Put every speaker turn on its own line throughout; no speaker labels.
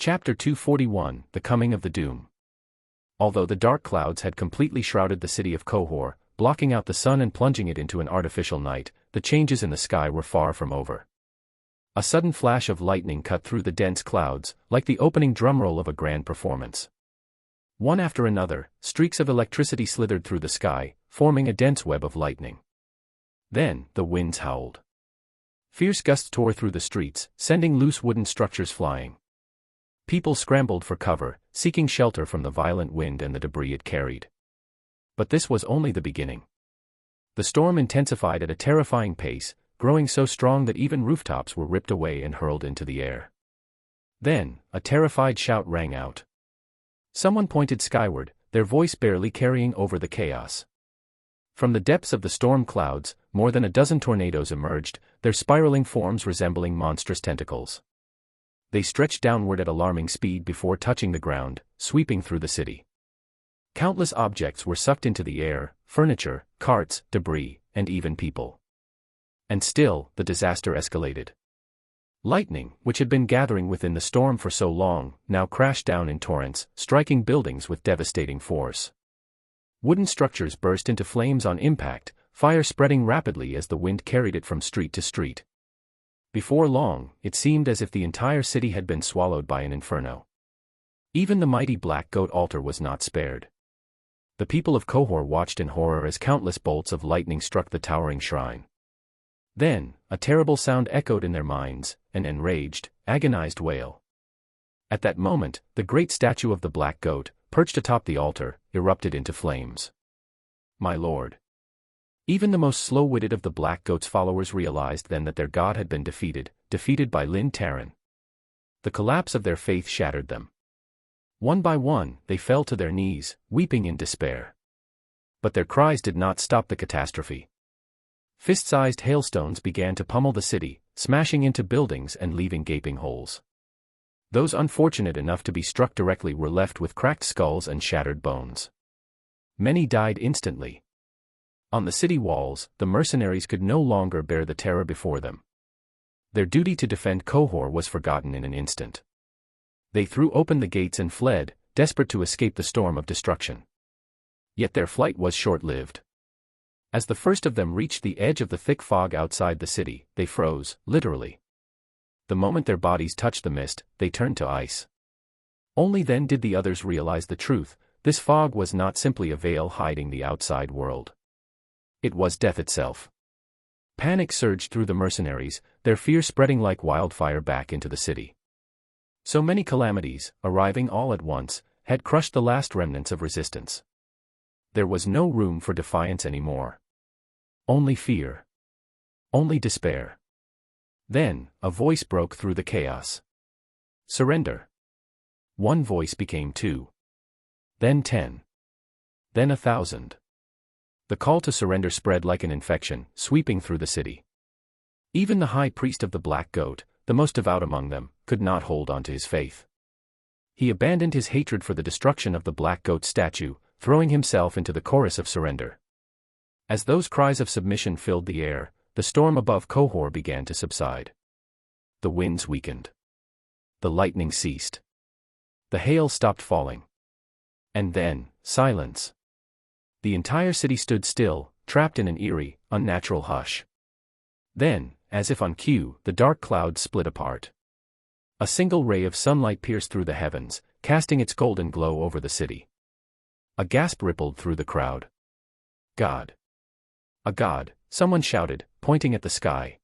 Chapter 241, The Coming of the Doom. Although the dark clouds had completely shrouded the city of Cohor, blocking out the sun and plunging it into an artificial night, the changes in the sky were far from over. A sudden flash of lightning cut through the dense clouds, like the opening drumroll of a grand performance. One after another, streaks of electricity slithered through the sky, forming a dense web of lightning. Then, the winds howled. Fierce gusts tore through the streets, sending loose wooden structures flying. People scrambled for cover, seeking shelter from the violent wind and the debris it carried. But this was only the beginning. The storm intensified at a terrifying pace, growing so strong that even rooftops were ripped away and hurled into the air. Then, a terrified shout rang out. Someone pointed skyward, their voice barely carrying over the chaos. From the depths of the storm clouds, more than a dozen tornadoes emerged, their spiraling forms resembling monstrous tentacles. They stretched downward at alarming speed before touching the ground, sweeping through the city. Countless objects were sucked into the air, furniture, carts, debris, and even people. And still, the disaster escalated. Lightning, which had been gathering within the storm for so long, now crashed down in torrents, striking buildings with devastating force. Wooden structures burst into flames on impact, fire spreading rapidly as the wind carried it from street to street. Before long, it seemed as if the entire city had been swallowed by an inferno. Even the mighty black goat altar was not spared. The people of Cohor watched in horror as countless bolts of lightning struck the towering shrine. Then, a terrible sound echoed in their minds, an enraged, agonized wail. At that moment, the great statue of the black goat, perched atop the altar, erupted into flames. My lord. Even the most slow-witted of the black goat's followers realized then that their god had been defeated by Lin Taran. The collapse of their faith shattered them. One by one, they fell to their knees, weeping in despair. But their cries did not stop the catastrophe. Fist-sized hailstones began to pummel the city, smashing into buildings and leaving gaping holes. Those unfortunate enough to be struck directly were left with cracked skulls and shattered bones. Many died instantly. On the city walls, the mercenaries could no longer bear the terror before them. Their duty to defend Cohor was forgotten in an instant. They threw open the gates and fled, desperate to escape the storm of destruction. Yet their flight was short-lived. As the first of them reached the edge of the thick fog outside the city, they froze, literally. The moment their bodies touched the mist, they turned to ice. Only then did the others realize the truth: this fog was not simply a veil hiding the outside world. It was death itself. Panic surged through the mercenaries, their fear spreading like wildfire back into the city. So many calamities, arriving all at once, had crushed the last remnants of resistance. There was no room for defiance anymore. Only fear. Only despair. Then, a voice broke through the chaos. Surrender. One voice became 2. Then 10. Then 1,000. The call to surrender spread like an infection, sweeping through the city. Even the high priest of the black goat, the most devout among them, could not hold on to his faith. He abandoned his hatred for the destruction of the black goat statue, throwing himself into the chorus of surrender. As those cries of submission filled the air, the storm above Cohor began to subside. The winds weakened. The lightning ceased. The hail stopped falling. And then, silence. The entire city stood still, trapped in an eerie, unnatural hush. Then, as if on cue, the dark clouds split apart. A single ray of sunlight pierced through the heavens, casting its golden glow over the city. A gasp rippled through the crowd. God. A god, someone shouted, pointing at the sky.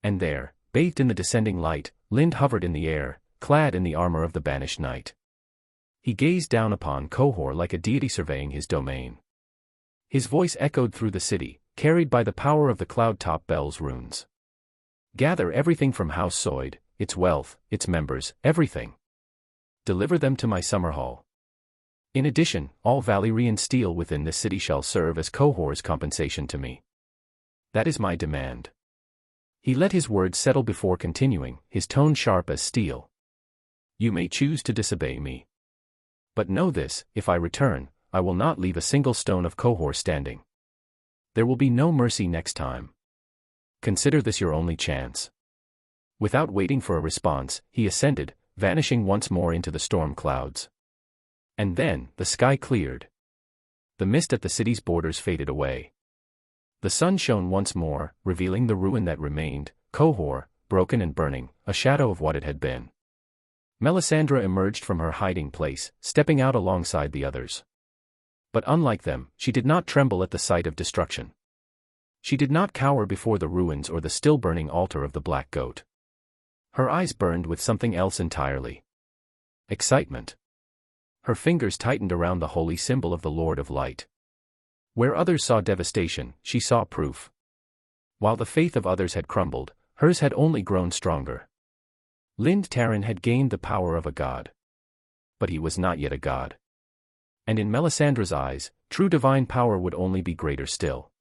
And there, bathed in the descending light, Lind hovered in the air, clad in the armor of the banished knight. He gazed down upon Cohor like a deity surveying his domain. His voice echoed through the city, carried by the power of the cloud-top bell's runes. Gather everything from House Soid, its wealth, its members, everything. Deliver them to my summer hall. In addition, all Valyrian steel within this city shall serve as Cohor's compensation to me. That is my demand. He let his words settle before continuing, his tone sharp as steel. You may choose to disobey me. But know this: if I return, I will not leave a single stone of Cohor standing. There will be no mercy next time. Consider this your only chance. Without waiting for a response, he ascended, vanishing once more into the storm clouds. And then, the sky cleared. The mist at the city's borders faded away. The sun shone once more, revealing the ruin that remained, Cohor, broken and burning, a shadow of what it had been. Melisandre emerged from her hiding place, stepping out alongside the others. But unlike them, she did not tremble at the sight of destruction. She did not cower before the ruins or the still-burning altar of the Black Goat. Her eyes burned with something else entirely. Excitement. Her fingers tightened around the holy symbol of the Lord of Light. Where others saw devastation, she saw proof. While the faith of others had crumbled, hers had only grown stronger. Lind Taran had gained the power of a god. But he was not yet a god. And in Melisandre's eyes, true divine power would only be greater still.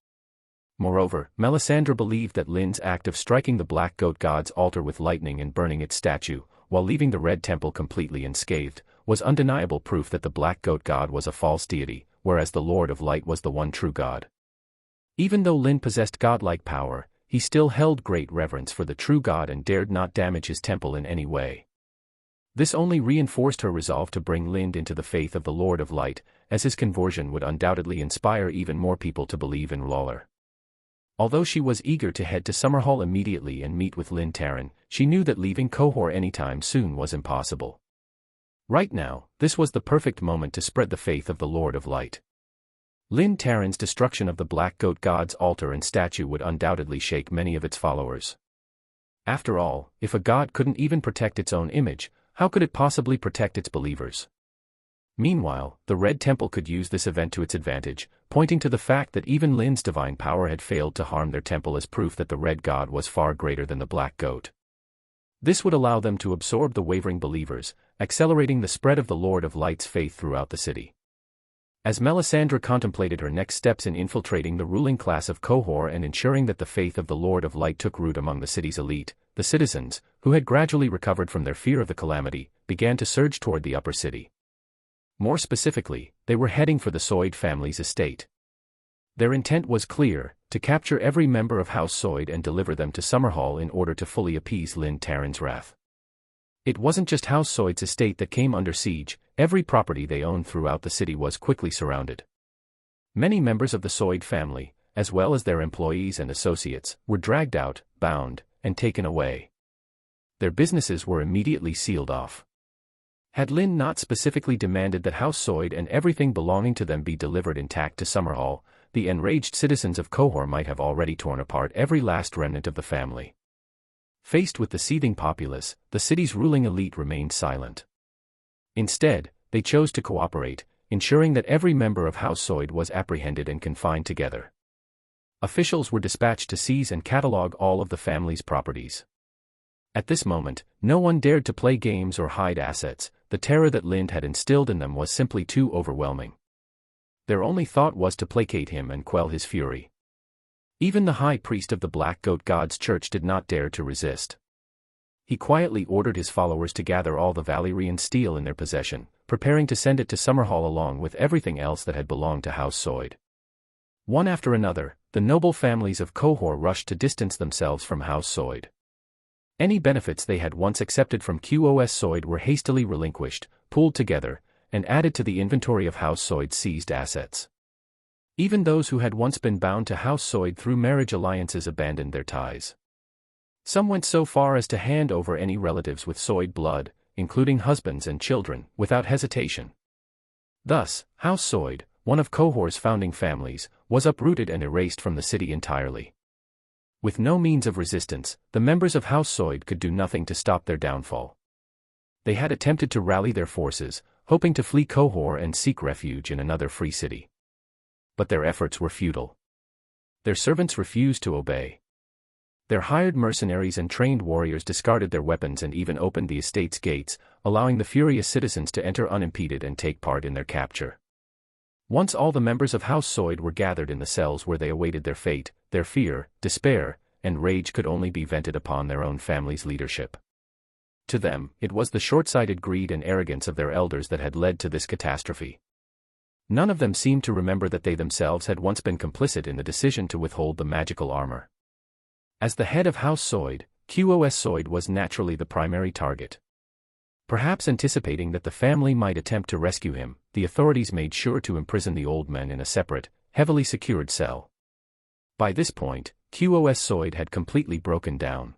Moreover, Melisandre believed that Lind's act of striking the Black Goat god's altar with lightning and burning its statue, while leaving the Red Temple completely unscathed, was undeniable proof that the Black Goat god was a false deity, whereas the Lord of Light was the one true god. Even though Lind possessed godlike power, he still held great reverence for the true god and dared not damage his temple in any way. This only reinforced her resolve to bring Lind into the faith of the Lord of Light, as his conversion would undoubtedly inspire even more people to believe in Lawler. Although she was eager to head to Summerhall immediately and meet with Lind Taran, she knew that leaving Cohor anytime soon was impossible. Right now, this was the perfect moment to spread the faith of the Lord of Light. Lind Taran's destruction of the Black Goat god's altar and statue would undoubtedly shake many of its followers. After all, if a god couldn't even protect its own image, how could it possibly protect its believers? Meanwhile, the Red Temple could use this event to its advantage, pointing to the fact that even Lind's divine power had failed to harm their temple as proof that the Red God was far greater than the Black Goat. This would allow them to absorb the wavering believers, accelerating the spread of the Lord of Light's faith throughout the city. As Melisandre contemplated her next steps in infiltrating the ruling class of Cohor and ensuring that the faith of the Lord of Light took root among the city's elite, the citizens, who had gradually recovered from their fear of the calamity, began to surge toward the upper city. More specifically, they were heading for the Soyd family's estate. Their intent was clear, to capture every member of House Soyd and deliver them to Summerhall in order to fully appease Lind Taran's wrath. It wasn't just House Soyd's estate that came under siege, every property they owned throughout the city was quickly surrounded. Many members of the Soyd family, as well as their employees and associates, were dragged out, bound, and taken away. Their businesses were immediately sealed off. Had Lind not specifically demanded that House Soyd and everything belonging to them be delivered intact to Summerhall, the enraged citizens of Cohor might have already torn apart every last remnant of the family. Faced with the seething populace, the city's ruling elite remained silent. Instead, they chose to cooperate, ensuring that every member of House Soyd was apprehended and confined together. Officials were dispatched to seize and catalog all of the family's properties. At this moment, no one dared to play games or hide assets. The terror that Lind had instilled in them was simply too overwhelming. Their only thought was to placate him and quell his fury. Even the high priest of the Black Goat God's church did not dare to resist. He quietly ordered his followers to gather all the Valyrian steel in their possession, preparing to send it to Summerhall along with everything else that had belonged to House Soyd. One after another, the noble families of Cohor rushed to distance themselves from House Soyd. Any benefits they had once accepted from Qos Soyd were hastily relinquished, pooled together, and added to the inventory of House Soyd's seized assets. Even those who had once been bound to House Soyd through marriage alliances abandoned their ties. Some went so far as to hand over any relatives with Soyd blood, including husbands and children, without hesitation. Thus, House Soyd, one of Cohor's founding families, was uprooted and erased from the city entirely. With no means of resistance, the members of House Soyd could do nothing to stop their downfall. They had attempted to rally their forces, hoping to flee Cohor and seek refuge in another free city. But their efforts were futile. Their servants refused to obey. Their hired mercenaries and trained warriors discarded their weapons and even opened the estate's gates, allowing the furious citizens to enter unimpeded and take part in their capture. Once all the members of House Soyd were gathered in the cells where they awaited their fate, their fear, despair, and rage could only be vented upon their own family's leadership. To them, it was the short-sighted greed and arrogance of their elders that had led to this catastrophe. None of them seemed to remember that they themselves had once been complicit in the decision to withhold the magical armor. As the head of House Soyd, Qos Soyd was naturally the primary target. Perhaps anticipating that the family might attempt to rescue him, the authorities made sure to imprison the old man in a separate, heavily secured cell. By this point, Qosoid had completely broken down.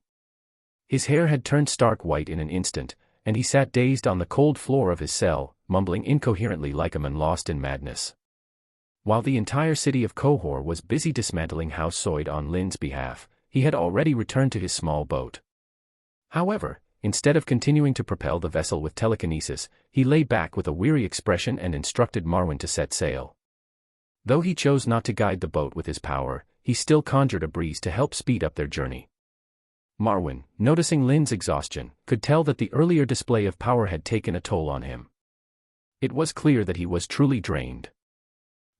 His hair had turned stark white in an instant, and he sat dazed on the cold floor of his cell, mumbling incoherently like a man lost in madness. While the entire city of Cohor was busy dismantling House Soid on Lin's behalf, he had already returned to his small boat. However, instead of continuing to propel the vessel with telekinesis, he lay back with a weary expression and instructed Marwyn to set sail. Though he chose not to guide the boat with his power, he still conjured a breeze to help speed up their journey. Marwyn, noticing Lin's exhaustion, could tell that the earlier display of power had taken a toll on him. It was clear that he was truly drained.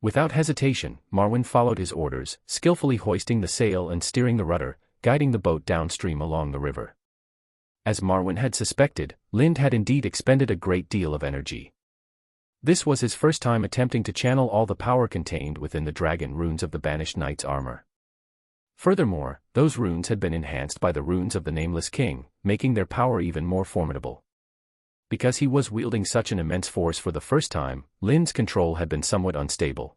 Without hesitation, Marwyn followed his orders, skillfully hoisting the sail and steering the rudder, guiding the boat downstream along the river. As Marwyn had suspected, Lind had indeed expended a great deal of energy. This was his first time attempting to channel all the power contained within the dragon runes of the Banished Knight's armor. Furthermore, those runes had been enhanced by the runes of the Nameless King, making their power even more formidable. Because he was wielding such an immense force for the first time, Lind's control had been somewhat unstable.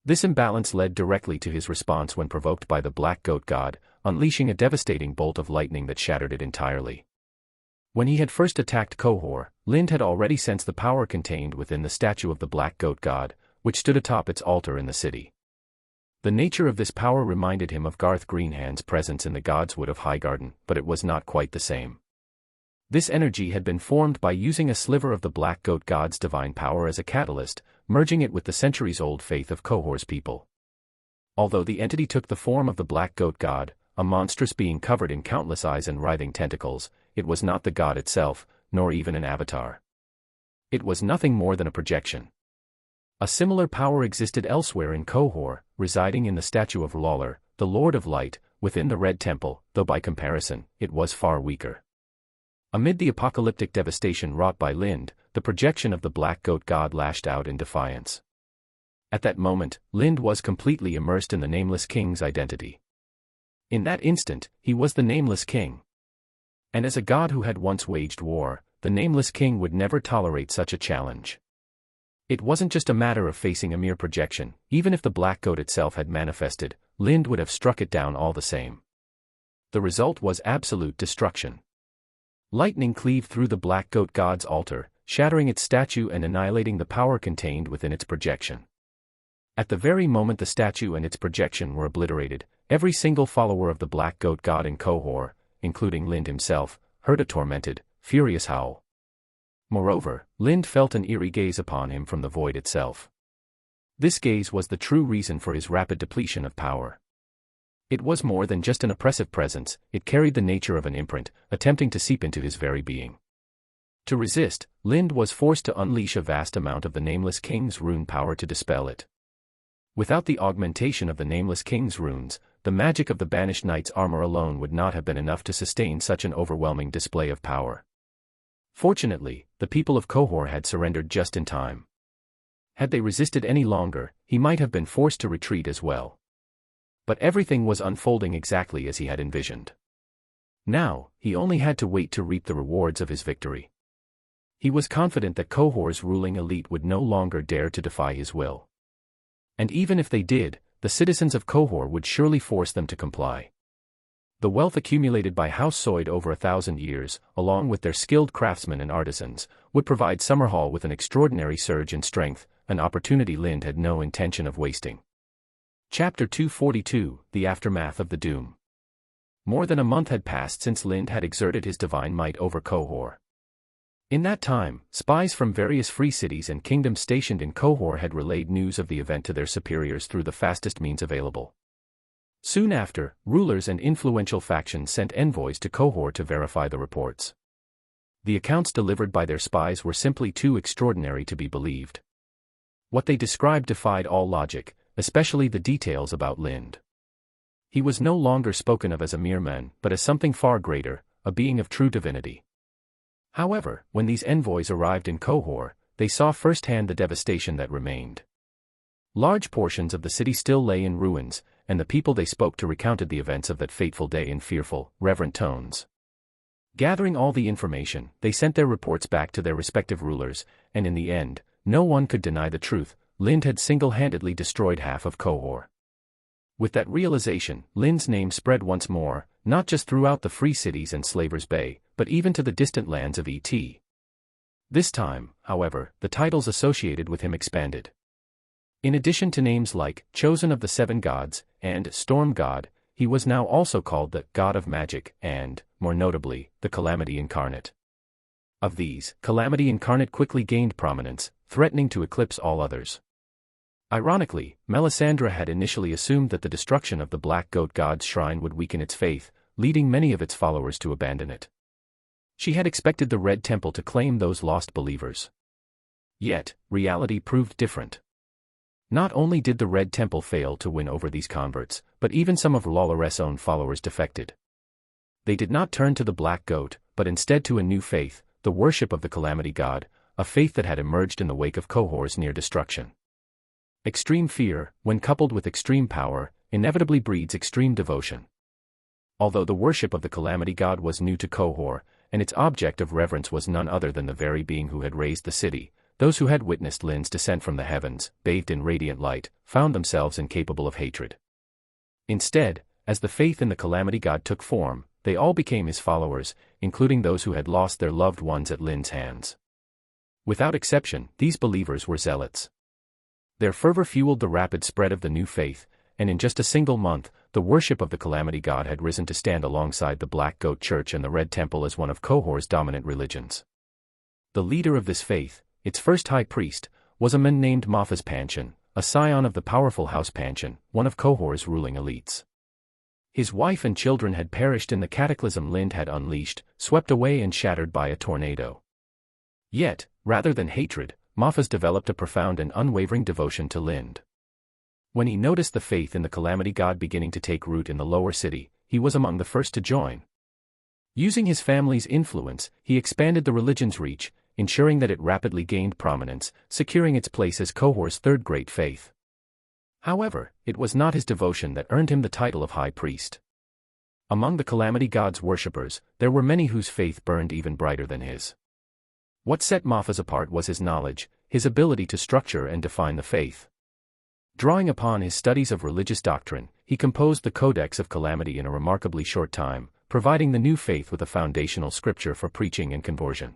This imbalance led directly to his response when provoked by the Black Goat God, unleashing a devastating bolt of lightning that shattered it entirely. When he had first attacked Cohor, Lind had already sensed the power contained within the statue of the Black Goat God, which stood atop its altar in the city. The nature of this power reminded him of Garth Greenhand's presence in the Godswood of Highgarden, but it was not quite the same. This energy had been formed by using a sliver of the Black Goat God's divine power as a catalyst, merging it with the centuries-old faith of Cohor's people. Although the entity took the form of the Black Goat God, a monstrous being covered in countless eyes and writhing tentacles, it was not the god itself, nor even an avatar. It was nothing more than a projection. A similar power existed elsewhere in Cohor, residing in the statue of Lawler, the Lord of Light, within the Red Temple, though by comparison, it was far weaker. Amid the apocalyptic devastation wrought by Lind, the projection of the Black Goat God lashed out in defiance. At that moment, Lind was completely immersed in the Nameless King's identity. In that instant, he was the Nameless King. And as a god who had once waged war, the Nameless King would never tolerate such a challenge. It wasn't just a matter of facing a mere projection. Even if the Black Goat itself had manifested, Lind would have struck it down all the same. The result was absolute destruction. Lightning cleaved through the Black Goat God's altar, shattering its statue and annihilating the power contained within its projection. At the very moment the statue and its projection were obliterated, every single follower of the Black Goat God in Cohor, including Lind himself, heard a tormented, furious howl. Moreover, Lind felt an eerie gaze upon him from the void itself. This gaze was the true reason for his rapid depletion of power. It was more than just an oppressive presence, it carried the nature of an imprint, attempting to seep into his very being. To resist, Lind was forced to unleash a vast amount of the Nameless King's rune power to dispel it. Without the augmentation of the Nameless King's runes, the magic of the Banished Knight's armor alone would not have been enough to sustain such an overwhelming display of power. Fortunately, the people of Cohor had surrendered just in time. Had they resisted any longer, he might have been forced to retreat as well. But everything was unfolding exactly as he had envisioned. Now, he only had to wait to reap the rewards of his victory. He was confident that Cohor's ruling elite would no longer dare to defy his will. And even if they did, the citizens of Cohor would surely force them to comply. The wealth accumulated by House Soid over 1,000 years, along with their skilled craftsmen and artisans, would provide Summerhall with an extraordinary surge in strength, an opportunity Lind had no intention of wasting. Chapter 242, The Aftermath of the Doom. More than a month had passed since Lind had exerted his divine might over Cohor. In that time, spies from various free cities and kingdoms stationed in Cohor had relayed news of the event to their superiors through the fastest means available. Soon after, rulers and influential factions sent envoys to Cohor to verify the reports. The accounts delivered by their spies were simply too extraordinary to be believed. What they described defied all logic, especially the details about Lind. He was no longer spoken of as a mere man, but as something far greater, a being of true divinity. However, when these envoys arrived in Cohor, they saw firsthand the devastation that remained. Large portions of the city still lay in ruins, and the people they spoke to recounted the events of that fateful day in fearful, reverent tones. Gathering all the information, they sent their reports back to their respective rulers, and in the end, no one could deny the truth: Lind had single-handedly destroyed half of Cohor. With that realization, Lind's name spread once more, not just throughout the Free Cities and Slavers Bay, but even to the distant lands of ET. This time, however, the titles associated with him expanded. In addition to names like Chosen of the Seven Gods and Storm God, he was now also called the God of Magic and, more notably, the Calamity Incarnate. Of these, Calamity Incarnate quickly gained prominence, threatening to eclipse all others. Ironically, Melisandre had initially assumed that the destruction of the Black Goat God's shrine would weaken its faith, leading many of its followers to abandon it. She had expected the Red Temple to claim those lost believers. Yet, reality proved different. Not only did the Red Temple fail to win over these converts, but even some of Lolares' own followers defected. They did not turn to the Black Goat, but instead to a new faith, the worship of the Calamity God, a faith that had emerged in the wake of Cohor's near destruction. Extreme fear, when coupled with extreme power, inevitably breeds extreme devotion. Although the worship of the Calamity God was new to Cohor, and its object of reverence was none other than the very being who had raised the city, those who had witnessed Lind's descent from the heavens, bathed in radiant light, found themselves incapable of hatred. Instead, as the faith in the Calamity God took form, they all became his followers, including those who had lost their loved ones at Lind's hands. Without exception, these believers were zealots. Their fervor fueled the rapid spread of the new faith, and in just a single month, the worship of the Calamity God had risen to stand alongside the Black Goat Church and the Red Temple as one of Cohor's dominant religions. The leader of this faith, its first high priest, was a man named Mafaz Panchen, a scion of the powerful House Panchen, one of Cohor's ruling elites. His wife and children had perished in the cataclysm Lind had unleashed, swept away and shattered by a tornado. Yet, rather than hatred, Mafaz developed a profound and unwavering devotion to Lind. When he noticed the faith in the Calamity God beginning to take root in the lower city, he was among the first to join. Using his family's influence, he expanded the religion's reach, ensuring that it rapidly gained prominence, securing its place as Cohor's third great faith. However, it was not his devotion that earned him the title of High Priest. Among the Calamity God's worshippers, there were many whose faith burned even brighter than his. What set Mafaz apart was his knowledge, his ability to structure and define the faith. Drawing upon his studies of religious doctrine, he composed the Codex of Calamity in a remarkably short time, providing the new faith with a foundational scripture for preaching and conversion.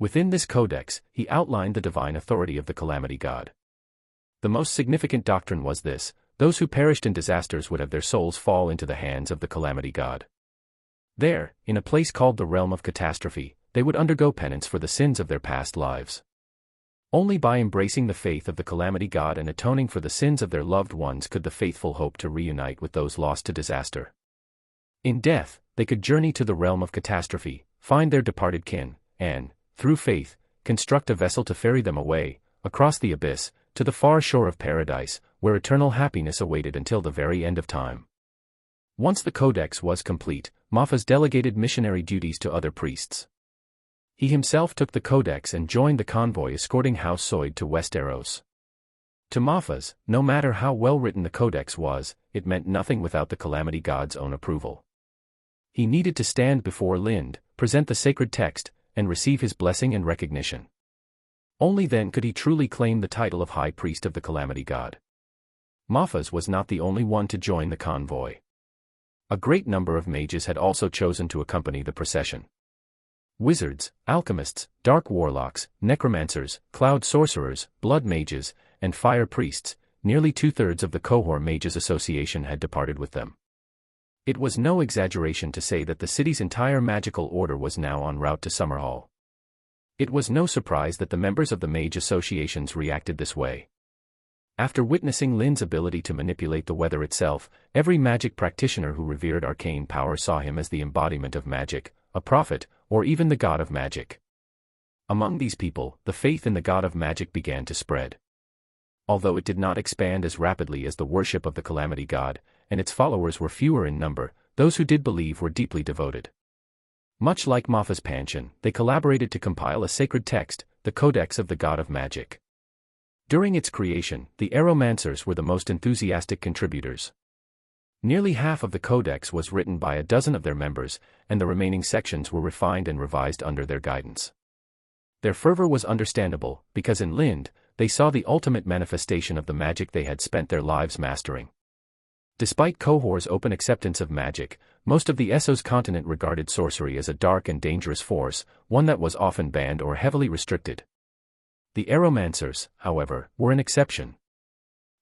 Within this codex, he outlined the divine authority of the Calamity God. The most significant doctrine was this: those who perished in disasters would have their souls fall into the hands of the Calamity God. There, in a place called the Realm of Catastrophe, they would undergo penance for the sins of their past lives. Only by embracing the faith of the Calamity God and atoning for the sins of their loved ones could the faithful hope to reunite with those lost to disaster. In death, they could journey to the Realm of Catastrophe, find their departed kin, and, through faith, construct a vessel to ferry them away, across the abyss, to the far shore of paradise, where eternal happiness awaited until the very end of time. Once the codex was complete, Mafaz delegated missionary duties to other priests. He himself took the codex and joined the convoy escorting House Soid to Westeros. To Mafaz, no matter how well written the codex was, it meant nothing without the Calamity God's own approval. He needed to stand before Lind, present the sacred text, and receive his blessing and recognition. Only then could he truly claim the title of High Priest of the Calamity God. Mafaz was not the only one to join the convoy. A great number of mages had also chosen to accompany the procession. Wizards, alchemists, dark warlocks, necromancers, cloud sorcerers, blood mages, and fire priests, nearly 2/3 of the Cohor Mages Association had departed with them. It was no exaggeration to say that the city's entire magical order was now en route to Summerhall. It was no surprise that the members of the mage associations reacted this way. After witnessing Lind's ability to manipulate the weather itself, every magic practitioner who revered arcane power saw him as the embodiment of magic, a prophet, or even the god of magic. Among these people, the faith in the god of magic began to spread. Although it did not expand as rapidly as the worship of the Calamity God, and its followers were fewer in number, those who did believe were deeply devoted. Much like Mafaz Panchen, they collaborated to compile a sacred text, the Codex of the God of Magic. During its creation, the Aeromancers were the most enthusiastic contributors. Nearly half of the codex was written by a dozen of their members, and the remaining sections were refined and revised under their guidance. Their fervor was understandable, because in Lind, they saw the ultimate manifestation of the magic they had spent their lives mastering. Despite Cohor's open acceptance of magic, most of the Essos continent regarded sorcery as a dark and dangerous force, one that was often banned or heavily restricted. The Aeromancers, however, were an exception.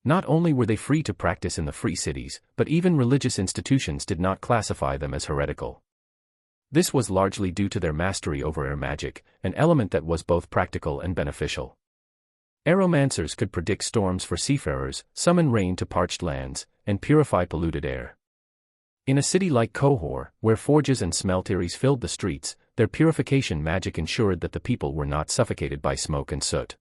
Not only were they free to practice in the free cities, but even religious institutions did not classify them as heretical. This was largely due to their mastery over air magic, an element that was both practical and beneficial. Aeromancers could predict storms for seafarers, summon rain to parched lands, and purify polluted air. In a city like Cohor, where forges and smelteries filled the streets, their purification magic ensured that the people were not suffocated by smoke and soot.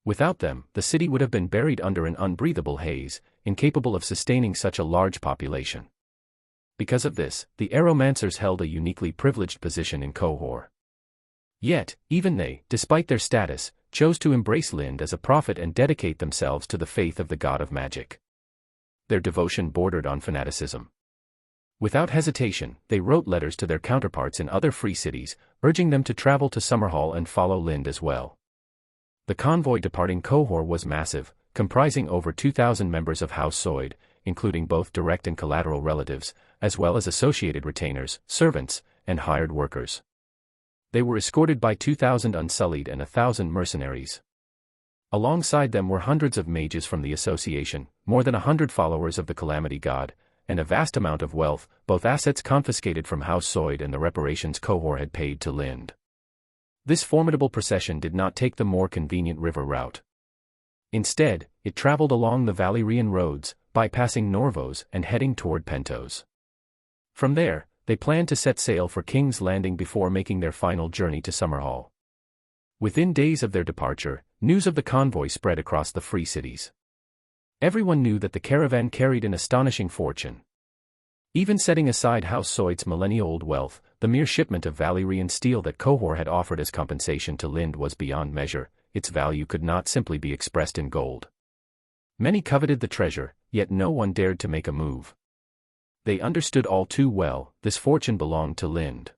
Without them, the city would have been buried under an unbreathable haze, incapable of sustaining such a large population. Because of this, the Aeromancers held a uniquely privileged position in Cohor. Yet, even they, despite their status, chose to embrace Lind as a prophet and dedicate themselves to the faith of the god of magic. Their devotion bordered on fanaticism. Without hesitation, they wrote letters to their counterparts in other free cities, urging them to travel to Summerhall and follow Lind as well. The convoy departing Cohor was massive, comprising over 2,000 members of House Soid, including both direct and collateral relatives, as well as associated retainers, servants, and hired workers. They were escorted by 2,000 unsullied and 1,000 mercenaries. Alongside them were hundreds of mages from the Association, more than 100 followers of the Calamity God, and a vast amount of wealth, both assets confiscated from House Soid and the reparations Cohor had paid to Lind. This formidable procession did not take the more convenient river route. Instead, it traveled along the Valyrian roads, bypassing Norvos and heading toward Pentos. From there, they planned to set sail for King's Landing before making their final journey to Summerhall. Within days of their departure, news of the convoy spread across the free cities. Everyone knew that the caravan carried an astonishing fortune. Even setting aside House Soid's millennia-old wealth, the mere shipment of Valyrian steel that Cohor had offered as compensation to Lind was beyond measure. Its value could not simply be expressed in gold. Many coveted the treasure, yet no one dared to make a move. They understood all too well, this fortune belonged to Lind.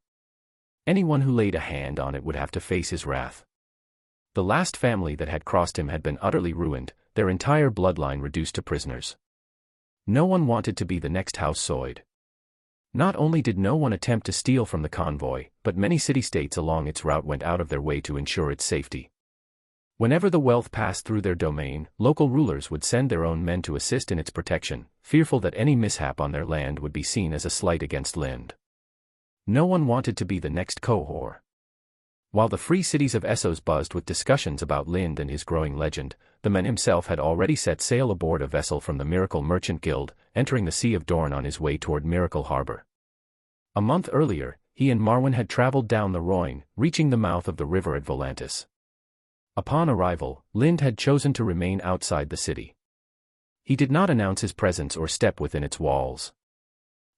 Anyone who laid a hand on it would have to face his wrath. The last family that had crossed him had been utterly ruined, their entire bloodline reduced to prisoners. No one wanted to be the next House Soid. Not only did no one attempt to steal from the convoy, but many city-states along its route went out of their way to ensure its safety. Whenever the wealth passed through their domain, local rulers would send their own men to assist in its protection, fearful that any mishap on their land would be seen as a slight against Lind. No one wanted to be the next Cohor. While the free cities of Essos buzzed with discussions about Lind and his growing legend, the man himself had already set sail aboard a vessel from the Miracle Merchant Guild, entering the Sea of Dorne on his way toward Miracle Harbor. A month earlier, he and Marwyn had traveled down the Rhoyne, reaching the mouth of the river at Volantis. Upon arrival, Lind had chosen to remain outside the city. He did not announce his presence or step within its walls.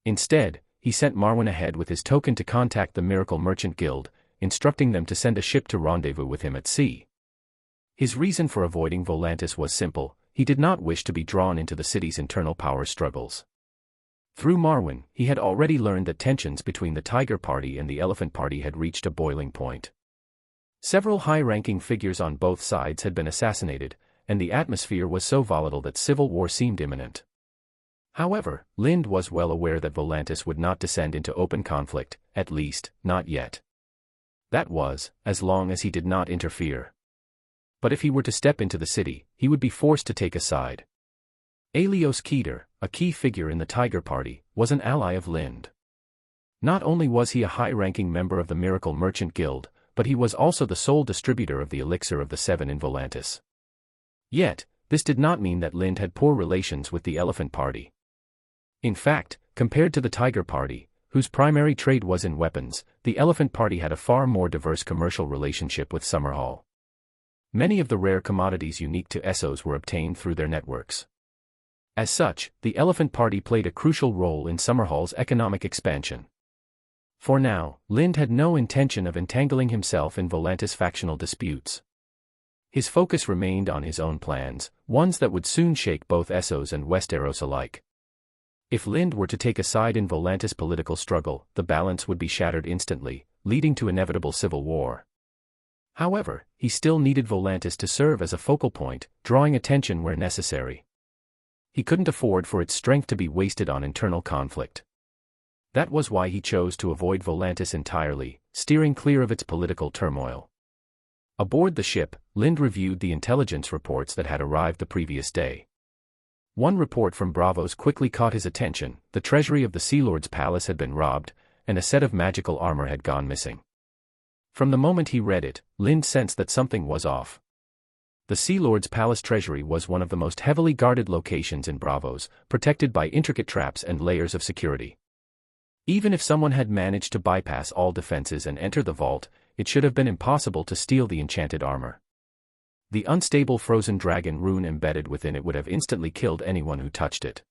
Instead, he sent Marwyn ahead with his token to contact the Miracle Merchant Guild, instructing them to send a ship to rendezvous with him at sea. His reason for avoiding Volantis was simple: he did not wish to be drawn into the city's internal power struggles. Through Marwyn, he had already learned that tensions between the Tiger Party and the Elephant Party had reached a boiling point. Several high-ranking figures on both sides had been assassinated, and the atmosphere was so volatile that civil war seemed imminent. However, Lind was well aware that Volantis would not descend into open conflict, at least, not yet. That was, as long as he did not interfere. But if he were to step into the city, he would be forced to take a side. Aelios Keter, a key figure in the Tiger Party, was an ally of Lind. Not only was he a high-ranking member of the Miracle Merchant Guild, but he was also the sole distributor of the Elixir of the Seven in Volantis. Yet, this did not mean that Lind had poor relations with the Elephant Party. In fact, compared to the Tiger Party, whose primary trade was in weapons, the Elephant Party had a far more diverse commercial relationship with Summerhall. Many of the rare commodities unique to Essos were obtained through their networks. As such, the Elephant Party played a crucial role in Summerhall's economic expansion. For now, Lind had no intention of entangling himself in Volantis factional disputes. His focus remained on his own plans, ones that would soon shake both Essos and Westeros alike. If Lind were to take a side in Volantis' political struggle, the balance would be shattered instantly, leading to inevitable civil war. However, he still needed Volantis to serve as a focal point, drawing attention where necessary. He couldn't afford for its strength to be wasted on internal conflict. That was why he chose to avoid Volantis entirely, steering clear of its political turmoil. Aboard the ship, Lind reviewed the intelligence reports that had arrived the previous day. One report from Bravos quickly caught his attention: the treasury of the Sea Lord's palace had been robbed, and a set of magical armor had gone missing. From the moment he read it, Lind sensed that something was off. The Sea Lord's palace treasury was one of the most heavily guarded locations in Bravos, protected by intricate traps and layers of security. Even if someone had managed to bypass all defenses and enter the vault, it should have been impossible to steal the enchanted armor. The unstable frozen dragon rune embedded within it would have instantly killed anyone who touched it.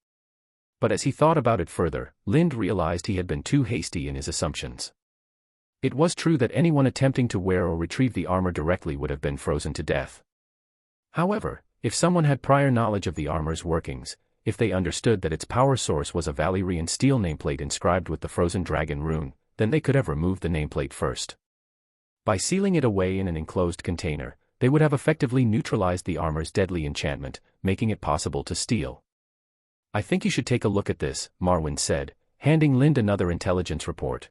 But as he thought about it further, Lind realized he had been too hasty in his assumptions. It was true that anyone attempting to wear or retrieve the armor directly would have been frozen to death. However, if someone had prior knowledge of the armor's workings, if they understood that its power source was a Valyrian steel nameplate inscribed with the frozen dragon rune, then they could have removed the nameplate first. By sealing it away in an enclosed container, they would have effectively neutralized the armor's deadly enchantment, making it possible to steal. "I think you should take a look at this," Marwyn said, handing Lind another intelligence report.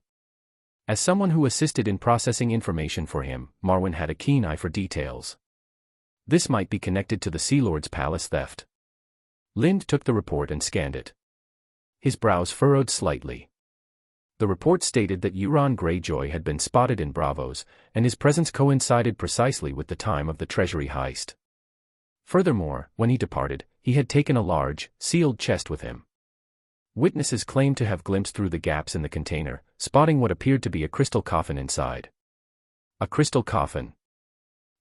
As someone who assisted in processing information for him, Marwyn had a keen eye for details. This might be connected to the Sea Lord's palace theft. Lind took the report and scanned it. His brows furrowed slightly. The report stated that Euron Greyjoy had been spotted in Bravos, and his presence coincided precisely with the time of the treasury heist. Furthermore, when he departed, he had taken a large, sealed chest with him. Witnesses claimed to have glimpsed through the gaps in the container, spotting what appeared to be a crystal coffin inside. A crystal coffin.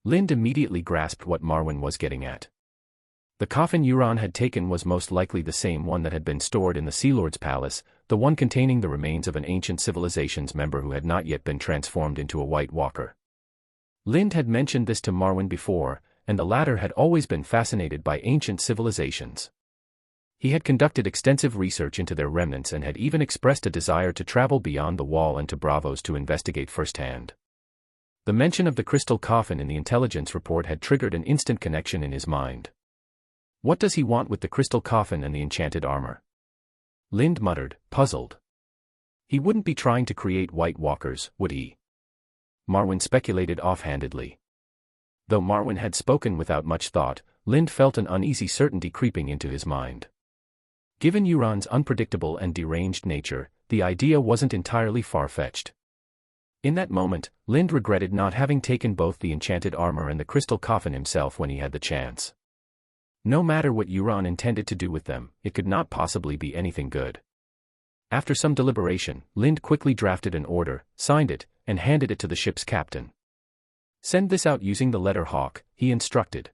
Lind immediately grasped what Marwyn was getting at. The coffin Euron had taken was most likely the same one that had been stored in the Sea Lord's palace, the one containing the remains of an ancient civilization's member who had not yet been transformed into a White Walker. Lind had mentioned this to Marwyn before, and the latter had always been fascinated by ancient civilizations. He had conducted extensive research into their remnants and had even expressed a desire to travel beyond the wall and to Bravos to investigate firsthand. The mention of the crystal coffin in the intelligence report had triggered an instant connection in his mind. What does he want with the crystal coffin and the enchanted armor? Lind muttered, puzzled. He wouldn't be trying to create White Walkers, would he? Marwyn speculated offhandedly. Though Marwyn had spoken without much thought, Lind felt an uneasy certainty creeping into his mind. Given Euron's unpredictable and deranged nature, the idea wasn't entirely far-fetched. In that moment, Lind regretted not having taken both the enchanted armor and the crystal coffin himself when he had the chance. No matter what Euron intended to do with them, it could not possibly be anything good. After some deliberation, Lind quickly drafted an order, signed it, and handed it to the ship's captain. "Send this out using the letter Hawk," he instructed.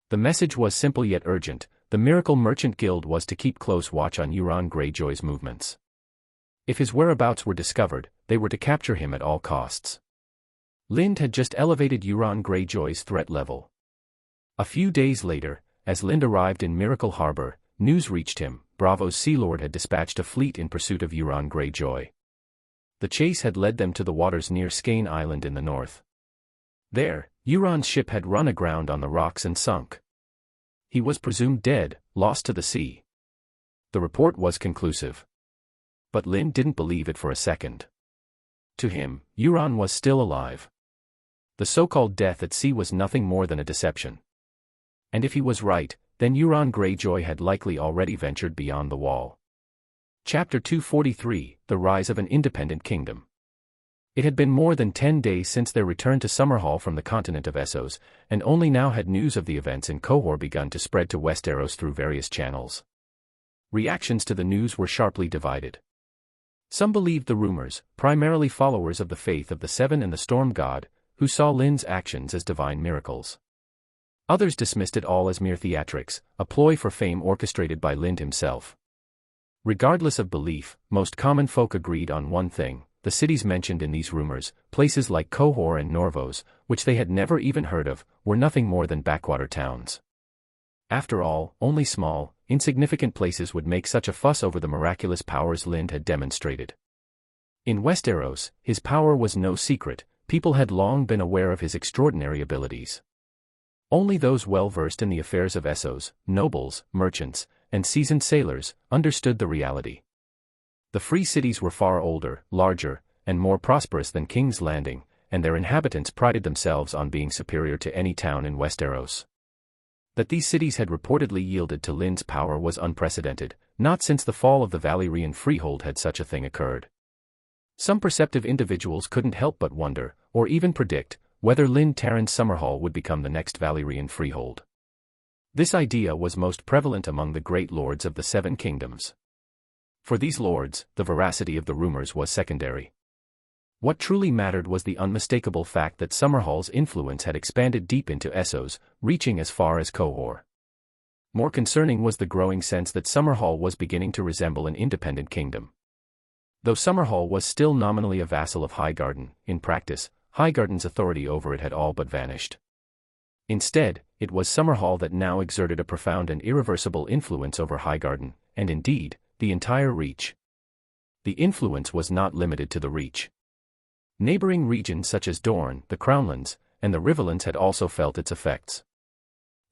The message was simple yet urgent: the Miracle Merchant Guild was to keep close watch on Euron Greyjoy's movements. If his whereabouts were discovered, they were to capture him at all costs. Lind had just elevated Euron Greyjoy's threat level. A few days later, as Lind arrived in Miracle Harbor, news reached him: Bravos' Sea Lord had dispatched a fleet in pursuit of Euron Greyjoy. The chase had led them to the waters near Skane Island in the north. There, Euron's ship had run aground on the rocks and sunk. He was presumed dead, lost to the sea. The report was conclusive. But Lind didn't believe it for a second. To him, Euron was still alive. The so-called death at sea was nothing more than a deception. And if he was right, then Euron Greyjoy had likely already ventured beyond the wall. Chapter 243, The Rise of an Independent Kingdom. It had been more than 10 days since their return to Summerhall from the continent of Essos, and only now had news of the events in Cohor begun to spread to Westeros through various channels. Reactions to the news were sharply divided. Some believed the rumors, primarily followers of the faith of the Seven and the Storm God, who saw Lind's actions as divine miracles. Others dismissed it all as mere theatrics, a ploy for fame orchestrated by Lind himself. Regardless of belief, most common folk agreed on one thing: the cities mentioned in these rumors, places like Cohor and Norvos, which they had never even heard of, were nothing more than backwater towns. After all, only small, insignificant places would make such a fuss over the miraculous powers Lind had demonstrated. In Westeros, his power was no secret, people had long been aware of his extraordinary abilities. Only those well-versed in the affairs of Essos, nobles, merchants, and seasoned sailors, understood the reality. The free cities were far older, larger, and more prosperous than King's Landing, and their inhabitants prided themselves on being superior to any town in Westeros. That these cities had reportedly yielded to Lind's power was unprecedented, not since the fall of the Valyrian freehold had such a thing occurred. Some perceptive individuals couldn't help but wonder, or even predict, whether Lind Taryn Summerhall would become the next Valyrian freehold. This idea was most prevalent among the great lords of the Seven Kingdoms. For these lords, the veracity of the rumors was secondary. What truly mattered was the unmistakable fact that Summerhall's influence had expanded deep into Essos, reaching as far as Cohor. More concerning was the growing sense that Summerhall was beginning to resemble an independent kingdom. Though Summerhall was still nominally a vassal of Highgarden, in practice, Highgarden's authority over it had all but vanished. Instead, it was Summerhall that now exerted a profound and irreversible influence over Highgarden, and indeed, the entire Reach. The influence was not limited to the Reach. Neighboring regions such as Dorne, the Crownlands, and the Riverlands had also felt its effects.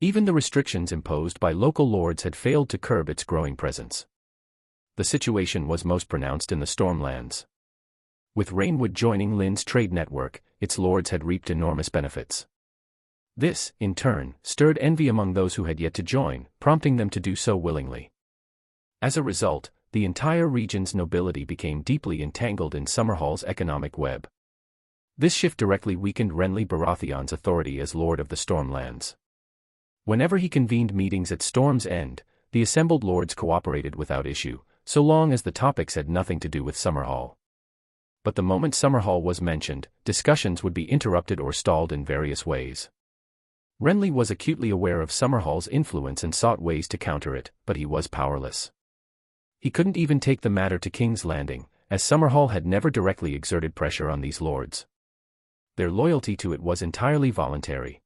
Even the restrictions imposed by local lords had failed to curb its growing presence. The situation was most pronounced in the Stormlands. With Rainwood joining Lind's trade network, its lords had reaped enormous benefits. This, in turn, stirred envy among those who had yet to join, prompting them to do so willingly. As a result, the entire region's nobility became deeply entangled in Summerhall's economic web. This shift directly weakened Renly Baratheon's authority as Lord of the Stormlands. Whenever he convened meetings at Storm's End, the assembled lords cooperated without issue, so long as the topics had nothing to do with Summerhall. But the moment Summerhall was mentioned, discussions would be interrupted or stalled in various ways. Renly was acutely aware of Summerhall's influence and sought ways to counter it, but he was powerless. He couldn't even take the matter to King's Landing, as Summerhall had never directly exerted pressure on these lords. Their loyalty to it was entirely voluntary.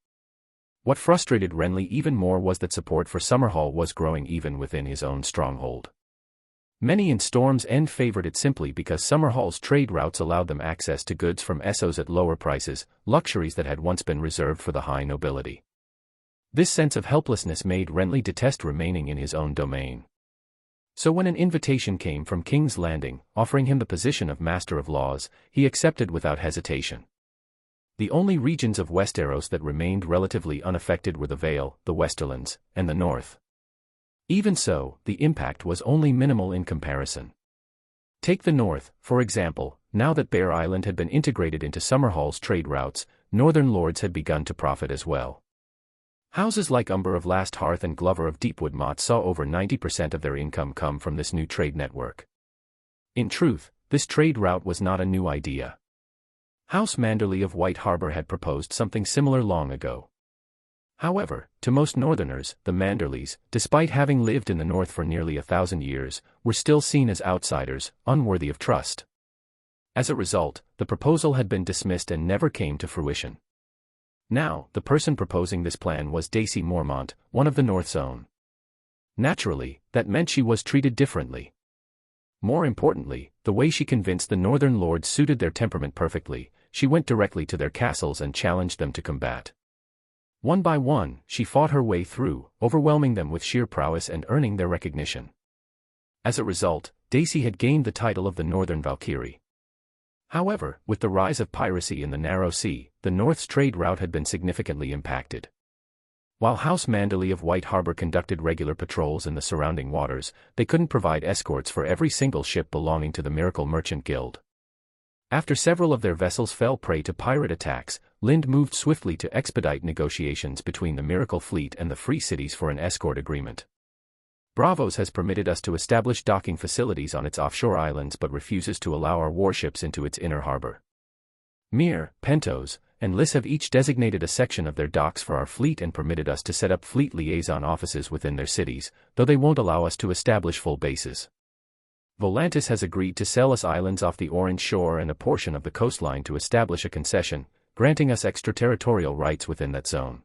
What frustrated Renly even more was that support for Summerhall was growing even within his own stronghold. Many in Storm's End favored it simply because Summerhall's trade routes allowed them access to goods from Essos at lower prices, luxuries that had once been reserved for the high nobility. This sense of helplessness made Renly detest remaining in his own domain. So when an invitation came from King's Landing, offering him the position of Master of Laws, he accepted without hesitation. The only regions of Westeros that remained relatively unaffected were the Vale, the Westerlands, and the North. Even so, the impact was only minimal in comparison. Take the North, for example. Now that Bear Island had been integrated into Summerhall's trade routes, northern lords had begun to profit as well. Houses like Umber of Last Hearth and Glover of Deepwood Motte saw over 90% of their income come from this new trade network. In truth, this trade route was not a new idea. House Manderley of White Harbor had proposed something similar long ago. However, to most northerners, the Manderleys, despite having lived in the north for nearly 1,000 years, were still seen as outsiders, unworthy of trust. As a result, the proposal had been dismissed and never came to fruition. Now, the person proposing this plan was Daisy Mormont, one of the North's own. Naturally, that meant she was treated differently. More importantly, the way she convinced the northern lords suited their temperament perfectly. She went directly to their castles and challenged them to combat. One by one, she fought her way through, overwhelming them with sheer prowess and earning their recognition. As a result, Daisy had gained the title of the Northern Valkyrie. However, with the rise of piracy in the Narrow Sea, the North's trade route had been significantly impacted. While House Manderley of White Harbor conducted regular patrols in the surrounding waters, they couldn't provide escorts for every single ship belonging to the Miracle Merchant Guild. After several of their vessels fell prey to pirate attacks, Lind moved swiftly to expedite negotiations between the Miracle Fleet and the Free Cities for an escort agreement. Bravos has permitted us to establish docking facilities on its offshore islands but refuses to allow our warships into its inner harbor. Mir, Pentos, and Lys have each designated a section of their docks for our fleet and permitted us to set up fleet liaison offices within their cities, though they won't allow us to establish full bases. Volantis has agreed to sell us islands off the Orange Shore and a portion of the coastline to establish a concession, granting us extraterritorial rights within that zone.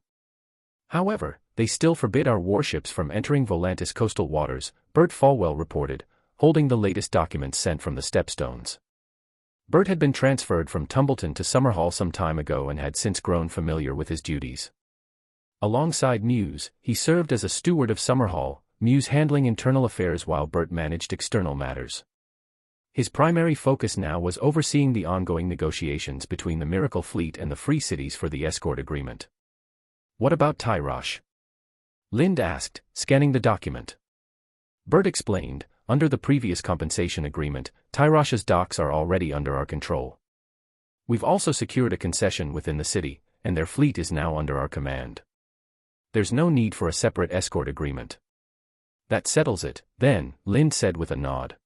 However, they still forbid our warships from entering Volantis coastal waters, Bert Falwell reported, holding the latest documents sent from the Stepstones. Bert had been transferred from Tumbleton to Summerhall some time ago and had since grown familiar with his duties. Alongside Muse, he served as a steward of Summerhall, Muse handling internal affairs while Bert managed external matters. His primary focus now was overseeing the ongoing negotiations between the Miracle Fleet and the Free Cities for the escort agreement. "What about Tyrosh?" Lind asked, scanning the document. Bert explained, "Under the previous compensation agreement, Tyrosh's docks are already under our control. We've also secured a concession within the city, and their fleet is now under our command. There's no need for a separate escort agreement." "That settles it, then," Lind said with a nod.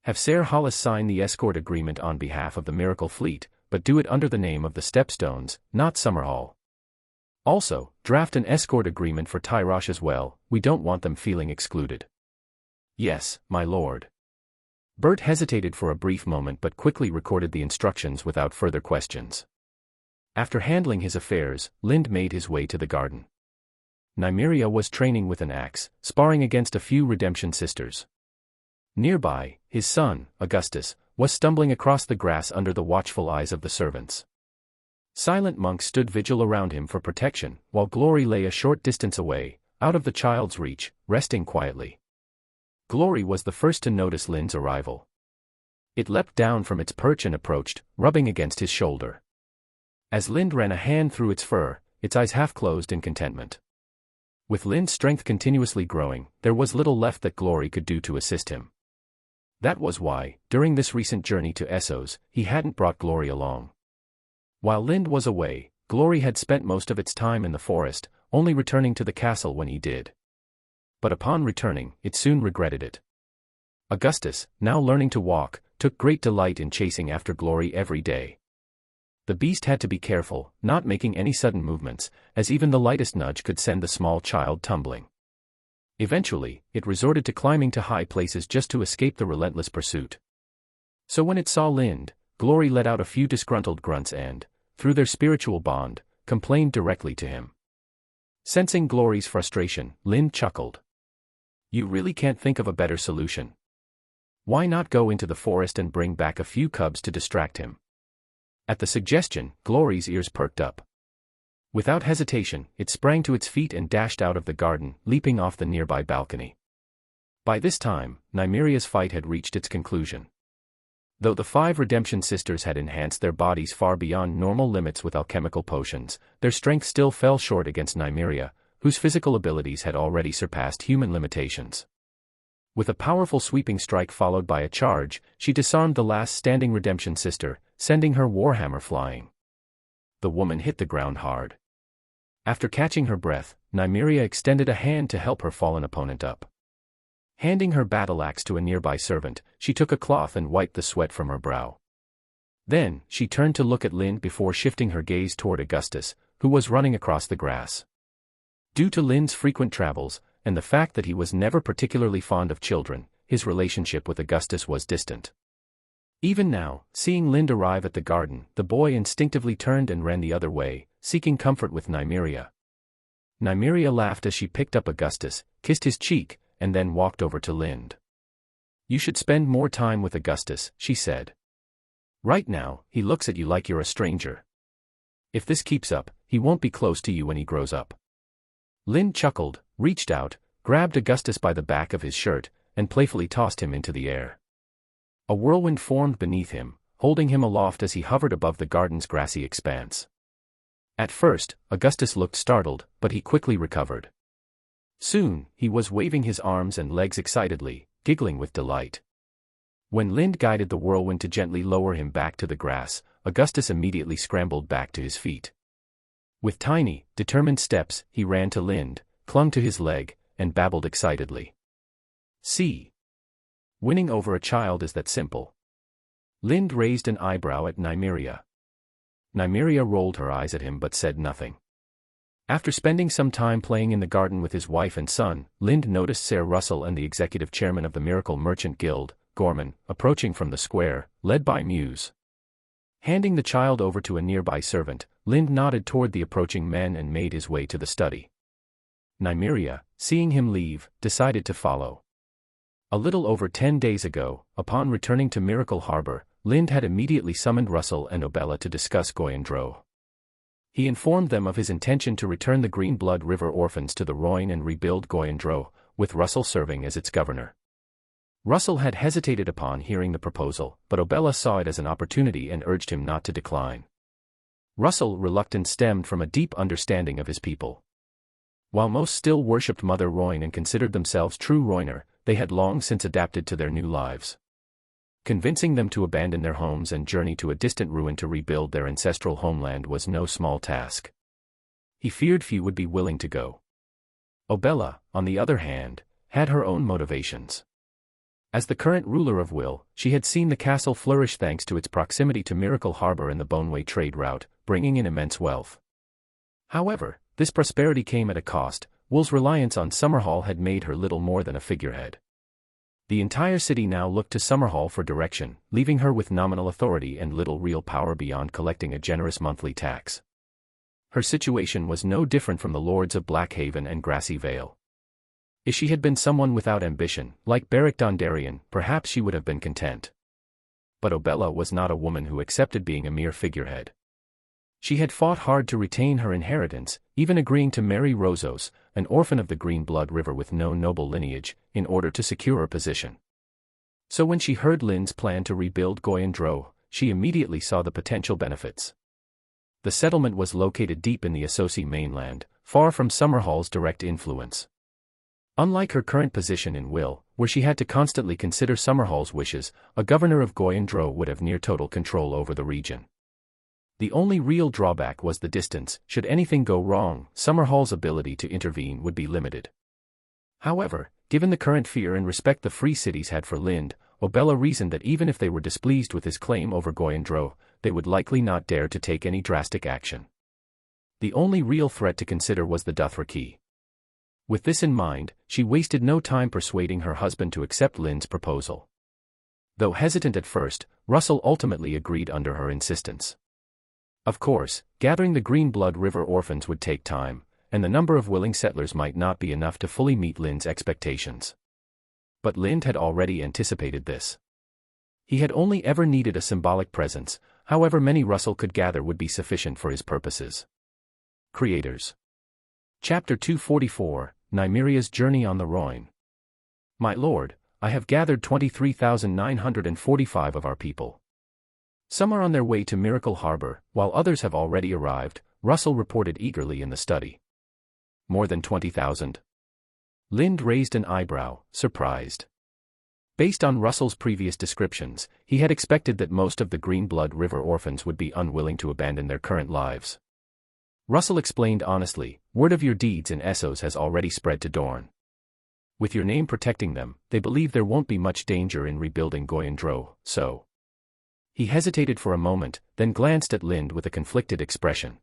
"Have Ser Hollis sign the escort agreement on behalf of the Miracle Fleet, but do it under the name of the Stepstones, not Summerhall. Also, draft an escort agreement for Tyrosh as well, we don't want them feeling excluded." "Yes, my lord." Bert hesitated for a brief moment but quickly recorded the instructions without further questions. After handling his affairs, Lind made his way to the garden. Nymeria was training with an axe, sparring against a few Redemption Sisters. Nearby, his son, Augustus, was stumbling across the grass under the watchful eyes of the servants. Silent monks stood vigil around him for protection, while Glory lay a short distance away, out of the child's reach, resting quietly. Glory was the first to notice Lind's arrival. It leapt down from its perch and approached, rubbing against his shoulder. As Lind ran a hand through its fur, its eyes half closed in contentment. With Lind's strength continuously growing, there was little left that Glory could do to assist him. That was why, during this recent journey to Essos, he hadn't brought Glory along. While Lind was away, Glory had spent most of its time in the forest, only returning to the castle when he did. But upon returning, it soon regretted it. Augustus, now learning to walk, took great delight in chasing after Glory every day. The beast had to be careful, not making any sudden movements, as even the lightest nudge could send the small child tumbling. Eventually, it resorted to climbing to high places just to escape the relentless pursuit. So when it saw Lind, Glory let out a few disgruntled grunts and, through their spiritual bond, complained directly to him. Sensing Glory's frustration, Lind chuckled. "You really can't think of a better solution. Why not go into the forest and bring back a few cubs to distract him?" At the suggestion, Glory's ears perked up. Without hesitation, it sprang to its feet and dashed out of the garden, leaping off the nearby balcony. By this time, Nymeria's fight had reached its conclusion. Though the 5 Redemption Sisters had enhanced their bodies far beyond normal limits with alchemical potions, their strength still fell short against Nymeria, whose physical abilities had already surpassed human limitations. With a powerful sweeping strike followed by a charge, she disarmed the last standing Redemption Sister, sending her warhammer flying. The woman hit the ground hard. After catching her breath, Nymeria extended a hand to help her fallen opponent up. Handing her battle axe to a nearby servant, she took a cloth and wiped the sweat from her brow. Then, she turned to look at Lind before shifting her gaze toward Augustus, who was running across the grass. Due to Lind's frequent travels, and the fact that he was never particularly fond of children, his relationship with Augustus was distant. Even now, seeing Lind arrive at the garden, the boy instinctively turned and ran the other way, seeking comfort with Nymeria. Nymeria laughed as she picked up Augustus, kissed his cheek, and then walked over to Lind. "You should spend more time with Augustus," she said. "Right now, he looks at you like you're a stranger. If this keeps up, he won't be close to you when he grows up." Lind chuckled, reached out, grabbed Augustus by the back of his shirt, and playfully tossed him into the air. A whirlwind formed beneath him, holding him aloft as he hovered above the garden's grassy expanse. At first, Augustus looked startled, but he quickly recovered. Soon, he was waving his arms and legs excitedly, giggling with delight. When Lind guided the whirlwind to gently lower him back to the grass, Augustus immediately scrambled back to his feet. With tiny, determined steps, he ran to Lind, clung to his leg, and babbled excitedly. "See. Winning over a child is that simple." Lind raised an eyebrow at Nymeria. Nymeria rolled her eyes at him but said nothing. After spending some time playing in the garden with his wife and son, Lind noticed Ser Russell and the executive chairman of the Miracle Merchant Guild, Gorman, approaching from the square, led by Muse. Handing the child over to a nearby servant, Lind nodded toward the approaching men and made his way to the study. Nimria, seeing him leave, decided to follow. A little over 10 days ago, upon returning to Miracle Harbor, Lind had immediately summoned Russell and Obella to discuss Goyandro. He informed them of his intention to return the Green Blood River orphans to the Rhoyne and rebuild Goyandro, with Russell serving as its governor. Russell had hesitated upon hearing the proposal, but Obella saw it as an opportunity and urged him not to decline. Russell's reluctance stemmed from a deep understanding of his people. While most still worshipped Mother Rhoyne and considered themselves true Rhoyner, they had long since adapted to their new lives. Convincing them to abandon their homes and journey to a distant ruin to rebuild their ancestral homeland was no small task. He feared few would be willing to go. Obella, on the other hand, had her own motivations. As the current ruler of Will, she had seen the castle flourish thanks to its proximity to Miracle Harbor and the Boneway trade route, bringing in immense wealth. However, this prosperity came at a cost. Will's reliance on Summerhall had made her little more than a figurehead. The entire city now looked to Summerhall for direction, leaving her with nominal authority and little real power beyond collecting a generous monthly tax. Her situation was no different from the lords of Blackhaven and Grassy Vale. If she had been someone without ambition, like Beric Dondarrion, perhaps she would have been content. But Obella was not a woman who accepted being a mere figurehead. She had fought hard to retain her inheritance, even agreeing to marry Rozos, an orphan of the Green Blood River with no noble lineage, in order to secure her position. So when she heard Lind's plan to rebuild Goyandro, she immediately saw the potential benefits. The settlement was located deep in the Associ mainland, far from Summerhall's direct influence. Unlike her current position in Will, where she had to constantly consider Summerhall's wishes, a governor of Goyandro would have near total control over the region. The only real drawback was the distance. Should anything go wrong, Summerhall's ability to intervene would be limited. However, given the current fear and respect the Free Cities had for Lind, Obella reasoned that even if they were displeased with his claim over Goyandro, they would likely not dare to take any drastic action. The only real threat to consider was the Dothraki. With this in mind, she wasted no time persuading her husband to accept Lind's proposal. Though hesitant at first, Russell ultimately agreed under her insistence. Of course, gathering the Green Blood River orphans would take time, and the number of willing settlers might not be enough to fully meet Lind's expectations. But Lind had already anticipated this. He had only ever needed a symbolic presence, however many Russell could gather would be sufficient for his purposes. Creators. Chapter 244, Nimeria's Journey on the Rhoyne. My lord, I have gathered 23,945 of our people. Some are on their way to Miracle Harbor, while others have already arrived, Russell reported eagerly in the study. More than 20,000? Lind raised an eyebrow, surprised. Based on Russell's previous descriptions, he had expected that most of the Green Blood River orphans would be unwilling to abandon their current lives. Russell explained honestly, word of your deeds in Essos has already spread to Dorne. With your name protecting them, they believe there won't be much danger in rebuilding Goyandro, so... He hesitated for a moment, then glanced at Lind with a conflicted expression.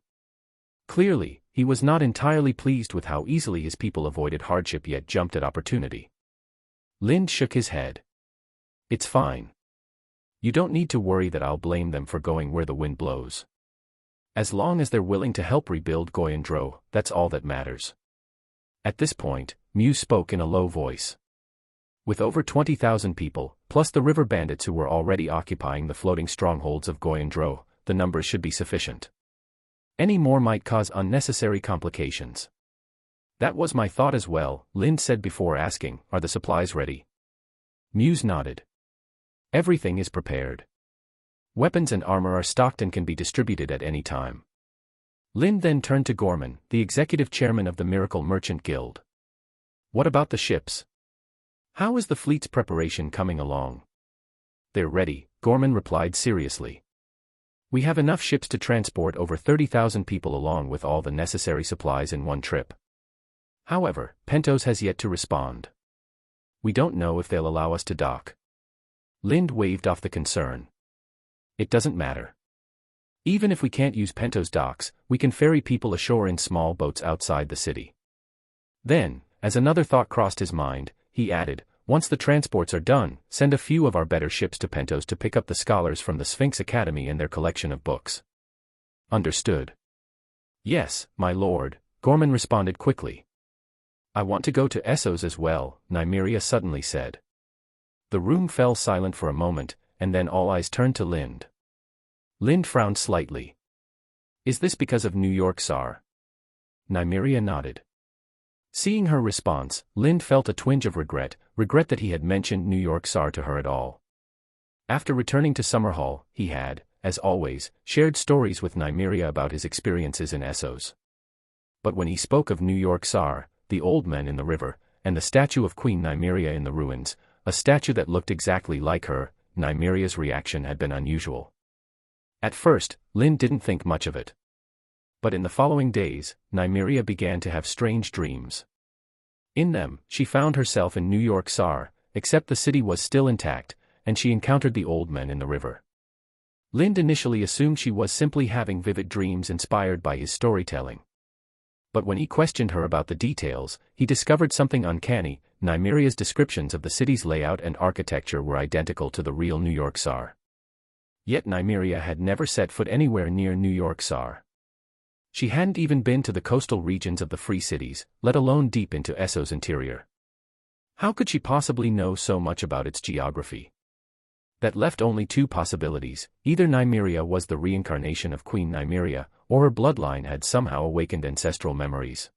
Clearly, he was not entirely pleased with how easily his people avoided hardship yet jumped at opportunity. Lind shook his head. It's fine. You don't need to worry that I'll blame them for going where the wind blows. As long as they're willing to help rebuild Goyandro, that's all that matters. At this point, Mew spoke in a low voice. With over 20,000 people, plus the river bandits who were already occupying the floating strongholds of Goyandro, the numbers should be sufficient. Any more might cause unnecessary complications. That was my thought as well, Lind said before asking, are the supplies ready? Muse nodded. Everything is prepared. Weapons and armor are stocked and can be distributed at any time. Lind then turned to Gorman, the executive chairman of the Miracle Merchant Guild. What about the ships? How is the fleet's preparation coming along? They're ready, Gorman replied seriously. We have enough ships to transport over 30,000 people along with all the necessary supplies in one trip. However, Pentos has yet to respond. We don't know if they'll allow us to dock. Lind waved off the concern. It doesn't matter. Even if we can't use Pentos docks, we can ferry people ashore in small boats outside the city. Then, as another thought crossed his mind, he added, once the transports are done, send a few of our better ships to Pentos to pick up the scholars from the Sphinx Academy and their collection of books. Understood. Yes, my lord, Gorman responded quickly. I want to go to Essos as well, Nymeria suddenly said. The room fell silent for a moment, and then all eyes turned to Lind. Lind frowned slightly. Is this because of New York Sar? Nymeria nodded. Seeing her response, Lind felt a twinge of regret that he had mentioned New York Sar to her at all. After returning to Summerhall, he had, as always, shared stories with Nymeria about his experiences in Essos. But when he spoke of New York Sar, the old men in the river, and the statue of Queen Nymeria in the ruins, a statue that looked exactly like her, Nymeria's reaction had been unusual. At first, Lind didn't think much of it. But in the following days, Nymeria began to have strange dreams. In them, she found herself in New York Sar, except the city was still intact, and she encountered the old men in the river. Lind initially assumed she was simply having vivid dreams inspired by his storytelling. But when he questioned her about the details, he discovered something uncanny. Nymeria's descriptions of the city's layout and architecture were identical to the real New York Sar. Yet Nymeria had never set foot anywhere near New York Sar. She hadn't even been to the coastal regions of the Free Cities, let alone deep into Essos' interior. How could she possibly know so much about its geography? That left only two possibilities: either Nymeria was the reincarnation of Queen Nymeria, or her bloodline had somehow awakened ancestral memories.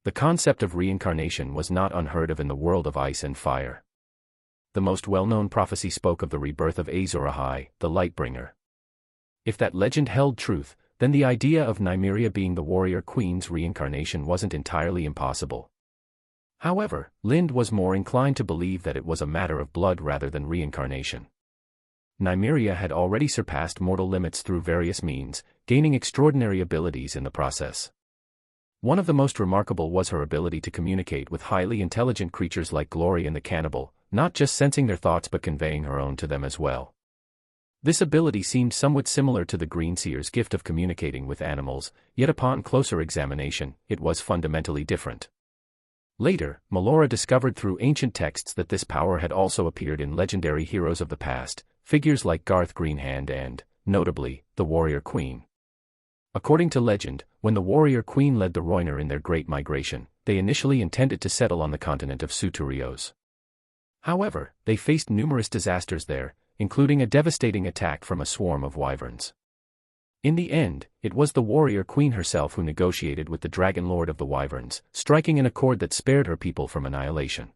The concept of reincarnation was not unheard of in the world of ice and fire. The most well-known prophecy spoke of the rebirth of Azor Ahai, the Lightbringer. If that legend held truth, then the idea of Nymeria being the warrior queen's reincarnation wasn't entirely impossible. However, Lind was more inclined to believe that it was a matter of blood rather than reincarnation. Nymeria had already surpassed mortal limits through various means, gaining extraordinary abilities in the process. One of the most remarkable was her ability to communicate with highly intelligent creatures like Glory and the Cannibal, not just sensing their thoughts but conveying her own to them as well. This ability seemed somewhat similar to the Greenseer's gift of communicating with animals, yet upon closer examination, it was fundamentally different. Later, Melora discovered through ancient texts that this power had also appeared in legendary heroes of the past, figures like Garth Greenhand and, notably, the Warrior Queen. According to legend, when the Warrior Queen led the Roiner in their Great Migration, they initially intended to settle on the continent of Suturios. However, they faced numerous disasters there, including a devastating attack from a swarm of wyverns. In the end, it was the Warrior Queen herself who negotiated with the Dragon Lord of the Wyverns, striking an accord that spared her people from annihilation.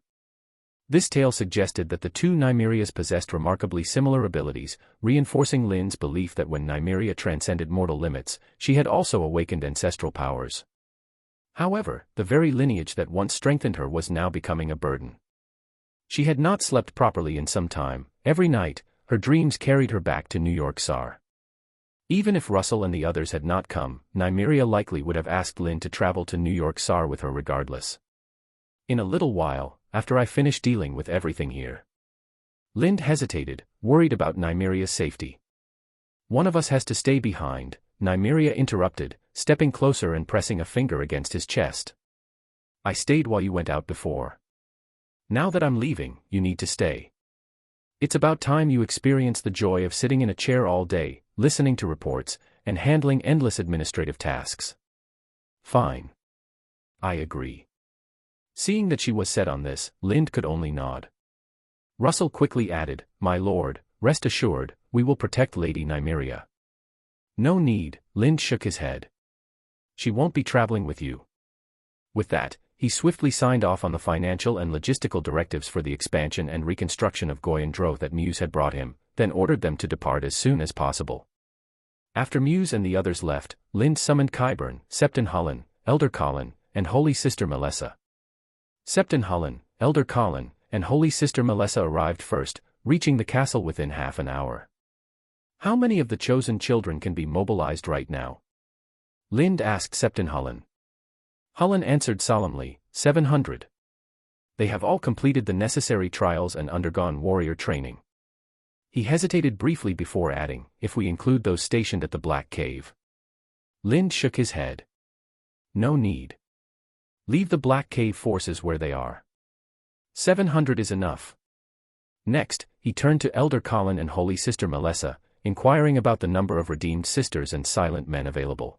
This tale suggested that the two Nymerias possessed remarkably similar abilities, reinforcing Lind's belief that when Nymeria transcended mortal limits, she had also awakened ancestral powers. However, the very lineage that once strengthened her was now becoming a burden. She had not slept properly in some time. Every night, her dreams carried her back to New York Sar. Even if Russell and the others had not come, Nymeria likely would have asked Lind to travel to New York Sar with her regardless. In a little while, after I finish dealing with everything here. Lind hesitated, worried about Nymeria's safety. One of us has to stay behind, Nymeria interrupted, stepping closer and pressing a finger against his chest. I stayed while you went out before. Now that I'm leaving, you need to stay. It's about time you experience the joy of sitting in a chair all day, listening to reports, and handling endless administrative tasks. Fine. I agree. Seeing that she was set on this, Lind could only nod. Russell quickly added, My lord, rest assured, we will protect Lady Nymeria. No need, Lind shook his head. She won't be traveling with you. With that, he swiftly signed off on the financial and logistical directives for the expansion and reconstruction of Goyen Droth that Muse had brought him, then ordered them to depart as soon as possible. After Muse and the others left, Lind summoned Qyburn, Septon Hullen, Elder Colin, and Holy Sister Melissa. Septon Hullen, Elder Colin, and Holy Sister Melissa arrived first, reaching the castle within half an hour. How many of the chosen children can be mobilized right now? Lind asked Septon Hullen. Hullen answered solemnly, 700. They have all completed the necessary trials and undergone warrior training. He hesitated briefly before adding, if we include those stationed at the Black Cave. Lind shook his head. No need. Leave the Black Cave forces where they are. 700 is enough. Next, he turned to Elder Colin and Holy Sister Melissa, inquiring about the number of redeemed sisters and silent men available.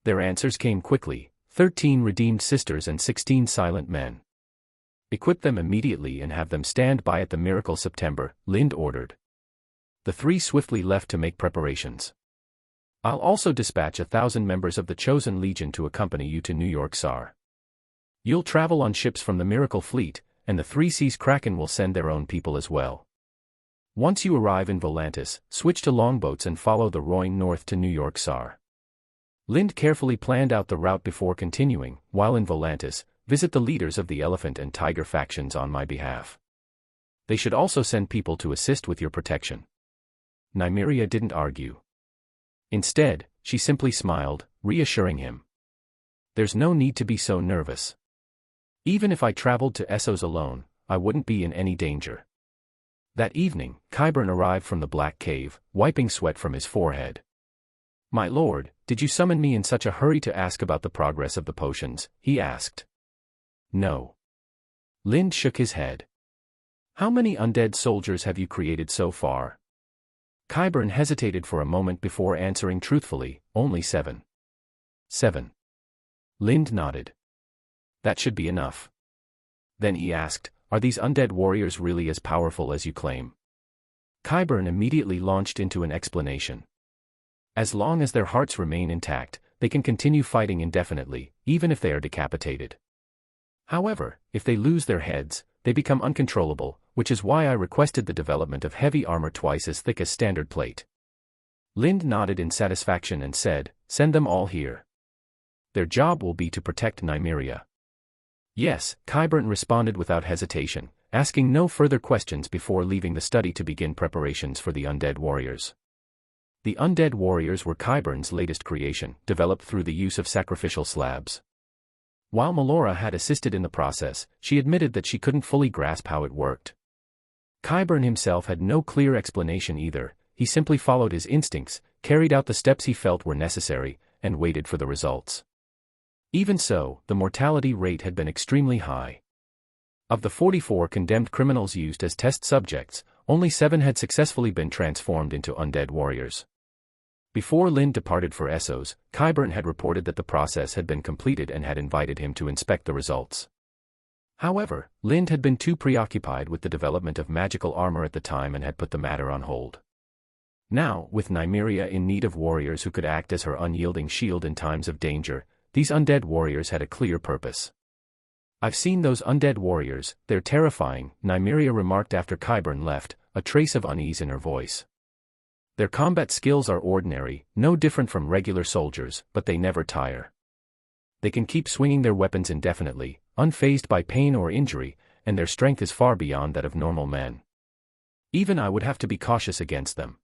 Their answers came quickly, 13 redeemed sisters and 16 silent men. Equip them immediately and have them stand by at the miracle September, Lind ordered. The 3 swiftly left to make preparations. I'll also dispatch 1,000 members of the Chosen Legion to accompany you to New York SAR. You'll travel on ships from the Miracle Fleet, and the 3 Seas Kraken will send their own people as well. Once you arrive in Volantis, switch to longboats and follow the Rhoyne north to New York SAR. Lind carefully planned out the route before continuing. While in Volantis, visit the leaders of the Elephant and Tiger factions on my behalf. They should also send people to assist with your protection. Nymeria didn't argue. Instead, she simply smiled, reassuring him. There's no need to be so nervous. Even if I traveled to Essos alone, I wouldn't be in any danger. That evening, Qyburn arrived from the Black Cave, wiping sweat from his forehead. My lord, did you summon me in such a hurry to ask about the progress of the potions? He asked. No. Lind shook his head. How many undead soldiers have you created so far? Qyburn hesitated for a moment before answering truthfully, only 7. 7. Lind nodded. That should be enough. Then he asked, are these undead warriors really as powerful as you claim? Qyburn immediately launched into an explanation. As long as their hearts remain intact, they can continue fighting indefinitely, even if they are decapitated. However, if they lose their heads, they become uncontrollable, which is why I requested the development of heavy armor twice as thick as standard plate. Lind nodded in satisfaction and said, send them all here. Their job will be to protect Nymeria. Yes, Qyburn responded without hesitation, asking no further questions before leaving the study to begin preparations for the undead warriors. The undead warriors were Qyburn's latest creation, developed through the use of sacrificial slabs. While Melora had assisted in the process, she admitted that she couldn't fully grasp how it worked. Qyburn himself had no clear explanation either. He simply followed his instincts, carried out the steps he felt were necessary, and waited for the results. Even so, the mortality rate had been extremely high. Of the 44 condemned criminals used as test subjects, only 7 had successfully been transformed into undead warriors. Before Lind departed for Essos, Qyburn had reported that the process had been completed and had invited him to inspect the results. However, Lind had been too preoccupied with the development of magical armor at the time and had put the matter on hold. Now, with Nymeria in need of warriors who could act as her unyielding shield in times of danger, these undead warriors had a clear purpose. I've seen those undead warriors, they're terrifying, Nymeria remarked after Qyburn left, a trace of unease in her voice. Their combat skills are ordinary, no different from regular soldiers, but they never tire. They can keep swinging their weapons indefinitely, unfazed by pain or injury, and their strength is far beyond that of normal men. Even I would have to be cautious against them.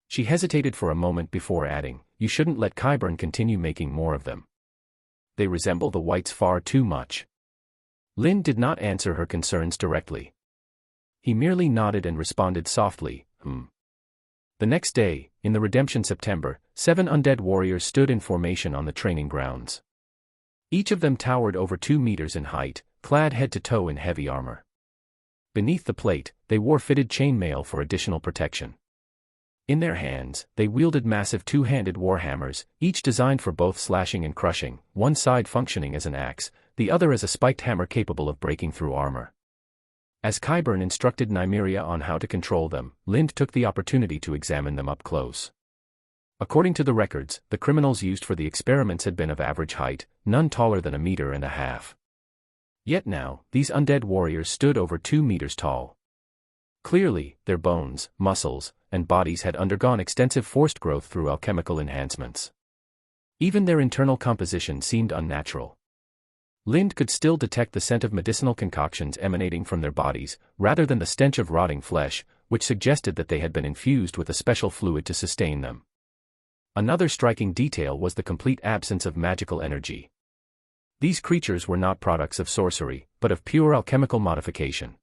She hesitated for a moment before adding, you shouldn't let Qyburn continue making more of them. They resemble the whites far too much. Lind did not answer her concerns directly. He merely nodded and responded softly, The next day, in the Redemption September, 7 undead warriors stood in formation on the training grounds. Each of them towered over 2 meters in height, clad head to toe in heavy armor. Beneath the plate, they wore fitted chainmail for additional protection. In their hands, they wielded massive 2-handed warhammers, each designed for both slashing and crushing, one side functioning as an axe, the other as a spiked hammer capable of breaking through armor. As Qyburn instructed Nymeria on how to control them, Lind took the opportunity to examine them up close. According to the records, the criminals used for the experiments had been of average height, none taller than 1.5 meters. Yet now, these undead warriors stood over 2 meters tall. Clearly, their bones, muscles, and bodies had undergone extensive forced growth through alchemical enhancements. Even their internal composition seemed unnatural. Lind could still detect the scent of medicinal concoctions emanating from their bodies, rather than the stench of rotting flesh, which suggested that they had been infused with a special fluid to sustain them. Another striking detail was the complete absence of magical energy. These creatures were not products of sorcery, but of pure alchemical modification.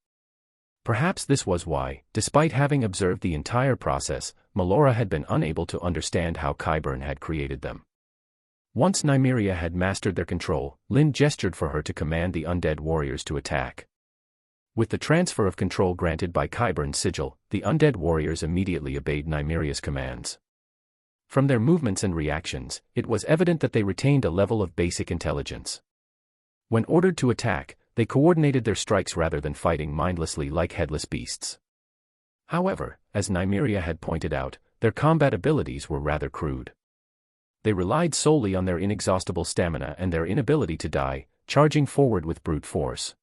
Perhaps this was why, despite having observed the entire process, Melora had been unable to understand how Qyburn had created them. Once Nymeria had mastered their control, Lind gestured for her to command the undead warriors to attack. With the transfer of control granted by Qyburn's sigil, the undead warriors immediately obeyed Nymeria's commands. From their movements and reactions, it was evident that they retained a level of basic intelligence. When ordered to attack, they coordinated their strikes rather than fighting mindlessly like headless beasts. However, as Nimria had pointed out, their combat abilities were rather crude. They relied solely on their inexhaustible stamina and their inability to die, charging forward with brute force.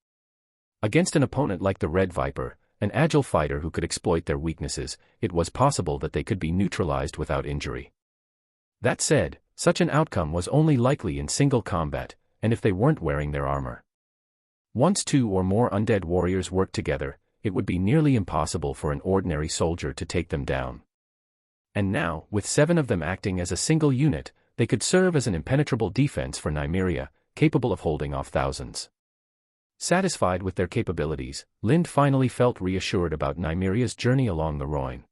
Against an opponent like the Red Viper, an agile fighter who could exploit their weaknesses, it was possible that they could be neutralized without injury. That said, such an outcome was only likely in single combat, and if they weren't wearing their armor. Once two or more undead warriors worked together, it would be nearly impossible for an ordinary soldier to take them down. And now, with 7 of them acting as a single unit, they could serve as an impenetrable defense for Nimria, capable of holding off thousands. Satisfied with their capabilities, Lind finally felt reassured about Nimiria's journey along the Rhône.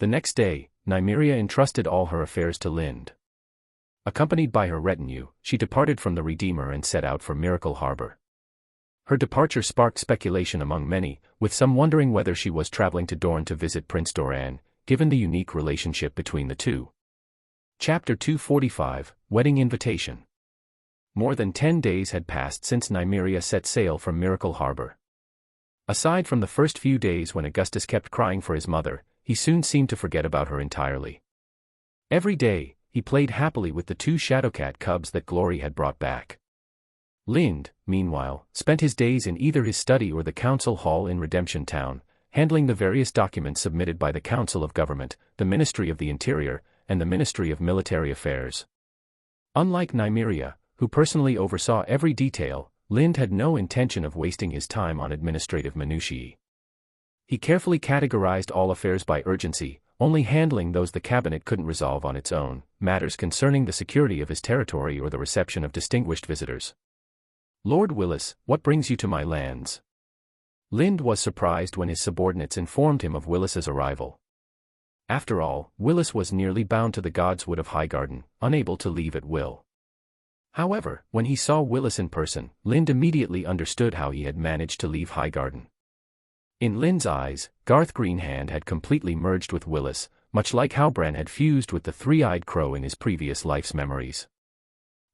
The next day, Nimria entrusted all her affairs to Lind. Accompanied by her retinue, she departed from the Redeemer and set out for Miracle Harbor. Her departure sparked speculation among many, with some wondering whether she was traveling to Dorne to visit Prince Doran, given the unique relationship between the two. Chapter 245, Wedding Invitation. More than 10 days had passed since Nimria set sail from Miracle Harbor. Aside from the first few days when Augustus kept crying for his mother, he soon seemed to forget about her entirely. Every day, he played happily with the 2 Shadowcat cubs that Glory had brought back. Lind, meanwhile, spent his days in either his study or the council hall in Redemption Town, handling the various documents submitted by the Council of Government, the Ministry of the Interior, and the Ministry of Military Affairs. Unlike Nimria, who personally oversaw every detail, Lind had no intention of wasting his time on administrative minutiae. He carefully categorized all affairs by urgency, only handling those the cabinet couldn't resolve on its own, matters concerning the security of his territory or the reception of distinguished visitors. Lord Willis, what brings you to my lands? Lind was surprised when his subordinates informed him of Willis's arrival. After all, Willis was nearly bound to the Godswood of Highgarden, unable to leave at will. However, when he saw Willis in person, Lind immediately understood how he had managed to leave Highgarden. In Lind's eyes, Garth Greenhand had completely merged with Willis, much like how Bran had fused with the three-eyed crow in his previous life's memories.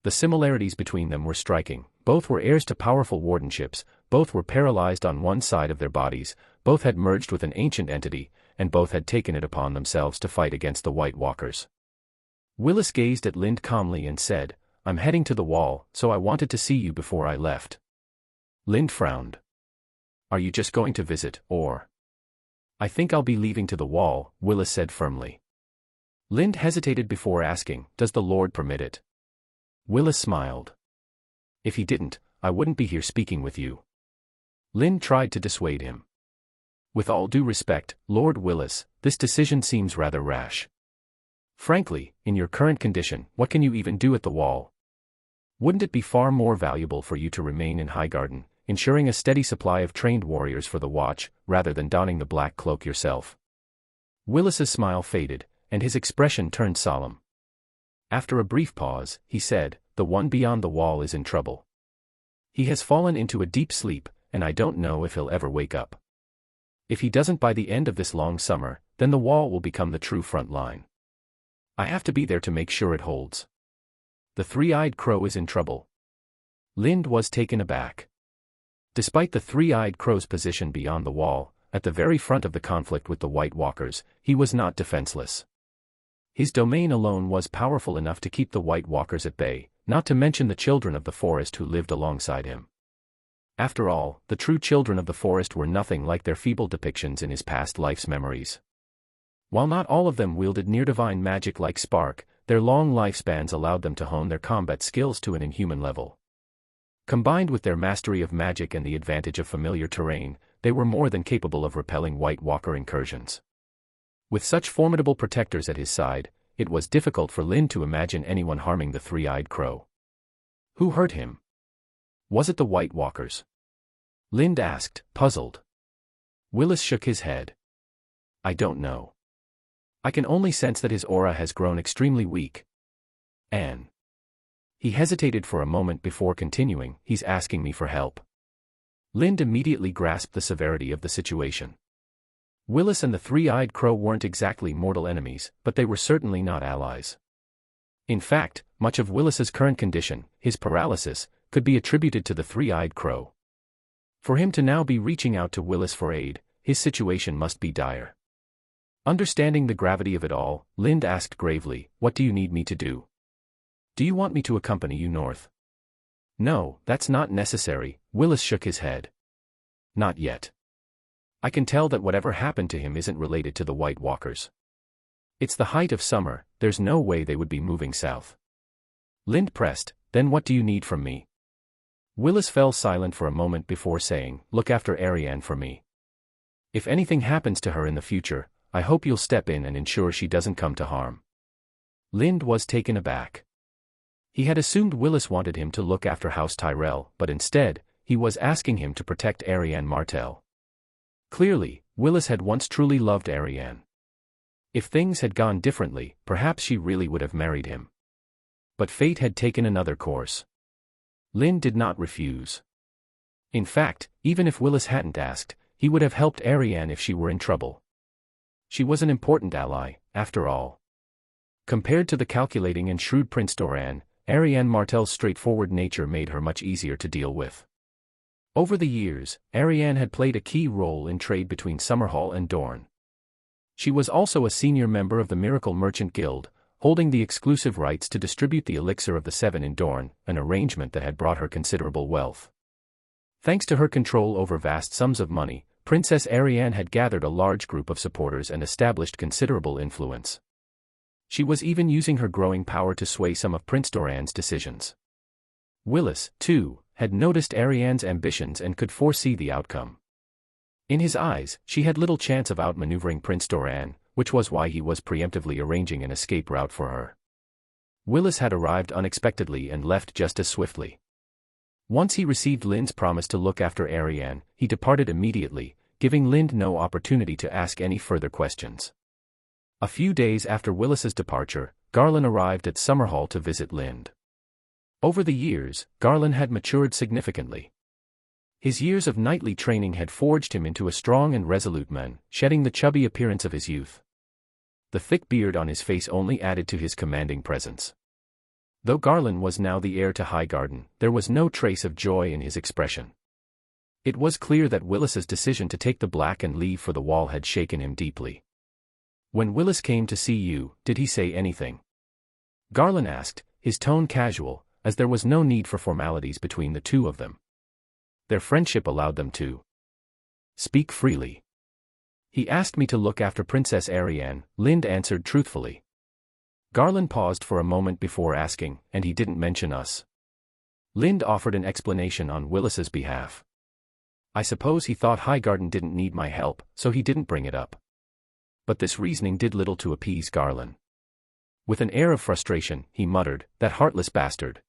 The similarities between them were striking. Both were heirs to powerful wardenships, both were paralyzed on one side of their bodies, both had merged with an ancient entity, and both had taken it upon themselves to fight against the White Walkers. Willis gazed at Lind calmly and said, "I'm heading to the Wall, so I wanted to see you before I left." Lind frowned. "Are you just going to visit, or?" "I think I'll be leaving to the Wall," Willis said firmly. Lind hesitated before asking, "Does the Lord permit it?" Willis smiled. "If he didn't, I wouldn't be here speaking with you." Lind tried to dissuade him. "With all due respect, Lord Willis, this decision seems rather rash. Frankly, in your current condition, what can you even do at the Wall? Wouldn't it be far more valuable for you to remain in Highgarden, ensuring a steady supply of trained warriors for the Watch, rather than donning the black cloak yourself?" Willis's smile faded, and his expression turned solemn. After a brief pause, he said, "The one beyond the Wall is in trouble. He has fallen into a deep sleep, and I don't know if he'll ever wake up. If he doesn't by the end of this long summer, then the Wall will become the true front line. I have to be there to make sure it holds. The three-eyed crow is in trouble." Lind was taken aback. Despite the three-eyed crow's position beyond the Wall, at the very front of the conflict with the White Walkers, he was not defenseless. His domain alone was powerful enough to keep the White Walkers at bay, not to mention the children of the forest who lived alongside him. After all, the true children of the forest were nothing like their feeble depictions in his past life's memories. While not all of them wielded near-divine magic like Spark, their long lifespans allowed them to hone their combat skills to an inhuman level. Combined with their mastery of magic and the advantage of familiar terrain, they were more than capable of repelling White Walker incursions. With such formidable protectors at his side, it was difficult for Lind to imagine anyone harming the three-eyed crow. Who hurt him? Was it the White Walkers? Lind asked, puzzled. Willis shook his head. "I don't know. I can only sense that his aura has grown extremely weak. And..." He hesitated for a moment before continuing, "He's asking me for help." Lind immediately grasped the severity of the situation. Willis and the three-eyed crow weren't exactly mortal enemies, but they were certainly not allies. In fact, much of Willis's current condition, his paralysis, could be attributed to the three-eyed crow. For him to now be reaching out to Willis for aid, his situation must be dire. Understanding the gravity of it all, Lind asked gravely, "What do you need me to do? Do you want me to accompany you north?" "No, that's not necessary," Willis shook his head. "Not yet. I can tell that whatever happened to him isn't related to the White Walkers. It's the height of summer, there's no way they would be moving south." Lind pressed, "Then what do you need from me?" Willis fell silent for a moment before saying, "Look after Ariane for me. If anything happens to her in the future, I hope you'll step in and ensure she doesn't come to harm." Lind was taken aback. He had assumed Willis wanted him to look after House Tyrell, but instead, he was asking him to protect Ariane Martell. Clearly, Willis had once truly loved Ariane. If things had gone differently, perhaps she really would have married him. But fate had taken another course. Lind did not refuse. In fact, even if Willis hadn't asked, he would have helped Ariane if she were in trouble. She was an important ally, after all. Compared to the calculating and shrewd Prince Doran, Ariane Martell's straightforward nature made her much easier to deal with. Over the years, Ariane had played a key role in trade between Summerhall and Dorne. She was also a senior member of the Miracle Merchant Guild, holding the exclusive rights to distribute the Elixir of the Seven in Dorne, an arrangement that had brought her considerable wealth. Thanks to her control over vast sums of money, Princess Ariane had gathered a large group of supporters and established considerable influence. She was even using her growing power to sway some of Prince Doran's decisions. Willis, too, had noticed Ariane's ambitions and could foresee the outcome. In his eyes, she had little chance of outmaneuvering Prince Doran, which was why he was preemptively arranging an escape route for her. Willis had arrived unexpectedly and left just as swiftly. Once he received Lind's promise to look after Ariane, he departed immediately, giving Lind no opportunity to ask any further questions. A few days after Willis's departure, Garland arrived at Summerhall to visit Lind. Over the years, Garland had matured significantly. His years of knightly training had forged him into a strong and resolute man, shedding the chubby appearance of his youth. The thick beard on his face only added to his commanding presence. Though Garland was now the heir to Highgarden, there was no trace of joy in his expression. It was clear that Willis's decision to take the Black and leave for the Wall had shaken him deeply. "When Willis came to see you, did he say anything?" Garland asked, his tone casual, as there was no need for formalities between the two of them. Their friendship allowed them to speak freely. "He asked me to look after Princess Ariane," Lind answered truthfully. Garland paused for a moment before asking, "And he didn't mention us?" Lind offered an explanation on Willis's behalf. "I suppose he thought Highgarden didn't need my help, so he didn't bring it up." But this reasoning did little to appease Garland. With an air of frustration, he muttered, "That heartless bastard.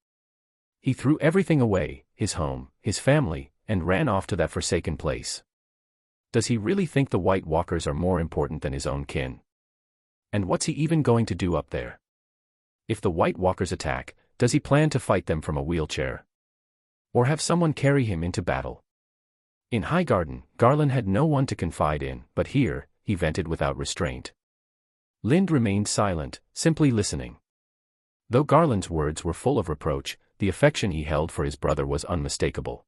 He threw everything away, his home, his family, and ran off to that forsaken place. Does he really think the White Walkers are more important than his own kin? And what's he even going to do up there? If the White Walkers attack, does he plan to fight them from a wheelchair? Or have someone carry him into battle?" In Highgarden, Garland had no one to confide in, but here, he vented without restraint. Lind remained silent, simply listening. Though Garland's words were full of reproach, the affection he held for his brother was unmistakable.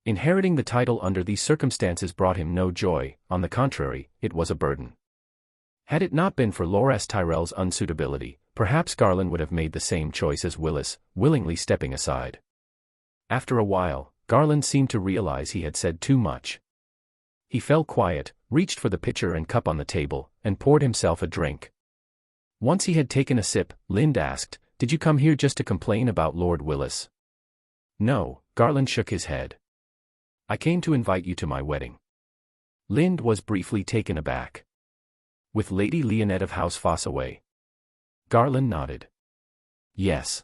Inheriting the title under these circumstances brought him no joy, on the contrary, it was a burden. Had it not been for Loras Tyrell's unsuitability, perhaps Garland would have made the same choice as Willis, willingly stepping aside. After a while, Garland seemed to realize he had said too much. He fell quiet, reached for the pitcher and cup on the table, and poured himself a drink. Once he had taken a sip, Lind asked, "Did you come here just to complain about Lord Willis?" "No," Garland shook his head. "I came to invite you to my wedding." Lind was briefly taken aback. "With Lady Leonette of House Fossaway?" Garland nodded. "Yes.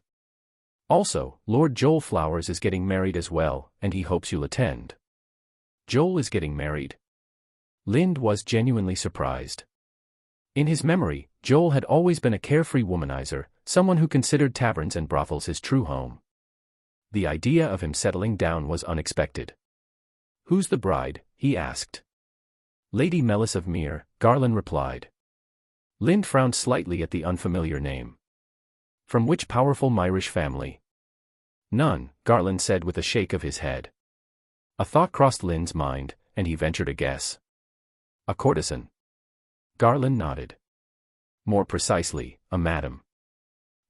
Also, Lord Joel Flowers is getting married as well, and he hopes you'll attend." "Joel is getting married?" Lind was genuinely surprised. In his memory, Joel had always been a carefree womanizer, someone who considered taverns and brothels his true home. The idea of him settling down was unexpected. "Who's the bride?" he asked. Lady Melis of Mere, Garland replied. Lind frowned slightly at the unfamiliar name. From which powerful Myrish family? None, Garland said with a shake of his head. A thought crossed Lind's mind, and he ventured a guess. A courtesan. Garland nodded. More precisely, a madam.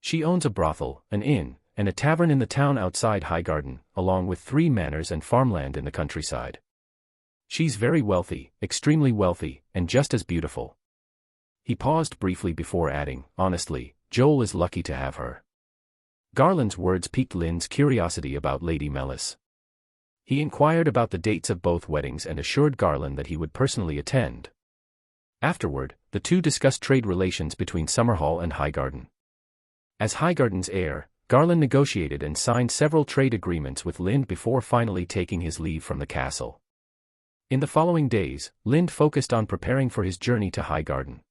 She owns a brothel, an inn, and a tavern in the town outside Highgarden, along with 3 manors and farmland in the countryside. She's very wealthy, extremely wealthy, and just as beautiful. He paused briefly before adding, honestly, Joel is lucky to have her. Garland's words piqued Lind's curiosity about Lady Melis. He inquired about the dates of both weddings and assured Garland that he would personally attend. Afterward, the two discussed trade relations between Summerhall and Highgarden. As Highgarden's heir, Garland negotiated and signed several trade agreements with Lind before finally taking his leave from the castle. In the following days, Lind focused on preparing for his journey to Highgarden.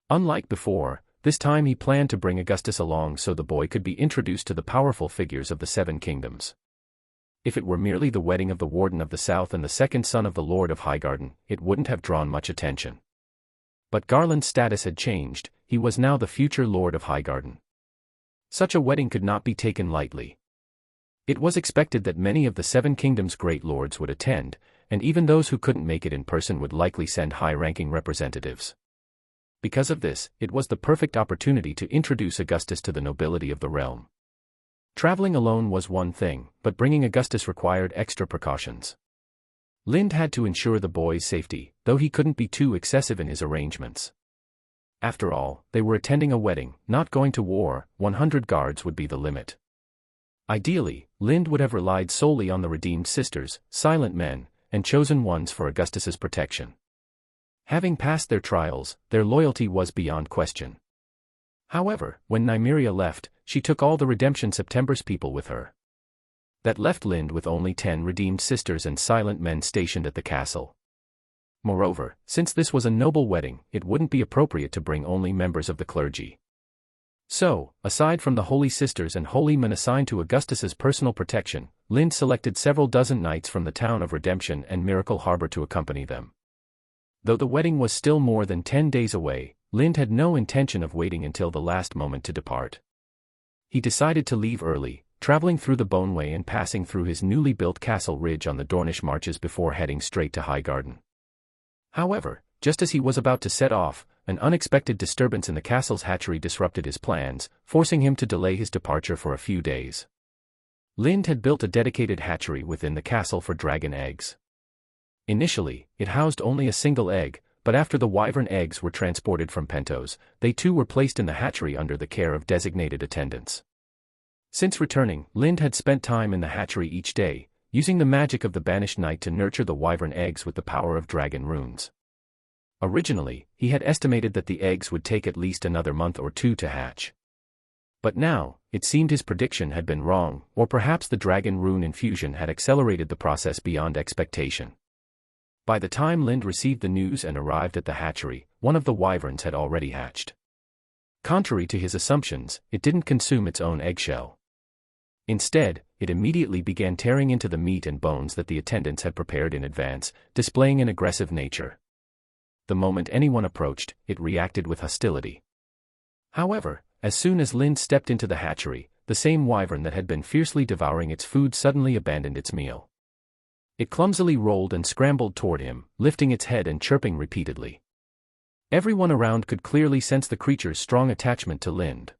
Unlike before, this time he planned to bring Augustus along so the boy could be introduced to the powerful figures of the 7 kingdoms. If it were merely the wedding of the Warden of the South and the second son of the Lord of Highgarden, it wouldn't have drawn much attention. But Garland's status had changed, he was now the future Lord of Highgarden. Such a wedding could not be taken lightly. It was expected that many of the 7 kingdoms' great lords would attend, and even those who couldn't make it in person would likely send high-ranking representatives. Because of this, it was the perfect opportunity to introduce Augustus to the nobility of the realm. Traveling alone was one thing, but bringing Augustus required extra precautions. Lind had to ensure the boy's safety, though he couldn't be too excessive in his arrangements. After all, they were attending a wedding, not going to war. 100 guards would be the limit. Ideally, Lind would have relied solely on the redeemed sisters, silent men, and chosen ones for Augustus's protection. Having passed their trials, their loyalty was beyond question. However, when Nimria left, she took all the Redemption September's people with her. That left Lind with only 10 redeemed sisters and silent men stationed at the castle. Moreover, since this was a noble wedding, it wouldn't be appropriate to bring only members of the clergy. So, aside from the holy sisters and holy men assigned to Augustus's personal protection, Lind selected several dozen knights from the town of Redemption and Miracle Harbor to accompany them. Though the wedding was still more than 10 days away, Lind had no intention of waiting until the last moment to depart. He decided to leave early, traveling through the Boneway and passing through his newly built castle ridge on the Dornish marches before heading straight to Highgarden. However, just as he was about to set off, an unexpected disturbance in the castle's hatchery disrupted his plans, forcing him to delay his departure for a few days. Lind had built a dedicated hatchery within the castle for dragon eggs. Initially, it housed only a single egg, but after the wyvern eggs were transported from Pentos, they too were placed in the hatchery under the care of designated attendants. Since returning, Lind had spent time in the hatchery each day, using the magic of the banished knight to nurture the wyvern eggs with the power of dragon runes. Originally, he had estimated that the eggs would take at least another month or 2 to hatch. But now, it seemed his prediction had been wrong, or perhaps the dragon rune infusion had accelerated the process beyond expectation. By the time Lind received the news and arrived at the hatchery, one of the wyverns had already hatched. Contrary to his assumptions, it didn't consume its own eggshell. Instead, it immediately began tearing into the meat and bones that the attendants had prepared in advance, displaying an aggressive nature. The moment anyone approached, it reacted with hostility. However, as soon as Lind stepped into the hatchery, the same wyvern that had been fiercely devouring its food suddenly abandoned its meal. It clumsily rolled and scrambled toward him, lifting its head and chirping repeatedly. Everyone around could clearly sense the creature's strong attachment to Lind.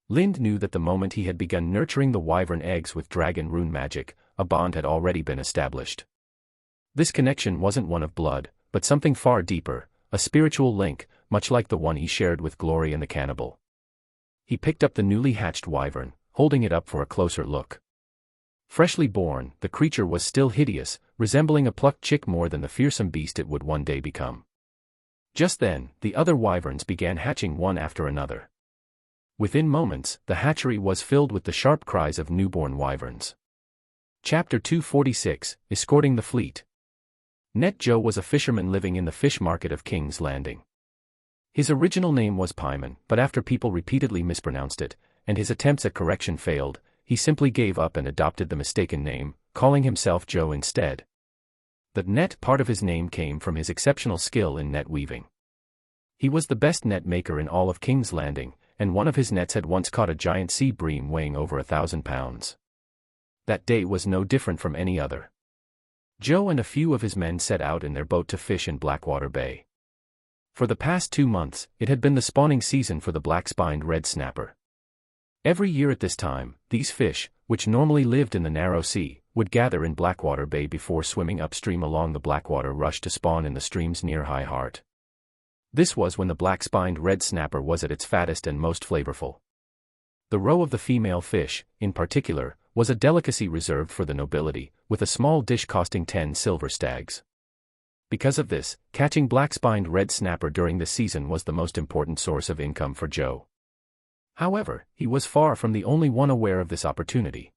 Lind knew that the moment he had begun nurturing the wyvern eggs with dragon rune magic, a bond had already been established. This connection wasn't one of blood, but something far deeper, a spiritual link, much like the one he shared with Glory and the cannibal. He picked up the newly hatched wyvern, holding it up for a closer look. Freshly born, the creature was still hideous, resembling a plucked chick more than the fearsome beast it would one day become. Just then, the other wyverns began hatching one after another. Within moments, the hatchery was filled with the sharp cries of newborn wyverns. Chapter 246, Escorting the Fleet. Net Joe was a fisherman living in the fish market of King's Landing. His original name was Paimon, but after people repeatedly mispronounced it, and his attempts at correction failed, he simply gave up and adopted the mistaken name, calling himself Joe instead. The net part of his name came from his exceptional skill in net weaving. He was the best net maker in all of King's Landing, and one of his nets had once caught a giant sea bream weighing over 1,000 pounds. That day was no different from any other. Joe and a few of his men set out in their boat to fish in Blackwater Bay. For the past 2 months, it had been the spawning season for the black-spined red snapper. Every year at this time, these fish, which normally lived in the narrow sea, would gather in Blackwater Bay before swimming upstream along the Blackwater Rush to spawn in the stream's near high heart. This was when the black-spined red snapper was at its fattest and most flavorful. The roe of the female fish, in particular, was a delicacy reserved for the nobility, with a small dish costing 10 silver stags. Because of this, catching black-spined red snapper during this season was the most important source of income for Joe. However, he was far from the only one aware of this opportunity.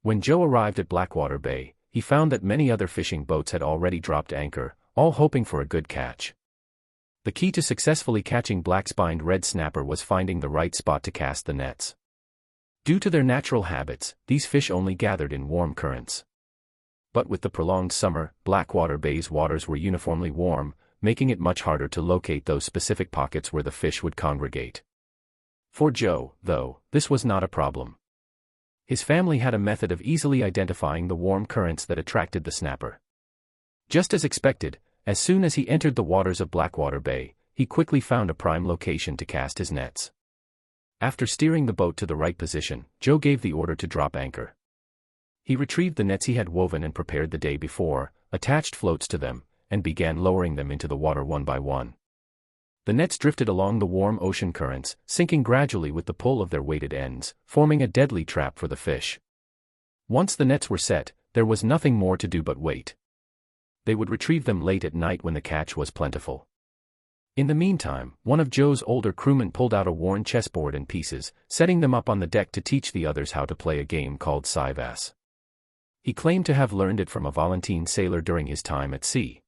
When Joe arrived at Blackwater Bay, he found that many other fishing boats had already dropped anchor, all hoping for a good catch. The key to successfully catching black-spined red snapper was finding the right spot to cast the nets. Due to their natural habits, these fish only gathered in warm currents. But with the prolonged summer, Blackwater Bay's waters were uniformly warm, making it much harder to locate those specific pockets where the fish would congregate. For Joe, though, this was not a problem. His family had a method of easily identifying the warm currents that attracted the snapper. Just as expected, as soon as he entered the waters of Blackwater Bay, he quickly found a prime location to cast his nets. After steering the boat to the right position, Joe gave the order to drop anchor. He retrieved the nets he had woven and prepared the day before, attached floats to them, and began lowering them into the water one by one. The nets drifted along the warm ocean currents, sinking gradually with the pull of their weighted ends, forming a deadly trap for the fish. Once the nets were set, there was nothing more to do but wait. They would retrieve them late at night when the catch was plentiful. In the meantime, one of Joe's older crewmen pulled out a worn chessboard in pieces, setting them up on the deck to teach the others how to play a game called Sivas. He claimed to have learned it from a Valentine sailor during his time at sea.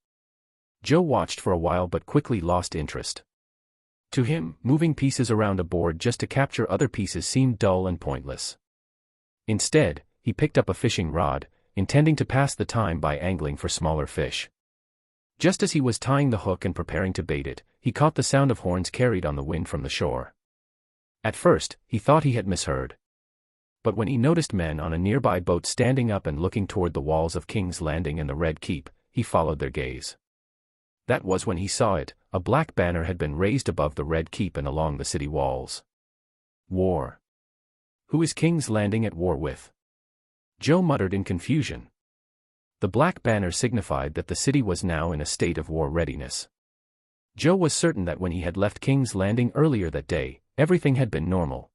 Joe watched for a while but quickly lost interest. To him, moving pieces around a board just to capture other pieces seemed dull and pointless. Instead, he picked up a fishing rod, intending to pass the time by angling for smaller fish. Just as he was tying the hook and preparing to bait it, he caught the sound of horns carried on the wind from the shore. At first, he thought he had misheard. But when he noticed men on a nearby boat standing up and looking toward the walls of King's Landing and the Red Keep, he followed their gaze. That was when he saw it. A black banner had been raised above the Red Keep and along the city walls. War. Who is King's Landing at war with? Joe muttered in confusion. The black banner signified that the city was now in a state of war readiness. Joe was certain that when he had left King's Landing earlier that day, everything had been normal.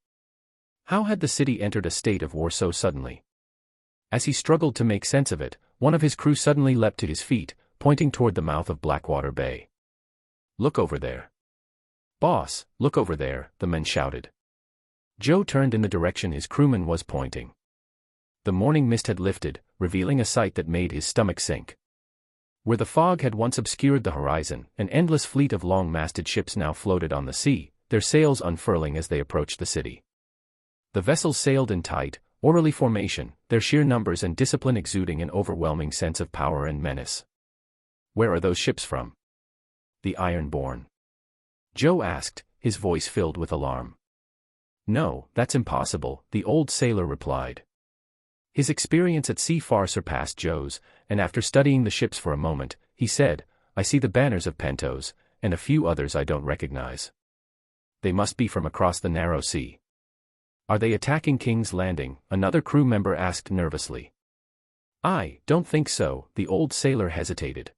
How had the city entered a state of war so suddenly? As he struggled to make sense of it, one of his crew suddenly leapt to his feet, pointing toward the mouth of Blackwater Bay. "Look over there." "Boss, look over there," the men shouted. Joe turned in the direction his crewman was pointing. The morning mist had lifted, revealing a sight that made his stomach sink. Where the fog had once obscured the horizon, an endless fleet of long-masted ships now floated on the sea, their sails unfurling as they approached the city. The vessels sailed in tight, orderly formation, their sheer numbers and discipline exuding an overwhelming sense of power and menace. "Where are those ships from?" "The Iron-born?" Joe asked, his voice filled with alarm. "No, that's impossible," the old sailor replied. His experience at sea far surpassed Joe's, and after studying the ships for a moment, he said, "I see the banners of Pentos, and a few others I don't recognize. They must be from across the narrow sea." "Are they attacking King's Landing?" another crew member asked nervously. "I don't think so," the old sailor hesitated.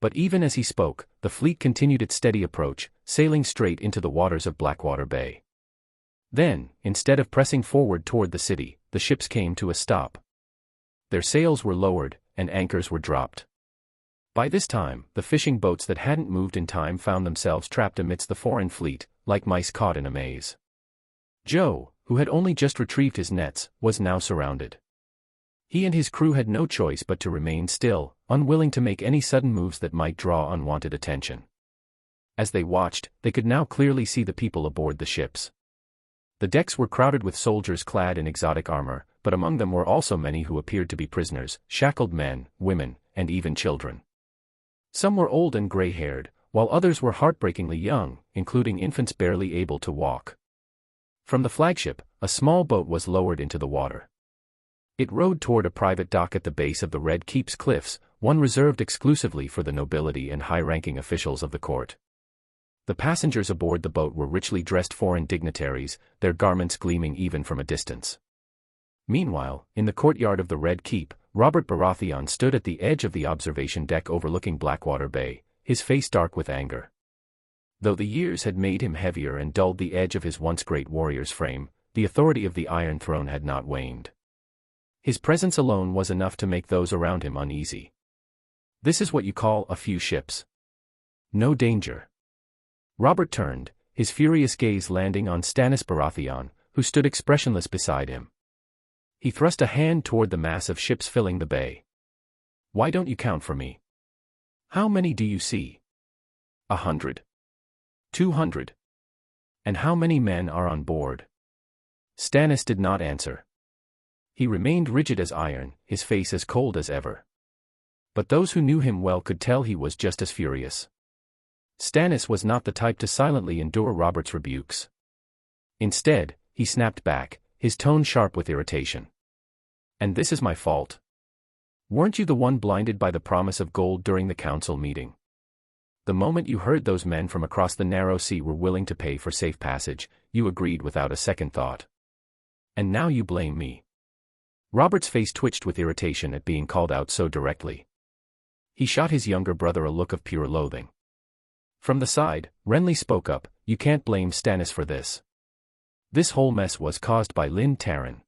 But even as he spoke, the fleet continued its steady approach, sailing straight into the waters of Blackwater Bay. Then, instead of pressing forward toward the city, the ships came to a stop. Their sails were lowered, and anchors were dropped. By this time, the fishing boats that hadn't moved in time found themselves trapped amidst the foreign fleet, like mice caught in a maze. Joe, who had only just retrieved his nets, was now surrounded. He and his crew had no choice but to remain still, unwilling to make any sudden moves that might draw unwanted attention. As they watched, they could now clearly see the people aboard the ships. The decks were crowded with soldiers clad in exotic armor, but among them were also many who appeared to be prisoners, shackled men, women, and even children. Some were old and gray-haired, while others were heartbreakingly young, including infants barely able to walk. From the flagship, a small boat was lowered into the water. It rowed toward a private dock at the base of the Red Keep's cliffs, one reserved exclusively for the nobility and high-ranking officials of the court. The passengers aboard the boat were richly dressed foreign dignitaries, their garments gleaming even from a distance. Meanwhile, in the courtyard of the Red Keep, Robert Baratheon stood at the edge of the observation deck overlooking Blackwater Bay, his face dark with anger. Though the years had made him heavier and dulled the edge of his once great warrior's frame, the authority of the Iron Throne had not waned. His presence alone was enough to make those around him uneasy. This is what you call a few ships. No danger. Robert turned, his furious gaze landing on Stannis Baratheon, who stood expressionless beside him. He thrust a hand toward the mass of ships filling the bay. Why don't you count for me? How many do you see? 100. 200. And how many men are on board? Stannis did not answer. He remained rigid as iron, his face as cold as ever. But those who knew him well could tell he was just as furious. Stannis was not the type to silently endure Robert's rebukes. Instead, he snapped back, his tone sharp with irritation. And this is my fault? Weren't you the one blinded by the promise of gold during the council meeting? The moment you heard those men from across the narrow sea were willing to pay for safe passage, you agreed without a second thought. And now you blame me. Robert's face twitched with irritation at being called out so directly. He shot his younger brother a look of pure loathing. From the side, Renly spoke up, "You can't blame Stannis for this. This whole mess was caused by Lyn Taran.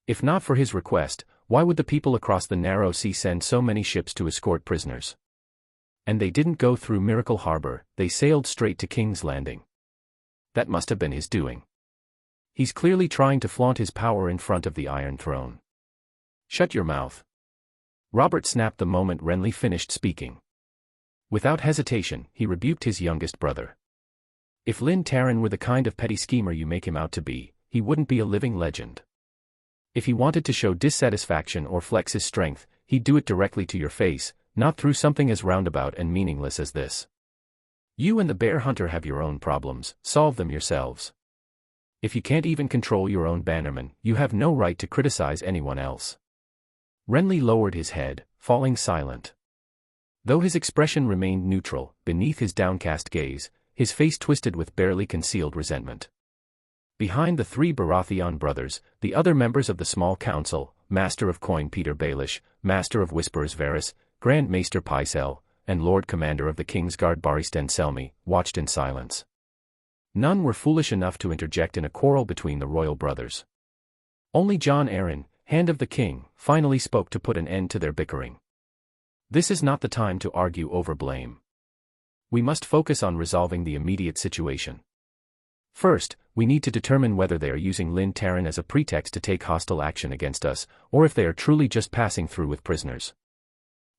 If not for his request, why would the people across the narrow sea send so many ships to escort prisoners? And they didn't go through Miracle Harbor, they sailed straight to King's Landing. That must have been his doing. He's clearly trying to flaunt his power in front of the Iron Throne." "Shut your mouth." Robert snapped the moment Renly finished speaking. Without hesitation, he rebuked his youngest brother. If Lyn Taran were the kind of petty schemer you make him out to be, he wouldn't be a living legend. If he wanted to show dissatisfaction or flex his strength, he'd do it directly to your face, not through something as roundabout and meaningless as this. You and the Bear Hunter have your own problems, solve them yourselves. If you can't even control your own bannermen, you have no right to criticize anyone else. Renly lowered his head, falling silent. Though his expression remained neutral, beneath his downcast gaze, his face twisted with barely concealed resentment. Behind the three Baratheon brothers, the other members of the small council, Master of Coin Peter Baelish, Master of Whispers Varys, Grand Maester Pycelle, and Lord Commander of the Kingsguard Barristan Selmy, watched in silence. None were foolish enough to interject in a quarrel between the royal brothers. Only Jon Arryn, Hand of the King, finally spoke to put an end to their bickering. This is not the time to argue over blame. We must focus on resolving the immediate situation. First, we need to determine whether they are using Lyn Taran as a pretext to take hostile action against us, or if they are truly just passing through with prisoners.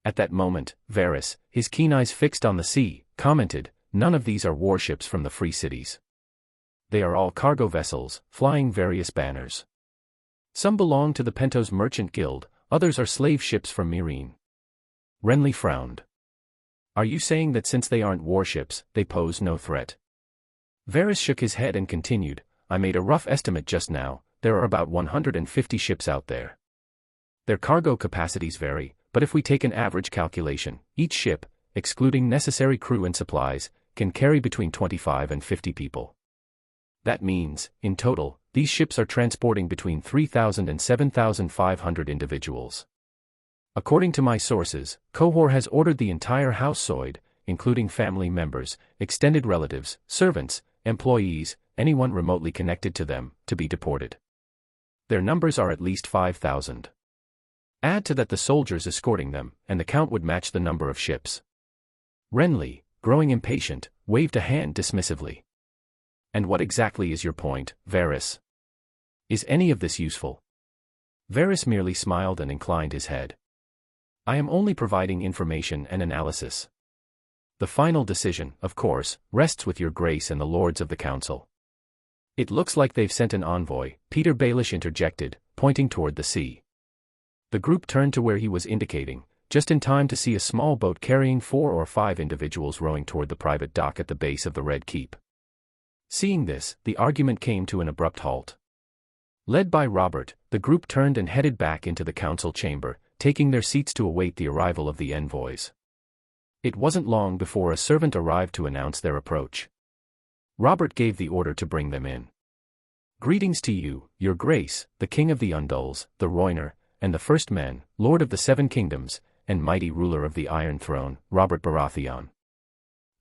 At that moment, Varys, his keen eyes fixed on the sea, commented, "None of these are warships from the free cities. They are all cargo vessels, flying various banners. Some belong to the Pentos Merchant Guild, others are slave ships from Meereen." Renly frowned. "Are you saying that since they aren't warships, they pose no threat?" Varys shook his head and continued, "I made a rough estimate just now, there are about 150 ships out there. Their cargo capacities vary, but if we take an average calculation, each ship, excluding necessary crew and supplies, can carry between 25 and 50 people. That means, in total, these ships are transporting between 3,000 and 7,500 individuals. According to my sources, Cohor has ordered the entire household, including family members, extended relatives, servants, employees, anyone remotely connected to them, to be deported. Their numbers are at least 5,000. Add to that the soldiers escorting them, and the count would match the number of ships." Renly, growing impatient, waved a hand dismissively. "And what exactly is your point, Varys? Is any of this useful?" Varys merely smiled and inclined his head. "I am only providing information and analysis. The final decision, of course, rests with your grace and the lords of the council." "It looks like they've sent an envoy," Peter Baelish interjected, pointing toward the sea. The group turned to where he was indicating, just in time to see a small boat carrying 4 or 5 individuals rowing toward the private dock at the base of the Red Keep. Seeing this, the argument came to an abrupt halt. Led by Robert, the group turned and headed back into the council chamber, taking their seats to await the arrival of the envoys. It wasn't long before a servant arrived to announce their approach. Robert gave the order to bring them in. "Greetings to you, your grace, the king of the Undulls, the Roiner, and the First Men, lord of the 7 kingdoms, and mighty ruler of the Iron Throne, Robert Baratheon."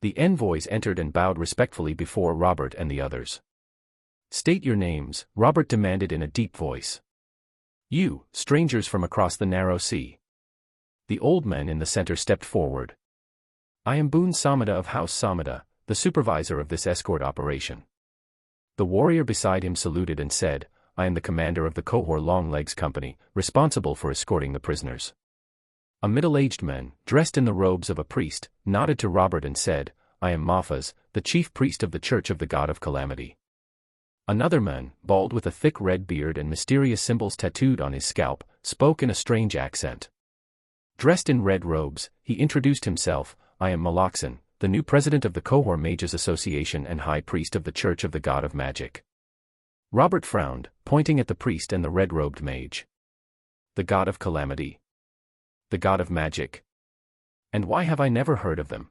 The envoys entered and bowed respectfully before Robert and the others. "State your names," Robert demanded in a deep voice. "You, strangers from across the narrow sea." The old man in the center stepped forward. "I am Boon Samada of House Samada, the supervisor of this escort operation." The warrior beside him saluted and said, "I am the commander of the Cohor Longlegs Company, responsible for escorting the prisoners." A middle-aged man, dressed in the robes of a priest, nodded to Robert and said, "I am Mafaz, the chief priest of the Church of the God of Calamity." Another man, bald with a thick red beard and mysterious symbols tattooed on his scalp, spoke in a strange accent. Dressed in red robes, he introduced himself, "I am Maloxan, the new president of the Cohor Mages Association and high priest of the Church of the God of Magic." Robert frowned, pointing at the priest and the red-robed mage. "The God of Calamity? The God of Magic? And why have I never heard of them?"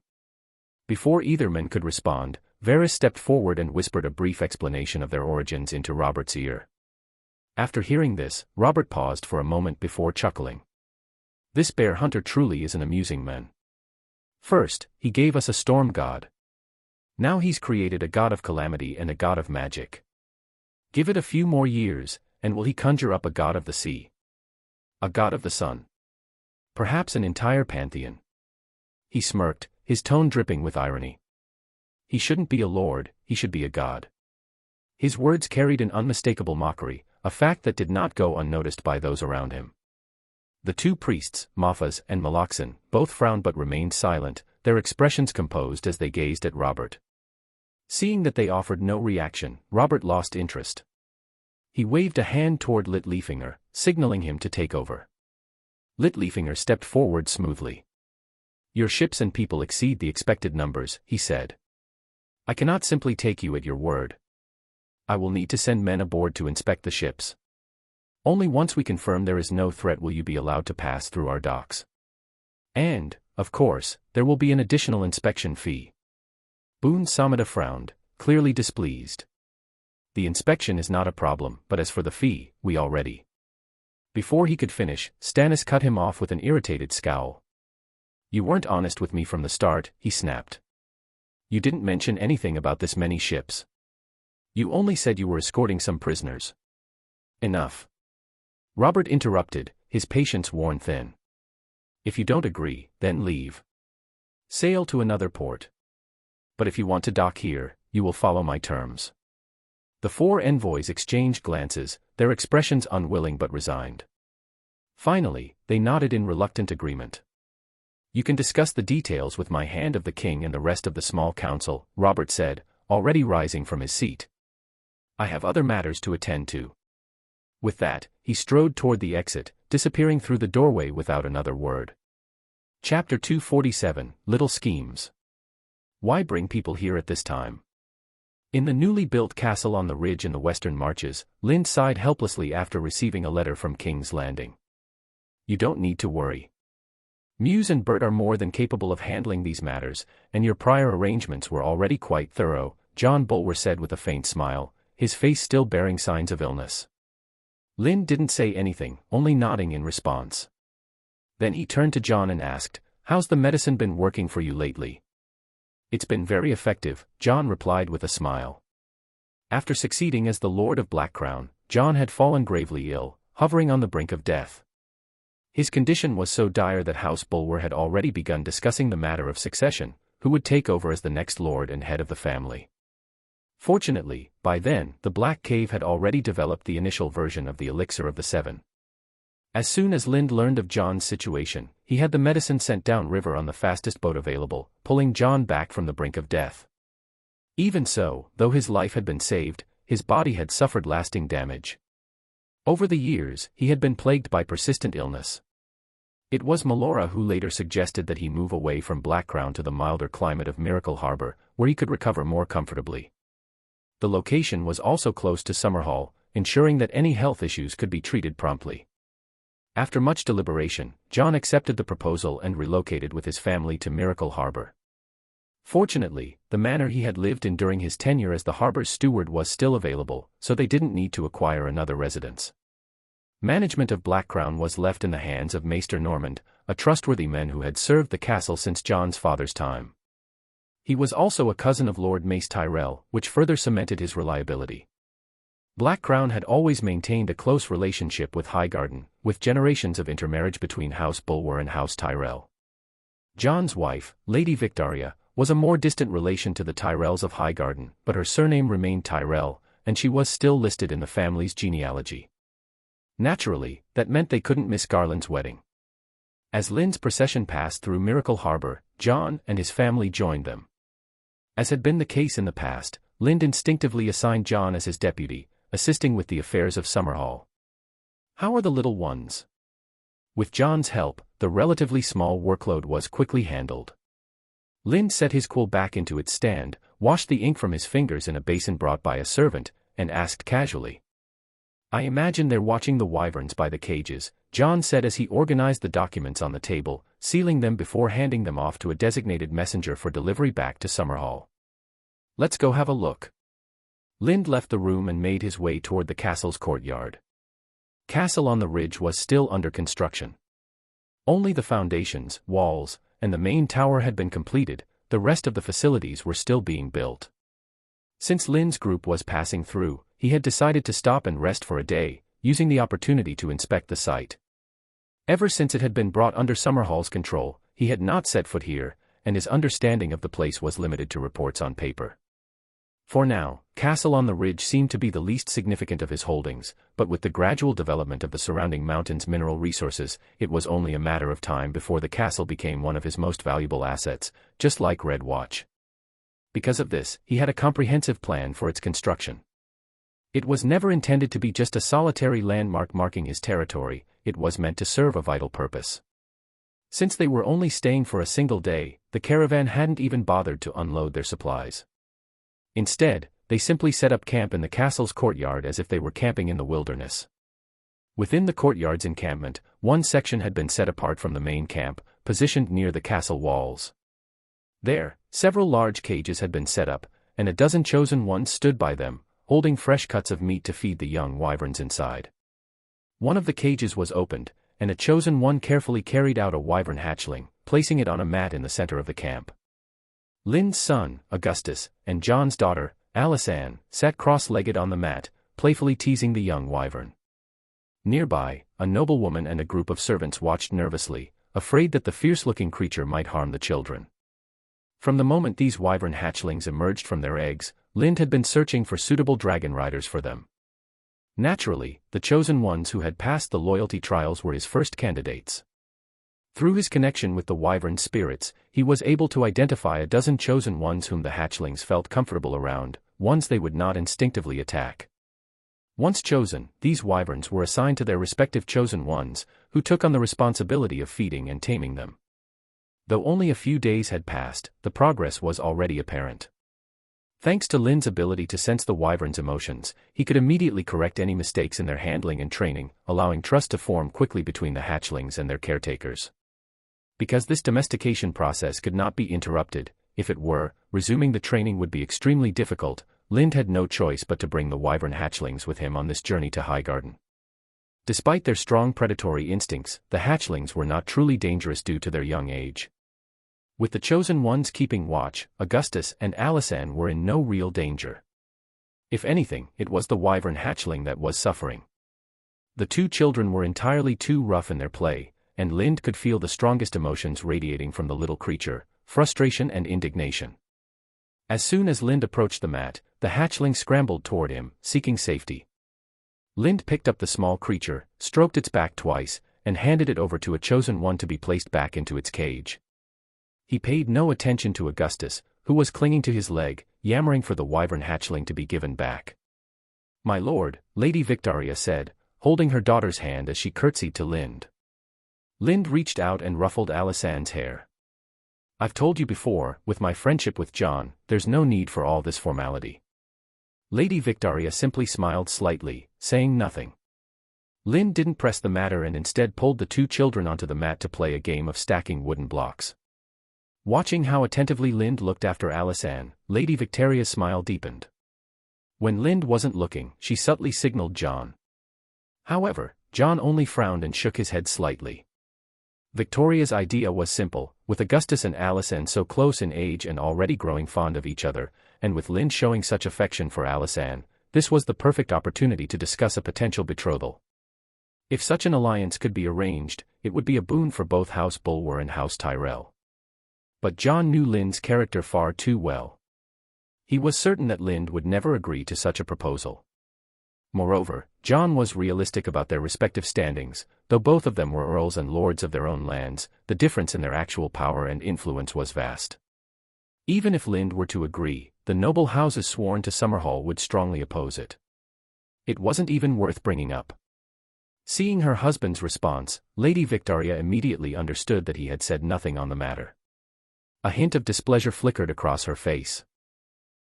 Before either man could respond, Varys stepped forward and whispered a brief explanation of their origins into Robert's ear. After hearing this, Robert paused for a moment before chuckling. "This bear hunter truly is an amusing man. First, he gave us a storm god. Now he's created a god of calamity and a god of magic. Give it a few more years, and will he conjure up a god of the sea? A god of the sun? Perhaps an entire pantheon?" He smirked, his tone dripping with irony. "He shouldn't be a lord, he should be a god." His words carried an unmistakable mockery, a fact that did not go unnoticed by those around him. The 2 priests, Mafaz and Maloxan, both frowned but remained silent, their expressions composed as they gazed at Robert. Seeing that they offered no reaction, Robert lost interest. He waved a hand toward Littlefinger, signaling him to take over. Littlefinger stepped forward smoothly. "Your ships and people exceed the expected numbers," he said. "I cannot simply take you at your word. I will need to send men aboard to inspect the ships. Only once we confirm there is no threat will you be allowed to pass through our docks. And, of course, there will be an additional inspection fee." Boon Samada frowned, clearly displeased. "The inspection is not a problem, but as for the fee, we already..." Before he could finish, Stannis cut him off with an irritated scowl. "You weren't honest with me from the start," he snapped. "You didn't mention anything about this many ships. You only said you were escorting some prisoners." "Enough." Robert interrupted, his patience worn thin. "If you don't agree, then leave. Sail to another port. But if you want to dock here, you will follow my terms." The 4 envoys exchanged glances, their expressions unwilling but resigned. Finally, they nodded in reluctant agreement. "You can discuss the details with my hand of the king and the rest of the small council," Robert said, already rising from his seat. "I have other matters to attend to." With that, he strode toward the exit, disappearing through the doorway without another word. Chapter 247, Little Schemes. Why bring people here at this time? In the newly built castle on the ridge in the western marches, Lind sighed helplessly after receiving a letter from King's Landing. "You don't need to worry. Muse and Bert are more than capable of handling these matters, and your prior arrangements were already quite thorough," John Bulwer said with a faint smile, his face still bearing signs of illness. Lind didn't say anything, only nodding in response. Then he turned to John and asked, "How's the medicine been working for you lately?" "It's been very effective," John replied with a smile. After succeeding as the Lord of Blackcrown, John had fallen gravely ill, hovering on the brink of death. His condition was so dire that House Bulwer had already begun discussing the matter of succession, who would take over as the next lord and head of the family. Fortunately, by then, the Black Cave had already developed the initial version of the Elixir of the Seven. As soon as Lind learned of John's situation, he had the medicine sent downriver on the fastest boat available, pulling John back from the brink of death. Even so, though his life had been saved, his body had suffered lasting damage. Over the years, he had been plagued by persistent illness. It was Melora who later suggested that he move away from Blackcrown to the milder climate of Miracle Harbor, where he could recover more comfortably. The location was also close to Summerhall, ensuring that any health issues could be treated promptly. After much deliberation, John accepted the proposal and relocated with his family to Miracle Harbor. Fortunately, the manor he had lived in during his tenure as the harbor's steward was still available, so they didn't need to acquire another residence. Management of Blackcrown was left in the hands of Maester Normand, a trustworthy man who had served the castle since John's father's time. He was also a cousin of Lord Mace Tyrell, which further cemented his reliability. Blackcrown had always maintained a close relationship with Highgarden, with generations of intermarriage between House Bulwer and House Tyrell. John's wife, Lady Victoria, was a more distant relation to the Tyrells of Highgarden, but her surname remained Tyrell, and she was still listed in the family's genealogy. Naturally, that meant they couldn't miss Garland's wedding. As Lynn's procession passed through Miracle Harbor, John and his family joined them. As had been the case in the past, Lynn instinctively assigned John as his deputy, assisting with the affairs of Summerhall. "How are the little ones?" With John's help, the relatively small workload was quickly handled. Lynn set his quill back into its stand, washed the ink from his fingers in a basin brought by a servant, and asked casually. "I imagine they're watching the wyverns by the cages," John said as he organized the documents on the table, sealing them before handing them off to a designated messenger for delivery back to Summerhall. "Let's go have a look." Lind left the room and made his way toward the castle's courtyard. Castle on the Ridge was still under construction. Only the foundations, walls, and the main tower had been completed, the rest of the facilities were still being built. Since Lynn's group was passing through, he had decided to stop and rest for a day, using the opportunity to inspect the site. Ever since it had been brought under Summerhall's control, he had not set foot here, and his understanding of the place was limited to reports on paper. For now, Castle on the Ridge seemed to be the least significant of his holdings, but with the gradual development of the surrounding mountains' mineral resources, it was only a matter of time before the castle became one of his most valuable assets, just like Red Watch. Because of this, he had a comprehensive plan for its construction. It was never intended to be just a solitary landmark marking his territory, it was meant to serve a vital purpose. Since they were only staying for a single day, the caravan hadn't even bothered to unload their supplies. Instead, they simply set up camp in the castle's courtyard as if they were camping in the wilderness. Within the courtyard's encampment, one section had been set apart from the main camp, positioned near the castle walls. There, several large cages had been set up, and a dozen chosen ones stood by them, holding fresh cuts of meat to feed the young wyverns inside. One of the cages was opened, and a chosen one carefully carried out a wyvern hatchling, placing it on a mat in the center of the camp. Lynn's son, Augustus, and John's daughter, Alice Ann, sat cross-legged on the mat, playfully teasing the young wyvern. Nearby, a noblewoman and a group of servants watched nervously, afraid that the fierce-looking creature might harm the children. From the moment these wyvern hatchlings emerged from their eggs, Lind had been searching for suitable dragon riders for them. Naturally, the chosen ones who had passed the loyalty trials were his first candidates. Through his connection with the wyvern spirits, he was able to identify a dozen chosen ones whom the hatchlings felt comfortable around, ones they would not instinctively attack. Once chosen, these wyverns were assigned to their respective chosen ones, who took on the responsibility of feeding and taming them. Though only a few days had passed, the progress was already apparent. Thanks to Lynn's ability to sense the wyverns' emotions, he could immediately correct any mistakes in their handling and training, allowing trust to form quickly between the hatchlings and their caretakers. Because this domestication process could not be interrupted, if it were, resuming the training would be extremely difficult, Lind had no choice but to bring the wyvern hatchlings with him on this journey to Highgarden. Despite their strong predatory instincts, the hatchlings were not truly dangerous due to their young age. With the chosen ones keeping watch, Augustus and Alisanne were in no real danger. If anything, it was the wyvern hatchling that was suffering. The two children were entirely too rough in their play, and Lind could feel the strongest emotions radiating from the little creature, frustration and indignation. As soon as Lind approached the mat, the hatchling scrambled toward him, seeking safety. Lind picked up the small creature, stroked its back twice, and handed it over to a chosen one to be placed back into its cage. He paid no attention to Augustus, who was clinging to his leg, yammering for the wyvern hatchling to be given back. "My lord," Lady Victoria said, holding her daughter's hand as she curtsied to Lind. Lind reached out and ruffled Alisanne's hair. I've told you before, with my friendship with John, there's no need for all this formality. Lady Victoria simply smiled slightly, saying nothing. Lind didn't press the matter and instead pulled the two children onto the mat to play a game of stacking wooden blocks. Watching how attentively Lind looked after Alisanne, Lady Victoria's smile deepened. When Lind wasn't looking, she subtly signaled John. However, John only frowned and shook his head slightly. Victoria's idea was simple, with Augustus and Alisanne so close in age and already growing fond of each other, and with Lind showing such affection for Alisanne, this was the perfect opportunity to discuss a potential betrothal. If such an alliance could be arranged, it would be a boon for both House Bulwer and House Tyrell. But John knew Lind's character far too well. He was certain that Lind would never agree to such a proposal. Moreover, John was realistic about their respective standings. Though both of them were earls and lords of their own lands, the difference in their actual power and influence was vast. Even if Lind were to agree, the noble houses sworn to Summerhall would strongly oppose it. It wasn't even worth bringing up. Seeing her husband's response, Lady Victoria immediately understood that he had said nothing on the matter. A hint of displeasure flickered across her face.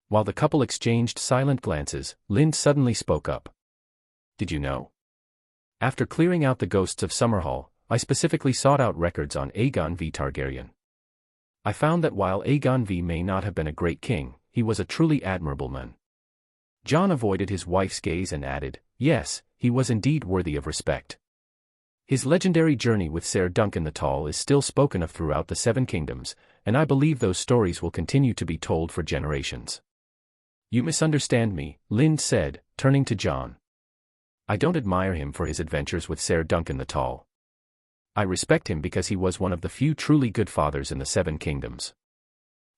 While the couple exchanged silent glances, Lind suddenly spoke up. Did you know? After clearing out the ghosts of Summerhall, I specifically sought out records on Aegon V. Targaryen. I found that while Aegon V may not have been a great king, he was a truly admirable man. John avoided his wife's gaze and added, yes, he was indeed worthy of respect. His legendary journey with Ser Duncan the Tall is still spoken of throughout the Seven Kingdoms, and I believe those stories will continue to be told for generations. You misunderstand me, Lind said, turning to John. I don't admire him for his adventures with Ser Duncan the Tall. I respect him because he was one of the few truly good fathers in the Seven Kingdoms.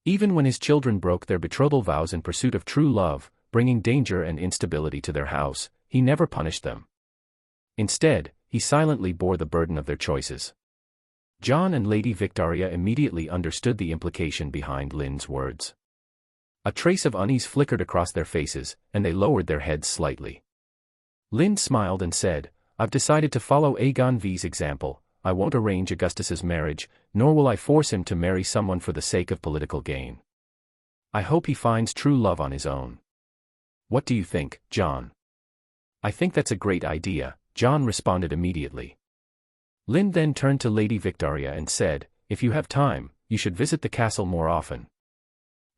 Even when his children broke their betrothal vows in pursuit of true love, bringing danger and instability to their house, he never punished them. Instead, he silently bore the burden of their choices. John and Lady Victoria immediately understood the implication behind Lind's words. A trace of unease flickered across their faces, and they lowered their heads slightly. Lind smiled and said, I've decided to follow Aegon V's example. I won't arrange Augustus's marriage, nor will I force him to marry someone for the sake of political gain. I hope he finds true love on his own. What do you think, John? I think that's a great idea, John responded immediately. Lind then turned to Lady Victoria and said, if you have time, you should visit the castle more often.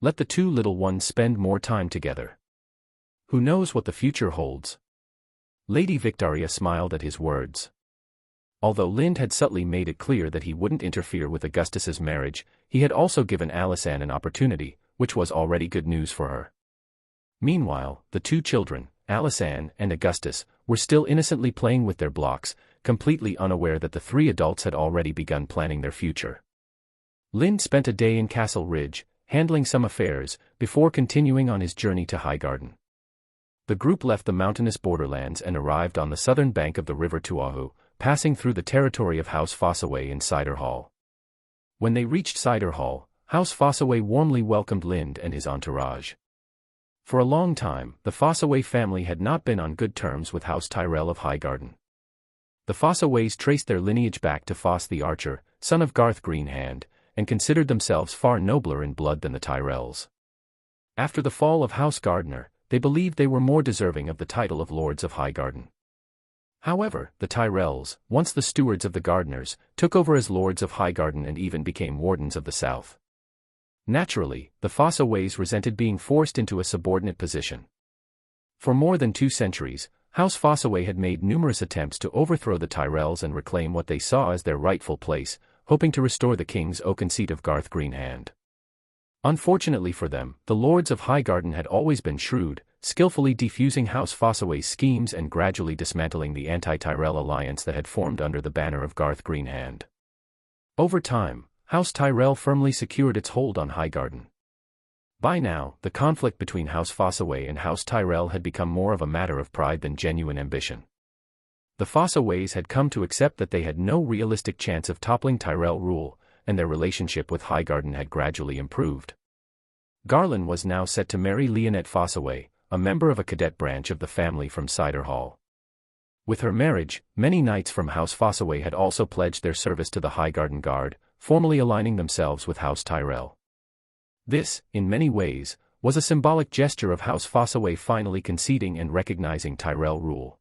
Let the two little ones spend more time together. Who knows what the future holds? Lady Victoria smiled at his words. Although Lind had subtly made it clear that he wouldn't interfere with Augustus's marriage, he had also given Alisanne an opportunity, which was already good news for her. Meanwhile, the two children, Alisanne and Augustus, were still innocently playing with their blocks, completely unaware that the three adults had already begun planning their future. Lind spent a day in Castle Ridge, handling some affairs, before continuing on his journey to Highgarden. The group left the mountainous borderlands and arrived on the southern bank of the river Tuahu, passing through the territory of House Fossaway in Cider Hall. When they reached Cider Hall, House Fossaway warmly welcomed Lind and his entourage. For a long time, the Fossaway family had not been on good terms with House Tyrell of Highgarden. The Fossaways traced their lineage back to Foss the Archer, son of Garth Greenhand, and considered themselves far nobler in blood than the Tyrells. After the fall of House Gardner, they believed they were more deserving of the title of Lords of Highgarden. However, the Tyrells, once the stewards of the Gardners, took over as Lords of Highgarden and even became Wardens of the South. Naturally, the Fossaways resented being forced into a subordinate position. For more than 2 centuries, House Fossaway had made numerous attempts to overthrow the Tyrells and reclaim what they saw as their rightful place, hoping to restore the king's oaken seat of Garth Greenhand. Unfortunately for them, the Lords of Highgarden had always been shrewd, skillfully defusing House Fossaway's schemes and gradually dismantling the anti-Tyrell alliance that had formed under the banner of Garth Greenhand. Over time, House Tyrell firmly secured its hold on Highgarden. By now, the conflict between House Fossaway and House Tyrell had become more of a matter of pride than genuine ambition. The Fossaways had come to accept that they had no realistic chance of toppling Tyrell rule, and their relationship with Highgarden had gradually improved. Garland was now set to marry Leonette Fossaway, a member of a cadet branch of the family from Cider Hall. With her marriage, many knights from House Fossaway had also pledged their service to the Highgarden Guard, formally aligning themselves with House Tyrell. This, in many ways, was a symbolic gesture of House Fossaway finally conceding and recognizing Tyrell rule.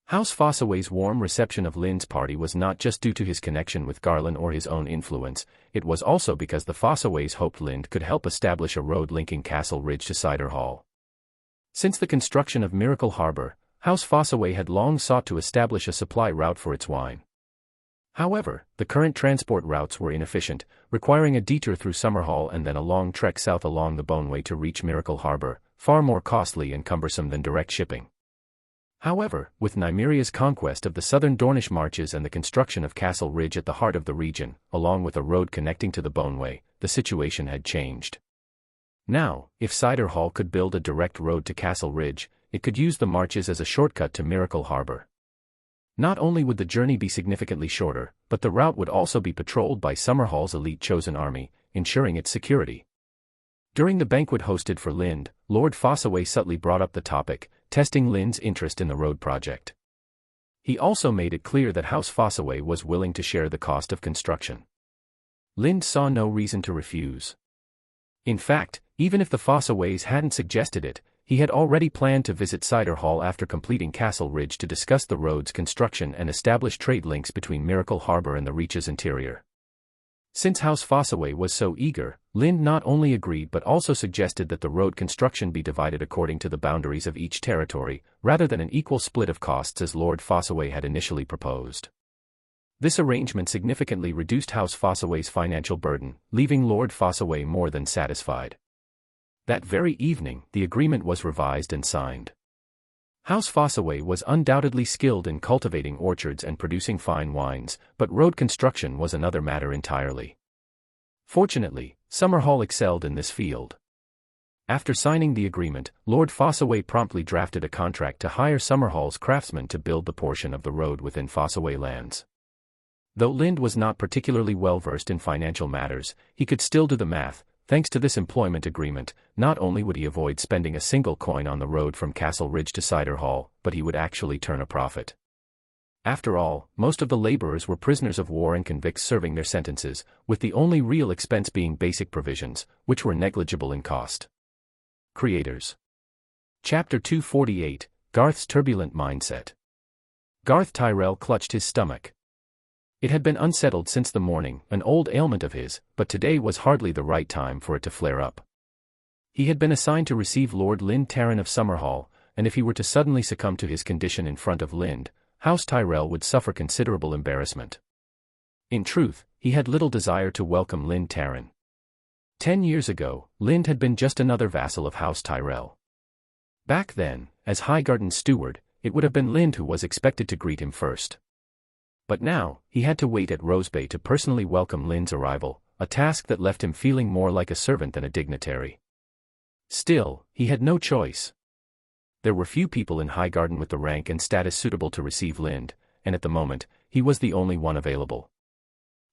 House Fossaway's warm reception of Lynd's party was not just due to his connection with Garland or his own influence, it was also because the Fossaways hoped Lynd could help establish a road linking Castle Ridge to Cider Hall. Since the construction of Miracle Harbor, House Fossaway had long sought to establish a supply route for its wine. However, the current transport routes were inefficient, requiring a detour through Summerhall and then a long trek south along the Boneway to reach Miracle Harbor, far more costly and cumbersome than direct shipping. However, with Nimeria's conquest of the southern Dornish marches and the construction of Castle Ridge at the heart of the region, along with a road connecting to the Boneway, the situation had changed. Now, if Cider Hall could build a direct road to Castle Ridge, it could use the marches as a shortcut to Miracle Harbor. Not only would the journey be significantly shorter, but the route would also be patrolled by Summerhall's elite chosen army, ensuring its security. During the banquet hosted for Lynd, Lord Fossaway subtly brought up the topic, testing Lynd's interest in the road project. He also made it clear that House Fossaway was willing to share the cost of construction. Lynd saw no reason to refuse. In fact, even if the Fossaways hadn't suggested it, he had already planned to visit Cider Hall after completing Castle Ridge to discuss the road's construction and establish trade links between Miracle Harbor and the Reach's interior. Since House Fossaway was so eager, Lynd not only agreed but also suggested that the road construction be divided according to the boundaries of each territory, rather than an equal split of costs as Lord Fossaway had initially proposed. This arrangement significantly reduced House Fossaway's financial burden, leaving Lord Fossaway more than satisfied. That very evening, the agreement was revised and signed. House Fossaway was undoubtedly skilled in cultivating orchards and producing fine wines, but road construction was another matter entirely. Fortunately, Summerhall excelled in this field. After signing the agreement, Lord Fossaway promptly drafted a contract to hire Summerhall's craftsmen to build the portion of the road within Fossaway lands. Though Lynd was not particularly well versed in financial matters, he could still do the math. Thanks to this employment agreement, not only would he avoid spending a single coin on the road from Castle Ridge to Cider Hall, but he would actually turn a profit. After all, most of the laborers were prisoners of war and convicts serving their sentences, with the only real expense being basic provisions, which were negligible in cost. Creators. Chapter 248, Garth's Turbulent Mindset. Garth Tyrell clutched his stomach. It had been unsettled since the morning, an old ailment of his, but today was hardly the right time for it to flare up. He had been assigned to receive Lord Lynd Taryn of Summerhall, and if he were to suddenly succumb to his condition in front of Lynd, House Tyrell would suffer considerable embarrassment. In truth, he had little desire to welcome Lynd Taryn. 10 years ago, Lynd had been just another vassal of House Tyrell. Back then, as Highgarden's steward, it would have been Lynd who was expected to greet him first. But now, he had to wait at Rosebay to personally welcome Lynd's arrival, a task that left him feeling more like a servant than a dignitary. Still, he had no choice. There were few people in Highgarden with the rank and status suitable to receive Lynd, and at the moment, he was the only one available.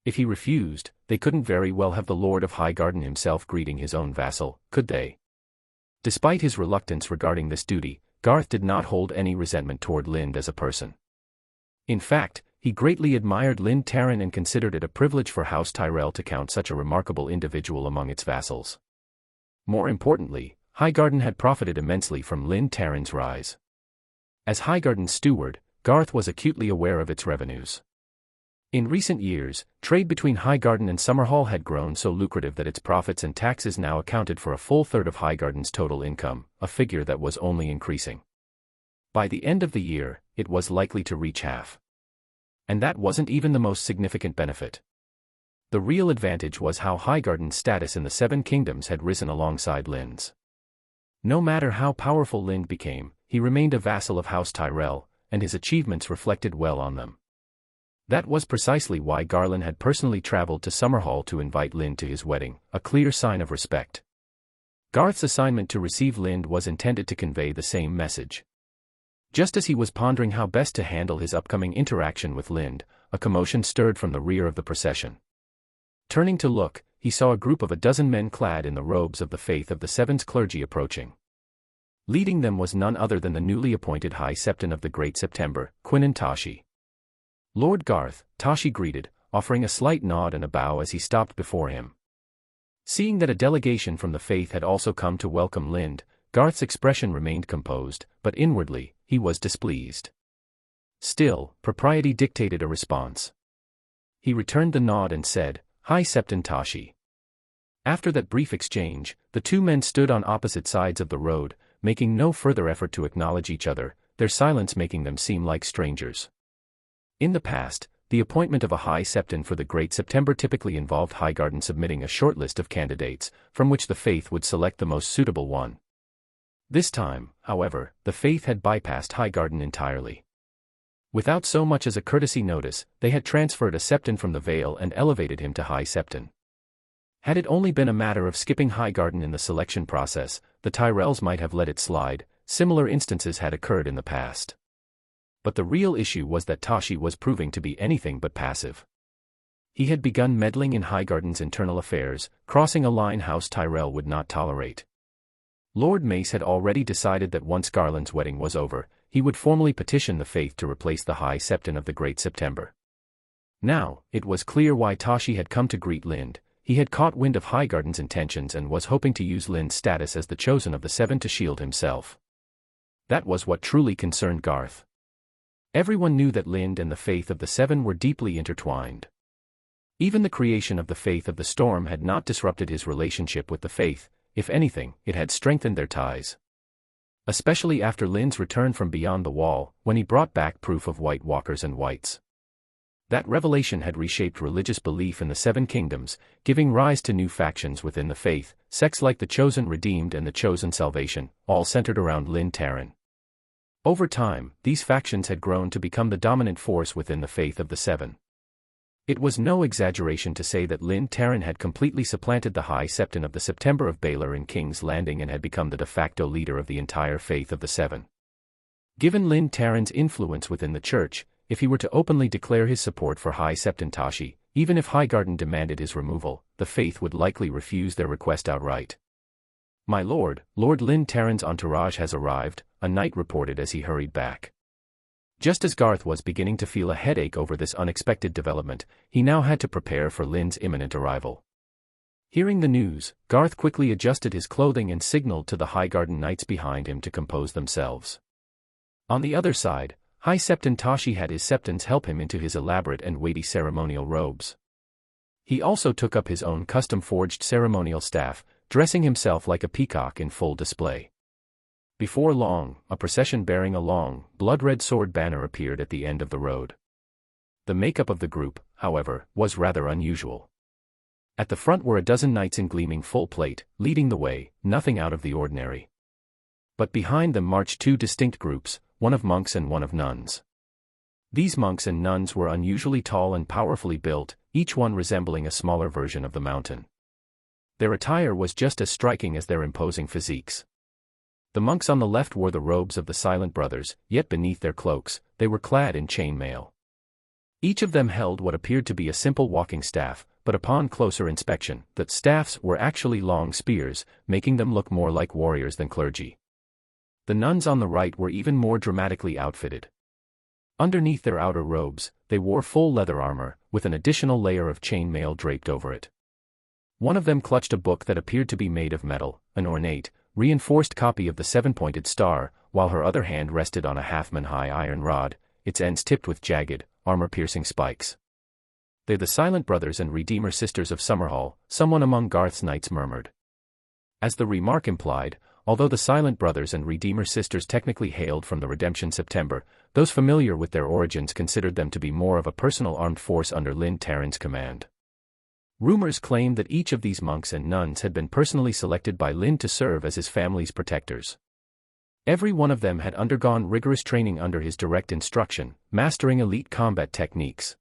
If he refused, they couldn't very well have the Lord of Highgarden himself greeting his own vassal, could they? Despite his reluctance regarding this duty, Garth did not hold any resentment toward Lynd as a person. In fact, he greatly admired Lynd Taryn and considered it a privilege for House Tyrell to count such a remarkable individual among its vassals. More importantly, Highgarden had profited immensely from Lynd Taryn's rise. As Highgarden's steward, Garth was acutely aware of its revenues. In recent years, trade between Highgarden and Summerhall had grown so lucrative that its profits and taxes now accounted for a full third of Highgarden's total income, a figure that was only increasing. By the end of the year, it was likely to reach half. And that wasn't even the most significant benefit. The real advantage was how Highgarden's status in the Seven Kingdoms had risen alongside Lynd's. No matter how powerful Lynd became, he remained a vassal of House Tyrell, and his achievements reflected well on them. That was precisely why Garland had personally traveled to Summerhall to invite Lynd to his wedding, a clear sign of respect. Garth's assignment to receive Lynd was intended to convey the same message. Just as he was pondering how best to handle his upcoming interaction with Lynd, a commotion stirred from the rear of the procession. Turning to look, he saw a group of a dozen men clad in the robes of the faith of the Seven's clergy approaching. Leading them was none other than the newly appointed High Septon of the Great September, Quinan Tashi. "Lord Garth," Tashi greeted, offering a slight nod and a bow as he stopped before him. Seeing that a delegation from the faith had also come to welcome Lind, Garth's expression remained composed, but inwardly, he was displeased. Still, propriety dictated a response. He returned the nod and said, "High Septon Tashi." After that brief exchange, the two men stood on opposite sides of the road, making no further effort to acknowledge each other, their silence making them seem like strangers. In the past, the appointment of a High Septon for the Great September typically involved Highgarden submitting a short list of candidates, from which the faith would select the most suitable one. This time, however, the faith had bypassed Highgarden entirely. Without so much as a courtesy notice, they had transferred a Septon from the Vale and elevated him to High Septon. Had it only been a matter of skipping Highgarden in the selection process, the Tyrells might have let it slide. Similar instances had occurred in the past. But the real issue was that Tashi was proving to be anything but passive. He had begun meddling in Highgarden's internal affairs, crossing a line House Tyrell would not tolerate. Lord Mace had already decided that once Garland's wedding was over, he would formally petition the faith to replace the High Septon of the Great September. Now, it was clear why Tashi had come to greet Lind. He had caught wind of Highgarden's intentions and was hoping to use Lind's status as the chosen of the Seven to shield himself. That was what truly concerned Garth. Everyone knew that Lind and the faith of the Seven were deeply intertwined. Even the creation of the Faith of the Storm had not disrupted his relationship with the faith. If anything, it had strengthened their ties. Especially after Lind's return from beyond the wall, when he brought back proof of White Walkers and Whites. That revelation had reshaped religious belief in the Seven Kingdoms, giving rise to new factions within the faith, sects like the Chosen Redeemed and the Chosen Salvation, all centered around Lind Taryn. Over time, these factions had grown to become the dominant force within the faith of the Seven. It was no exaggeration to say that Lind Taryn had completely supplanted the High Septon of the September of Baylor in King's Landing and had become the de facto leader of the entire faith of the Seven. Given Lind Taryn's influence within the church, if he were to openly declare his support for High Septon Tashi, even if Highgarden demanded his removal, the faith would likely refuse their request outright. "My lord, Lord Lind Taryn's entourage has arrived," a knight reported as he hurried back. Just as Garth was beginning to feel a headache over this unexpected development, he now had to prepare for Lind's imminent arrival. Hearing the news, Garth quickly adjusted his clothing and signaled to the Highgarden knights behind him to compose themselves. On the other side, High Septon Tashi had his Septons help him into his elaborate and weighty ceremonial robes. He also took up his own custom-forged ceremonial staff, dressing himself like a peacock in full display. Before long, a procession bearing a long, blood-red sword banner appeared at the end of the road. The makeup of the group, however, was rather unusual. At the front were a dozen knights in gleaming full plate, leading the way, nothing out of the ordinary. But behind them marched two distinct groups, one of monks and one of nuns. These monks and nuns were unusually tall and powerfully built, each one resembling a smaller version of the mountain. Their attire was just as striking as their imposing physiques. The monks on the left wore the robes of the Silent Brothers, yet beneath their cloaks, they were clad in chainmail. Each of them held what appeared to be a simple walking staff, but upon closer inspection, the staffs were actually long spears, making them look more like warriors than clergy. The nuns on the right were even more dramatically outfitted. Underneath their outer robes, they wore full leather armor, with an additional layer of chainmail draped over it. One of them clutched a book that appeared to be made of metal, an ornate, reinforced copy of the seven-pointed star, while her other hand rested on a half-man-high iron rod, its ends tipped with jagged, armor-piercing spikes. "They're the Silent Brothers and Redeemer Sisters of Summerhall," someone among Garth's knights murmured. As the remark implied, although the Silent Brothers and Redeemer Sisters technically hailed from the Redemption September, those familiar with their origins considered them to be more of a personal armed force under Lind Taryn's command. Rumors claimed that each of these monks and nuns had been personally selected by Lind to serve as his family's protectors. Every one of them had undergone rigorous training under his direct instruction, mastering elite combat techniques.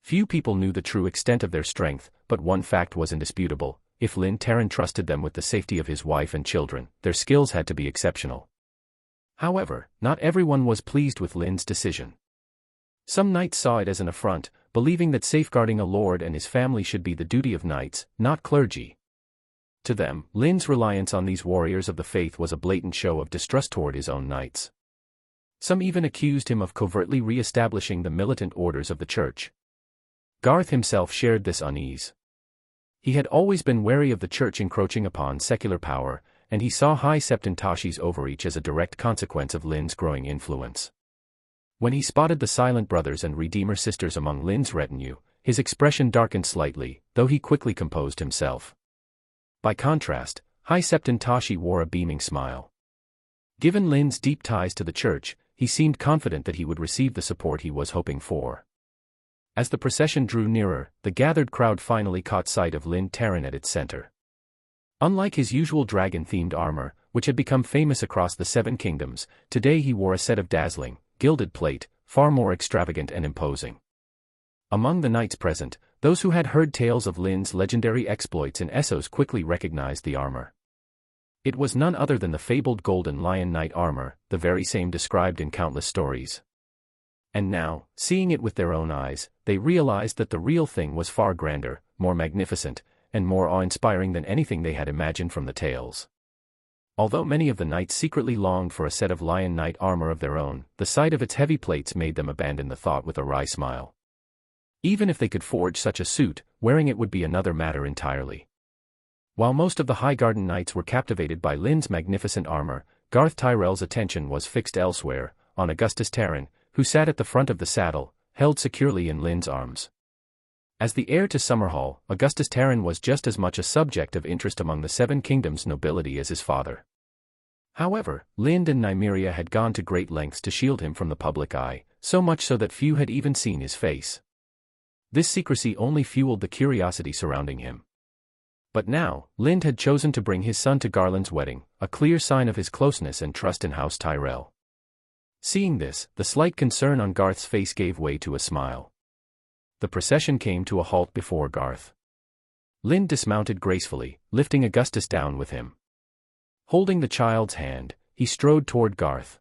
Few people knew the true extent of their strength, but one fact was indisputable: if Lind Taryn trusted them with the safety of his wife and children, their skills had to be exceptional. However, not everyone was pleased with Lind's decision. Some knights saw it as an affront, believing that safeguarding a lord and his family should be the duty of knights, not clergy. To them, Lin's reliance on these warriors of the faith was a blatant show of distrust toward his own knights. Some even accused him of covertly re-establishing the militant orders of the church. Garth himself shared this unease. He had always been wary of the church encroaching upon secular power, and he saw High Septon Tashi's overreach as a direct consequence of Lin's growing influence. When he spotted the Silent Brothers and Redeemer Sisters among Lin's retinue, his expression darkened slightly, though he quickly composed himself. By contrast, High Septon Tashi wore a beaming smile. Given Lin's deep ties to the church, he seemed confident that he would receive the support he was hoping for. As the procession drew nearer, the gathered crowd finally caught sight of Lin Terran at its center. Unlike his usual dragon-themed armor, which had become famous across the Seven Kingdoms, today he wore a set of dazzling, gilded plate, far more extravagant and imposing. Among the knights present, those who had heard tales of Lin's legendary exploits in Essos quickly recognized the armor. It was none other than the fabled Golden Lion Knight armor, the very same described in countless stories. And now, seeing it with their own eyes, they realized that the real thing was far grander, more magnificent, and more awe-inspiring than anything they had imagined from the tales. Although many of the knights secretly longed for a set of Lion Knight armor of their own, the sight of its heavy plates made them abandon the thought with a wry smile. Even if they could forge such a suit, wearing it would be another matter entirely. While most of the Highgarden knights were captivated by Lin's magnificent armor, Garth Tyrell's attention was fixed elsewhere, on Augustus Terran, who sat at the front of the saddle, held securely in Lin's arms. As the heir to Summerhall, Augustus Terran was just as much a subject of interest among the Seven Kingdoms nobility as his father. However, Lind and Nymeria had gone to great lengths to shield him from the public eye, so much so that few had even seen his face. This secrecy only fueled the curiosity surrounding him. But now, Lind had chosen to bring his son to Garland's wedding, a clear sign of his closeness and trust in House Tyrell. Seeing this, the slight concern on Garth's face gave way to a smile. The procession came to a halt before Garth. Lind dismounted gracefully, lifting Augustus down with him. Holding the child's hand, he strode toward Garth.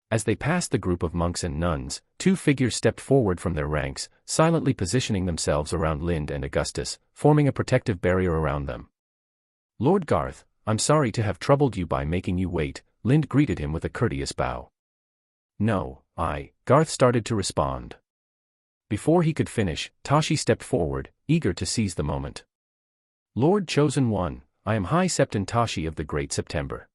As they passed the group of monks and nuns, two figures stepped forward from their ranks, silently positioning themselves around Lind and Augustus, forming a protective barrier around them. "Lord Garth, I'm sorry to have troubled you by making you wait," Lind greeted him with a courteous bow. "No, Garth started to respond. Before he could finish, Tashi stepped forward, eager to seize the moment. "Lord Chosen One, I am High Septon Tashi of the Great September.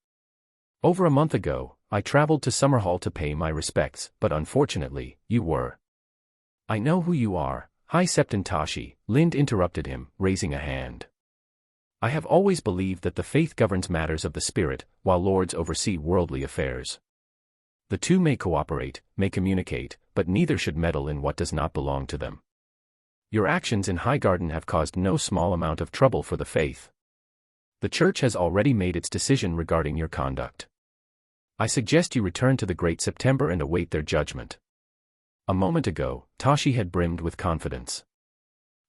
Over a month ago, I traveled to Summerhall to pay my respects, but unfortunately, you were." "I know who you are, High Septon Tashi," Lind interrupted him, raising a hand. "I have always believed that the faith governs matters of the spirit, while lords oversee worldly affairs. The two may cooperate, may communicate, but neither should meddle in what does not belong to them. Your actions in Highgarden have caused no small amount of trouble for the faith. The Church has already made its decision regarding your conduct. I suggest you return to the Great September and await their judgment." A moment ago, Tashi had brimmed with confidence.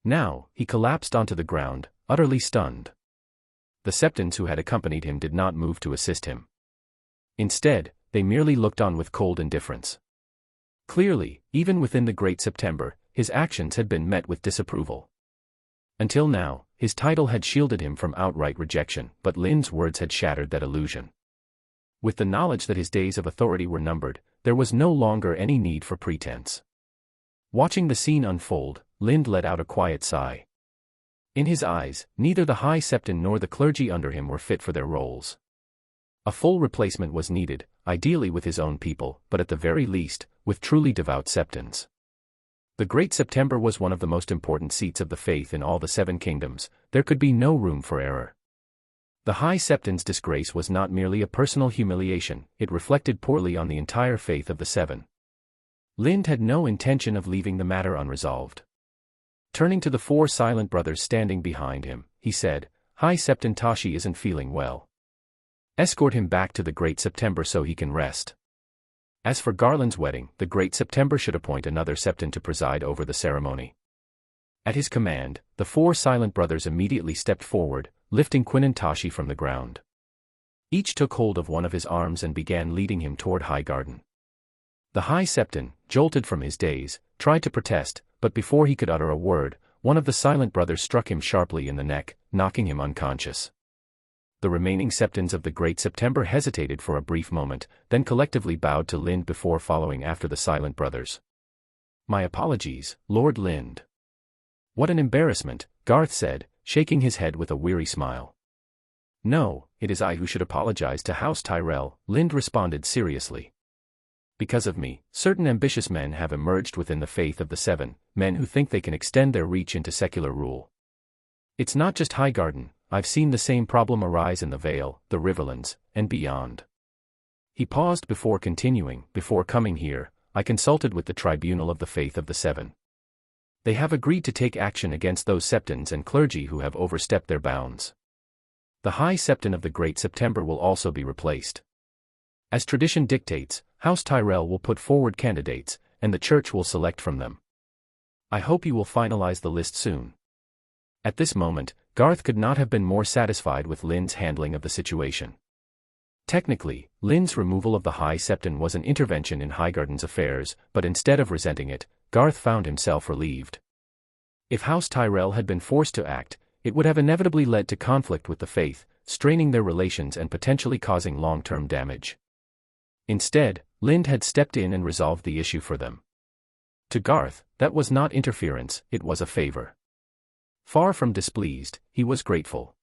Now, he collapsed onto the ground, utterly stunned. The Septons who had accompanied him did not move to assist him. Instead, they merely looked on with cold indifference. Clearly, even within the Great September, his actions had been met with disapproval. Until now, his title had shielded him from outright rejection, but Lind's words had shattered that illusion. With the knowledge that his days of authority were numbered, there was no longer any need for pretense. Watching the scene unfold, Lind let out a quiet sigh. In his eyes, neither the High Septon nor the clergy under him were fit for their roles. A full replacement was needed, ideally with his own people, but at the very least, with truly devout Septons. The Great September was one of the most important seats of the faith in all the Seven Kingdoms. There could be no room for error. The High Septon's disgrace was not merely a personal humiliation, it reflected poorly on the entire faith of the Seven. Lind had no intention of leaving the matter unresolved. Turning to the four silent brothers standing behind him, he said, "High Septon Tashi isn't feeling well. Escort him back to the Great September so he can rest. As for Garland's wedding, the Great September should appoint another Septon to preside over the ceremony." At his command, the four silent brothers immediately stepped forward, lifting Quinnen Tashi from the ground. Each took hold of one of his arms and began leading him toward Highgarden. The High Septon, jolted from his daze, tried to protest, but before he could utter a word, one of the silent brothers struck him sharply in the neck, knocking him unconscious. The remaining septons of the Great September hesitated for a brief moment, then collectively bowed to Lind before following after the silent brothers. "My apologies, Lord Lind." "What an embarrassment," Garth said, shaking his head with a weary smile. "No, it is I who should apologize to House Tyrell," Lind responded seriously. "Because of me, certain ambitious men have emerged within the faith of the Seven, men who think they can extend their reach into secular rule. It's not just Highgarden, I've seen the same problem arise in the Vale, the Riverlands, and beyond." He paused before continuing. "Before coming here, I consulted with the Tribunal of the Faith of the Seven. They have agreed to take action against those septons and clergy who have overstepped their bounds. The High Septon of the Great September will also be replaced. As tradition dictates, House Tyrell will put forward candidates, and the Church will select from them. I hope you will finalize the list soon." At this moment, Garth could not have been more satisfied with Lind's handling of the situation. Technically, Lind's removal of the High Septon was an intervention in Highgarden's affairs, but instead of resenting it, Garth found himself relieved. If House Tyrell had been forced to act, it would have inevitably led to conflict with the faith, straining their relations and potentially causing long-term damage. Instead, Lind had stepped in and resolved the issue for them. To Garth, that was not interference, it was a favor. Far from displeased, he was grateful.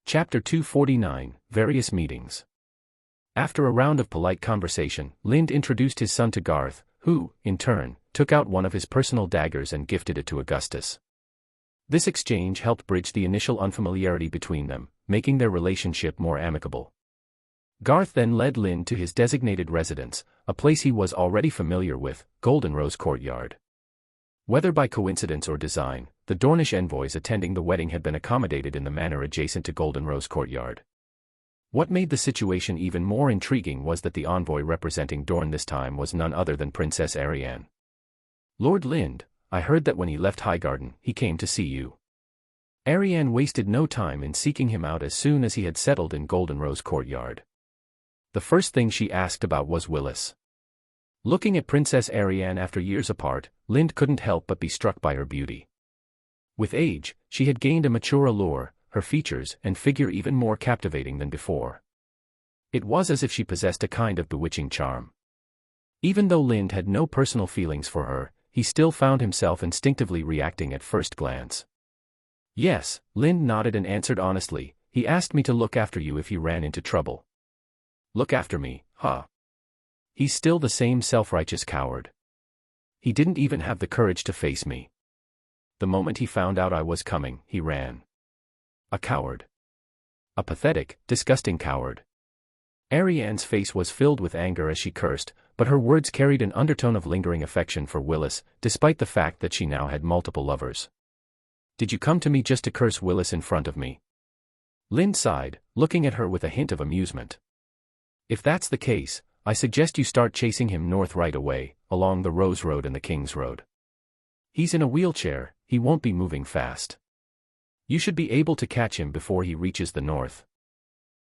Chapter 249, Various Meetings. After a round of polite conversation, Lind introduced his son to Garth, who, in turn, took out one of his personal daggers and gifted it to Augustus. This exchange helped bridge the initial unfamiliarity between them, making their relationship more amicable. Garth then led Lind to his designated residence, a place he was already familiar with, Golden Rose Courtyard. Whether by coincidence or design, the Dornish envoys attending the wedding had been accommodated in the manor adjacent to Golden Rose Courtyard. What made the situation even more intriguing was that the envoy representing Dorne this time was none other than Princess Arianne. "Lord Lind, I heard that when he left Highgarden, he came to see you." Arianne wasted no time in seeking him out as soon as he had settled in Golden Rose Courtyard. The first thing she asked about was Willis. Looking at Princess Arianne after years apart, Lind couldn't help but be struck by her beauty. With age, she had gained a mature allure, her features and figure even more captivating than before. It was as if she possessed a kind of bewitching charm. Even though Lind had no personal feelings for her, he still found himself instinctively reacting at first glance. "Yes," Lind nodded and answered honestly, "he asked me to look after you if you ran into trouble." "Look after me, huh?" He's still the same self-righteous coward. He didn't even have the courage to face me. The moment he found out I was coming, he ran. A coward. A pathetic, disgusting coward. Arianne's face was filled with anger as she cursed, but her words carried an undertone of lingering affection for Willis, despite the fact that she now had multiple lovers. "Did you come to me just to curse Willis in front of me?" Lind sighed, looking at her with a hint of amusement. "If that's the case, I suggest you start chasing him north right away, along the Rose Road and the King's Road. He's in a wheelchair, he won't be moving fast. You should be able to catch him before he reaches the north.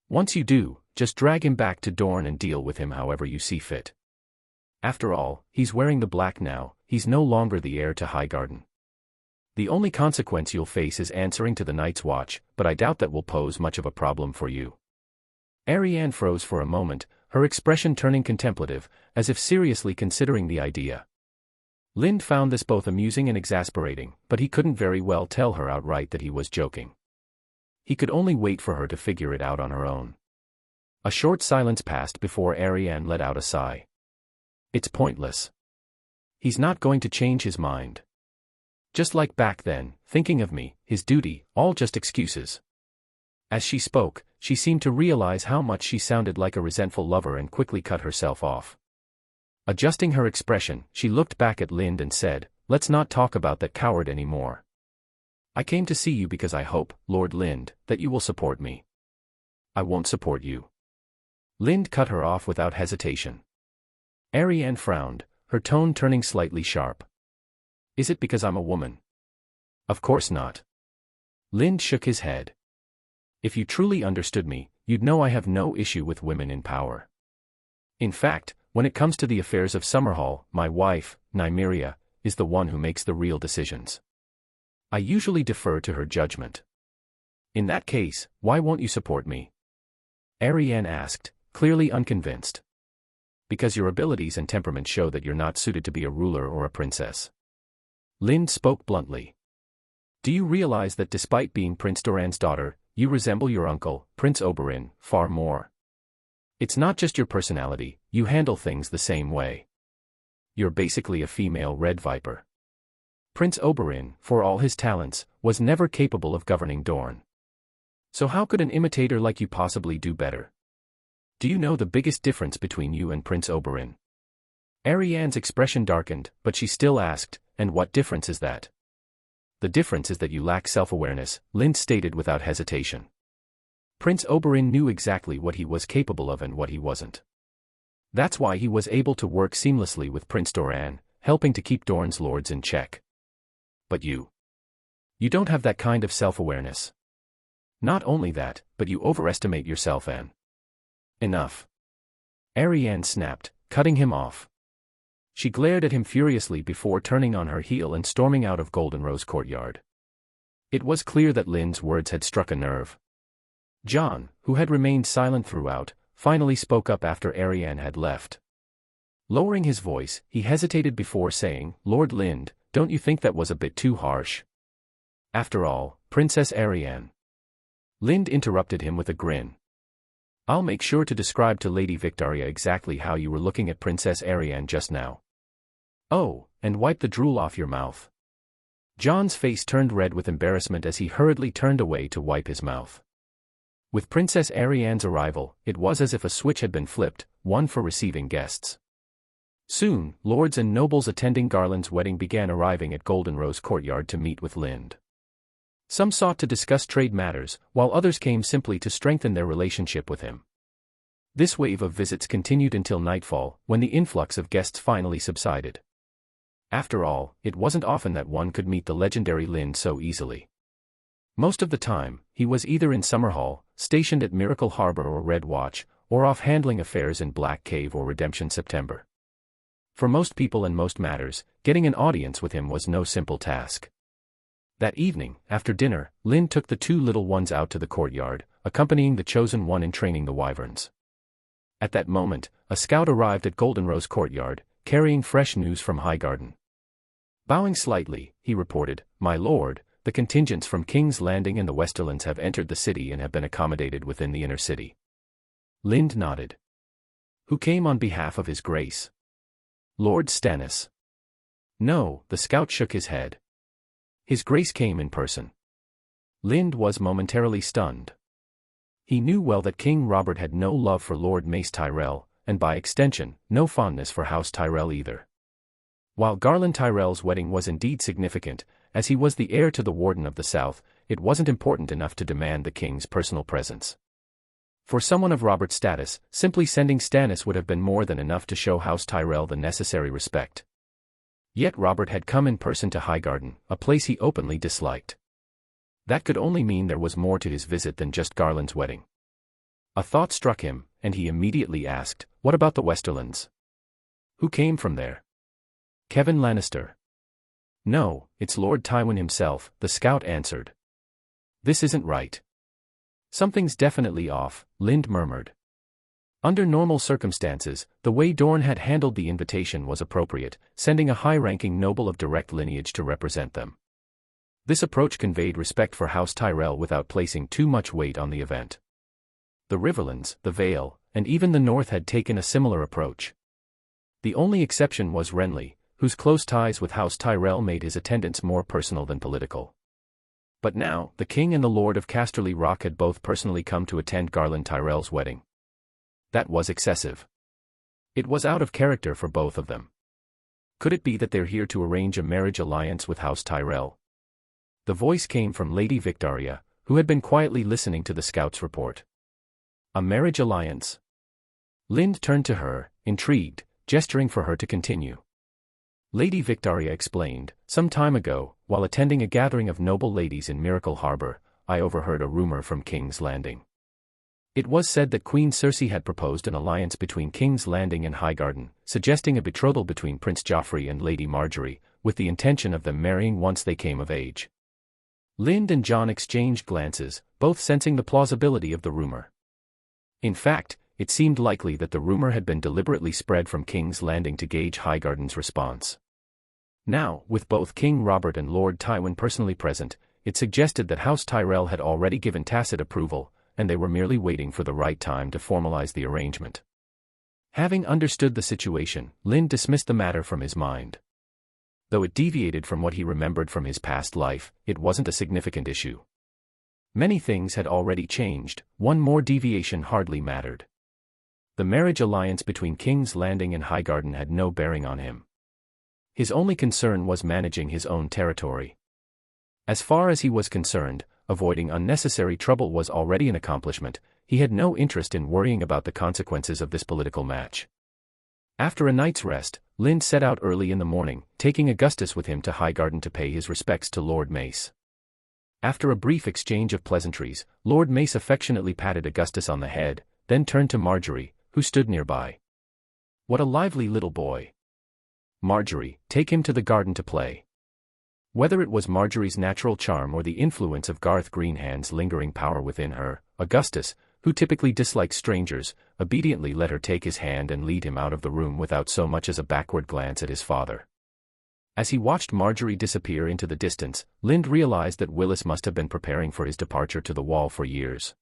Once you do, just drag him back to Dorne and deal with him however you see fit. After all, he's wearing the black now, he's no longer the heir to Highgarden. The only consequence you'll face is answering to the Night's Watch, but I doubt that will pose much of a problem for you." Arianne froze for a moment, her expression turning contemplative, as if seriously considering the idea. Lind found this both amusing and exasperating, but he couldn't very well tell her outright that he was joking. He could only wait for her to figure it out on her own. A short silence passed before Arianne let out a sigh. "It's pointless. He's not going to change his mind. Just like back then, thinking of me, his duty, all just excuses." As she spoke, she seemed to realize how much she sounded like a resentful lover and quickly cut herself off. Adjusting her expression, she looked back at Lind and said, "Let's not talk about that coward anymore. I came to see you because I hope, Lord Lind, that you will support me." "I won't support you." Lind cut her off without hesitation. Arianne frowned, her tone turning slightly sharp. "Is it because I'm a woman?" "Of course not." Lind shook his head. "If you truly understood me, you'd know I have no issue with women in power. In fact, when it comes to the affairs of Summerhall, my wife, Nimria, is the one who makes the real decisions. I usually defer to her judgment. In that case, why won't you support me? Ariane asked, clearly unconvinced. Because your abilities and temperament show that you're not suited to be a ruler or a princess. Lind spoke bluntly. Do you realize that despite being Prince Doran's daughter, you resemble your uncle, Prince Oberyn, far more? It's not just your personality, you handle things the same way. You're basically a female red viper. Prince Oberyn, for all his talents, was never capable of governing Dorne. So how could an imitator like you possibly do better? Do you know the biggest difference between you and Prince Oberyn? Ariane's expression darkened, but she still asked, and what difference is that? The difference is that you lack self-awareness, Lind stated without hesitation. Prince Oberyn knew exactly what he was capable of and what he wasn't. That's why he was able to work seamlessly with Prince Doran, helping to keep Dorne's lords in check. But you don't have that kind of self-awareness. Not only that, but you overestimate yourself and... Enough. Ariane snapped, cutting him off. She glared at him furiously before turning on her heel and storming out of Golden Rose Courtyard. It was clear that Lind's words had struck a nerve. Jon, who had remained silent throughout, finally spoke up after Ariane had left. Lowering his voice, he hesitated before saying, Lord Lind, don't you think that was a bit too harsh? After all, Princess Ariane. Lind interrupted him with a grin. I'll make sure to describe to Lady Victoria exactly how you were looking at Princess Ariane just now. Oh, and wipe the drool off your mouth. Jon's face turned red with embarrassment as he hurriedly turned away to wipe his mouth. With Princess Ariane's arrival, it was as if a switch had been flipped, one for receiving guests. Soon, lords and nobles attending Garland's wedding began arriving at Golden Rose Courtyard to meet with Lind. Some sought to discuss trade matters, while others came simply to strengthen their relationship with him. This wave of visits continued until nightfall, when the influx of guests finally subsided. After all, it wasn't often that one could meet the legendary Lind so easily. Most of the time, he was either in Summerhall, stationed at Miracle Harbor or Red Watch, or off handling affairs in Black Cave or Redemption September. For most people and most matters, getting an audience with him was no simple task. That evening, after dinner, Lind took the two little ones out to the courtyard, accompanying the chosen one in training the wyverns. At that moment, a scout arrived at Golden Rose Courtyard, carrying fresh news from Highgarden. Bowing slightly, he reported, My lord, the contingents from King's Landing and the Westerlands have entered the city and have been accommodated within the inner city. Lind nodded. Who came on behalf of his grace? Lord Stannis. No, the scout shook his head. His grace came in person. Lind was momentarily stunned. He knew well that King Robert had no love for Lord Mace Tyrell, and by extension, no fondness for House Tyrell either. While Garland Tyrell's wedding was indeed significant, as he was the heir to the Warden of the South, it wasn't important enough to demand the king's personal presence. For someone of Robert's status, simply sending Stannis would have been more than enough to show House Tyrell the necessary respect. Yet Robert had come in person to Highgarden, a place he openly disliked. That could only mean there was more to his visit than just Garland's wedding. A thought struck him, and he immediately asked, What about the Westerlands? Who came from there? Kevin Lannister. No, it's Lord Tywin himself, the scout answered. This isn't right. Something's definitely off, Lind murmured. Under normal circumstances, the way Dorne had handled the invitation was appropriate, sending a high-ranking noble of direct lineage to represent them. This approach conveyed respect for House Tyrell without placing too much weight on the event. The Riverlands, the Vale, and even the North had taken a similar approach. The only exception was Renly, whose close ties with House Tyrell made his attendance more personal than political. But now, the King and the Lord of Casterly Rock had both personally come to attend Garland Tyrell's wedding. That was excessive. It was out of character for both of them. Could it be that they're here to arrange a marriage alliance with House Tyrell? The voice came from Lady Victoria, who had been quietly listening to the scout's report. A marriage alliance? Lind turned to her, intrigued, gesturing for her to continue. Lady Victoria explained, Some time ago, while attending a gathering of noble ladies in Miracle Harbor, I overheard a rumor from King's Landing. It was said that Queen Cersei had proposed an alliance between King's Landing and Highgarden, suggesting a betrothal between Prince Joffrey and Lady Margaery, with the intention of them marrying once they came of age. Lind and John exchanged glances, both sensing the plausibility of the rumor. In fact, it seemed likely that the rumor had been deliberately spread from King's Landing to gauge Highgarden's response. Now, with both King Robert and Lord Tywin personally present, it suggested that House Tyrell had already given tacit approval, and they were merely waiting for the right time to formalize the arrangement. Having understood the situation, Lind dismissed the matter from his mind. Though it deviated from what he remembered from his past life, it wasn't a significant issue. Many things had already changed, one more deviation hardly mattered. The marriage alliance between King's Landing and Highgarden had no bearing on him. His only concern was managing his own territory. As far as he was concerned, avoiding unnecessary trouble was already an accomplishment. He had no interest in worrying about the consequences of this political match. After a night's rest, Lind set out early in the morning, taking Augustus with him to Highgarden to pay his respects to Lord Mace. After a brief exchange of pleasantries, Lord Mace affectionately patted Augustus on the head, then turned to Marjorie, who stood nearby. "What a lively little boy. Marjorie, take him to the garden to play." Whether it was Marjorie's natural charm or the influence of Garth Greenhand's lingering power within her, Augustus, who typically disliked strangers, obediently let her take his hand and lead him out of the room without so much as a backward glance at his father. As he watched Marjorie disappear into the distance, Lind realized that Willis must have been preparing for his departure to the Wall for years.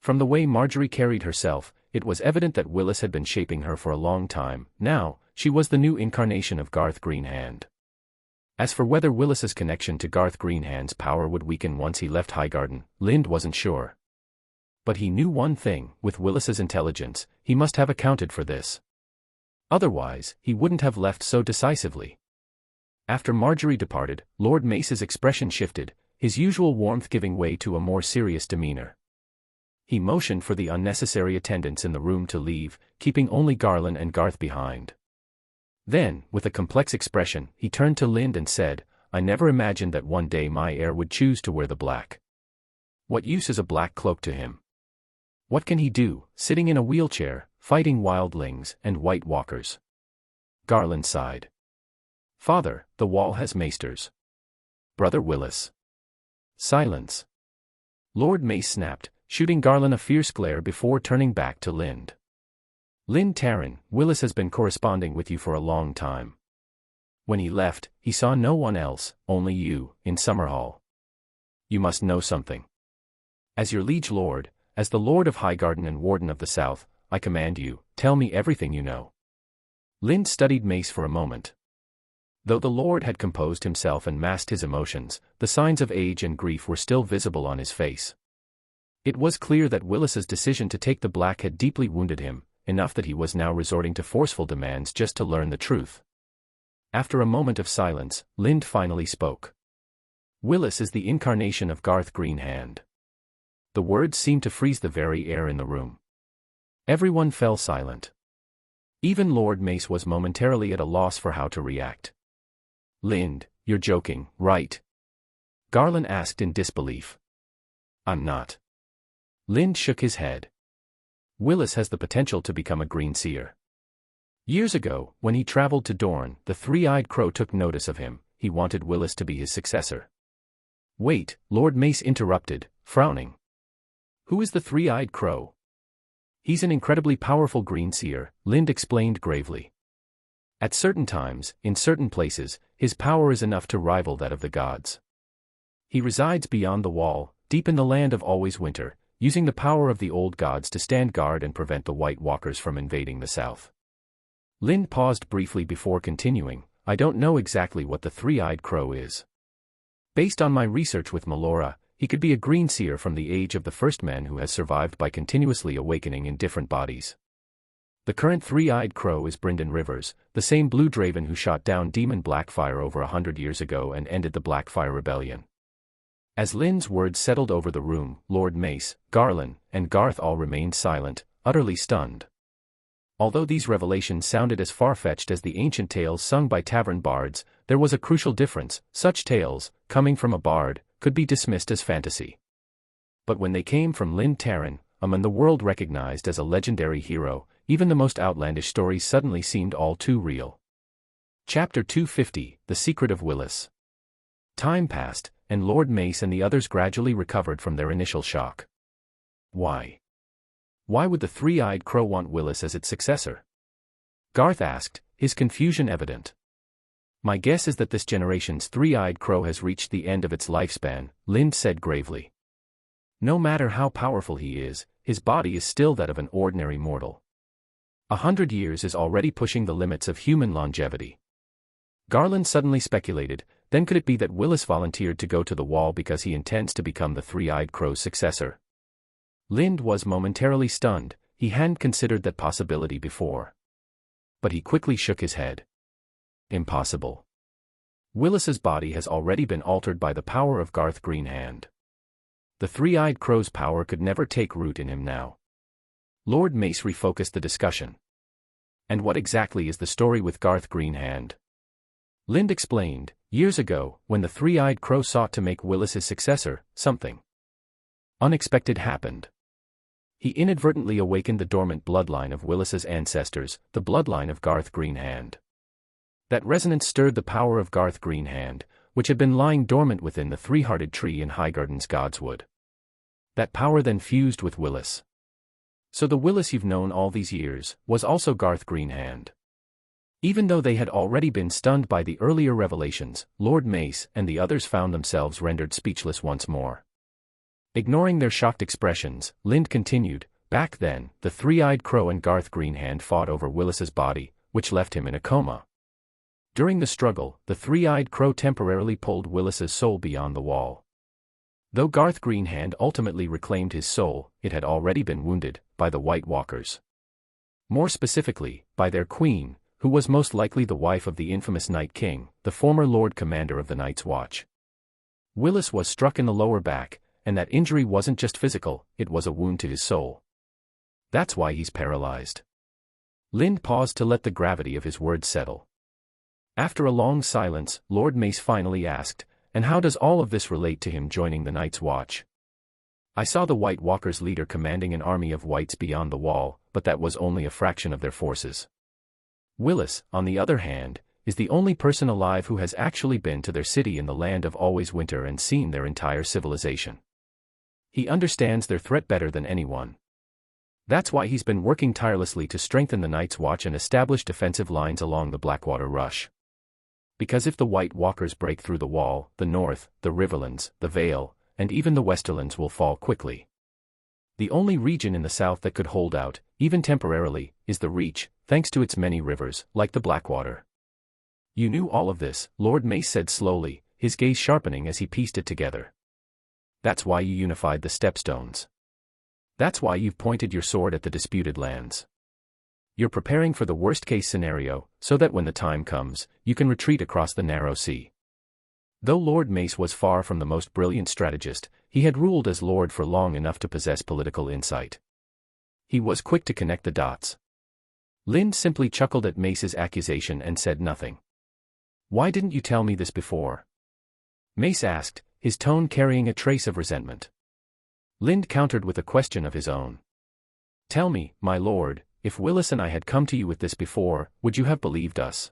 From the way Marjorie carried herself, it was evident that Willis had been shaping her for a long time. Now, she was the new incarnation of Garth Greenhand. As for whether Willis's connection to Garth Greenhand's power would weaken once he left Highgarden, Lind wasn't sure. But he knew one thing: with Willis's intelligence, he must have accounted for this. Otherwise, he wouldn't have left so decisively. After Marjorie departed, Lord Mace's expression shifted, his usual warmth giving way to a more serious demeanor. He motioned for the unnecessary attendants in the room to leave, keeping only Garland and Garth behind. Then, with a complex expression, he turned to Lind and said, "I never imagined that one day my heir would choose to wear the black. What use is a black cloak to him? What can he do, sitting in a wheelchair, fighting wildlings and white walkers?" Garland sighed. "Father, the Wall has maesters. Brother Willis." Silence. Lord Mace snapped, shooting Garland a fierce glare before turning back to Lind. "Lind Taryn, Willis has been corresponding with you for a long time. When he left, he saw no one else, only you, in Summerhall. You must know something. As your liege lord, as the Lord of Highgarden and Warden of the South, I command you, tell me everything you know." Lind studied Mace for a moment. Though the Lord had composed himself and masked his emotions, the signs of age and grief were still visible on his face. It was clear that Willis's decision to take the black had deeply wounded him, enough that he was now resorting to forceful demands just to learn the truth. After a moment of silence, Lind finally spoke. "Willis is the incarnation of Garth Greenhand." The words seemed to freeze the very air in the room. Everyone fell silent. Even Lord Mace was momentarily at a loss for how to react. "Lind, you're joking, right?" Garland asked in disbelief. "I'm not." Lind shook his head. "Willis has the potential to become a green seer. Years ago, when he traveled to Dorne, the three-eyed crow took notice of him. He wanted Willis to be his successor." "Wait," Lord Mace interrupted, frowning. "Who is the three-eyed crow?" "He's an incredibly powerful green seer," Lind explained gravely. "At certain times, in certain places, his power is enough to rival that of the gods. He resides beyond the Wall, deep in the land of always winter, using the power of the old gods to stand guard and prevent the White Walkers from invading the south." Lind paused briefly before continuing, "I don't know exactly what the three-eyed crow is. Based on my research with Melora, he could be a green seer from the age of the first man who has survived by continuously awakening in different bodies. The current three-eyed crow is Brynden Rivers, the same blue draven who shot down Demon Blackfire over 100 years ago and ended the Blackfire Rebellion." As Lind's words settled over the room, Lord Mace, Garland, and Garth all remained silent, utterly stunned. Although these revelations sounded as far-fetched as the ancient tales sung by tavern bards, there was a crucial difference: such tales, coming from a bard, could be dismissed as fantasy. But when they came from Lind Taryn, a man the world recognized as a legendary hero, even the most outlandish stories suddenly seemed all too real. Chapter 250, The Secret of Willis. Time passed, and Lord Mace and the others gradually recovered from their initial shock. Why? Why would the three-eyed crow want Willis as its successor? Garth asked, his confusion evident. My guess is that this generation's three-eyed crow has reached the end of its lifespan, Lind said gravely. No matter how powerful he is, his body is still that of an ordinary mortal. 100 years is already pushing the limits of human longevity. Garland suddenly speculated, then could it be that Willis volunteered to go to the wall because he intends to become the three-eyed crow's successor? Lind was momentarily stunned, he hadn't considered that possibility before. But he quickly shook his head. Impossible. Willis's body has already been altered by the power of Garth Greenhand. The three-eyed crow's power could never take root in him now. Lord Mace refocused the discussion. And what exactly is the story with Garth Greenhand? Lind explained, years ago, when the three-eyed crow sought to make Willis his successor, something unexpected happened. He inadvertently awakened the dormant bloodline of Willis's ancestors, the bloodline of Garth Greenhand. That resonance stirred the power of Garth Greenhand, which had been lying dormant within the three-hearted tree in Highgarden's Godswood. That power then fused with Willis. So the Willis you've known all these years was also Garth Greenhand. Even though they had already been stunned by the earlier revelations, Lord Mace and the others found themselves rendered speechless once more. Ignoring their shocked expressions, Lind continued, back then, the three-eyed crow and Garth Greenhand fought over Willis's body, which left him in a coma. During the struggle, the three-eyed crow temporarily pulled Willis's soul beyond the wall. Though Garth Greenhand ultimately reclaimed his soul, it had already been wounded by the White Walkers. More specifically, by their queen, who was most likely the wife of the infamous Night King, the former Lord Commander of the Night's Watch. Willis was struck in the lower back, and that injury wasn't just physical, it was a wound to his soul. That's why he's paralyzed. Lind paused to let the gravity of his words settle. After a long silence, Lord Mace finally asked, and how does all of this relate to him joining the Night's Watch? I saw the White Walkers' leader commanding an army of whites beyond the wall, but that was only a fraction of their forces. Willis, on the other hand, is the only person alive who has actually been to their city in the land of always winter and seen their entire civilization. He understands their threat better than anyone. That's why he's been working tirelessly to strengthen the Night's Watch and establish defensive lines along the Blackwater Rush. Because if the White Walkers break through the wall, the North, the Riverlands, the Vale, and even the Westerlands will fall quickly. The only region in the south that could hold out, even temporarily, is the Reach, thanks to its many rivers, like the Blackwater. You knew all of this, Lord Mace said slowly, his gaze sharpening as he pieced it together. That's why you unified the Stepstones. That's why you've pointed your sword at the disputed lands. You're preparing for the worst-case scenario, so that when the time comes, you can retreat across the narrow sea. Though Lord Mace was far from the most brilliant strategist, he had ruled as Lord for long enough to possess political insight. He was quick to connect the dots. Lind simply chuckled at Mace's accusation and said nothing. Why didn't you tell me this before? Mace asked, his tone carrying a trace of resentment. Lind countered with a question of his own. Tell me, my lord, if Willis and I had come to you with this before, would you have believed us?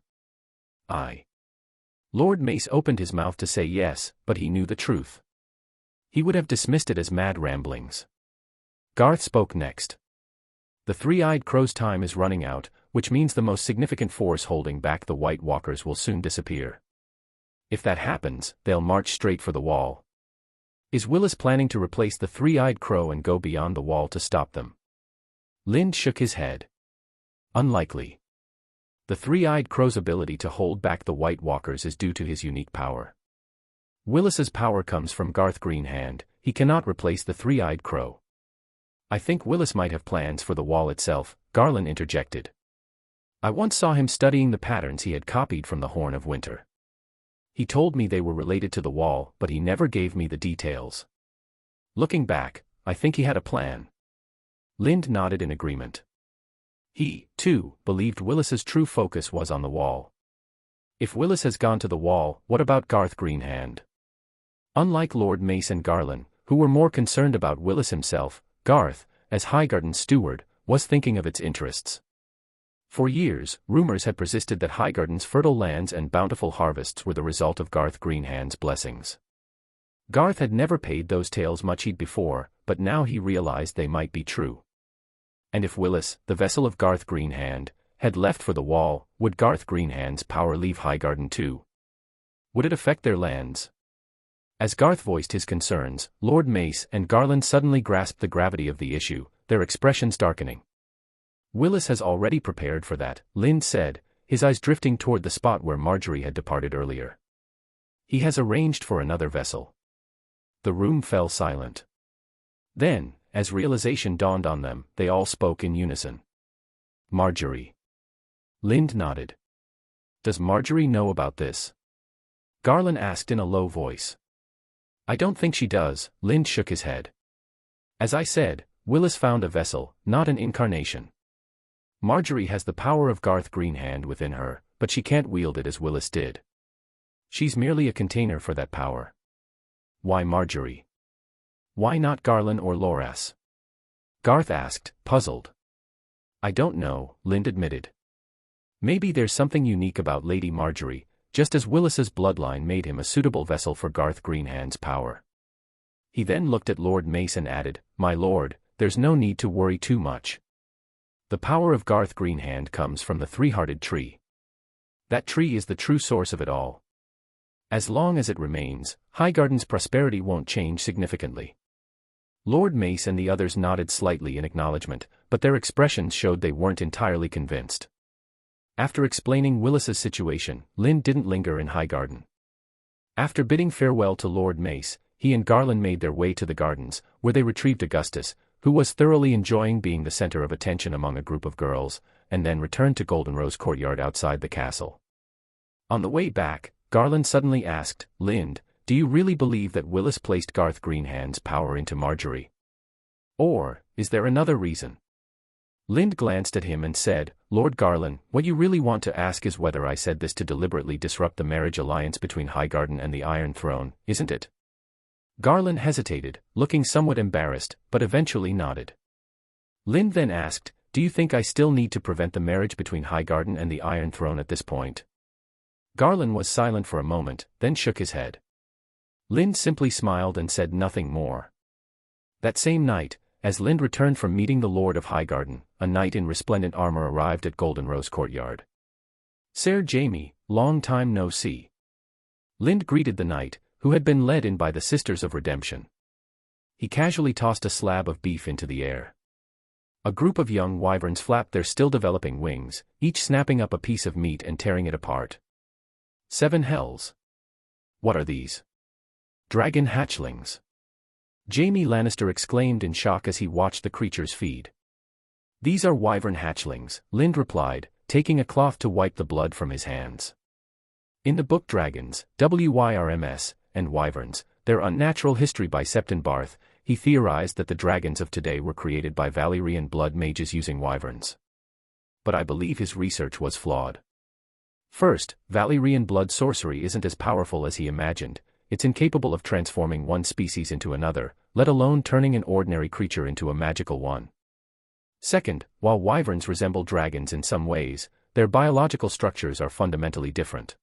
Lord Mace opened his mouth to say yes, but he knew the truth. He would have dismissed it as mad ramblings. Garth spoke next. The three-eyed crow's time is running out, which means the most significant force holding back the White Walkers will soon disappear. If that happens, they'll march straight for the wall. Is Willis planning to replace the three-eyed crow and go beyond the wall to stop them? Lind shook his head. Unlikely. The three-eyed crow's ability to hold back the White Walkers is due to his unique power. Willis's power comes from Garth Greenhand, he cannot replace the three-eyed crow. I think Willis might have plans for the wall itself, Garland interjected. I once saw him studying the patterns he had copied from the Horn of Winter. He told me they were related to the wall, but he never gave me the details. Looking back, I think he had a plan. Lind nodded in agreement. He, too, believed Willis's true focus was on the wall. If Willis has gone to the wall, what about Garth Greenhand? Unlike Lord Mace and Garland, who were more concerned about Willis himself, Garth, as Highgarden's steward, was thinking of its interests. For years, rumors had persisted that Highgarden's fertile lands and bountiful harvests were the result of Garth Greenhand's blessings. Garth had never paid those tales much heed before, but now he realized they might be true. And if Willis, the vessel of Garth Greenhand, had left for the Wall, would Garth Greenhand's power leave Highgarden too? Would it affect their lands? As Garth voiced his concerns, Lord Mace and Garland suddenly grasped the gravity of the issue, their expressions darkening. Willis has already prepared for that, Lind said, his eyes drifting toward the spot where Marjorie had departed earlier. He has arranged for another vessel. The room fell silent. Then, as realization dawned on them, they all spoke in unison. Marjorie. Lind nodded. Does Marjorie know about this? Garland asked in a low voice. I don't think she does, Lind shook his head. As I said, Willis found a vessel, not an incarnation. Marjorie has the power of Garth Greenhand within her, but she can't wield it as Willis did. She's merely a container for that power. Why Marjorie? Why not Garland or Loras? Garth asked, puzzled. I don't know, Lind admitted. Maybe there's something unique about Lady Marjorie, just as Willis's bloodline made him a suitable vessel for Garth Greenhand's power. He then looked at Lord Mace and added, My lord, there's no need to worry too much. The power of Garth Greenhand comes from the three-hearted tree. That tree is the true source of it all. As long as it remains, Highgarden's prosperity won't change significantly. Lord Mace and the others nodded slightly in acknowledgement, but their expressions showed they weren't entirely convinced. After explaining Willis's situation, Lind didn't linger in Highgarden. After bidding farewell to Lord Mace, he and Garland made their way to the gardens, where they retrieved Augustus, who was thoroughly enjoying being the center of attention among a group of girls, and then returned to Goldenrose Courtyard outside the castle. On the way back, Garland suddenly asked, Lind, do you really believe that Willis placed Garth Greenhand's power into Marjorie? Or, is there another reason? Lind glanced at him and said, Lord Garland, what you really want to ask is whether I said this to deliberately disrupt the marriage alliance between Highgarden and the Iron Throne, isn't it? Garland hesitated, looking somewhat embarrassed, but eventually nodded. Lind then asked, do you think I still need to prevent the marriage between Highgarden and the Iron Throne at this point? Garland was silent for a moment, then shook his head. Lind simply smiled and said nothing more. That same night, as Lind returned from meeting the Lord of Highgarden, a knight in resplendent armor arrived at Goldenrose Courtyard. Sir Jaime, long time no see. Lind greeted the knight, who had been led in by the Sisters of Redemption. He casually tossed a slab of beef into the air. A group of young wyverns flapped their still-developing wings, each snapping up a piece of meat and tearing it apart. 7 hells. What are these? Dragon hatchlings. Jaime Lannister exclaimed in shock as he watched the creatures feed. These are wyvern hatchlings, Lind replied, taking a cloth to wipe the blood from his hands. In the book Dragons, Wyrms, and Wyverns, Their Unnatural History by Septon Barth, he theorized that the dragons of today were created by Valyrian blood mages using wyverns. But I believe his research was flawed. First, Valyrian blood sorcery isn't as powerful as he imagined. It's incapable of transforming one species into another, let alone turning an ordinary creature into a magical one. Second, while wyverns resemble dragons in some ways, their biological structures are fundamentally different.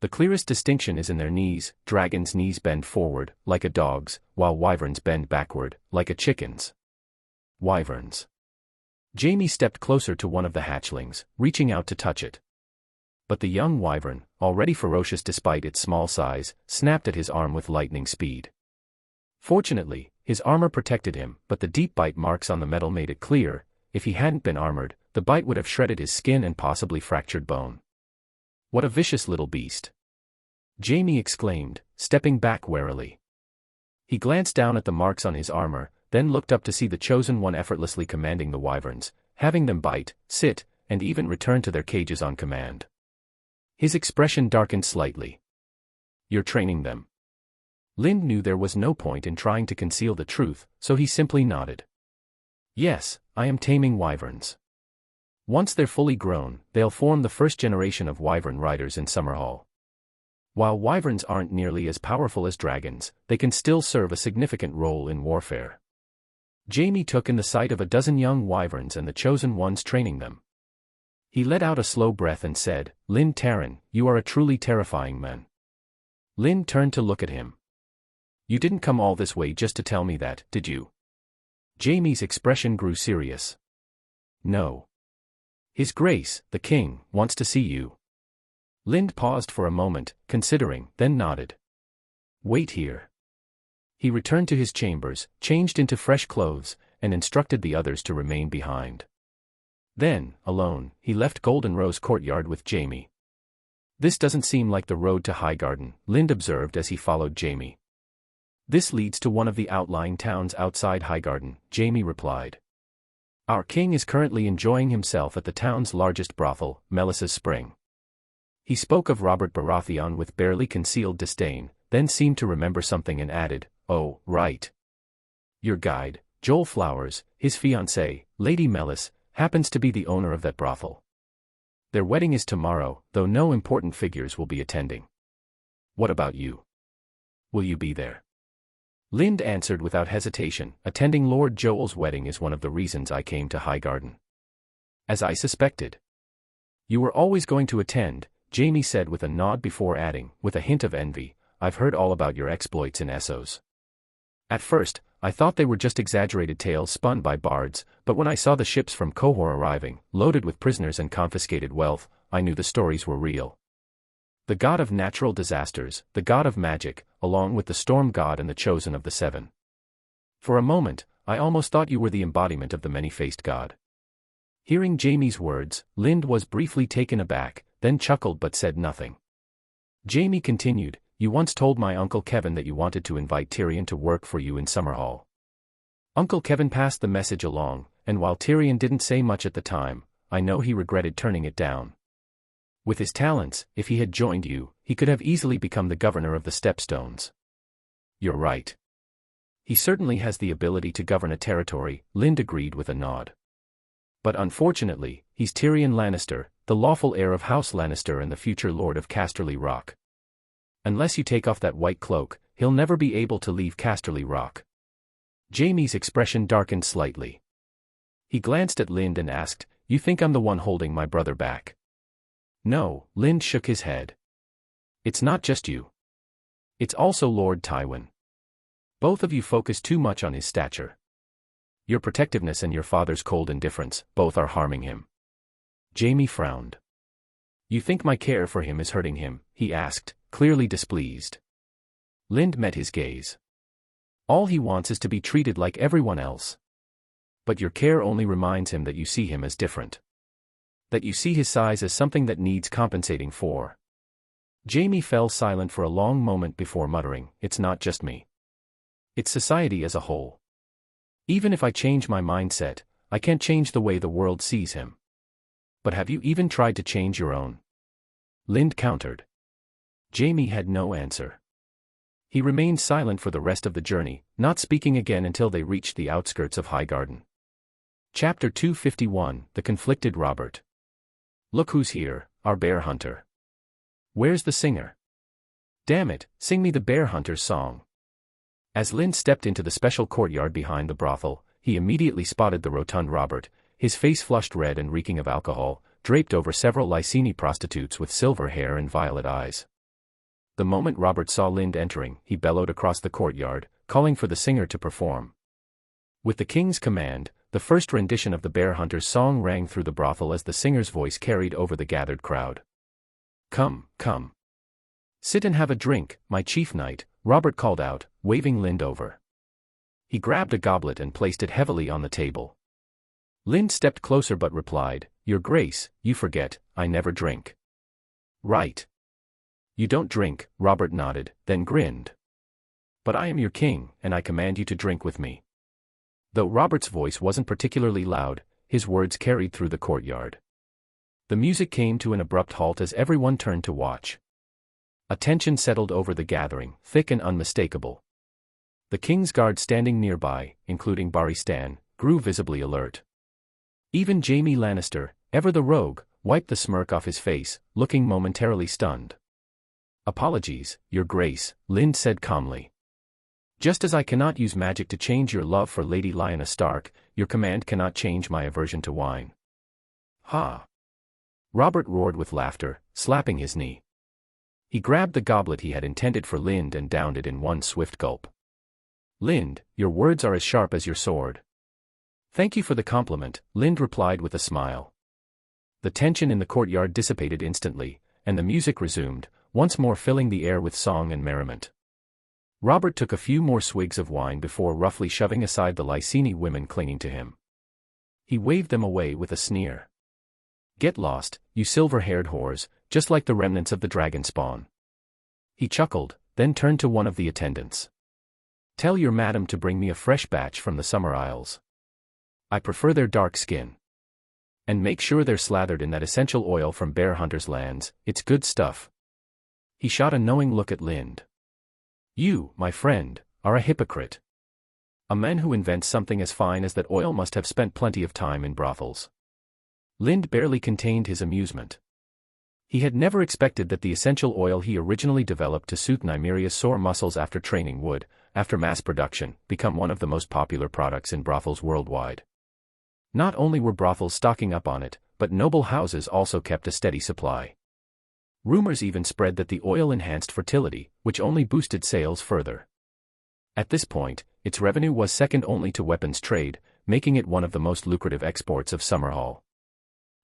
The clearest distinction is in their knees. Dragons' knees bend forward, like a dog's, while wyverns bend backward, like a chicken's. Wyverns. Jaime stepped closer to one of the hatchlings, reaching out to touch it. But the young wyvern, already ferocious despite its small size, snapped at his arm with lightning speed. Fortunately, his armor protected him, but the deep bite marks on the metal made it clear, if he hadn't been armored, the bite would have shredded his skin and possibly fractured bone. What a vicious little beast! Jaime exclaimed, stepping back warily. He glanced down at the marks on his armor, then looked up to see the Chosen One effortlessly commanding the wyverns, having them bite, sit, and even return to their cages on command. His expression darkened slightly. You're training them. Lind knew there was no point in trying to conceal the truth, so he simply nodded. Yes, I am taming wyverns. Once they're fully grown, they'll form the first generation of wyvern riders in Summerhall. While wyverns aren't nearly as powerful as dragons, they can still serve a significant role in warfare. Jaime took in the sight of a dozen young wyverns and the Chosen Ones training them. He let out a slow breath and said, Lind Taryn, you are a truly terrifying man. Lind turned to look at him. You didn't come all this way just to tell me that, did you? Jaime's expression grew serious. No. His Grace, the King, wants to see you. Lind paused for a moment, considering, then nodded. Wait here. He returned to his chambers, changed into fresh clothes, and instructed the others to remain behind. Then, alone, he left Golden Rose Courtyard with Jaime. This doesn't seem like the road to Highgarden, Lind observed as he followed Jaime. This leads to one of the outlying towns outside Highgarden, Jaime replied. Our king is currently enjoying himself at the town's largest brothel, Melissa's Spring. He spoke of Robert Baratheon with barely concealed disdain, then seemed to remember something and added, oh, right. Your guide, Joel Flowers, his fiancée, Lady Melis, happens to be the owner of that brothel. Their wedding is tomorrow, though no important figures will be attending. What about you? Will you be there? Lind answered without hesitation, attending Lord Joel's wedding is one of the reasons I came to Highgarden. As I suspected. You were always going to attend, Jaime said with a nod before adding, with a hint of envy, I've heard all about your exploits in Essos. At first, I thought they were just exaggerated tales spun by bards, but when I saw the ships from Cohor arriving, loaded with prisoners and confiscated wealth, I knew the stories were real. The god of natural disasters, the god of magic, along with the storm god and the chosen of the seven. For a moment, I almost thought you were the embodiment of the many-faced god. Hearing Jaime's words, Lind was briefly taken aback, then chuckled but said nothing. Jaime continued, you once told my Uncle Kevin that you wanted to invite Tyrion to work for you in Summerhall. Uncle Kevin passed the message along, and while Tyrion didn't say much at the time, I know he regretted turning it down. With his talents, if he had joined you, he could have easily become the governor of the Stepstones. You're right. He certainly has the ability to govern a territory, Lind agreed with a nod. But unfortunately, he's Tyrion Lannister, the lawful heir of House Lannister and the future Lord of Casterly Rock. Unless you take off that white cloak, he'll never be able to leave Casterly Rock. Jaime's expression darkened slightly. He glanced at Lind and asked, you think I'm the one holding my brother back? No, Lind shook his head. It's not just you. It's also Lord Tywin. Both of you focus too much on his stature. Your protectiveness and your father's cold indifference, both are harming him. Jaime frowned. You think my care for him is hurting him? He asked, clearly displeased. Lind met his gaze. All he wants is to be treated like everyone else. But your care only reminds him that you see him as different. That you see his size as something that needs compensating for. Jaime fell silent for a long moment before muttering, it's not just me. It's society as a whole. Even if I change my mindset, I can't change the way the world sees him. But have you even tried to change your own? Lind countered. Jaime had no answer. He remained silent for the rest of the journey, not speaking again until they reached the outskirts of Highgarden. Chapter 251, The Conflicted Robert. Look who's here, our bear hunter. Where's the singer? Damn it, sing me the bear hunter's song. As Lind stepped into the special courtyard behind the brothel, he immediately spotted the rotund Robert, his face flushed red and reeking of alcohol, draped over several Lyseni prostitutes with silver hair and violet eyes. The moment Robert saw Lind entering, he bellowed across the courtyard, calling for the singer to perform. With the king's command, the first rendition of the bear hunter's song rang through the brothel as the singer's voice carried over the gathered crowd. Come, come. Sit and have a drink, my chief knight, Robert called out, waving Lind over. He grabbed a goblet and placed it heavily on the table. Lind stepped closer but replied, Your Grace, you forget, I never drink. Right. You don't drink, Robert nodded, then grinned. But I am your king, and I command you to drink with me. Though Robert's voice wasn't particularly loud, his words carried through the courtyard. The music came to an abrupt halt as everyone turned to watch. A tension settled over the gathering, thick and unmistakable. The king's guard standing nearby, including Barry Stan, grew visibly alert. Even Jaime Lannister, ever the rogue, wiped the smirk off his face, looking momentarily stunned. Apologies, Your Grace, Lind said calmly. Just as I cannot use magic to change your love for Lady Lyanna Stark, your command cannot change my aversion to wine. Ha! Robert roared with laughter, slapping his knee. He grabbed the goblet he had intended for Lind and downed it in one swift gulp. Lind, your words are as sharp as your sword. Thank you for the compliment, Lind replied with a smile. The tension in the courtyard dissipated instantly, and the music resumed, once more filling the air with song and merriment. Robert took a few more swigs of wine before roughly shoving aside the Lyceni women clinging to him. He waved them away with a sneer. Get lost, you silver-haired whores, just like the remnants of the dragon spawn. He chuckled, then turned to one of the attendants. Tell your madam to bring me a fresh batch from the Summer Isles. I prefer their dark skin. And make sure they're slathered in that essential oil from bear hunters' lands, it's good stuff. He shot a knowing look at Lind. You, my friend, are a hypocrite. A man who invents something as fine as that oil must have spent plenty of time in brothels. Lind barely contained his amusement. He had never expected that the essential oil he originally developed to suit Nimria's sore muscles after training would, after mass production, become one of the most popular products in brothels worldwide. Not only were brothels stocking up on it, but noble houses also kept a steady supply. Rumors even spread that the oil enhanced fertility, which only boosted sales further. At this point, its revenue was second only to weapons trade, making it one of the most lucrative exports of Summerhall.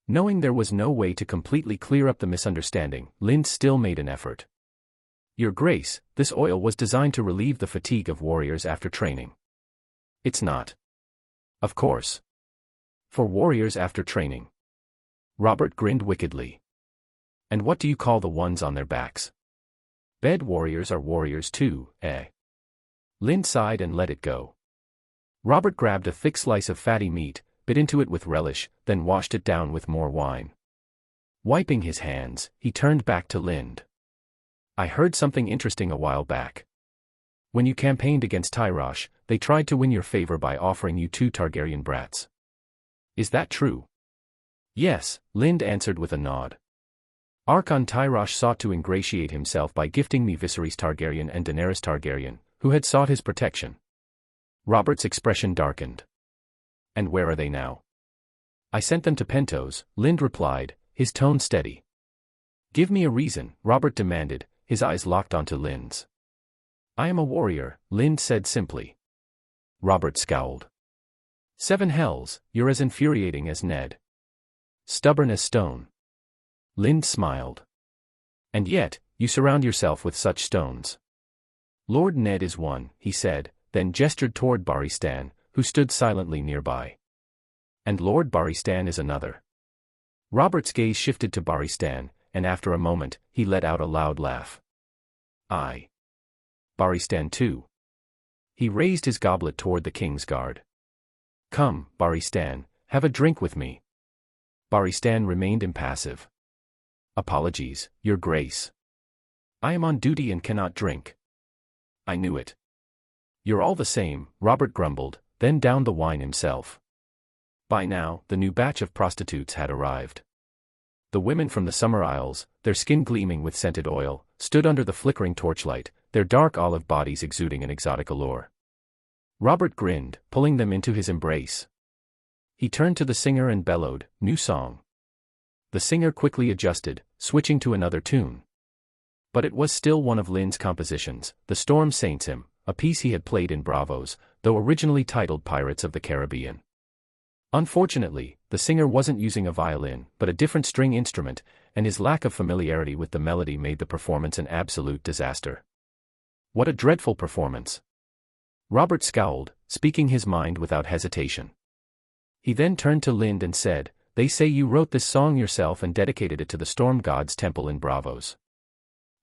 Knowing there was no way to completely clear up the misunderstanding, Lind still made an effort. Your Grace, this oil was designed to relieve the fatigue of warriors after training. It's not. Of course. For warriors after training. Robert grinned wickedly. And what do you call the ones on their backs? Bed warriors are warriors too, eh? Lind sighed and let it go. Robert grabbed a thick slice of fatty meat, bit into it with relish, then washed it down with more wine. Wiping his hands, he turned back to Lind. I heard something interesting a while back. When you campaigned against Tyrosh, they tried to win your favor by offering you 2 Targaryen brats. Is that true? Yes, Lind answered with a nod. Archon Tyrosh sought to ingratiate himself by gifting me Viserys Targaryen and Daenerys Targaryen, who had sought his protection. Robert's expression darkened. And where are they now? I sent them to Pentos, Lind replied, his tone steady. Give me a reason, Robert demanded, his eyes locked onto Lind's. I am a warrior, Lind said simply. Robert scowled. 7 hells, you're as infuriating as Ned. Stubborn as stone. Lind smiled. And yet, you surround yourself with such stones. Lord Ned is one, he said, then gestured toward Barristan, who stood silently nearby. And Lord Barristan is another. Robert's gaze shifted to Barristan, and after a moment, he let out a loud laugh. I. Barristan too. He raised his goblet toward the king's guard. Come, Barristan, have a drink with me. Barristan remained impassive. Apologies, Your Grace. I am on duty and cannot drink. I knew it. You're all the same, Robert grumbled, then downed the wine himself. By now, the new batch of prostitutes had arrived. The women from the Summer Isles, their skin gleaming with scented oil, stood under the flickering torchlight, their dark olive bodies exuding an exotic allure. Robert grinned, pulling them into his embrace. He turned to the singer and bellowed, "New song." The singer quickly adjusted, switching to another tune. But it was still one of Lind's compositions, The Storm Saints Him, a piece he had played in Bravos, though originally titled Pirates of the Caribbean. Unfortunately, the singer wasn't using a violin, but a different string instrument, and his lack of familiarity with the melody made the performance an absolute disaster. What a dreadful performance! Robert scowled, speaking his mind without hesitation. He then turned to Lind and said, "They say you wrote this song yourself and dedicated it to the storm god's temple in Bravos.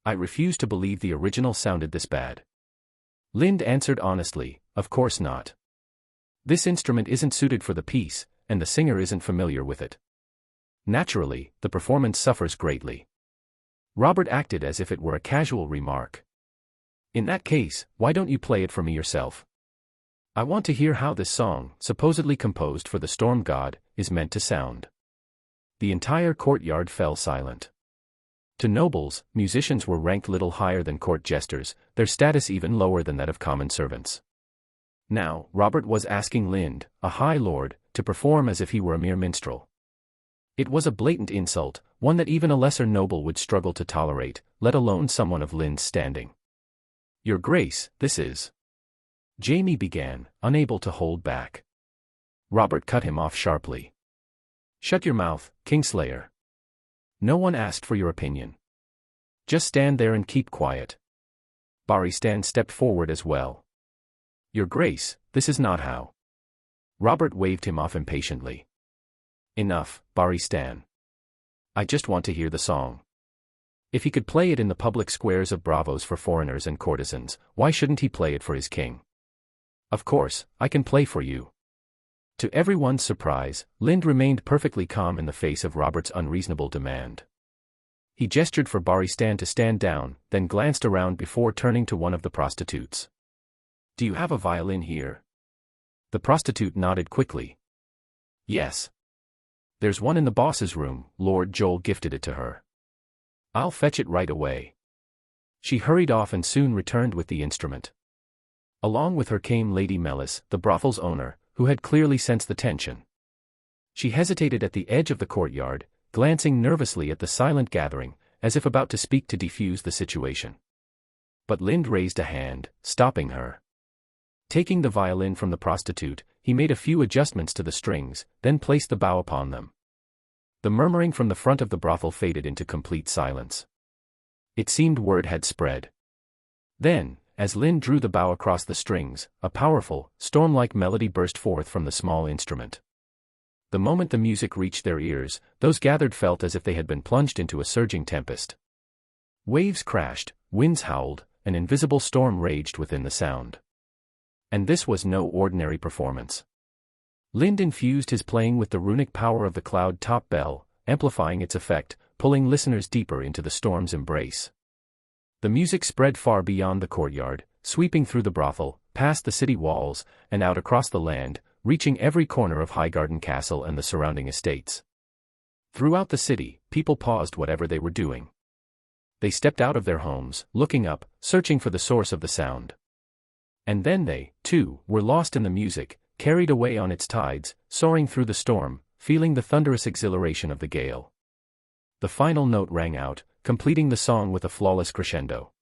I refuse to believe the original sounded this bad." Lind answered honestly, "Of course not. This instrument isn't suited for the piece, and the singer isn't familiar with it. Naturally, the performance suffers greatly." Robert acted as if it were a casual remark. "In that case, why don't you play it for me yourself? I want to hear how this song, supposedly composed for the storm god, is meant to sound." The entire courtyard fell silent. To nobles, musicians were ranked little higher than court jesters, their status even lower than that of common servants. Now, Robert was asking Lind, a high lord, to perform as if he were a mere minstrel. It was a blatant insult, one that even a lesser noble would struggle to tolerate, let alone someone of Lind's standing. "Your Grace, this is..." Jamie began, unable to hold back. Robert cut him off sharply. Shut your mouth, Kingslayer. No one asked for your opinion. Just stand there and keep quiet. Baristan stepped forward as well. Your Grace, this is not how. Robert waved him off impatiently. Enough, Baristan. I just want to hear the song. If he could play it in the public squares of bravos for foreigners and courtesans, why shouldn't he play it for his king? Of course, I can play for you. To everyone's surprise, Lind remained perfectly calm in the face of Robert's unreasonable demand. He gestured for Baristan to stand down, then glanced around before turning to one of the prostitutes. Do you have a violin here? The prostitute nodded quickly. Yes. There's one in the boss's room, Lord Joel gifted it to her. I'll fetch it right away. She hurried off and soon returned with the instrument. Along with her came Lady Melis, the brothel's owner, who had clearly sensed the tension. She hesitated at the edge of the courtyard, glancing nervously at the silent gathering, as if about to speak to defuse the situation. But Lind raised a hand, stopping her. Taking the violin from the prostitute, he made a few adjustments to the strings, then placed the bow upon them. The murmuring from the front of the brothel faded into complete silence. It seemed word had spread. Then, as Lind drew the bow across the strings, a powerful, storm-like melody burst forth from the small instrument. The moment the music reached their ears, those gathered felt as if they had been plunged into a surging tempest. Waves crashed, winds howled, an invisible storm raged within the sound. And this was no ordinary performance. Lind infused his playing with the runic power of the cloud-top bell, amplifying its effect, pulling listeners deeper into the storm's embrace. The music spread far beyond the courtyard, sweeping through the brothel, past the city walls, and out across the land, reaching every corner of Highgarden Castle and the surrounding estates. Throughout the city, people paused whatever they were doing. They stepped out of their homes, looking up, searching for the source of the sound. And then they, too, were lost in the music, carried away on its tides, soaring through the storm, feeling the thunderous exhilaration of the gale. The final note rang out, completing the song with a flawless crescendo.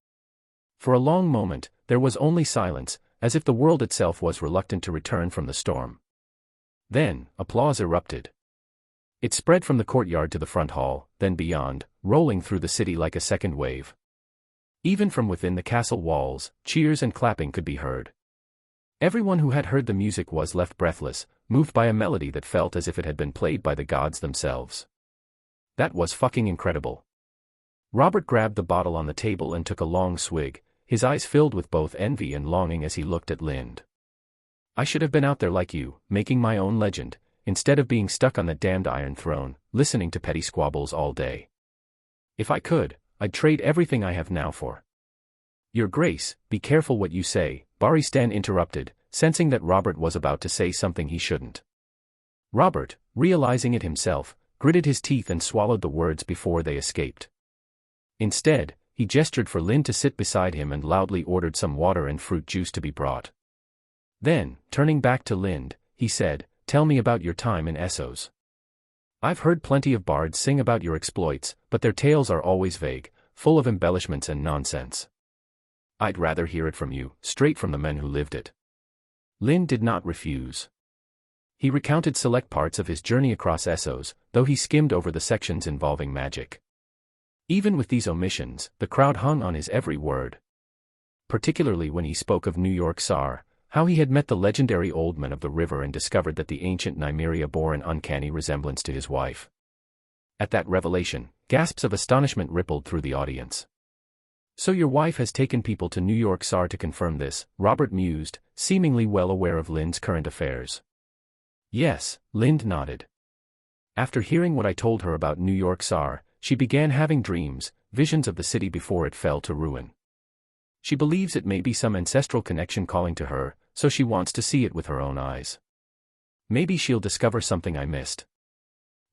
For a long moment, there was only silence, as if the world itself was reluctant to return from the storm. Then, applause erupted. It spread from the courtyard to the front hall, then beyond, rolling through the city like a second wave. Even from within the castle walls, cheers and clapping could be heard. Everyone who had heard the music was left breathless, moved by a melody that felt as if it had been played by the gods themselves. That was fucking incredible. Robert grabbed the bottle on the table and took a long swig, his eyes filled with both envy and longing as he looked at Lind. I should have been out there like you, making my own legend, instead of being stuck on that damned Iron Throne, listening to petty squabbles all day. If I could, I'd trade everything I have now for. Your Grace, be careful what you say, Baristan interrupted, sensing that Robert was about to say something he shouldn't. Robert, realizing it himself, gritted his teeth and swallowed the words before they escaped. Instead, he gestured for Lind to sit beside him and loudly ordered some water and fruit juice to be brought. Then, turning back to Lind, he said, Tell me about your time in Essos. I've heard plenty of bards sing about your exploits, but their tales are always vague, full of embellishments and nonsense. I'd rather hear it from you, straight from the men who lived it. Lind did not refuse. He recounted select parts of his journey across Essos, though he skimmed over the sections involving magic. Even with these omissions, the crowd hung on his every word. Particularly when he spoke of New York Tsar, how he had met the legendary old man of the river and discovered that the ancient Nimria bore an uncanny resemblance to his wife. At that revelation, gasps of astonishment rippled through the audience. So your wife has taken people to New York Tsar to confirm this, Robert mused, seemingly well aware of Lind's current affairs. Yes, Lind nodded. After hearing what I told her about New York Tsar, she began having dreams, visions of the city before it fell to ruin. She believes it may be some ancestral connection calling to her, so she wants to see it with her own eyes. Maybe she'll discover something I missed.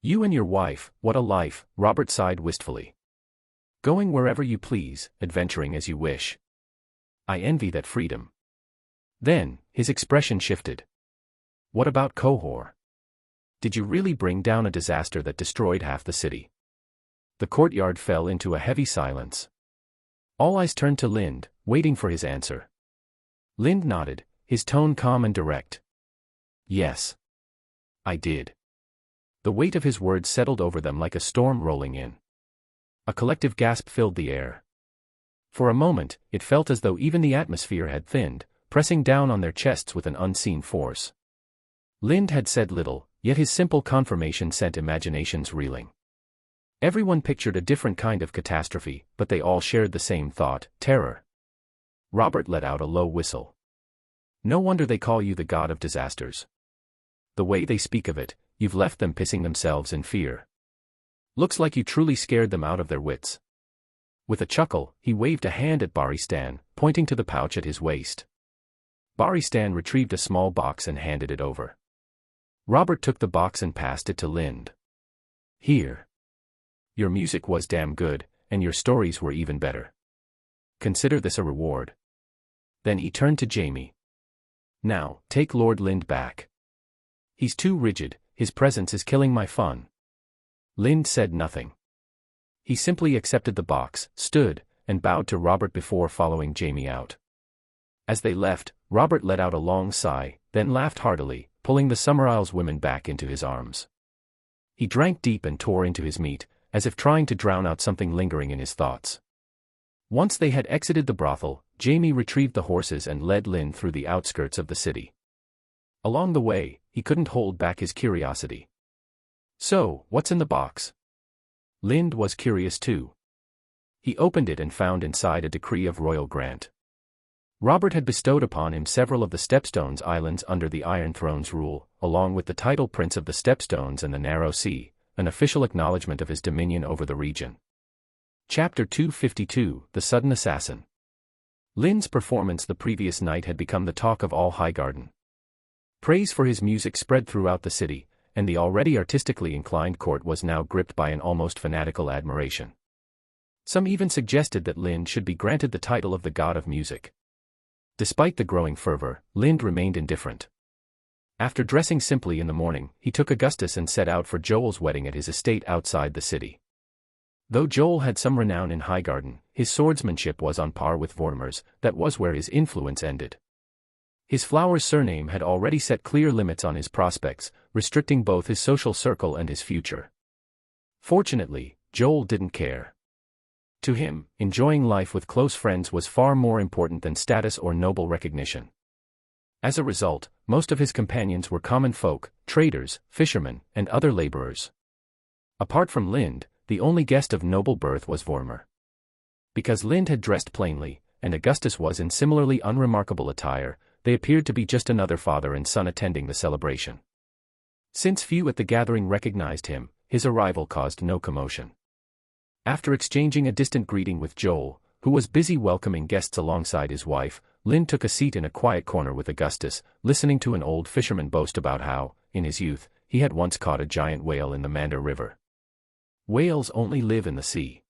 You and your wife, what a life, Robert sighed wistfully. Going wherever you please, adventuring as you wish. I envy that freedom. Then, his expression shifted. What about Cohor? Did you really bring down a disaster that destroyed half the city? The courtyard fell into a heavy silence. All eyes turned to Lind, waiting for his answer. Lind nodded, his tone calm and direct. Yes. I did. The weight of his words settled over them like a storm rolling in. A collective gasp filled the air. For a moment, it felt as though even the atmosphere had thinned, pressing down on their chests with an unseen force. Lind had said little, yet his simple confirmation sent imaginations reeling. Everyone pictured a different kind of catastrophe, but they all shared the same thought: terror. Robert let out a low whistle. No wonder they call you the god of disasters. The way they speak of it, you've left them pissing themselves in fear. Looks like you truly scared them out of their wits. With a chuckle, he waved a hand at Baristan, pointing to the pouch at his waist. Baristan retrieved a small box and handed it over. Robert took the box and passed it to Lind. Here. Your music was damn good, and your stories were even better. Consider this a reward. Then he turned to Jamie. Now, take Lord Lind back. He's too rigid, his presence is killing my fun. Lind said nothing. He simply accepted the box, stood, and bowed to Robert before following Jamie out. As they left, Robert let out a long sigh, then laughed heartily, pulling the Summerisle's women back into his arms. He drank deep and tore into his meat, as if trying to drown out something lingering in his thoughts. Once they had exited the brothel, Jamie retrieved the horses and led Lind through the outskirts of the city. Along the way, he couldn't hold back his curiosity. So, what's in the box? Lind was curious too. He opened it and found inside a decree of royal grant. Robert had bestowed upon him several of the Stepstones Islands under the Iron Throne's rule, along with the title Prince of the Stepstones and the Narrow Sea, an official acknowledgement of his dominion over the region. Chapter 252, The Sudden Assassin. Lind's performance the previous night had become the talk of all Highgarden. Praise for his music spread throughout the city, and the already artistically inclined court was now gripped by an almost fanatical admiration. Some even suggested that Lind should be granted the title of the god of music. Despite the growing fervor, Lind remained indifferent. After dressing simply in the morning, he took Augustus and set out for Joel's wedding at his estate outside the city. Though Joel had some renown in Highgarden, his swordsmanship was on par with Vortimer's, that was where his influence ended. His flower's surname had already set clear limits on his prospects, restricting both his social circle and his future. Fortunately, Joel didn't care. To him, enjoying life with close friends was far more important than status or noble recognition. As a result, most of his companions were common folk, traders, fishermen, and other laborers. Apart from Lind, the only guest of noble birth was Vortimer. Because Lind had dressed plainly, and Augustus was in similarly unremarkable attire, they appeared to be just another father and son attending the celebration. Since few at the gathering recognized him, his arrival caused no commotion. After exchanging a distant greeting with Joel, who was busy welcoming guests alongside his wife, Lind took a seat in a quiet corner with Augustus, listening to an old fisherman boast about how, in his youth, he had once caught a giant whale in the Mander River. Whales only live in the sea.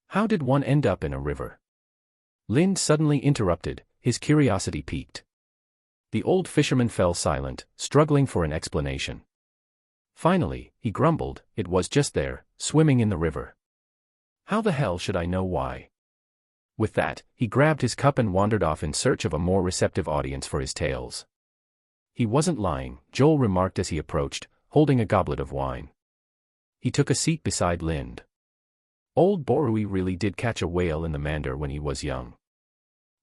How did one end up in a river? Lind suddenly interrupted, his curiosity piqued. The old fisherman fell silent, struggling for an explanation. Finally, he grumbled, "It was just there, swimming in the river. How the hell should I know why?" With that, he grabbed his cup and wandered off in search of a more receptive audience for his tales. He wasn't lying, Joel remarked as he approached, holding a goblet of wine. He took a seat beside Lind. Old Borui really did catch a whale in the Mander when he was young.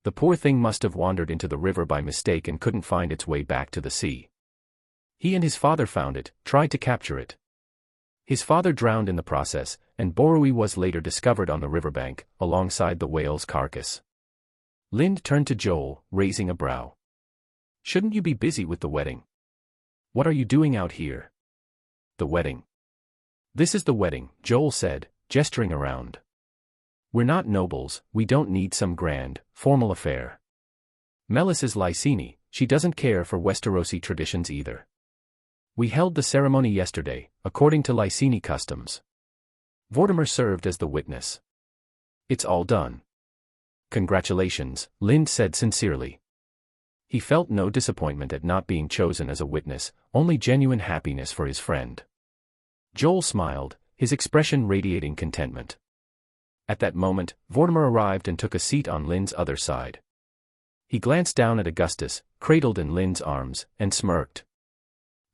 The poor thing must have wandered into the river by mistake and couldn't find its way back to the sea. He and his father found it, tried to capture it. His father drowned in the process, and Borui was later discovered on the riverbank, alongside the whale's carcass. Lind turned to Joel, raising a brow. "Shouldn't you be busy with the wedding? What are you doing out here?" "The wedding. This is the wedding," Joel said, gesturing around. "We're not nobles, we don't need some grand, formal affair. Melis is Lysini, she doesn't care for Westerosi traditions either. We held the ceremony yesterday, according to Lysini customs. Vortimer served as the witness. It's all done." "Congratulations," Lind said sincerely. He felt no disappointment at not being chosen as a witness, only genuine happiness for his friend. Joel smiled, his expression radiating contentment. At that moment, Vortimer arrived and took a seat on Lind's other side. He glanced down at Augustus, cradled in Lind's arms, and smirked.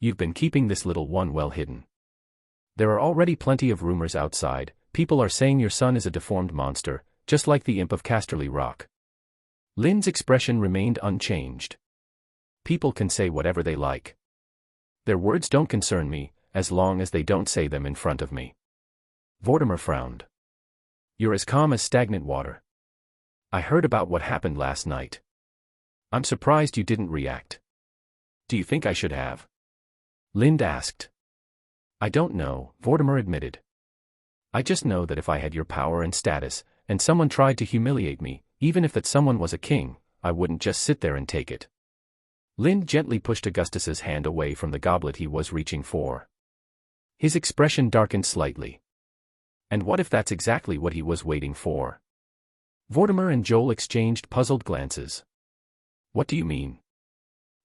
You've been keeping this little one well hidden. There are already plenty of rumors outside. People are saying your son is a deformed monster, just like the imp of Casterly Rock. Lind's expression remained unchanged. People can say whatever they like. Their words don't concern me, as long as they don't say them in front of me. Vortimer frowned. You're as calm as stagnant water. I heard about what happened last night. I'm surprised you didn't react. Do you think I should have? Lind asked. I don't know, Vortimer admitted. I just know that if I had your power and status, and someone tried to humiliate me, even if that someone was a king, I wouldn't just sit there and take it. Lind gently pushed Augustus's hand away from the goblet he was reaching for. His expression darkened slightly. And what if that's exactly what he was waiting for? Vortimer and Joel exchanged puzzled glances. What do you mean?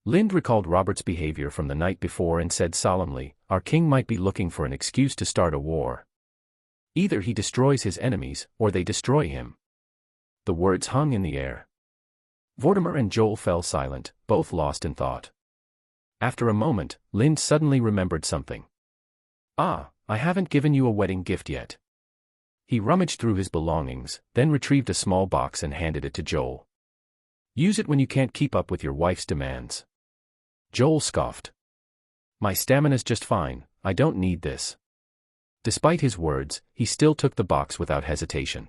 Lind recalled Robert's behavior from the night before and said solemnly, our king might be looking for an excuse to start a war. Either he destroys his enemies, or they destroy him. The words hung in the air. Vortimer and Joel fell silent, both lost in thought. After a moment, Lind suddenly remembered something. Ah, I haven't given you a wedding gift yet. He rummaged through his belongings, then retrieved a small box and handed it to Joel. Use it when you can't keep up with your wife's demands. Joel scoffed. My stamina's just fine, I don't need this. Despite his words, he still took the box without hesitation.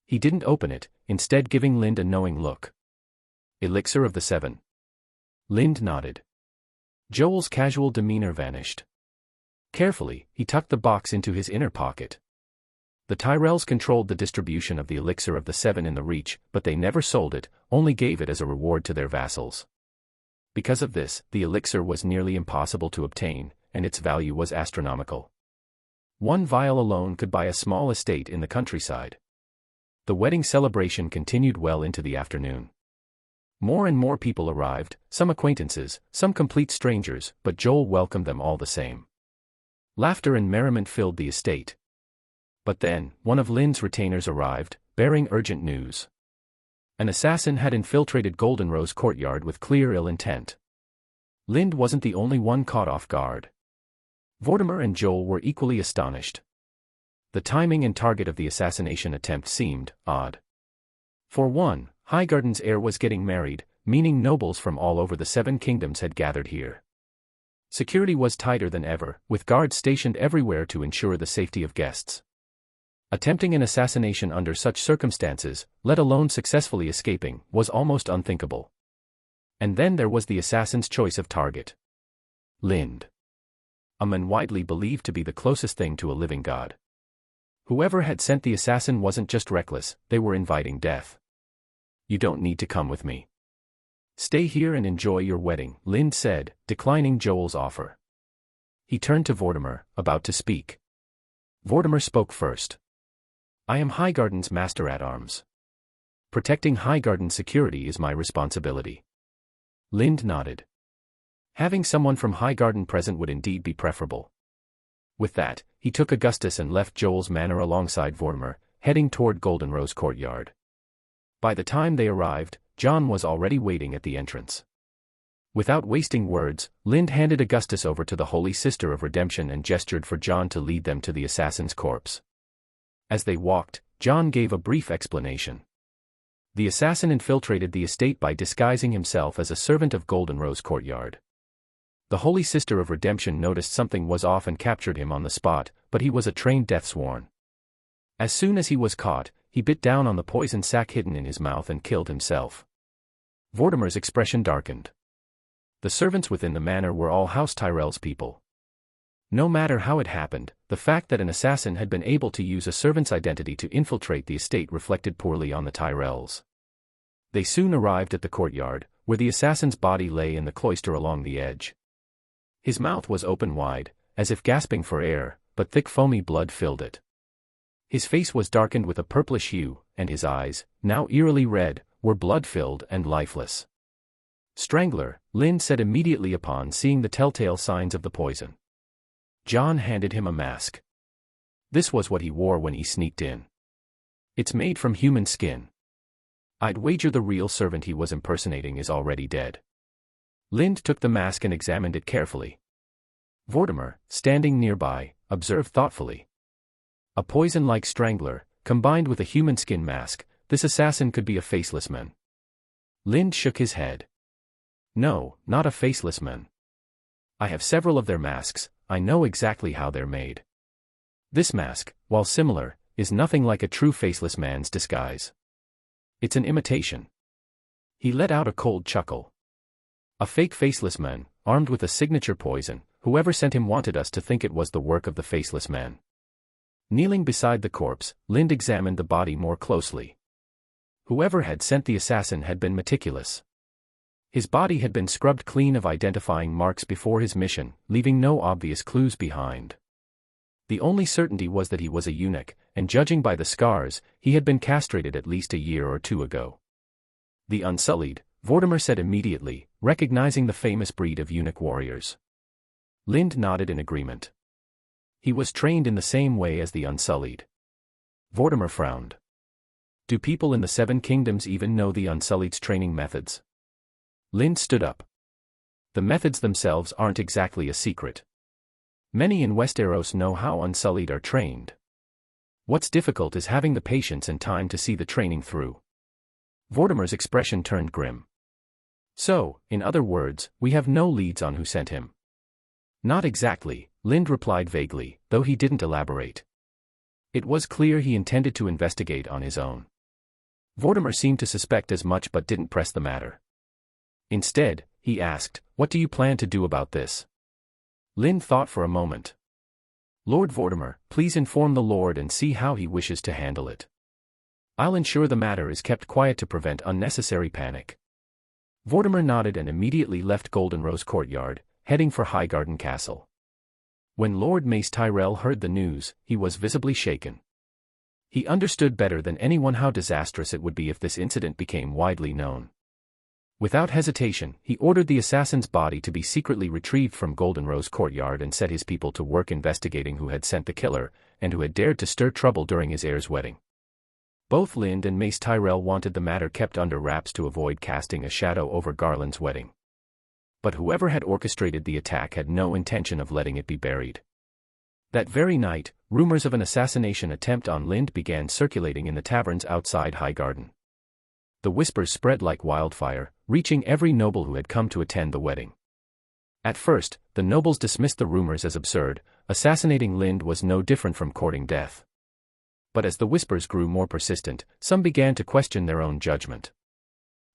He didn't open it, instead giving Lind a knowing look. Elixir of the Seven. Lind nodded. Joel's casual demeanor vanished. Carefully, he tucked the box into his inner pocket. The Tyrells controlled the distribution of the Elixir of the Seven in the Reach, but they never sold it, only gave it as a reward to their vassals. Because of this, the elixir was nearly impossible to obtain, and its value was astronomical. One vial alone could buy a small estate in the countryside. The wedding celebration continued well into the afternoon. More and more people arrived, some acquaintances, some complete strangers, but Joel welcomed them all the same. Laughter and merriment filled the estate. But then, one of Lind's retainers arrived, bearing urgent news. An assassin had infiltrated Goldenrose courtyard with clear ill intent. Lind wasn't the only one caught off guard. Vortimer and Joel were equally astonished. The timing and target of the assassination attempt seemed odd. For one, Highgarden's heir was getting married, meaning nobles from all over the Seven Kingdoms had gathered here. Security was tighter than ever, with guards stationed everywhere to ensure the safety of guests. Attempting an assassination under such circumstances, let alone successfully escaping, was almost unthinkable. And then there was the assassin's choice of target. Lind. A man widely believed to be the closest thing to a living god. Whoever had sent the assassin wasn't just reckless, they were inviting death. You don't need to come with me. Stay here and enjoy your wedding, Lind said, declining Joel's offer. He turned to Vortimer, about to speak. Vortimer spoke first. I am Highgarden's master-at-arms. Protecting Highgarden's security is my responsibility. Lind nodded. Having someone from Highgarden present would indeed be preferable. With that, he took Augustus and left Joel's manor alongside Vortimer, heading toward Goldenrose courtyard. By the time they arrived, John was already waiting at the entrance. Without wasting words, Lind handed Augustus over to the Holy Sister of Redemption and gestured for John to lead them to the assassin's corpse. As they walked, John gave a brief explanation. The assassin infiltrated the estate by disguising himself as a servant of Goldenrose courtyard. The Holy Sister of Redemption noticed something was off and captured him on the spot, but he was a trained deathsworn. As soon as he was caught, he bit down on the poison sac hidden in his mouth and killed himself. Vortimer's expression darkened. The servants within the manor were all House Tyrell's people. No matter how it happened, the fact that an assassin had been able to use a servant's identity to infiltrate the estate reflected poorly on the Tyrells. They soon arrived at the courtyard, where the assassin's body lay in the cloister along the edge. His mouth was open wide, as if gasping for air, but thick foamy blood filled it. His face was darkened with a purplish hue, and his eyes, now eerily red, were blood-filled and lifeless. Strangler, Lind said immediately upon seeing the telltale signs of the poison. John handed him a mask. This was what he wore when he sneaked in. It's made from human skin. I'd wager the real servant he was impersonating is already dead. Lind took the mask and examined it carefully. Vortimer, standing nearby, observed thoughtfully. A poison-like strangler, combined with a human skin mask, this assassin could be a faceless man. Lind shook his head. No, not a faceless man. I have several of their masks, I know exactly how they're made. This mask, while similar, is nothing like a true faceless man's disguise. It's an imitation. He let out a cold chuckle. A fake faceless man, armed with a signature poison, whoever sent him wanted us to think it was the work of the faceless man. Kneeling beside the corpse, Lind examined the body more closely. Whoever had sent the assassin had been meticulous. His body had been scrubbed clean of identifying marks before his mission, leaving no obvious clues behind. The only certainty was that he was a eunuch, and judging by the scars, he had been castrated at least a year or two ago. The Unsullied, Vortimer said immediately, recognizing the famous breed of eunuch warriors. Lind nodded in agreement. He was trained in the same way as the Unsullied. Vortimer frowned. Do people in the Seven Kingdoms even know the Unsullied's training methods? Lind stood up. The methods themselves aren't exactly a secret. Many in Westeros know how Unsullied are trained. What's difficult is having the patience and time to see the training through. Vortimer's expression turned grim. So, in other words, we have no leads on who sent him. Not exactly, Lind replied vaguely, though he didn't elaborate. It was clear he intended to investigate on his own. Vortimer seemed to suspect as much but didn't press the matter. Instead, he asked, "What do you plan to do about this?" Lind thought for a moment. Lord Vortimer, please inform the Lord and see how he wishes to handle it. I'll ensure the matter is kept quiet to prevent unnecessary panic. Vortimer nodded and immediately left Golden Rose Courtyard, heading for Highgarden Castle. When Lord Mace Tyrell heard the news, he was visibly shaken. He understood better than anyone how disastrous it would be if this incident became widely known. Without hesitation, he ordered the assassin's body to be secretly retrieved from Golden Rose Courtyard and set his people to work investigating who had sent the killer, and who had dared to stir trouble during his heir's wedding. Both Lind and Mace Tyrell wanted the matter kept under wraps to avoid casting a shadow over Garland's wedding. But whoever had orchestrated the attack had no intention of letting it be buried. That very night, rumors of an assassination attempt on Lind began circulating in the taverns outside Highgarden. The whispers spread like wildfire, reaching every noble who had come to attend the wedding. At first, the nobles dismissed the rumors as absurd. Assassinating Lind was no different from courting death. But as the whispers grew more persistent, some began to question their own judgment.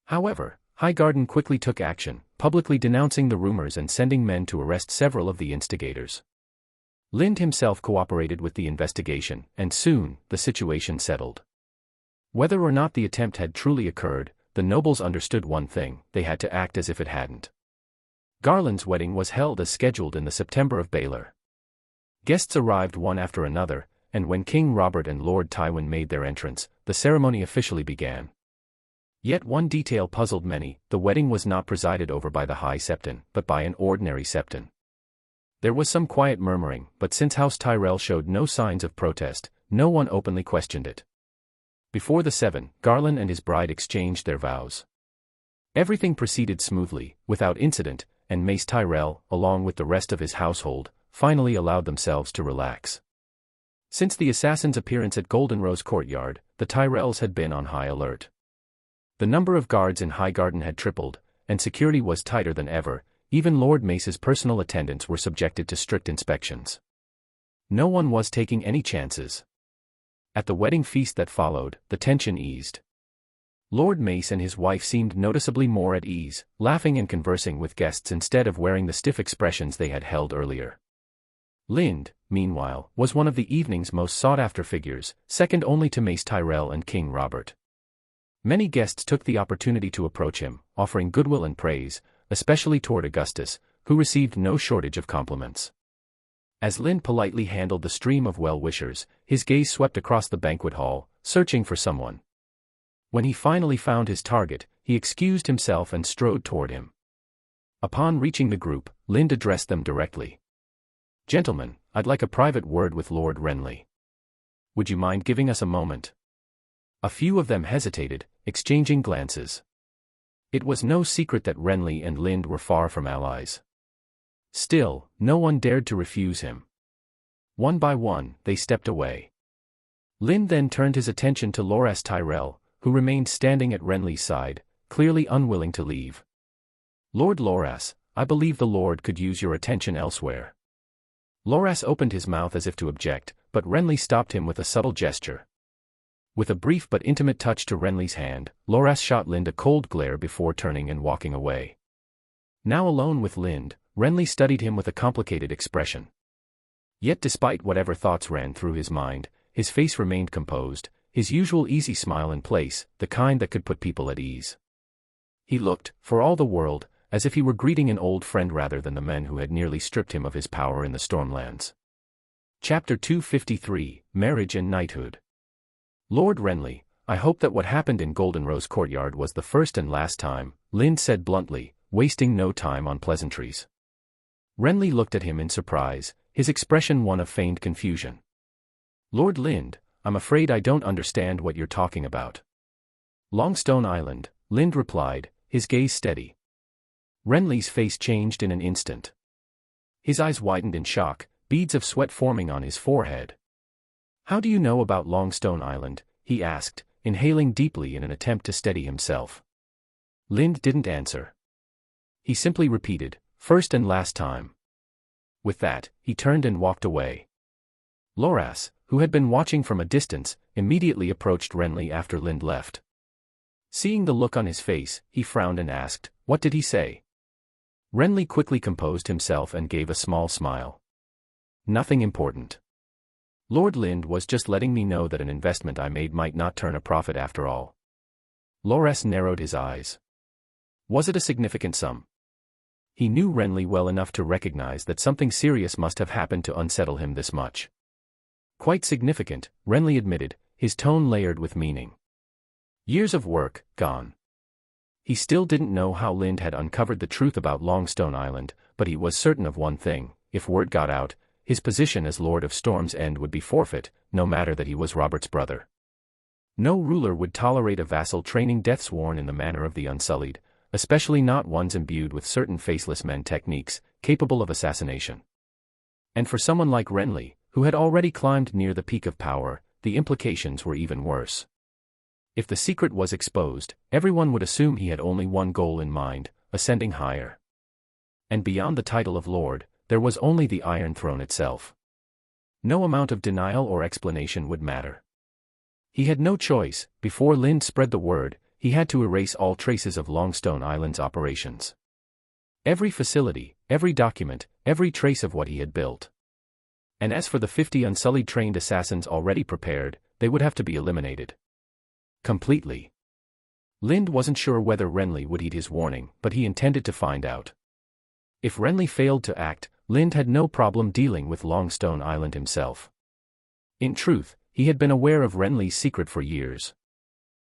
However, Highgarden quickly took action, publicly denouncing the rumors and sending men to arrest several of the instigators. Lind himself cooperated with the investigation, and soon, the situation settled. Whether or not the attempt had truly occurred, the nobles understood one thing: they had to act as if it hadn't. Garland's wedding was held as scheduled in the September of Baelor. Guests arrived one after another, and when King Robert and Lord Tywin made their entrance, the ceremony officially began. Yet one detail puzzled many: the wedding was not presided over by the High Septon, but by an ordinary Septon. There was some quiet murmuring, but since House Tyrell showed no signs of protest, no one openly questioned it. Before the seven, Garland and his bride exchanged their vows. Everything proceeded smoothly, without incident, and Mace Tyrell, along with the rest of his household, finally allowed themselves to relax. Since the assassin's appearance at Golden Rose Courtyard, the Tyrells had been on high alert. The number of guards in Highgarden had tripled, and security was tighter than ever. Even Lord Mace's personal attendants were subjected to strict inspections. No one was taking any chances. At the wedding feast that followed, the tension eased. Lord Mace and his wife seemed noticeably more at ease, laughing and conversing with guests instead of wearing the stiff expressions they had held earlier. Lind, meanwhile, was one of the evening's most sought-after figures, second only to Mace Tyrell and King Robert. Many guests took the opportunity to approach him, offering goodwill and praise, especially toward Augustus, who received no shortage of compliments. As Lind politely handled the stream of well-wishers, his gaze swept across the banquet hall, searching for someone. When he finally found his target, he excused himself and strode toward him. Upon reaching the group, Lind addressed them directly. "Gentlemen, I'd like a private word with Lord Renly. Would you mind giving us a moment?" A few of them hesitated, exchanging glances. It was no secret that Renly and Lind were far from allies. Still, no one dared to refuse him. One by one, they stepped away. Lind then turned his attention to Loras Tyrell, who remained standing at Renly's side, clearly unwilling to leave. "Lord Loras, I believe the Lord could use your attention elsewhere." Loras opened his mouth as if to object, but Renly stopped him with a subtle gesture. With a brief but intimate touch to Renly's hand, Loras shot Lind a cold glare before turning and walking away. Now alone with Lind, Renly studied him with a complicated expression. Yet despite whatever thoughts ran through his mind, his face remained composed, his usual easy smile in place, the kind that could put people at ease. He looked, for all the world, as if he were greeting an old friend rather than the men who had nearly stripped him of his power in the Stormlands. Chapter 253, Marriage and Knighthood. "Lord Renly, I hope that what happened in Golden Rose Courtyard was the first and last time," Lind said bluntly, wasting no time on pleasantries. Renly looked at him in surprise, his expression one of feigned confusion. "Lord Lind, I'm afraid I don't understand what you're talking about." "Longstone Island," Lind replied, his gaze steady. Renly's face changed in an instant. His eyes widened in shock, beads of sweat forming on his forehead. "How do you know about Longstone Island?" he asked, inhaling deeply in an attempt to steady himself. Lind didn't answer. He simply repeated, "First and last time." With that, he turned and walked away. Loras, who had been watching from a distance, immediately approached Renly after Lind left. Seeing the look on his face, he frowned and asked, "What did he say?" Renly quickly composed himself and gave a small smile. "Nothing important. Lord Lind was just letting me know that an investment I made might not turn a profit after all." Loras narrowed his eyes. Was it a significant sum? He knew Renly well enough to recognize that something serious must have happened to unsettle him this much. "Quite significant," Renly admitted, his tone layered with meaning. "Years of work, gone." He still didn't know how Lind had uncovered the truth about Longstone Island, but he was certain of one thing: if word got out, his position as Lord of Storm's End would be forfeit, no matter that he was Robert's brother. No ruler would tolerate a vassal training deathsworn in the manner of the Unsullied, especially not ones imbued with certain faceless men techniques, capable of assassination. And for someone like Renly, who had already climbed near the peak of power, the implications were even worse. If the secret was exposed, everyone would assume he had only one goal in mind: ascending higher. And beyond the title of Lord, there was only the Iron Throne itself. No amount of denial or explanation would matter. He had no choice. Before Lind spread the word, he had to erase all traces of Longstone Island's operations. Every facility, every document, every trace of what he had built. And as for the 50 Unsullied trained assassins already prepared, they would have to be eliminated. Completely. Lind wasn't sure whether Renly would heed his warning, but he intended to find out. If Renly failed to act, Lind had no problem dealing with Longstone Island himself. In truth, he had been aware of Renly's secret for years.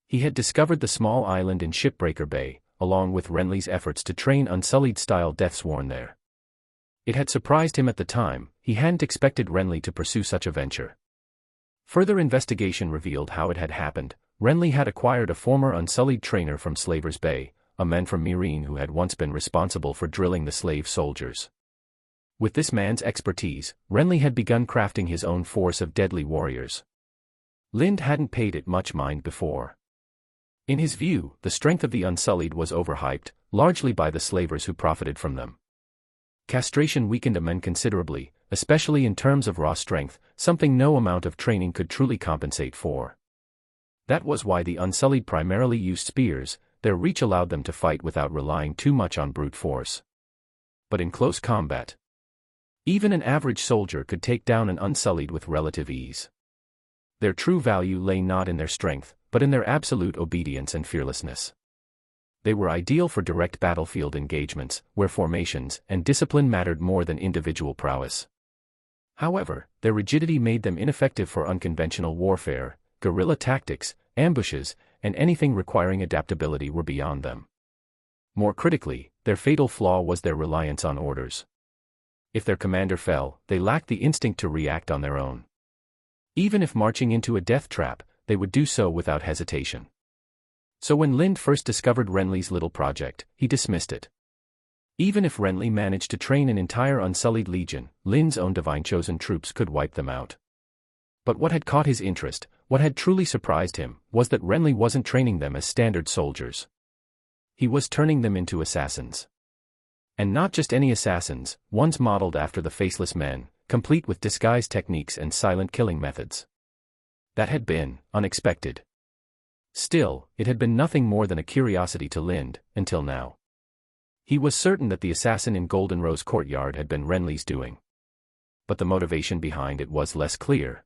He had discovered the small island in Shipbreaker Bay, along with Renly's efforts to train Unsullied-style deathsworn there. It had surprised him at the time. He hadn't expected Renly to pursue such a venture. Further investigation revealed how it had happened. Renly had acquired a former Unsullied trainer from Slaver's Bay, a man from Meereen who had once been responsible for drilling the slave soldiers. With this man's expertise, Renly had begun crafting his own force of deadly warriors. Lind hadn't paid it much mind before. In his view, the strength of the Unsullied was overhyped, largely by the slavers who profited from them. Castration weakened a man considerably, especially in terms of raw strength, something no amount of training could truly compensate for. That was why the Unsullied primarily used spears. Their reach allowed them to fight without relying too much on brute force. But in close combat, even an average soldier could take down an Unsullied with relative ease. Their true value lay not in their strength, but in their absolute obedience and fearlessness. They were ideal for direct battlefield engagements, where formations and discipline mattered more than individual prowess. However, their rigidity made them ineffective for unconventional warfare. Guerrilla tactics, ambushes, and anything requiring adaptability were beyond them. More critically, their fatal flaw was their reliance on orders. If their commander fell, they lacked the instinct to react on their own. Even if marching into a death trap, they would do so without hesitation. So when Lind first discovered Renly's little project, he dismissed it. Even if Renly managed to train an entire unsullied legion, Lind's own divine chosen troops could wipe them out. But what had caught his interest, what had truly surprised him, was that Renly wasn't training them as standard soldiers. He was turning them into assassins. And not just any assassins, ones modeled after the Faceless Men, complete with disguise techniques and silent killing methods. That had been unexpected. Still, it had been nothing more than a curiosity to Lind, until now. He was certain that the assassin in Golden Rose Courtyard had been Renly's doing. But the motivation behind it was less clear.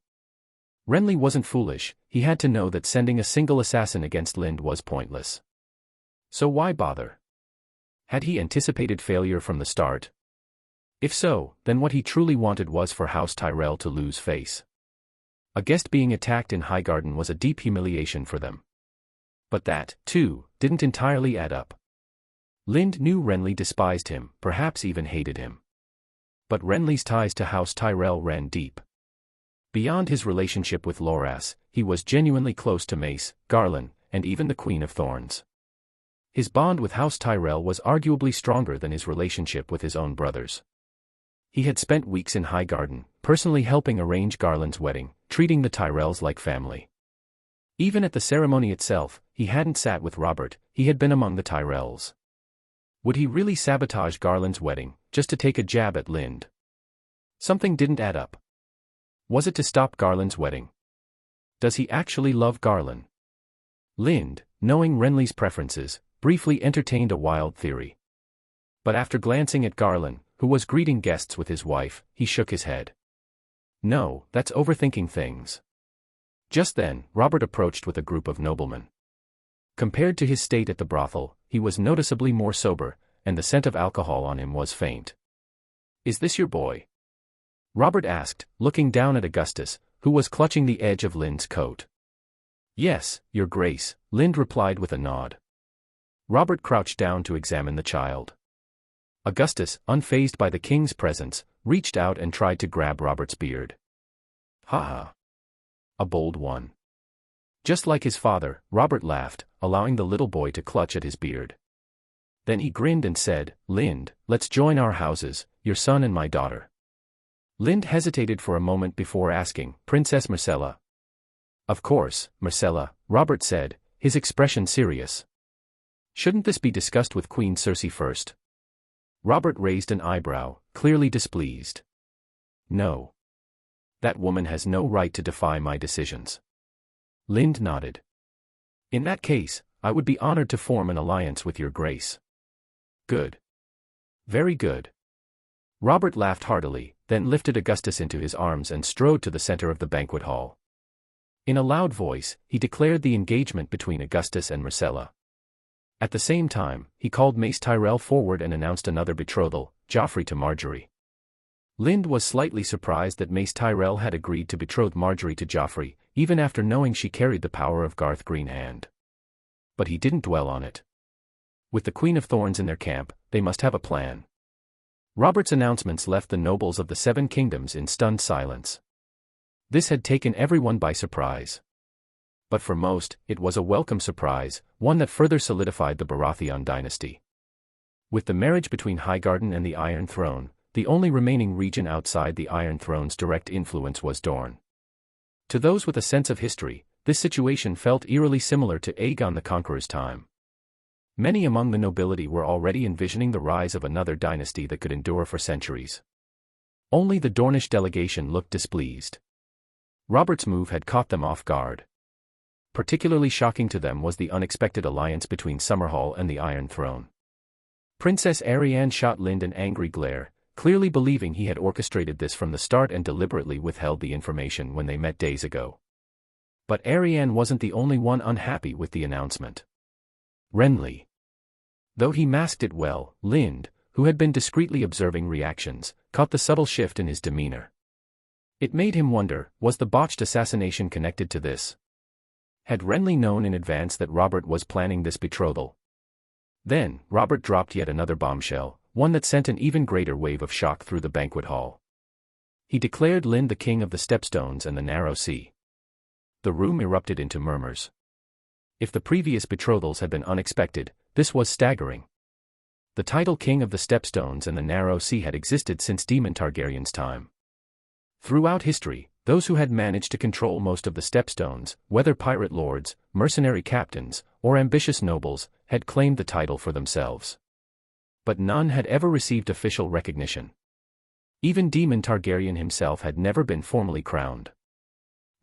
Renly wasn't foolish, he had to know that sending a single assassin against Lind was pointless. So why bother? Had he anticipated failure from the start? If so, then what he truly wanted was for House Tyrell to lose face. A guest being attacked in Highgarden was a deep humiliation for them. But that, too, didn't entirely add up. Lind knew Renly despised him, perhaps even hated him. But Renly's ties to House Tyrell ran deep. Beyond his relationship with Loras, he was genuinely close to Mace, Garland, and even the Queen of Thorns. His bond with House Tyrell was arguably stronger than his relationship with his own brothers. He had spent weeks in Highgarden, personally helping arrange Garland's wedding, treating the Tyrells like family. Even at the ceremony itself, he hadn't sat with Robert, he had been among the Tyrells. Would he really sabotage Garland's wedding, just to take a jab at Lind? Something didn't add up. Was it to stop Garland's wedding? Does he actually love Garland? Lind, knowing Renly's preferences, briefly entertained a wild theory. But after glancing at Garland, who was greeting guests with his wife, he shook his head. No, that's overthinking things. Just then, Robert approached with a group of noblemen. Compared to his state at the brothel, he was noticeably more sober, and the scent of alcohol on him was faint. "Is this your boy?" Robert asked, looking down at Augustus, who was clutching the edge of Lind's coat. "Yes, your grace," Lind replied with a nod. Robert crouched down to examine the child. Augustus, unfazed by the king's presence, reached out and tried to grab Robert's beard. "Ha ha. A bold one." Just like his father, Robert laughed, allowing the little boy to clutch at his beard. Then he grinned and said, "Lind, let's join our houses, your son and my daughter." Lind hesitated for a moment before asking, "Princess Marcella?" "Of course, Marcella," Robert said, his expression serious. "Shouldn't this be discussed with Queen Cersei first?" Robert raised an eyebrow, clearly displeased. "No. That woman has no right to defy my decisions." Lind nodded. "In that case, I would be honored to form an alliance with your grace." "Good. Very good." Robert laughed heartily, then lifted Augustus into his arms and strode to the center of the banquet hall. In a loud voice, he declared the engagement between Augustus and Marcella. At the same time, he called Mace Tyrell forward and announced another betrothal, Joffrey to Margaery. Lind was slightly surprised that Mace Tyrell had agreed to betroth Margaery to Joffrey, even after knowing she carried the power of Garth Greenhand. But he didn't dwell on it. With the Queen of Thorns in their camp, they must have a plan. Robert's announcements left the nobles of the Seven Kingdoms in stunned silence. This had taken everyone by surprise. But for most, it was a welcome surprise, one that further solidified the Baratheon dynasty. With the marriage between Highgarden and the Iron Throne, the only remaining region outside the Iron Throne's direct influence was Dorne. To those with a sense of history, this situation felt eerily similar to Aegon the Conqueror's time. Many among the nobility were already envisioning the rise of another dynasty that could endure for centuries. Only the Dornish delegation looked displeased. Robert's move had caught them off guard. Particularly shocking to them was the unexpected alliance between Summerhall and the Iron Throne. Princess Arianne shot Lind an angry glare, clearly believing he had orchestrated this from the start and deliberately withheld the information when they met days ago. But Arianne wasn't the only one unhappy with the announcement. Renly. Though he masked it well, Lind, who had been discreetly observing reactions, caught the subtle shift in his demeanor. It made him wonder, was the botched assassination connected to this? Had Renly known in advance that Robert was planning this betrothal? Then, Robert dropped yet another bombshell, one that sent an even greater wave of shock through the banquet hall. He declared Lind the king of the Stepstones and the Narrow Sea. The room erupted into murmurs. If the previous betrothals had been unexpected, this was staggering. The title King of the Stepstones and the Narrow Sea had existed since Daemon Targaryen's time. Throughout history, those who had managed to control most of the Stepstones, whether pirate lords, mercenary captains, or ambitious nobles, had claimed the title for themselves. But none had ever received official recognition. Even Daemon Targaryen himself had never been formally crowned.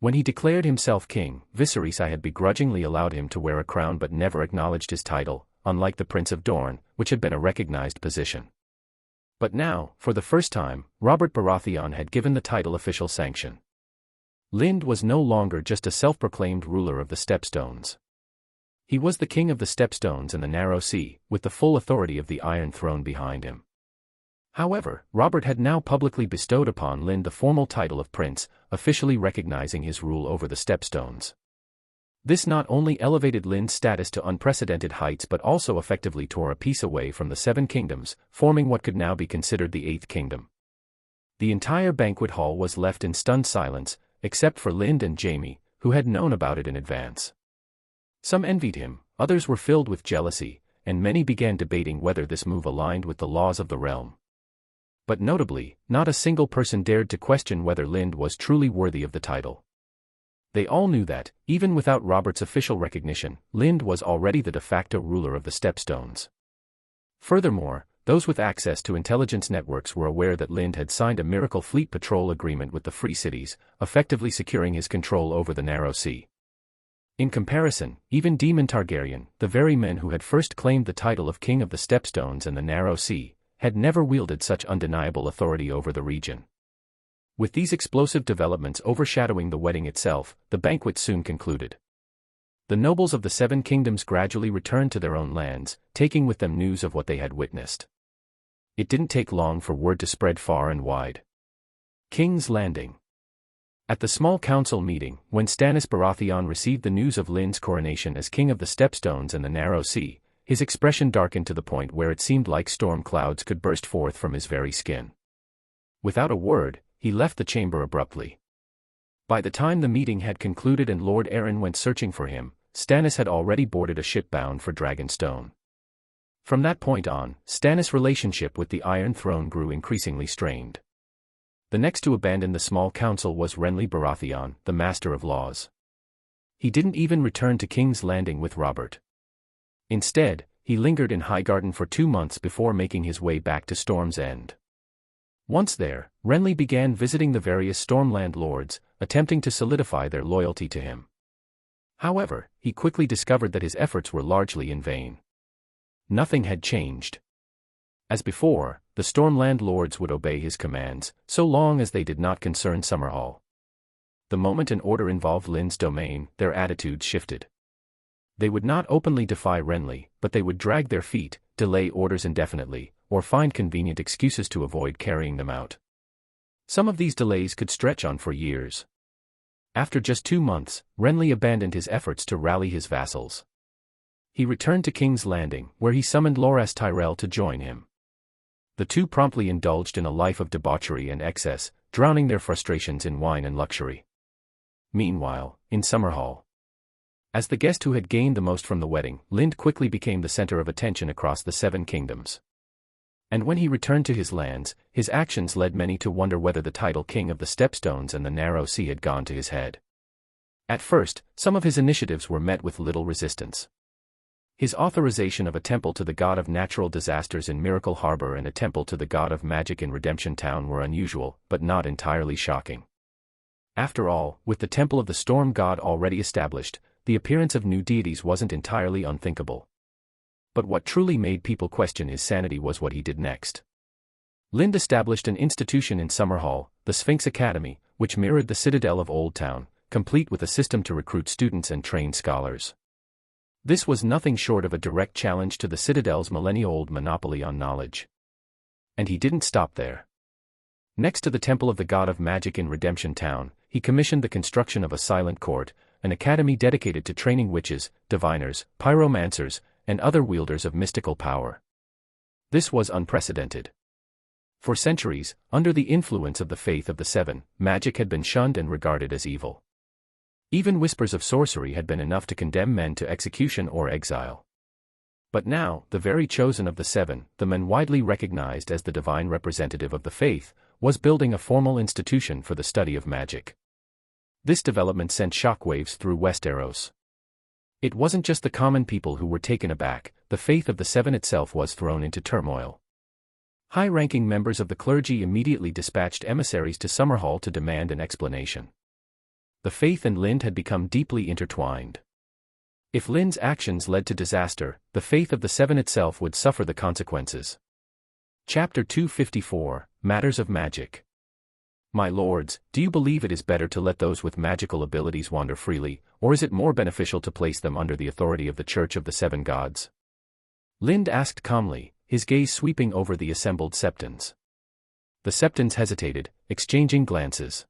When he declared himself king, Viserys had begrudgingly allowed him to wear a crown but never acknowledged his title, unlike the Prince of Dorne, which had been a recognized position. But now, for the first time, Robert Baratheon had given the title official sanction. Lynd was no longer just a self-proclaimed ruler of the Stepstones. He was the king of the Stepstones and the Narrow Sea, with the full authority of the Iron Throne behind him. However, Robert had now publicly bestowed upon Lynd the formal title of prince, officially recognizing his rule over the Stepstones. This not only elevated Lynd's status to unprecedented heights but also effectively tore a piece away from the Seven Kingdoms, forming what could now be considered the Eighth Kingdom. The entire banquet hall was left in stunned silence, except for Lynd and Jaime, who had known about it in advance. Some envied him, others were filled with jealousy, and many began debating whether this move aligned with the laws of the realm. But notably, not a single person dared to question whether Lynd was truly worthy of the title. They all knew that, even without Robert's official recognition, Lynd was already the de facto ruler of the Stepstones. Furthermore, those with access to intelligence networks were aware that Lynd had signed a miracle fleet patrol agreement with the Free Cities, effectively securing his control over the Narrow Sea. In comparison, even Daemon Targaryen, the very men who had first claimed the title of King of the Stepstones and the Narrow Sea, had never wielded such undeniable authority over the region. With these explosive developments overshadowing the wedding itself, the banquet soon concluded. The nobles of the Seven Kingdoms gradually returned to their own lands, taking with them news of what they had witnessed. It didn't take long for word to spread far and wide. King's Landing. At the small council meeting, when Stannis Baratheon received the news of Lynd's coronation as King of the Stepstones and the Narrow Sea, his expression darkened to the point where it seemed like storm clouds could burst forth from his very skin. Without a word, he left the chamber abruptly. By the time the meeting had concluded and Lord Arryn went searching for him, Stannis had already boarded a ship bound for Dragonstone. From that point on, Stannis' relationship with the Iron Throne grew increasingly strained. The next to abandon the small council was Renly Baratheon, the Master of Laws. He didn't even return to King's Landing with Robert. Instead, he lingered in Highgarden for 2 months before making his way back to Storm's End. Once there, Renly began visiting the various Stormland lords, attempting to solidify their loyalty to him. However, he quickly discovered that his efforts were largely in vain. Nothing had changed. As before, the Stormland lords would obey his commands, so long as they did not concern Summerhall. The moment an order involved Lynd's domain, their attitudes shifted. They would not openly defy Renly, but they would drag their feet, delay orders indefinitely, or find convenient excuses to avoid carrying them out. Some of these delays could stretch on for years. After just 2 months, Renly abandoned his efforts to rally his vassals. He returned to King's Landing, where he summoned Loras Tyrell to join him. The two promptly indulged in a life of debauchery and excess, drowning their frustrations in wine and luxury. Meanwhile, in Summerhall, as the guest who had gained the most from the wedding, Lynd quickly became the center of attention across the Seven Kingdoms. And when he returned to his lands, his actions led many to wonder whether the title King of the Stepstones and the Narrow Sea had gone to his head. At first, some of his initiatives were met with little resistance. His authorization of a temple to the god of natural disasters in Miracle Harbor and a temple to the god of magic in Redemption Town were unusual, but not entirely shocking. After all, with the temple of the storm god already established, the appearance of new deities wasn't entirely unthinkable. But what truly made people question his sanity was what he did next. Lynd established an institution in Summerhall, the Sphinx Academy, which mirrored the citadel of Old Town, complete with a system to recruit students and train scholars. This was nothing short of a direct challenge to the Citadel's millennia-old monopoly on knowledge. And he didn't stop there. Next to the Temple of the God of Magic in Redemption Town, he commissioned the construction of a silent court, an academy dedicated to training witches, diviners, pyromancers, and other wielders of mystical power. This was unprecedented. For centuries, under the influence of the faith of the Seven, magic had been shunned and regarded as evil. Even whispers of sorcery had been enough to condemn men to execution or exile. But now, the very chosen of the seven, the man widely recognized as the divine representative of the faith, was building a formal institution for the study of magic. This development sent shockwaves through Westeros. It wasn't just the common people who were taken aback, the faith of the seven itself was thrown into turmoil. High-ranking members of the clergy immediately dispatched emissaries to Summerhall to demand an explanation. The faith and Lind had become deeply intertwined. If Lind's actions led to disaster, the faith of the seven itself would suffer the consequences. Chapter 254, Matters of Magic. My lords, do you believe it is better to let those with magical abilities wander freely, or is it more beneficial to place them under the authority of the Church of the Seven Gods? Lind asked calmly, his gaze sweeping over the assembled septons. The septons hesitated, exchanging glances.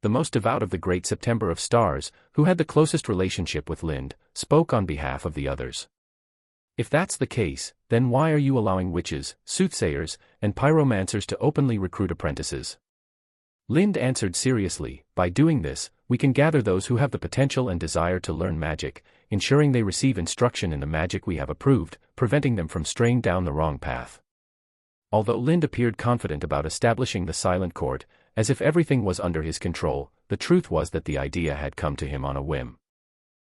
The most devout of the great September of Stars, who had the closest relationship with Lind, spoke on behalf of the others. If that's the case, then why are you allowing witches, soothsayers, and pyromancers to openly recruit apprentices? Lind answered seriously, by doing this, we can gather those who have the potential and desire to learn magic, ensuring they receive instruction in the magic we have approved, preventing them from straying down the wrong path. Although Lind appeared confident about establishing the Silent Court, as if everything was under his control, the truth was that the idea had come to him on a whim.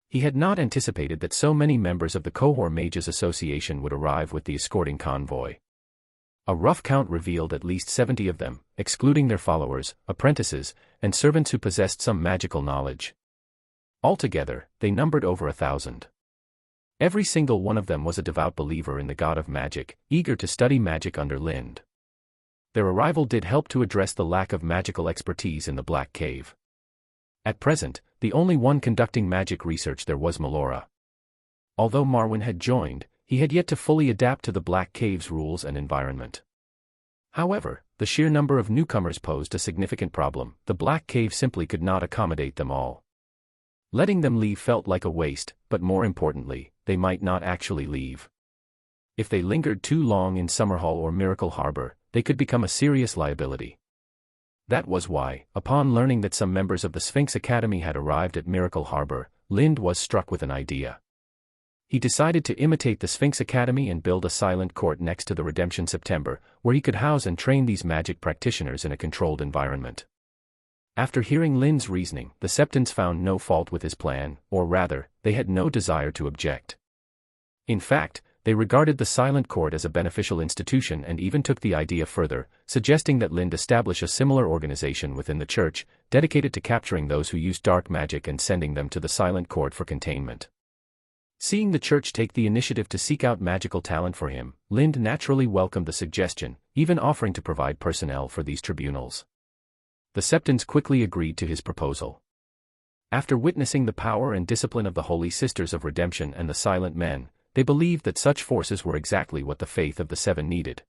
He had not anticipated that so many members of the Cohor Mages Association would arrive with the escorting convoy. A rough count revealed at least 70 of them, excluding their followers, apprentices, and servants who possessed some magical knowledge. Altogether, they numbered over 1,000. Every single one of them was a devout believer in the god of magic, eager to study magic under Lind. Their arrival did help to address the lack of magical expertise in the Black Cave. At present, the only one conducting magic research there was Melora. Although Marwyn had joined, he had yet to fully adapt to the Black Cave's rules and environment. However, the sheer number of newcomers posed a significant problem. The Black Cave simply could not accommodate them all. Letting them leave felt like a waste, but more importantly, they might not actually leave. If they lingered too long in Summerhall or Miracle Harbor, they could become a serious liability. That was why, upon learning that some members of the Sphinx Academy had arrived at Miracle Harbor, Lind was struck with an idea. He decided to imitate the Sphinx Academy and build a silent court next to the Redemption September, where he could house and train these magic practitioners in a controlled environment. After hearing Lind's reasoning, the Septons found no fault with his plan, or rather, they had no desire to object. In fact, they regarded the Silent Court as a beneficial institution and even took the idea further, suggesting that Lind establish a similar organization within the church, dedicated to capturing those who use dark magic and sending them to the Silent Court for containment. Seeing the church take the initiative to seek out magical talent for him, Lind naturally welcomed the suggestion, even offering to provide personnel for these tribunals. The Septons quickly agreed to his proposal. After witnessing the power and discipline of the Holy Sisters of Redemption and the Silent Men, they believed that such forces were exactly what the faith of the Seven needed.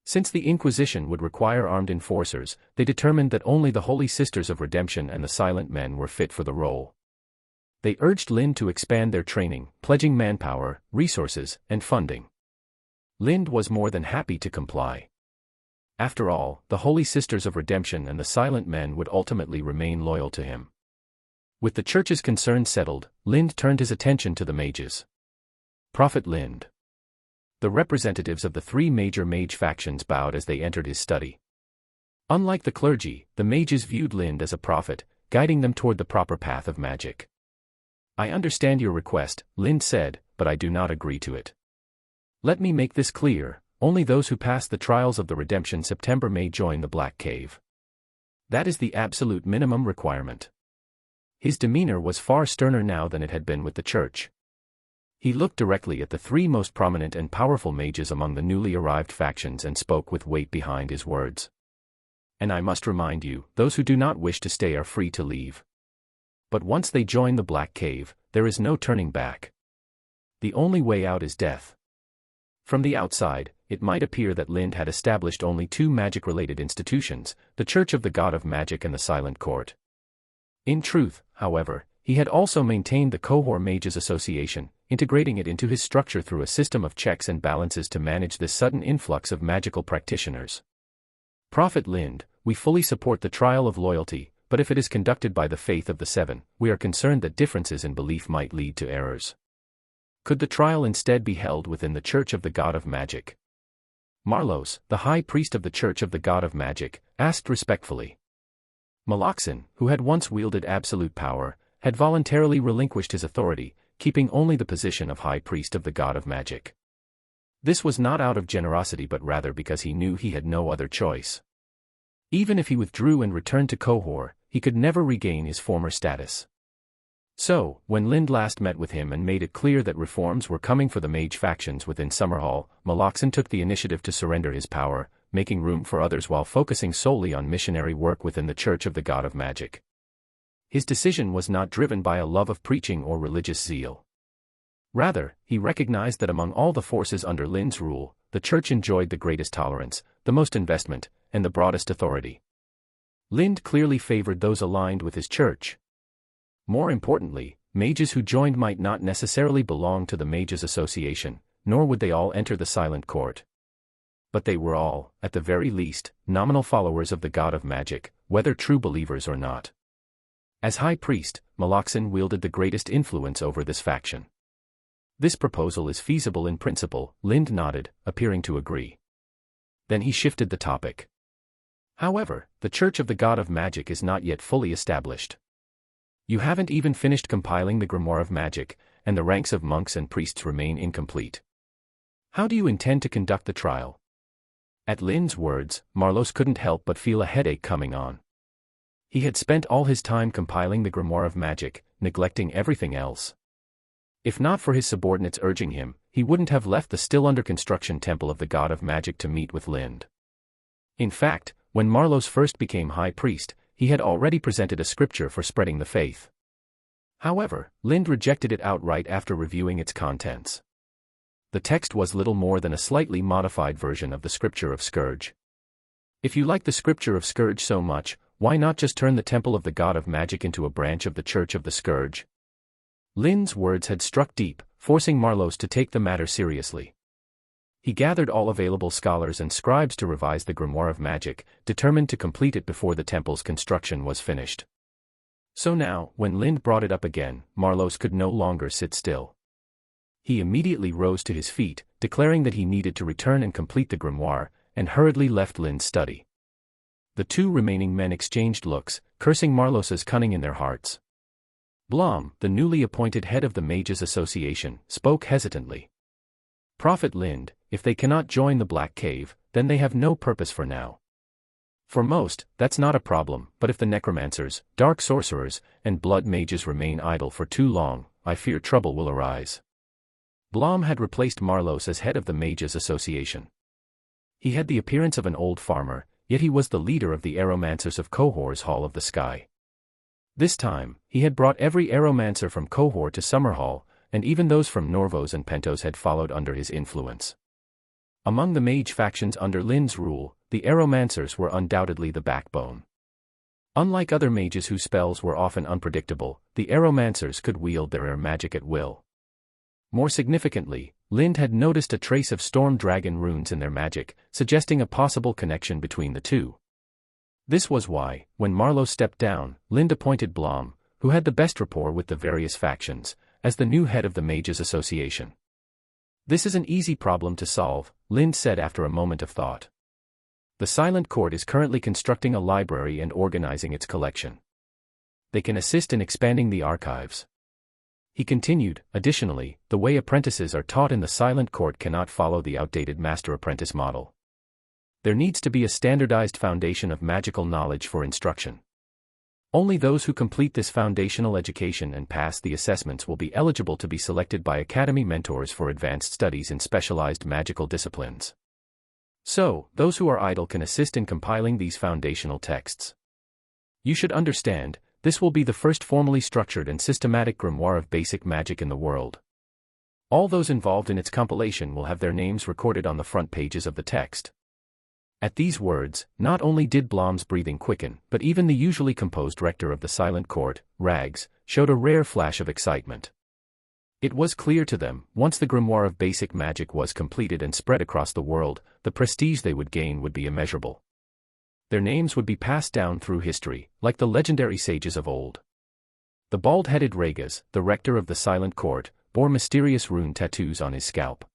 Since the Inquisition would require armed enforcers, they determined that only the Holy Sisters of Redemption and the Silent Men were fit for the role. They urged Lind to expand their training, pledging manpower, resources, and funding. Lind was more than happy to comply. After all, the Holy Sisters of Redemption and the Silent Men would ultimately remain loyal to him. With the church's concerns settled, Lind turned his attention to the mages. Prophet Lind. The representatives of the three major mage factions bowed as they entered his study. Unlike the clergy, the mages viewed Lind as a prophet, guiding them toward the proper path of magic. I understand your request, Lind said, but I do not agree to it. Let me make this clear, only those who pass the trials of the Redemption September may join the Black Cave. That is the absolute minimum requirement. His demeanor was far sterner now than it had been with the church. He looked directly at the three most prominent and powerful mages among the newly arrived factions and spoke with weight behind his words. And I must remind you, those who do not wish to stay are free to leave. But once they join the Black Cave, there is no turning back. The only way out is death. From the outside, it might appear that Lind had established only two magic-related institutions, the Church of the God of Magic and the Silent Court. In truth, however, he had also maintained the Cohor Mages Association, integrating it into his structure through a system of checks and balances to manage this sudden influx of magical practitioners. Prophet Lind, we fully support the trial of loyalty, but if it is conducted by the faith of the seven, we are concerned that differences in belief might lead to errors. Could the trial instead be held within the Church of the God of Magic? Marlos, the high priest of the Church of the God of Magic, asked respectfully. Maloxin, who had once wielded absolute power, had voluntarily relinquished his authority, keeping only the position of high priest of the God of Magic. This was not out of generosity but rather because he knew he had no other choice. Even if he withdrew and returned to Cohor, he could never regain his former status. So, when Lind last met with him and made it clear that reforms were coming for the mage factions within Summerhall, Maloxin took the initiative to surrender his power, making room for others while focusing solely on missionary work within the Church of the God of Magic. His decision was not driven by a love of preaching or religious zeal. Rather, he recognized that among all the forces under Lind's rule, the Church enjoyed the greatest tolerance, the most investment, and the broadest authority. Lind clearly favored those aligned with his church. More importantly, mages who joined might not necessarily belong to the Mages Association, nor would they all enter the Silent Court. But they were all, at the very least, nominal followers of the God of Magic, whether true believers or not. As High Priest, Maloxin wielded the greatest influence over this faction. This proposal is feasible in principle, Lind nodded, appearing to agree. Then he shifted the topic. However, the Church of the God of Magic is not yet fully established. You haven't even finished compiling the Grimoire of Magic, and the ranks of monks and priests remain incomplete. How do you intend to conduct the trial? At Lind's words, Marlos couldn't help but feel a headache coming on. He had spent all his time compiling the Grimoire of Magic, neglecting everything else. If not for his subordinates urging him, he wouldn't have left the still under construction Temple of the God of Magic to meet with Lind. In fact, when Marlos first became High Priest, he had already presented a scripture for spreading the faith. However, Lind rejected it outright after reviewing its contents. The text was little more than a slightly modified version of the Scripture of Scourge. If you like the Scripture of Scourge so much, why not just turn the Temple of the God of Magic into a branch of the Church of the Scourge? Lind's words had struck deep, forcing Marlos to take the matter seriously. He gathered all available scholars and scribes to revise the Grimoire of Magic, determined to complete it before the temple's construction was finished. So now, when Lind brought it up again, Marlos could no longer sit still. He immediately rose to his feet, declaring that he needed to return and complete the grimoire, and hurriedly left Lind's study. The two remaining men exchanged looks, cursing Marlos's cunning in their hearts. Blom, the newly appointed head of the Mages Association, spoke hesitantly. Prophet Lind, if they cannot join the Black Cave, then they have no purpose for now. For most, that's not a problem, but if the necromancers, dark sorcerers, and blood mages remain idle for too long, I fear trouble will arise. Blom had replaced Marlos as head of the Mages Association. He had the appearance of an old farmer, yet he was the leader of the Aeromancers of Cohor's Hall of the Sky. This time, he had brought every Aeromancer from Cohor to Summerhall, and even those from Norvos and Pentos had followed under his influence. Among the mage factions under Lind's rule, the Aeromancers were undoubtedly the backbone. Unlike other mages whose spells were often unpredictable, the Aeromancers could wield their air magic at will. More significantly, Lind had noticed a trace of storm dragon runes in their magic, suggesting a possible connection between the two. This was why, when Marlos stepped down, Lind appointed Blom, who had the best rapport with the various factions, as the new head of the Mages Association. This is an easy problem to solve, Lind said after a moment of thought. The Silent Court is currently constructing a library and organizing its collection. They can assist in expanding the archives. He continued, additionally, the way apprentices are taught in the Silent Court cannot follow the outdated master-apprentice model. There needs to be a standardized foundation of magical knowledge for instruction. Only those who complete this foundational education and pass the assessments will be eligible to be selected by academy mentors for advanced studies in specialized magical disciplines. So, those who are idle can assist in compiling these foundational texts. You should understand, this will be the first formally structured and systematic grimoire of basic magic in the world. All those involved in its compilation will have their names recorded on the front pages of the text. At these words, not only did Blom's breathing quicken, but even the usually composed rector of the Silent Court, Rags, showed a rare flash of excitement. It was clear to them, once the grimoire of basic magic was completed and spread across the world, the prestige they would gain would be immeasurable. Their names would be passed down through history, like the legendary sages of old. The bald-headed Rhagas, the rector of the Silent Court, bore mysterious rune tattoos on his scalp.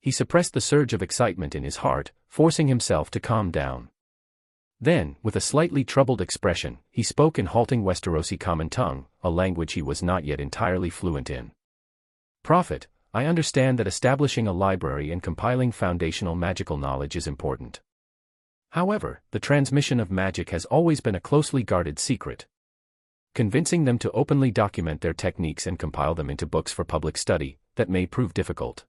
He suppressed the surge of excitement in his heart, forcing himself to calm down. Then, with a slightly troubled expression, he spoke in halting Westerosi common tongue, a language he was not yet entirely fluent in. "Prophet, I understand that establishing a library and compiling foundational magical knowledge is important. However, the transmission of magic has always been a closely guarded secret. Convincing them to openly document their techniques and compile them into books for public study, that may prove difficult."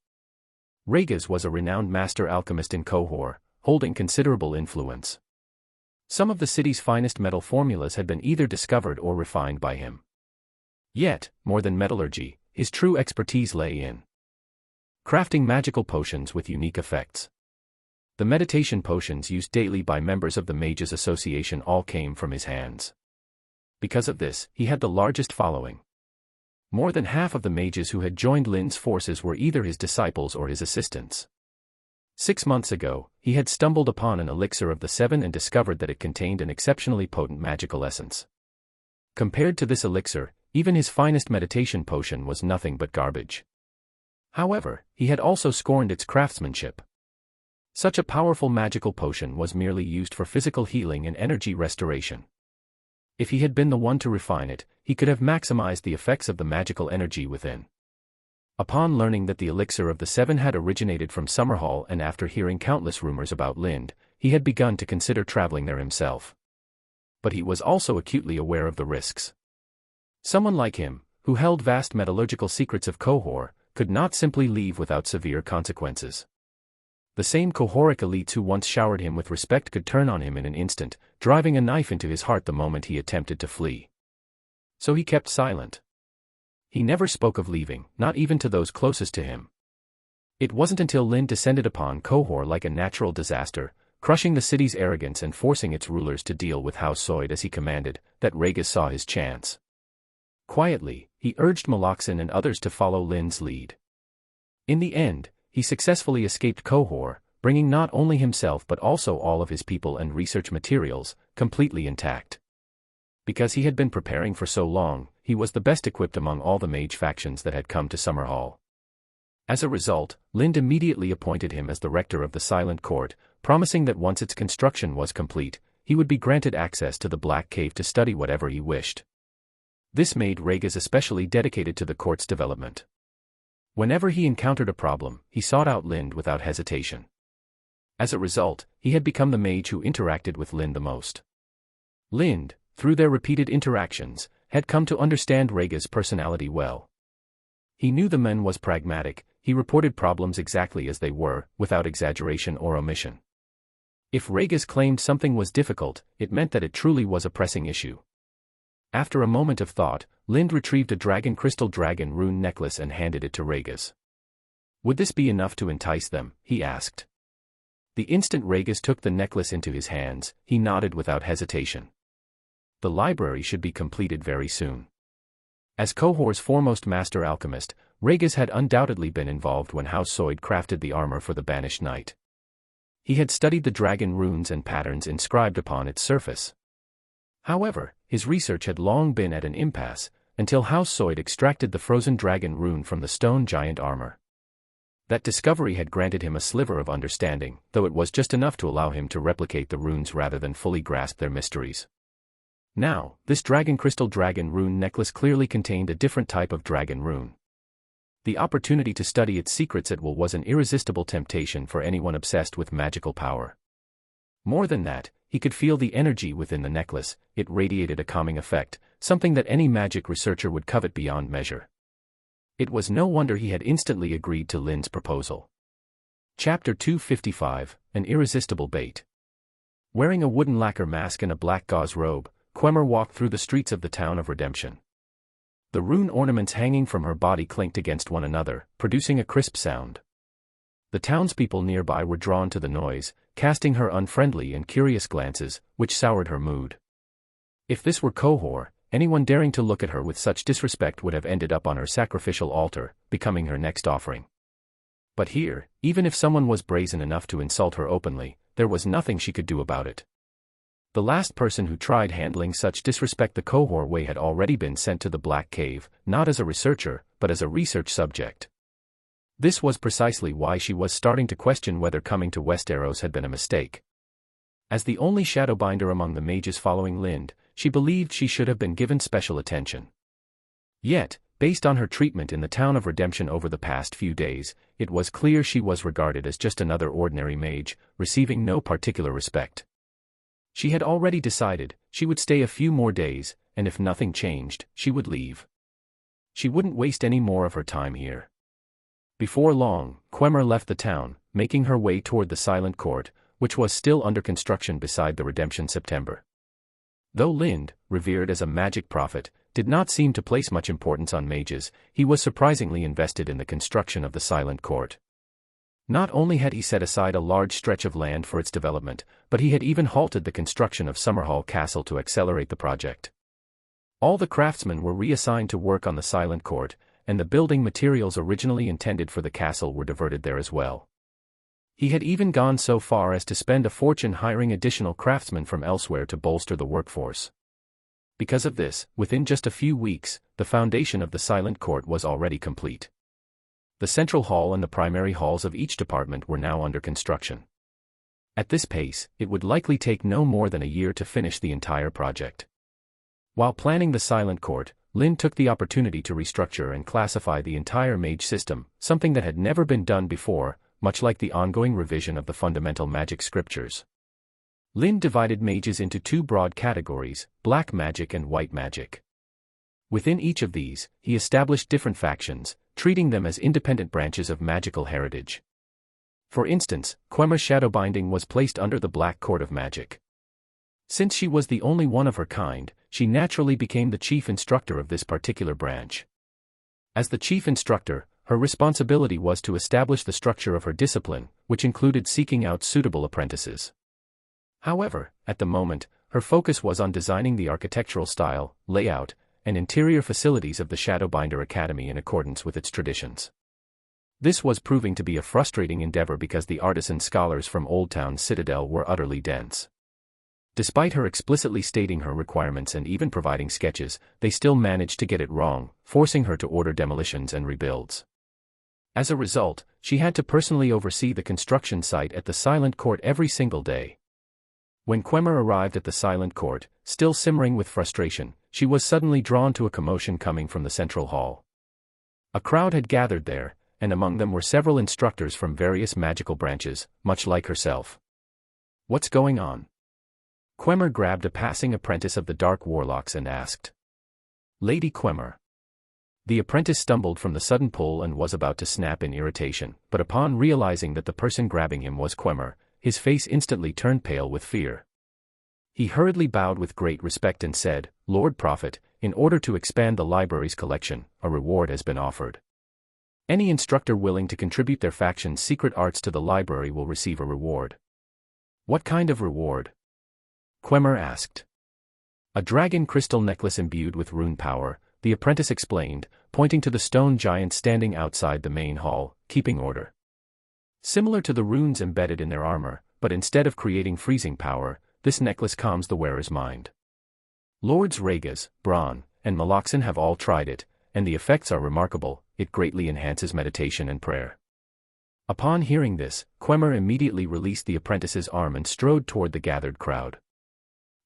Rhagas was a renowned master alchemist in Cohor, holding considerable influence. Some of the city's finest metal formulas had been either discovered or refined by him. Yet, more than metallurgy, his true expertise lay in crafting magical potions with unique effects. The meditation potions used daily by members of the Mages Association all came from his hands. Because of this, he had the largest following. More than half of the mages who had joined Lin's forces were either his disciples or his assistants. 6 months ago, he had stumbled upon an elixir of the seven and discovered that it contained an exceptionally potent magical essence. Compared to this elixir, even his finest meditation potion was nothing but garbage. However, he had also scorned its craftsmanship. Such a powerful magical potion was merely used for physical healing and energy restoration. If he had been the one to refine it, he could have maximized the effects of the magical energy within. Upon learning that the elixir of the seven had originated from Summerhall and after hearing countless rumors about Lind, he had begun to consider traveling there himself. But he was also acutely aware of the risks. Someone like him, who held vast metallurgical secrets of Cohor, could not simply leave without severe consequences. The same Cohoric elites who once showered him with respect could turn on him in an instant, driving a knife into his heart the moment he attempted to flee. So he kept silent. He never spoke of leaving, not even to those closest to him. It wasn't until Lind descended upon Cohor like a natural disaster, crushing the city's arrogance and forcing its rulers to deal with House Soyd as he commanded, that Rhagas saw his chance. Quietly, he urged Maloxin and others to follow Lind's lead. In the end, he successfully escaped Cohor, bringing not only himself but also all of his people and research materials, completely intact. Because he had been preparing for so long, he was the best equipped among all the mage factions that had come to Summerhall. As a result, Lind immediately appointed him as the rector of the Silent Court, promising that once its construction was complete, he would be granted access to the Black Cave to study whatever he wished. This made Rhagas especially dedicated to the court's development. Whenever he encountered a problem, he sought out Lind without hesitation. As a result, he had become the mage who interacted with Lind the most. Lind, through their repeated interactions, had come to understand Rhagas' personality well. He knew the man was pragmatic, he reported problems exactly as they were, without exaggeration or omission. If Rhagas claimed something was difficult, it meant that it truly was a pressing issue. After a moment of thought, Lind retrieved a dragon crystal dragon rune necklace and handed it to Rhagas. Would this be enough to entice them, he asked. The instant Rhagas took the necklace into his hands, he nodded without hesitation. The library should be completed very soon. As Cohor's foremost master alchemist, Rhagas had undoubtedly been involved when House Soyd crafted the armor for the Banished Knight. He had studied the dragon runes and patterns inscribed upon its surface. However, his research had long been at an impasse, until House Soyd extracted the frozen dragon rune from the stone giant armor. That discovery had granted him a sliver of understanding, though it was just enough to allow him to replicate the runes rather than fully grasp their mysteries. Now, this dragon crystal dragon rune necklace clearly contained a different type of dragon rune. The opportunity to study its secrets at will was an irresistible temptation for anyone obsessed with magical power. More than that, he could feel the energy within the necklace, it radiated a calming effect, something that any magic researcher would covet beyond measure. It was no wonder he had instantly agreed to Lind's proposal. Chapter 255, An Irresistible Bait. Wearing a wooden lacquer mask and a black gauze robe, Quemmer walked through the streets of the town of Redemption. The rune ornaments hanging from her body clinked against one another, producing a crisp sound. The townspeople nearby were drawn to the noise, casting her unfriendly and curious glances, which soured her mood. If this were Cohor, anyone daring to look at her with such disrespect would have ended up on her sacrificial altar, becoming her next offering. But here, even if someone was brazen enough to insult her openly, there was nothing she could do about it. The last person who tried handling such disrespect the Cohor way had already been sent to the Black Cave, not as a researcher, but as a research subject. This was precisely why she was starting to question whether coming to Westeros had been a mistake. As the only Shadowbinder among the mages following Lind, she believed she should have been given special attention. Yet, based on her treatment in the Town of Redemption over the past few days, it was clear she was regarded as just another ordinary mage, receiving no particular respect. She had already decided she would stay a few more days, and if nothing changed, she would leave. She wouldn't waste any more of her time here. Before long, Quemmer left the town, making her way toward the Silent Court, which was still under construction beside the Redemption September. Though Lind, revered as a magic prophet, did not seem to place much importance on mages, he was surprisingly invested in the construction of the Silent Court. Not only had he set aside a large stretch of land for its development, but he had even halted the construction of Summerhall Castle to accelerate the project. All the craftsmen were reassigned to work on the Silent Court, and the building materials originally intended for the castle were diverted there as well. He had even gone so far as to spend a fortune hiring additional craftsmen from elsewhere to bolster the workforce. Because of this, within just a few weeks, the foundation of the Silent Court was already complete. The central hall and the primary halls of each department were now under construction. At this pace, it would likely take no more than a year to finish the entire project. While planning the Silent Court, Lind took the opportunity to restructure and classify the entire mage system, something that had never been done before, much like the ongoing revision of the fundamental magic scriptures. Lind divided mages into two broad categories, black magic and white magic. Within each of these, he established different factions, treating them as independent branches of magical heritage. For instance, Quemmer's shadowbinding was placed under the Black Court of Magic. Since she was the only one of her kind, she naturally became the chief instructor of this particular branch. As the chief instructor, her responsibility was to establish the structure of her discipline, which included seeking out suitable apprentices. However, at the moment, her focus was on designing the architectural style, layout, and interior facilities of the Shadowbinder Academy in accordance with its traditions. This was proving to be a frustrating endeavor because the artisan scholars from Old Town Citadel were utterly dense. Despite her explicitly stating her requirements and even providing sketches, they still managed to get it wrong, forcing her to order demolitions and rebuilds. As a result, she had to personally oversee the construction site at the Silent Court every single day. When Quemmer arrived at the Silent Court, still simmering with frustration, she was suddenly drawn to a commotion coming from the central hall. A crowd had gathered there, and among them were several instructors from various magical branches, much like herself. "What's going on?" Quemmer grabbed a passing apprentice of the Dark Warlocks and asked. "Lady Quemmer." The apprentice stumbled from the sudden pull and was about to snap in irritation, but upon realizing that the person grabbing him was Quemmer, his face instantly turned pale with fear. He hurriedly bowed with great respect and said, "Lord Prophet, in order to expand the library's collection, a reward has been offered. Any instructor willing to contribute their faction's secret arts to the library will receive a reward." "What kind of reward?" Quemmer asked. "A dragon crystal necklace imbued with rune power," the apprentice explained, pointing to the stone giant standing outside the main hall, keeping order. "Similar to the runes embedded in their armor, but instead of creating freezing power, this necklace calms the wearer's mind. Lords Rhaegas, Bronn, and Meloxen have all tried it, and the effects are remarkable. It greatly enhances meditation and prayer." Upon hearing this, Quemmer immediately released the apprentice's arm and strode toward the gathered crowd.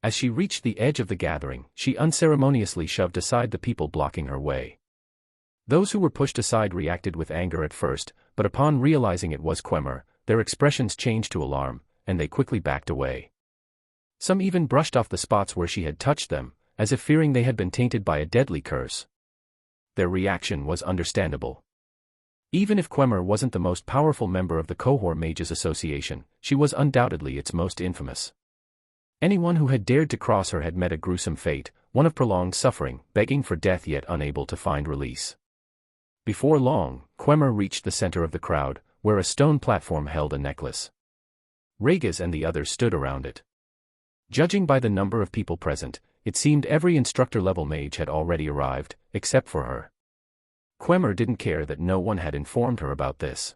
As she reached the edge of the gathering, she unceremoniously shoved aside the people blocking her way. Those who were pushed aside reacted with anger at first, but upon realizing it was Quemmer, their expressions changed to alarm, and they quickly backed away. Some even brushed off the spots where she had touched them, as if fearing they had been tainted by a deadly curse. Their reaction was understandable. Even if Quemmer wasn't the most powerful member of the Cohor Mages Association, she was undoubtedly its most infamous. Anyone who had dared to cross her had met a gruesome fate, one of prolonged suffering, begging for death yet unable to find release. Before long, Quemmer reached the center of the crowd, where a stone platform held a necklace. Rhaegas and the others stood around it. Judging by the number of people present, it seemed every instructor-level mage had already arrived, except for her. Quemmer didn't care that no one had informed her about this.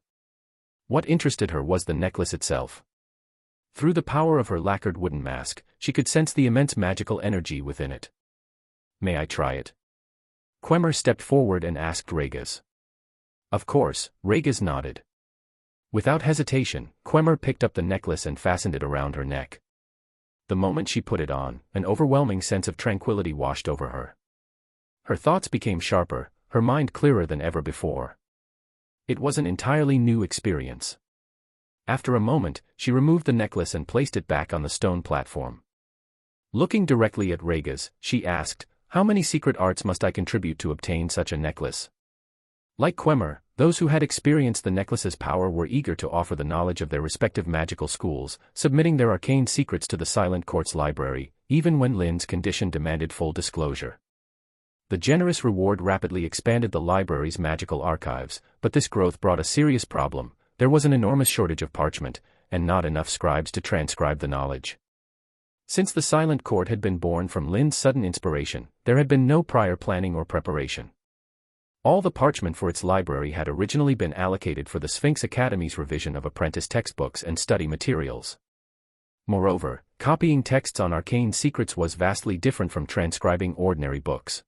What interested her was the necklace itself. Through the power of her lacquered wooden mask, she could sense the immense magical energy within it. May I try it? Cohor stepped forward and asked Rhagas. Of course, Rhagas nodded. Without hesitation, Cohor picked up the necklace and fastened it around her neck. The moment she put it on, an overwhelming sense of tranquility washed over her. Her thoughts became sharper, her mind clearer than ever before. It was an entirely new experience. After a moment, she removed the necklace and placed it back on the stone platform. Looking directly at Rhagas, she asked, "How many secret arts must I contribute to obtain such a necklace?" Like Cohor, those who had experienced the necklace's power were eager to offer the knowledge of their respective magical schools, submitting their arcane secrets to the Silent Court's library, even when Lin's condition demanded full disclosure. The generous reward rapidly expanded the library's magical archives, but this growth brought a serious problem. There was an enormous shortage of parchment, and not enough scribes to transcribe the knowledge. Since the Silent Court had been born from Lin's sudden inspiration, there had been no prior planning or preparation. All the parchment for its library had originally been allocated for the Sphinx Academy's revision of apprentice textbooks and study materials. Moreover, copying texts on arcane secrets was vastly different from transcribing ordinary books.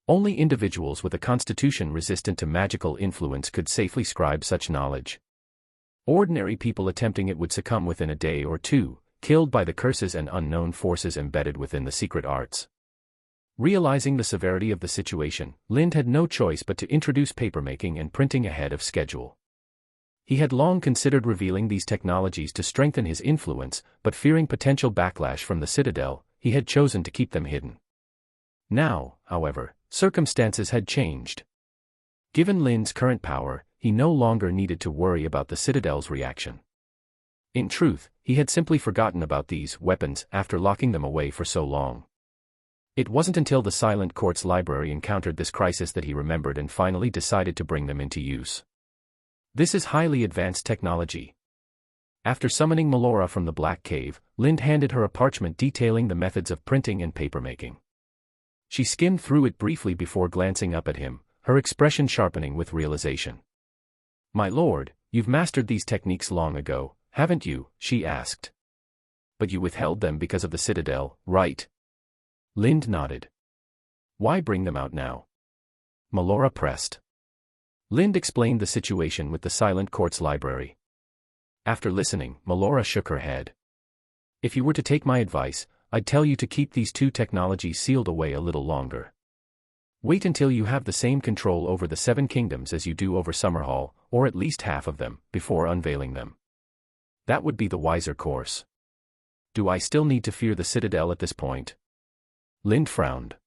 Only individuals with a constitution resistant to magical influence could safely scribe such knowledge. Ordinary people attempting it would succumb within a day or two, killed by the curses and unknown forces embedded within the secret arts. Realizing the severity of the situation, Lind had no choice but to introduce papermaking and printing ahead of schedule. He had long considered revealing these technologies to strengthen his influence, but fearing potential backlash from the Citadel, he had chosen to keep them hidden. Now, however, circumstances had changed. Given Lin's current power, he no longer needed to worry about the Citadel's reaction. In truth, he had simply forgotten about these weapons after locking them away for so long. It wasn't until the Silent Court's library encountered this crisis that he remembered and finally decided to bring them into use. This is highly advanced technology. After summoning Melora from the Black Cave, Lind handed her a parchment detailing the methods of printing and papermaking. She skimmed through it briefly before glancing up at him, her expression sharpening with realization. "My lord, you've mastered these techniques long ago, haven't you?" she asked. "But you withheld them because of the Citadel, right?" Lind nodded. "Why bring them out now?" Melora pressed. Lind explained the situation with the Silent Court's library. After listening, Melora shook her head. "If you were to take my advice, I'd tell you to keep these two technologies sealed away a little longer. Wait until you have the same control over the Seven Kingdoms as you do over Summerhall, or at least half of them, before unveiling them. That would be the wiser course. Do I still need to fear the Citadel at this point?" Lind frowned.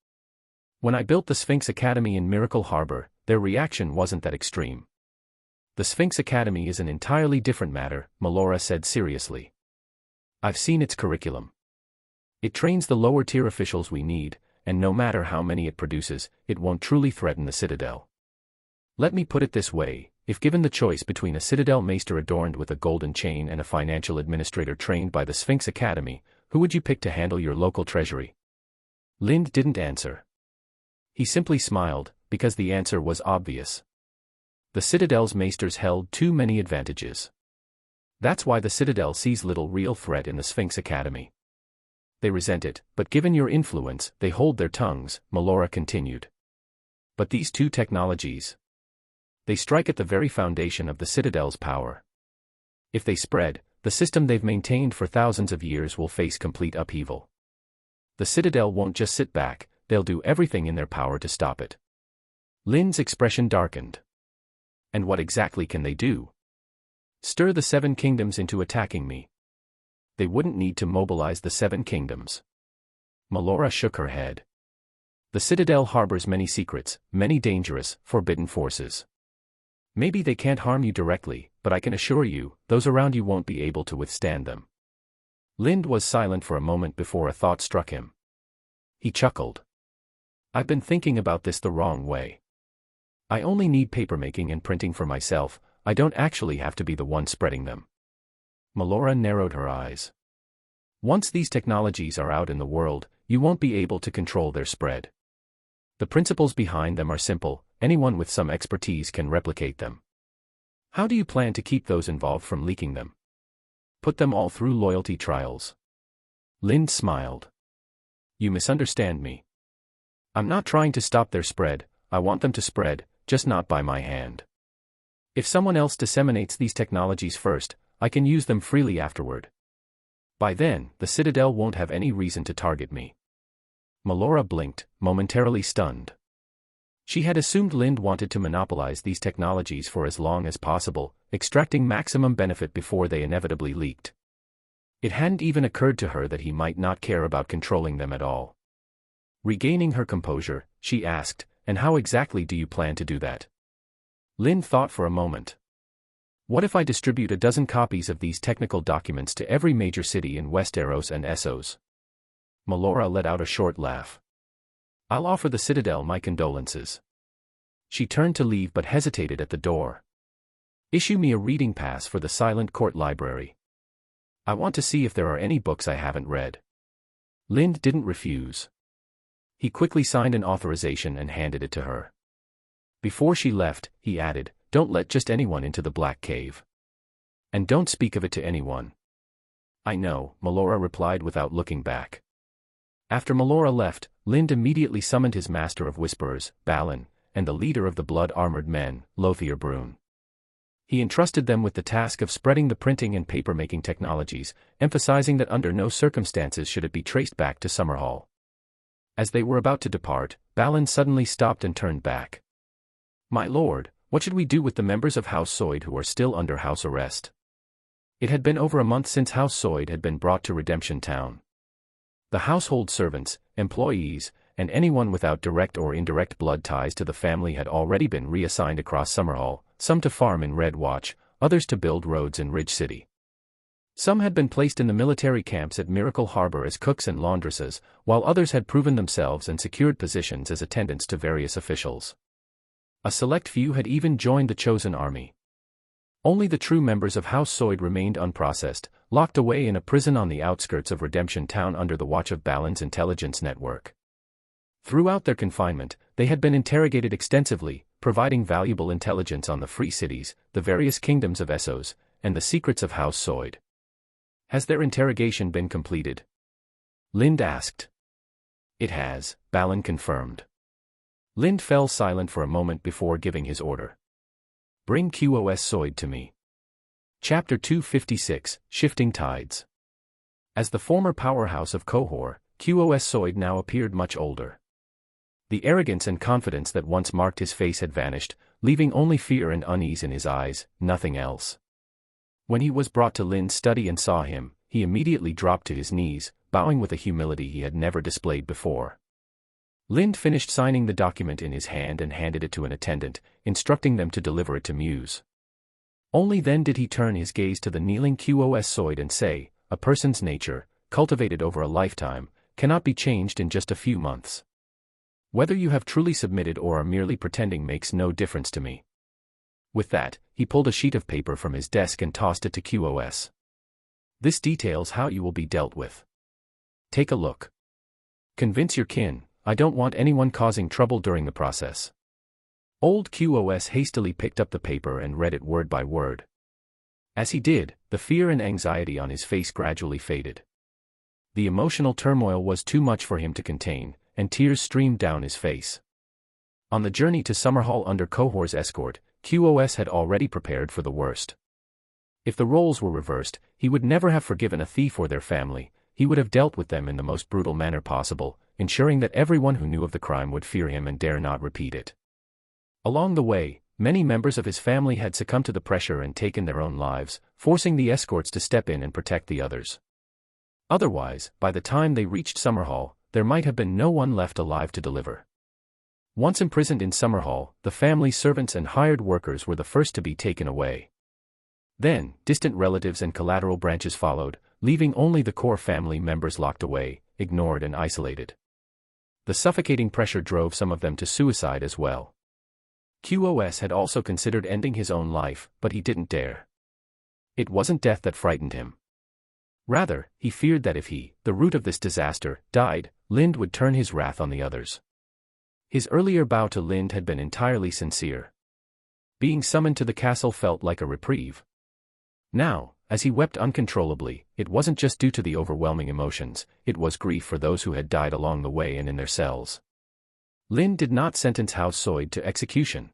"When I built the Sphinx Academy in Miracle Harbor, their reaction wasn't that extreme." "The Sphinx Academy is an entirely different matter," Melora said seriously. "I've seen its curriculum. It trains the lower-tier officials we need, and no matter how many it produces, it won't truly threaten the Citadel. Let me put it this way, if given the choice between a Citadel maester adorned with a golden chain and a financial administrator trained by the Sphinx Academy, who would you pick to handle your local treasury?" Lind didn't answer. He simply smiled, because the answer was obvious. The Citadel's maesters held too many advantages. That's why the Citadel sees little real threat in the Sphinx Academy. They resent it, but given your influence, they hold their tongues, Melora continued. But these two technologies, they strike at the very foundation of the Citadel's power. If they spread, the system they've maintained for thousands of years will face complete upheaval. The Citadel won't just sit back, they'll do everything in their power to stop it." Lin's expression darkened. "And what exactly can they do?" "Stir the Seven Kingdoms into attacking me." "They wouldn't need to mobilize the Seven Kingdoms." Melora shook her head. "The Citadel harbors many secrets, many dangerous, forbidden forces. Maybe they can't harm you directly, but I can assure you, those around you won't be able to withstand them." Lind was silent for a moment before a thought struck him. He chuckled. "I've been thinking about this the wrong way. I only need papermaking and printing for myself, I don't actually have to be the one spreading them." Melora narrowed her eyes. "Once these technologies are out in the world, you won't be able to control their spread. The principles behind them are simple, anyone with some expertise can replicate them. How do you plan to keep those involved from leaking them?" put them all through loyalty trials. Lind smiled. You misunderstand me. I'm not trying to stop their spread, I want them to spread, just not by my hand. If someone else disseminates these technologies first, I can use them freely afterward. By then, the Citadel won't have any reason to target me. Melora blinked, momentarily stunned. She had assumed Lind wanted to monopolize these technologies for as long as possible, extracting maximum benefit before they inevitably leaked. It hadn't even occurred to her that he might not care about controlling them at all. Regaining her composure, she asked, "And how exactly do you plan to do that?" Lind thought for a moment. "What if I distribute a dozen copies of these technical documents to every major city in Westeros and Essos?" Melora let out a short laugh. "I'll offer the Citadel my condolences." She turned to leave but hesitated at the door. "Issue me a reading pass for the Silent Court Library. I want to see if there are any books I haven't read." Lind didn't refuse. He quickly signed an authorization and handed it to her. Before she left, he added, "Don't let just anyone into the Black Cave. And don't speak of it to anyone." "I know," Melora replied without looking back. After Melora left, Lind immediately summoned his master of whisperers, Balin, and the leader of the blood-armored men, Lothier Brune. He entrusted them with the task of spreading the printing and paper-making technologies, emphasizing that under no circumstances should it be traced back to Summerhall. As they were about to depart, Balin suddenly stopped and turned back. "My lord, what should we do with the members of House Soyd who are still under house arrest?" It had been over a month since House Soyd had been brought to Redemption Town. The household servants, employees, and anyone without direct or indirect blood ties to the family had already been reassigned across Summerhall, some to farm in Red Watch, others to build roads in Ridge City. Some had been placed in the military camps at Miracle Harbor as cooks and laundresses, while others had proven themselves and secured positions as attendants to various officials. A select few had even joined the chosen army. Only the true members of House Soyd remained unprocessed, locked away in a prison on the outskirts of Redemption Town under the watch of Balin's intelligence network. Throughout their confinement, they had been interrogated extensively, providing valuable intelligence on the free cities, the various kingdoms of Essos, and the secrets of House Soyd. "Has their interrogation been completed?" Lind asked. "It has," Balin confirmed. Lind fell silent for a moment before giving his order. "Bring QoS Soyd to me." Chapter 256, Shifting Tides. As the former powerhouse of Cohor, QoS Soyd now appeared much older. The arrogance and confidence that once marked his face had vanished, leaving only fear and unease in his eyes, nothing else. When he was brought to Lind's study and saw him, he immediately dropped to his knees, bowing with a humility he had never displayed before. Lind finished signing the document in his hand and handed it to an attendant, instructing them to deliver it to Muse. Only then did he turn his gaze to the kneeling QoS Soyd and say, "A person's nature, cultivated over a lifetime, cannot be changed in just a few months. Whether you have truly submitted or are merely pretending makes no difference to me." With that, he pulled a sheet of paper from his desk and tossed it to QoS. "This details how you will be dealt with. Take a look. Convince your kin. I don't want anyone causing trouble during the process." Old QoS hastily picked up the paper and read it word by word. As he did, the fear and anxiety on his face gradually faded. The emotional turmoil was too much for him to contain, and tears streamed down his face. On the journey to Summerhall under Cohor's escort, QoS had already prepared for the worst. If the roles were reversed, he would never have forgiven a thief or their family. He would have dealt with them in the most brutal manner possible, ensuring that everyone who knew of the crime would fear him and dare not repeat it. Along the way, many members of his family had succumbed to the pressure and taken their own lives, forcing the escorts to step in and protect the others. Otherwise, by the time they reached Summerhall, there might have been no one left alive to deliver. Once imprisoned in Summerhall, the family's servants and hired workers were the first to be taken away. Then, distant relatives and collateral branches followed, leaving only the core family members locked away, ignored and isolated. The suffocating pressure drove some of them to suicide as well. QoS had also considered ending his own life, but he didn't dare. It wasn't death that frightened him. Rather, he feared that if he, the root of this disaster, died, Lind would turn his wrath on the others. His earlier bow to Lind had been entirely sincere. Being summoned to the castle felt like a reprieve. Now, as he wept uncontrollably, it wasn't just due to the overwhelming emotions, it was grief for those who had died along the way and in their cells. Lin did not sentence House Soid to execution.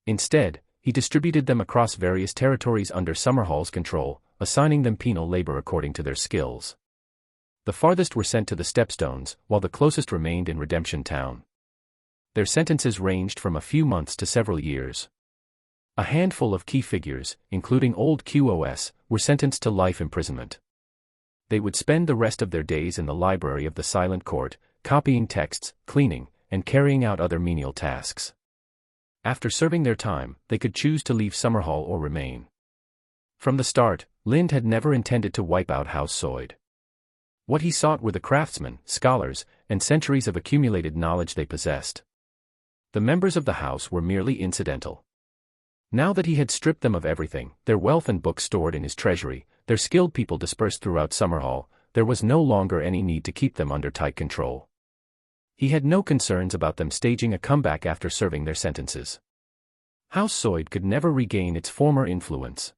Instead, he distributed them across various territories under Summerhall's control, assigning them penal labor according to their skills. The farthest were sent to the Stepstones, while the closest remained in Redemption Town. Their sentences ranged from a few months to several years. A handful of key figures, including Old QoS, were sentenced to life imprisonment. They would spend the rest of their days in the library of the Silent Court, copying texts, cleaning, and carrying out other menial tasks. After serving their time, they could choose to leave Summerhall or remain. From the start, Lind had never intended to wipe out House Soid. What he sought were the craftsmen, scholars, and centuries of accumulated knowledge they possessed. The members of the house were merely incidental. Now that he had stripped them of everything, their wealth and books stored in his treasury, their skilled people dispersed throughout Summerhall, there was no longer any need to keep them under tight control. He had no concerns about them staging a comeback after serving their sentences. House Soid could never regain its former influence.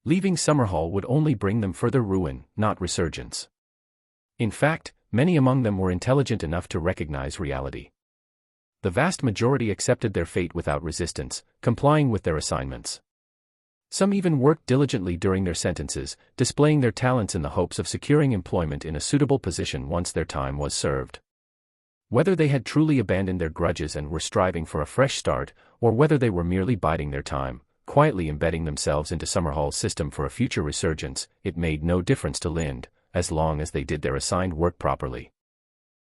Leaving Summerhall would only bring them further ruin, not resurgence. In fact, many among them were intelligent enough to recognize reality. The vast majority accepted their fate without resistance, complying with their assignments. Some even worked diligently during their sentences, displaying their talents in the hopes of securing employment in a suitable position once their time was served. Whether they had truly abandoned their grudges and were striving for a fresh start, or whether they were merely biding their time, quietly embedding themselves into Summerhall's system for a future resurgence, it made no difference to Lind, as long as they did their assigned work properly.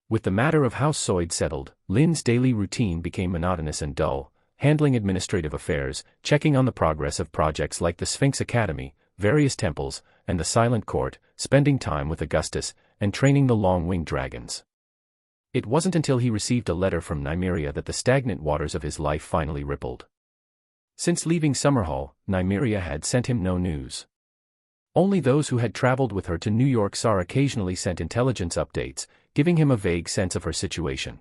With the matter of House Soid settled, Lind's daily routine became monotonous and dull, handling administrative affairs, checking on the progress of projects like the Sphinx Academy, various temples, and the Silent Court, spending time with Augustus, and training the long-winged dragons. It wasn't until he received a letter from Nimria that the stagnant waters of his life finally rippled. Since leaving Summerhall, Nimria had sent him no news. Only those who had traveled with her to New York Sar occasionally sent intelligence updates, giving him a vague sense of her situation.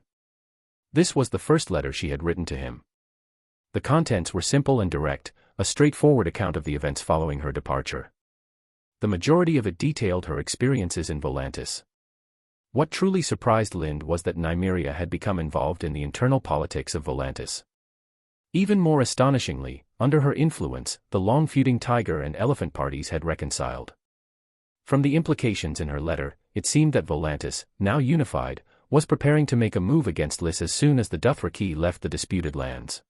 This was the first letter she had written to him. The contents were simple and direct, a straightforward account of the events following her departure. The majority of it detailed her experiences in Volantis. What truly surprised Lind was that Nimria had become involved in the internal politics of Volantis. Even more astonishingly, under her influence, the long-feuding tiger and elephant parties had reconciled. From the implications in her letter, it seemed that Volantis, now unified, was preparing to make a move against Lys as soon as the Dothraki left the disputed lands.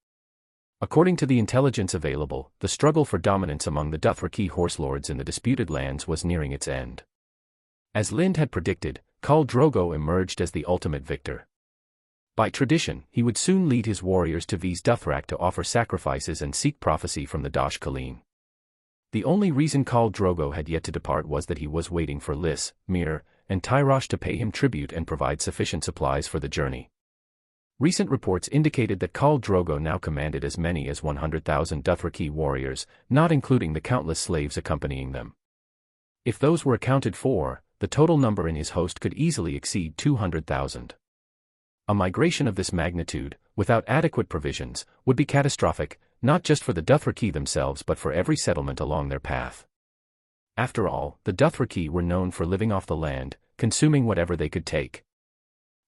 According to the intelligence available, the struggle for dominance among the Dothraki horse lords in the disputed lands was nearing its end. As Lind had predicted, Khal Drogo emerged as the ultimate victor. By tradition, he would soon lead his warriors to Viz Dothrak to offer sacrifices and seek prophecy from the Dosh Khaleen. The only reason Khal Drogo had yet to depart was that he was waiting for Lys, Mir, and Tyrosh to pay him tribute and provide sufficient supplies for the journey. Recent reports indicated that Khal Drogo now commanded as many as 100,000 Dothraki warriors, not including the countless slaves accompanying them. If those were accounted for, the total number in his host could easily exceed 200,000. A migration of this magnitude, without adequate provisions, would be catastrophic, not just for the Dothraki themselves but for every settlement along their path. After all, the Dothraki were known for living off the land, consuming whatever they could take.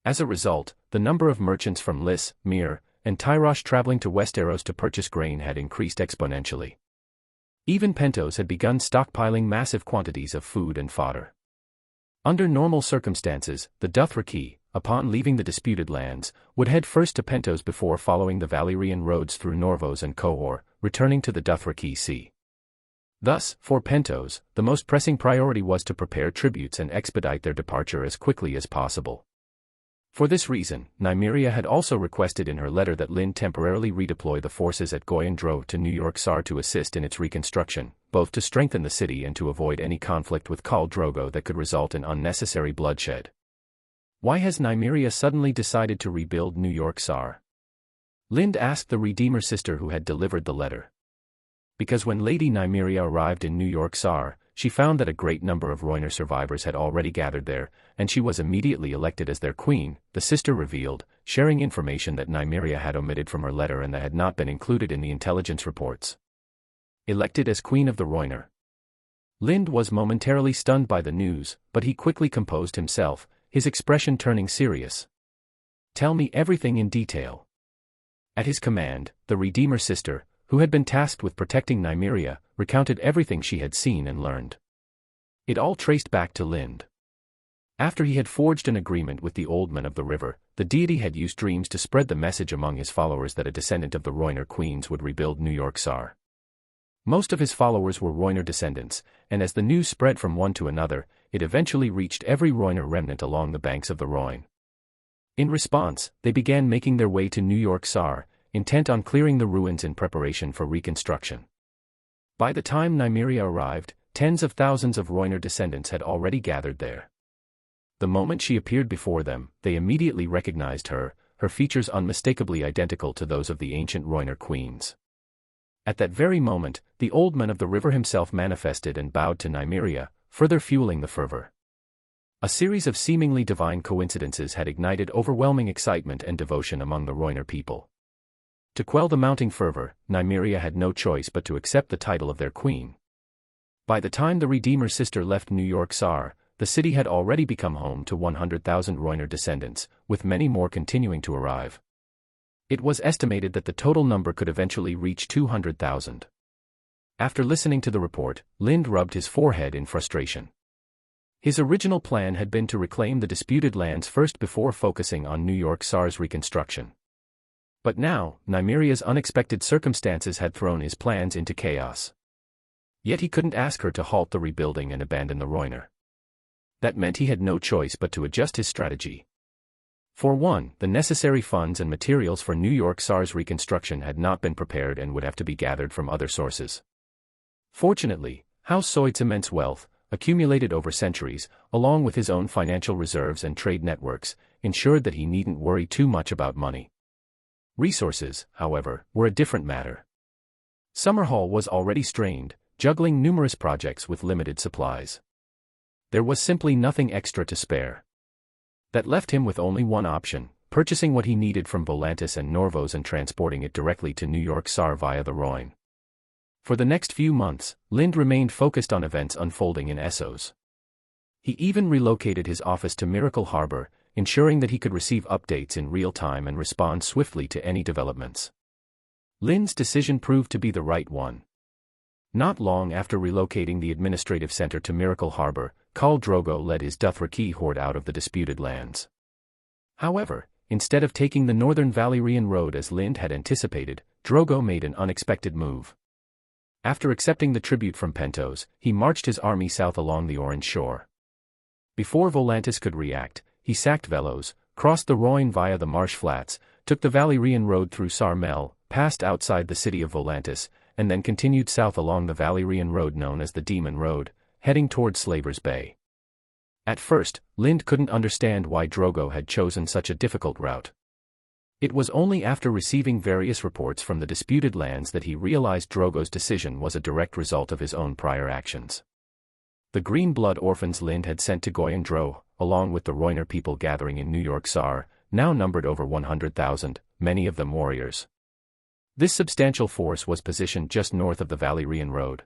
As a result, the number of merchants from Lys, Mir, and Tyrosh traveling to Westeros to purchase grain had increased exponentially. Even Pentos had begun stockpiling massive quantities of food and fodder. Under normal circumstances, the Dothraki, upon leaving the disputed lands, would head first to Pentos before following the Valyrian roads through Norvos and Cohor, returning to the Dothraki Sea. Thus, for Pentos, the most pressing priority was to prepare tributes and expedite their departure as quickly as possible. For this reason, Nymeria had also requested in her letter that Lyn temporarily redeploy the forces at Goyandro to New York Sar to assist in its reconstruction, both to strengthen the city and to avoid any conflict with Khal Drogo that could result in unnecessary bloodshed. Why has Nymeria suddenly decided to rebuild New York Sar? Lind asked the Redeemer sister who had delivered the letter. Because when Lady Nymeria arrived in New York Sar, she found that a great number of Rhoynar survivors had already gathered there, and she was immediately elected as their queen, the sister revealed, sharing information that Nymeria had omitted from her letter and that had not been included in the intelligence reports. Elected as Queen of the Rhoynar. Lind was momentarily stunned by the news, but he quickly composed himself, his expression turning serious. "Tell me everything in detail." At his command, the Redeemer sister, who had been tasked with protecting Nimria, recounted everything she had seen and learned. It all traced back to Lind. After he had forged an agreement with the Old Men of the River, the deity had used dreams to spread the message among his followers that a descendant of the Roiner queens would rebuild New York Sar. Most of his followers were Roiner descendants, and as the news spread from one to another, it eventually reached every Roiner remnant along the banks of the Rhine. In response, they began making their way to New York Sar, intent on clearing the ruins in preparation for reconstruction. By the time Nimria arrived, tens of thousands of Roiner descendants had already gathered there. The moment she appeared before them, they immediately recognized her, her features unmistakably identical to those of the ancient Roiner queens. At that very moment, the Old Man of the River himself manifested and bowed to Nimria, further fueling the fervor. A series of seemingly divine coincidences had ignited overwhelming excitement and devotion among the Roiner people. To quell the mounting fervor, Nimria had no choice but to accept the title of their queen. By the time the Redeemer sister left New York Sar, the city had already become home to 100,000 Roiner descendants, with many more continuing to arrive. It was estimated that the total number could eventually reach 200,000. After listening to the report, Lind rubbed his forehead in frustration. His original plan had been to reclaim the disputed lands first before focusing on New York Sar's reconstruction. But now, Nimria's unexpected circumstances had thrown his plans into chaos. Yet he couldn't ask her to halt the rebuilding and abandon the Roiner. That meant he had no choice but to adjust his strategy. For one, the necessary funds and materials for New York Sar's reconstruction had not been prepared and would have to be gathered from other sources. Fortunately, House Soit's immense wealth, accumulated over centuries, along with his own financial reserves and trade networks, ensured that he needn't worry too much about money. Resources, however, were a different matter. Summerhall was already strained, juggling numerous projects with limited supplies. There was simply nothing extra to spare. That left him with only one option, purchasing what he needed from Volantis and Norvos and transporting it directly to New York Sar via the Rhine. For the next few months, Lind remained focused on events unfolding in Essos. He even relocated his office to Miracle Harbor, ensuring that he could receive updates in real time and respond swiftly to any developments. Lind's decision proved to be the right one. Not long after relocating the administrative center to Miracle Harbor, Khal Drogo led his Dothraki horde out of the disputed lands. However, instead of taking the northern Valyrian road as Lind had anticipated, Drogo made an unexpected move. After accepting the tribute from Pentos, he marched his army south along the Orange Shore. Before Volantis could react, he sacked Velos, crossed the Rhine via the marsh flats, took the Valyrian road through Sarmel, passed outside the city of Volantis, and then continued south along the Valyrian road known as the Demon Road, heading toward Slaver's Bay. At first, Lind couldn't understand why Drogo had chosen such a difficult route. It was only after receiving various reports from the disputed lands that he realized Drogo's decision was a direct result of his own prior actions. The green blood orphans Lind had sent to Goyandro, along with the Roiner people gathering in New York Sar, now numbered over 100,000, many of them warriors. This substantial force was positioned just north of the Valyrian road.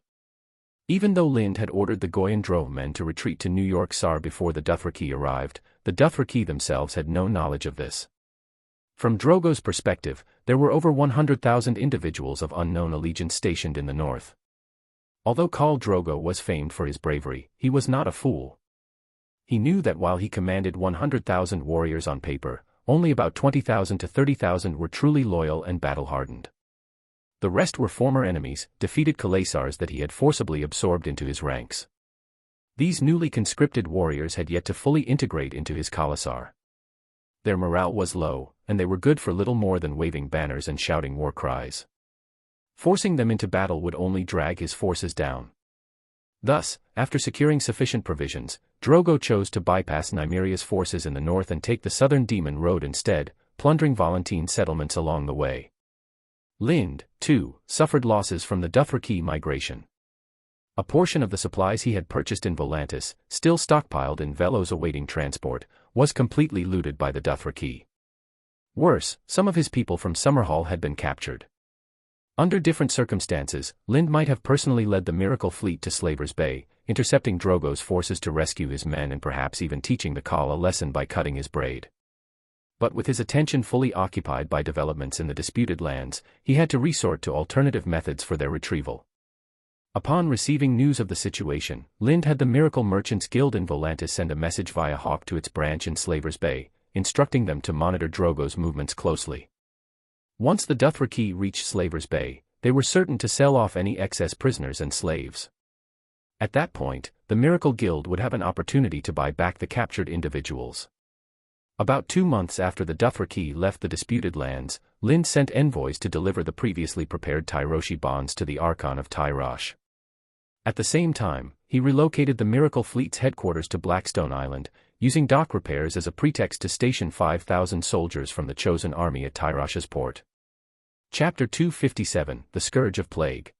Even though Lind had ordered the Goyandro men to retreat to New York Sar before the Dothraki arrived, the Dothraki themselves had no knowledge of this. From Drogo's perspective, there were over 100,000 individuals of unknown allegiance stationed in the north. Although Khal Drogo was famed for his bravery, he was not a fool. He knew that while he commanded 100,000 warriors on paper, only about 20,000 to 30,000 were truly loyal and battle-hardened. The rest were former enemies, defeated Khalasars that he had forcibly absorbed into his ranks. These newly conscripted warriors had yet to fully integrate into his Khalasar. Their morale was low, and they were good for little more than waving banners and shouting war cries. Forcing them into battle would only drag his forces down. Thus, after securing sufficient provisions, Drogo chose to bypass Nimeria's forces in the north and take the southern Demon Road instead, plundering Volantene settlements along the way. Lind, too, suffered losses from the Dothraki migration. A portion of the supplies he had purchased in Volantis, still stockpiled in Velos awaiting transport, was completely looted by the Dothraki. Worse, some of his people from Summerhall had been captured. Under different circumstances, Lind might have personally led the Miracle fleet to Slaver's Bay, intercepting Drogo's forces to rescue his men and perhaps even teaching the Khal a lesson by cutting his braid. But with his attention fully occupied by developments in the disputed lands, he had to resort to alternative methods for their retrieval. Upon receiving news of the situation, Lind had the Miracle Merchants Guild in Volantis send a message via hawk to its branch in Slavers Bay, instructing them to monitor Drogo's movements closely. Once the Dothraki reached Slavers Bay, they were certain to sell off any excess prisoners and slaves. At that point, the Miracle Guild would have an opportunity to buy back the captured individuals. About 2 months after the Dothraki left the disputed lands, Lind sent envoys to deliver the previously prepared Tyroshi bonds to the Archon of Tyrosh. At the same time, he relocated the Miracle Fleet's headquarters to Blackstone Island, using dock repairs as a pretext to station 5,000 soldiers from the chosen army at Tyrosh's port. Chapter 257, The Scourge of Plague.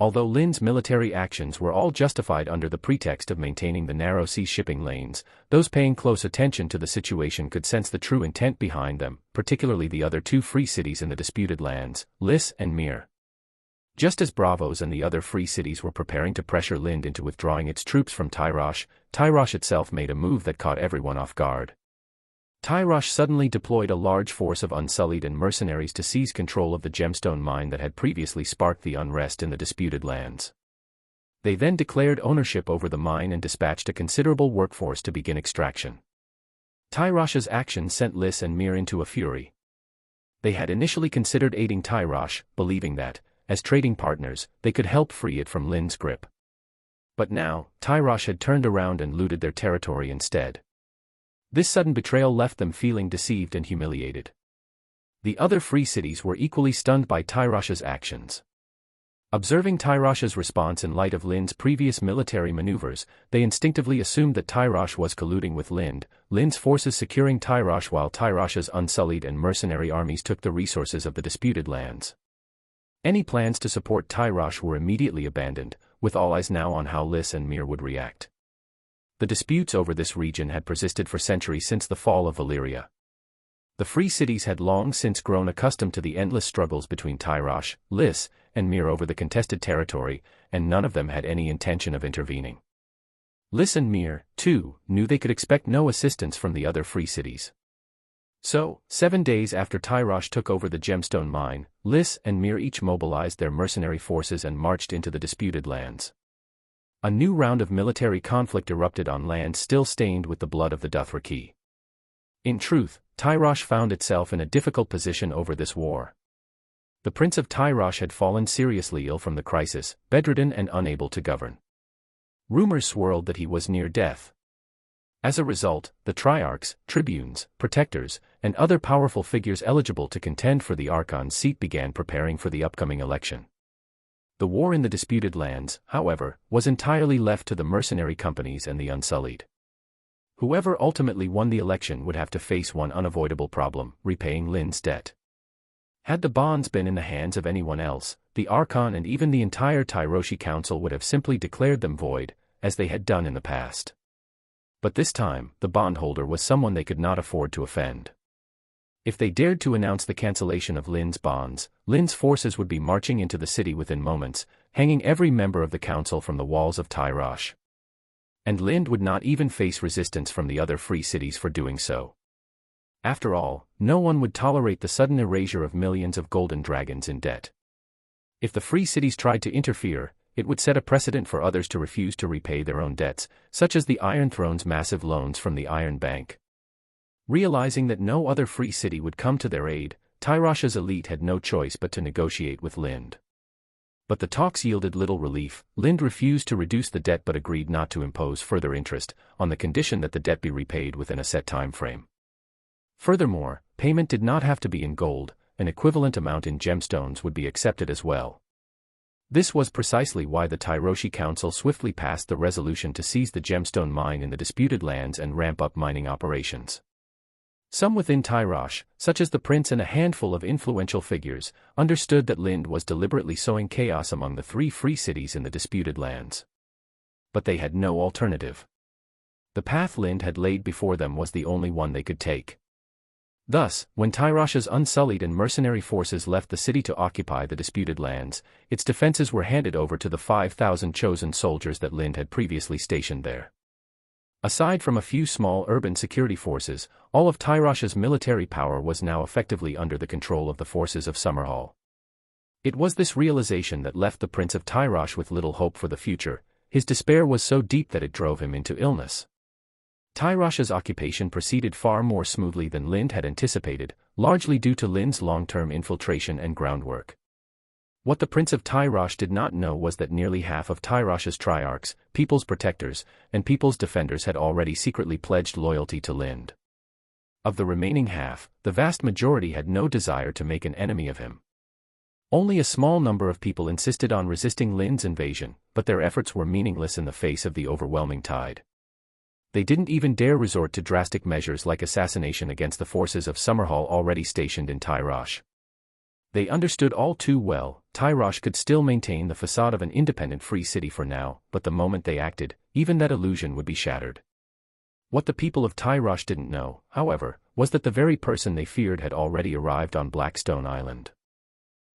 Although Lind's military actions were all justified under the pretext of maintaining the narrow sea shipping lanes, those paying close attention to the situation could sense the true intent behind them, particularly the other 2 free cities in the disputed lands, Lys and Myr. Just as Braavos and the other free cities were preparing to pressure Lind into withdrawing its troops from Tyrosh, Tyrosh itself made a move that caught everyone off guard. Tyrosh suddenly deployed a large force of Unsullied and mercenaries to seize control of the gemstone mine that had previously sparked the unrest in the disputed lands. They then declared ownership over the mine and dispatched a considerable workforce to begin extraction. Tyrosh's action sent Lys and Myr into a fury. They had initially considered aiding Tyrosh, believing that, as trading partners, they could help free it from Lind's grip. But now, Tyrosh had turned around and looted their territory instead. This sudden betrayal left them feeling deceived and humiliated. The other free cities were equally stunned by Tyrosh's actions. Observing Tyrosh's response in light of Lind's previous military maneuvers, they instinctively assumed that Tyrosh was colluding with Lind's forces securing Tyrosh while Tyrosh's Unsullied and mercenary armies took the resources of the disputed lands. Any plans to support Tyrosh were immediately abandoned, with all eyes now on how Lys and Myr would react. The disputes over this region had persisted for centuries since the fall of Valyria. The free cities had long since grown accustomed to the endless struggles between Tyrosh, Lys, and Myr over the contested territory, and none of them had any intention of intervening. Lys and Myr, too, knew they could expect no assistance from the other free cities. So, 7 days after Tyrosh took over the gemstone mine, Lys and Myr each mobilized their mercenary forces and marched into the disputed lands. A new round of military conflict erupted on lands still stained with the blood of the Dothraki. In truth, Tyrosh found itself in a difficult position over this war. The Prince of Tyrosh had fallen seriously ill from the crisis, bedridden and unable to govern. Rumors swirled that he was near death. As a result, the triarchs, tribunes, protectors, and other powerful figures eligible to contend for the Archon's seat began preparing for the upcoming election. The war in the disputed lands, however, was entirely left to the mercenary companies and the Unsullied. Whoever ultimately won the election would have to face one unavoidable problem: repaying Lind's debt. Had the bonds been in the hands of anyone else, the Archon and even the entire Tyroshi Council would have simply declared them void, as they had done in the past. But this time, the bondholder was someone they could not afford to offend. If they dared to announce the cancellation of Lind's bonds, Lind's forces would be marching into the city within moments, hanging every member of the council from the walls of Tyrosh. And Lind would not even face resistance from the other free cities for doing so. After all, no one would tolerate the sudden erasure of millions of golden dragons in debt. If the free cities tried to interfere, it would set a precedent for others to refuse to repay their own debts, such as the Iron Throne's massive loans from the Iron Bank. Realizing that no other free city would come to their aid, Tyrosh's elite had no choice but to negotiate with Lind. But the talks yielded little relief. Lind refused to reduce the debt but agreed not to impose further interest, on the condition that the debt be repaid within a set time frame. Furthermore, payment did not have to be in gold, an equivalent amount in gemstones would be accepted as well. This was precisely why the Tyroshi Council swiftly passed the resolution to seize the gemstone mine in the disputed lands and ramp up mining operations. Some within Tyrosh, such as the prince and a handful of influential figures, understood that Lind was deliberately sowing chaos among the 3 free cities in the disputed lands. But they had no alternative. The path Lind had laid before them was the only one they could take. Thus, when Tyrash's unsullied and mercenary forces left the city to occupy the disputed lands, its defenses were handed over to the 5,000 chosen soldiers that Lind had previously stationed there. Aside from a few small urban security forces, all of Tyrash's military power was now effectively under the control of the forces of Summerhall. It was this realization that left the Prince of Tyrash with little hope for the future. His despair was so deep that it drove him into illness. Tyrash's occupation proceeded far more smoothly than Lind had anticipated, largely due to Lind's long-term infiltration and groundwork. What the Prince of Tyrash did not know was that nearly half of Tyrash's triarchs, people's protectors, and people's defenders had already secretly pledged loyalty to Lind. Of the remaining half, the vast majority had no desire to make an enemy of him. Only a small number of people insisted on resisting Lind's invasion, but their efforts were meaningless in the face of the overwhelming tide. They didn't even dare resort to drastic measures like assassination against the forces of Summerhall already stationed in Tyrash. They understood all too well, Tyrash could still maintain the facade of an independent free city for now, but the moment they acted, even that illusion would be shattered. What the people of Tyrash didn't know, however, was that the very person they feared had already arrived on Blackstone Island.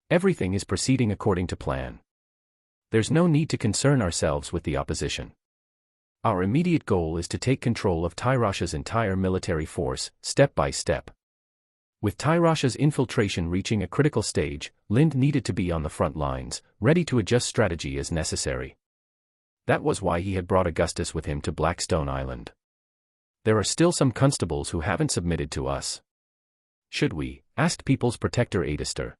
Everything is proceeding according to plan. There's no need to concern ourselves with the opposition. Our immediate goal is to take control of Tyrash's entire military force, step by step. With Tyrash's infiltration reaching a critical stage, Lind needed to be on the front lines, ready to adjust strategy as necessary. That was why he had brought Augustus with him to Blackstone Island. There are still some constables who haven't submitted to us. Should we? Asked People's Protector Adistor.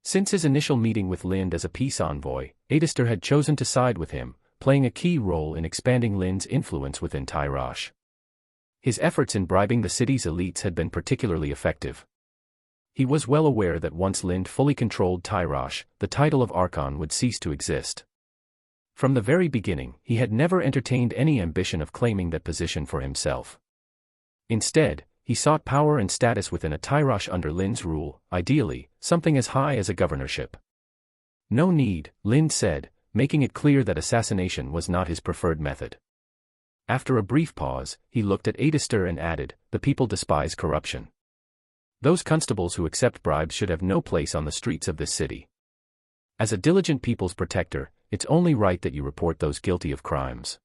Since his initial meeting with Lind as a peace envoy, Adistor had chosen to side with him, playing a key role in expanding Lind's influence within Tyrash. His efforts in bribing the city's elites had been particularly effective. He was well aware that once Lind fully controlled Tyrash, the title of Archon would cease to exist. From the very beginning, he had never entertained any ambition of claiming that position for himself. Instead, he sought power and status within a Tyrash under Lind's rule, ideally, something as high as a governorship. No need, Lind said, making it clear that assassination was not his preferred method. After a brief pause, he looked at Adistor and added, "The people despise corruption. Those constables who accept bribes should have no place on the streets of this city. As a diligent people's protector, it's only right that you report those guilty of crimes."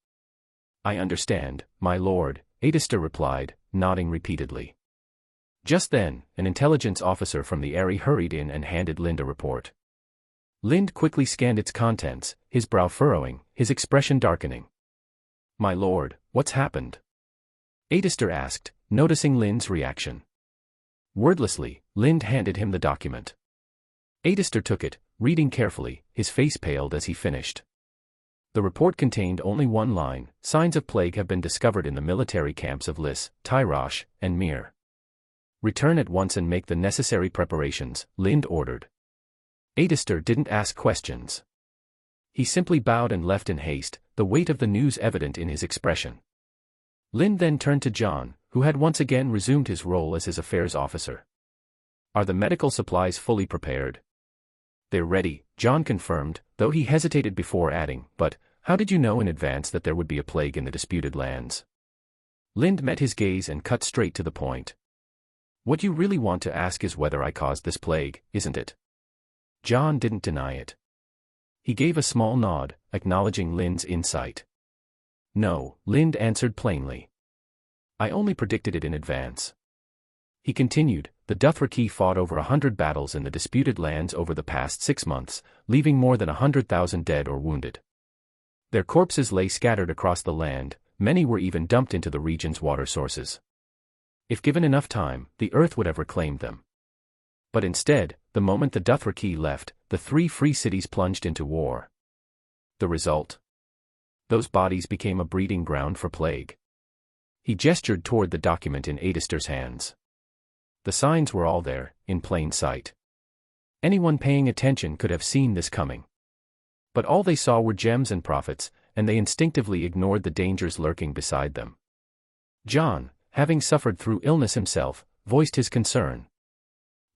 "I understand, my lord," Adistor replied, nodding repeatedly. Just then, an intelligence officer from the Eyrie hurried in and handed Lind a report. Lind quickly scanned its contents, his brow furrowing, his expression darkening. "My lord, what's happened?" Adistor asked, noticing Lind's reaction. Wordlessly, Lind handed him the document. Adistor took it, reading carefully, his face paled as he finished. The report contained only one line: "Signs of plague have been discovered in the military camps of Lys, Tyrash, and Mir. Return at once and make the necessary preparations," Lind ordered. Adistor didn't ask questions. He simply bowed and left in haste, the weight of the news evident in his expression. Lind then turned to John, who had once again resumed his role as his affairs officer. "Are the medical supplies fully prepared?" "They're ready," John confirmed, though he hesitated before adding, "But, how did you know in advance that there would be a plague in the disputed lands?" Lind met his gaze and cut straight to the point. "What you really want to ask is whether I caused this plague, isn't it?" John didn't deny it. He gave a small nod, acknowledging Lind's insight. "No," Lind answered plainly. "I only predicted it in advance." He continued, "The Dothraki fought over 100 battles in the disputed lands over the past 6 months, leaving more than 100,000 dead or wounded. Their corpses lay scattered across the land, many were even dumped into the region's water sources. If given enough time, the earth would have reclaimed them. But instead, the moment the Dothraki left, the 3 free cities plunged into war. The result? Those bodies became a breeding ground for plague." He gestured toward the document in Adistor's hands. The signs were all there, in plain sight. Anyone paying attention could have seen this coming. But all they saw were gems and profits, and they instinctively ignored the dangers lurking beside them. John, having suffered through illness himself, voiced his concern.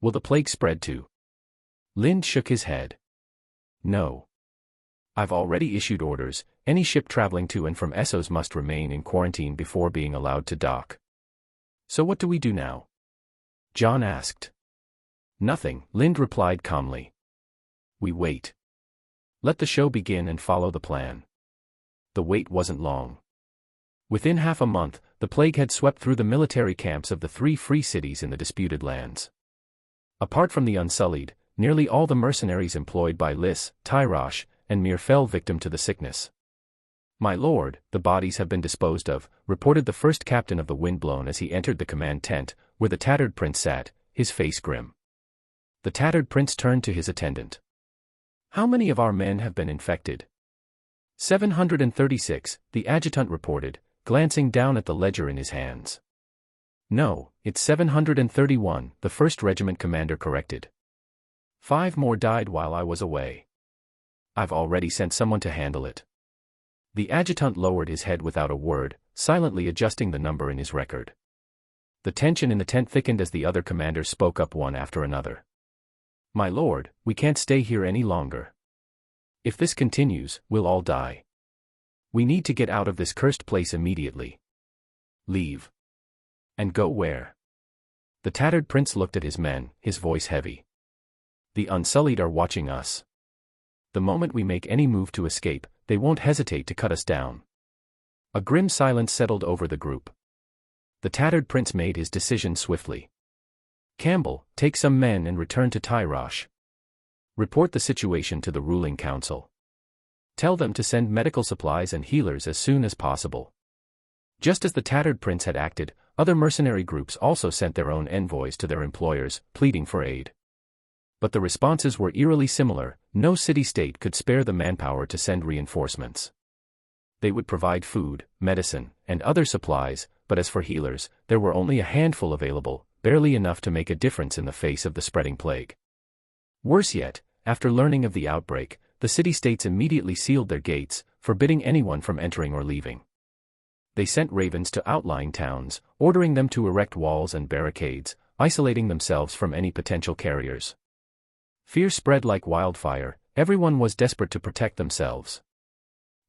"Will the plague spread too?" Lind shook his head. "No. I've already issued orders, any ship traveling to and from Essos must remain in quarantine before being allowed to dock. So what do we do now?" John asked. Nothing, Lind replied calmly. We wait. Let the show begin and follow the plan. The wait wasn't long. Within half a month, the plague had swept through the military camps of the 3 free cities in the disputed lands. Apart from the Unsullied, nearly all the mercenaries employed by Lys, Tyrosh, and Mir fell victim to the sickness. My lord, the bodies have been disposed of, reported the first captain of the Windblown as he entered the command tent, where the tattered prince sat, his face grim. The tattered prince turned to his attendant. How many of our men have been infected? 736, the adjutant reported, glancing down at the ledger in his hands. No, it's 731, the 1st Regiment commander corrected. 5 more died while I was away. I've already sent someone to handle it. The adjutant lowered his head without a word, silently adjusting the number in his record. The tension in the tent thickened as the other commanders spoke up one after another. My lord, we can't stay here any longer. If this continues, we'll all die. We need to get out of this cursed place immediately. Leave. And go where? The tattered prince looked at his men, his voice heavy. The Unsullied are watching us. The moment we make any move to escape, they won't hesitate to cut us down. A grim silence settled over the group. The tattered prince made his decision swiftly. Campbell, take some men and return to Tyrosh. Report the situation to the ruling council. Tell them to send medical supplies and healers as soon as possible. Just as the tattered prince had acted, other mercenary groups also sent their own envoys to their employers, pleading for aid. But the responses were eerily similar. No city-state could spare the manpower to send reinforcements. They would provide food, medicine, and other supplies, but as for healers, there were only a handful available, barely enough to make a difference in the face of the spreading plague. Worse yet, after learning of the outbreak, the city-states immediately sealed their gates, forbidding anyone from entering or leaving. They sent ravens to outlying towns, ordering them to erect walls and barricades, isolating themselves from any potential carriers. Fear spread like wildfire. Everyone was desperate to protect themselves.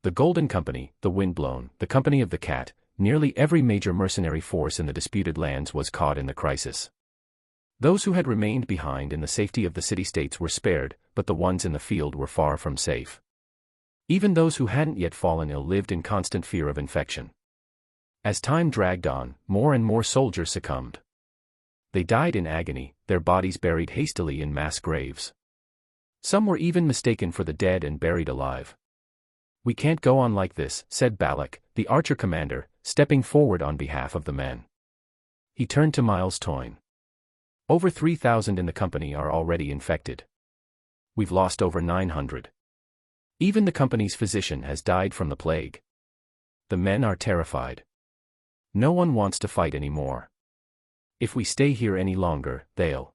The Golden Company, the Windblown, the Company of the Cat, nearly every major mercenary force in the disputed lands was caught in the crisis. Those who had remained behind in the safety of the city-states were spared, but the ones in the field were far from safe. Even those who hadn't yet fallen ill lived in constant fear of infection. As time dragged on, more and more soldiers succumbed. They died in agony, their bodies buried hastily in mass graves. Some were even mistaken for the dead and buried alive. We can't go on like this, said Balak, the archer commander, stepping forward on behalf of the men. He turned to Miles Toyne. Over 3,000 in the company are already infected. We've lost over 900. Even the company's physician has died from the plague. The men are terrified. No one wants to fight anymore. If we stay here any longer, they'll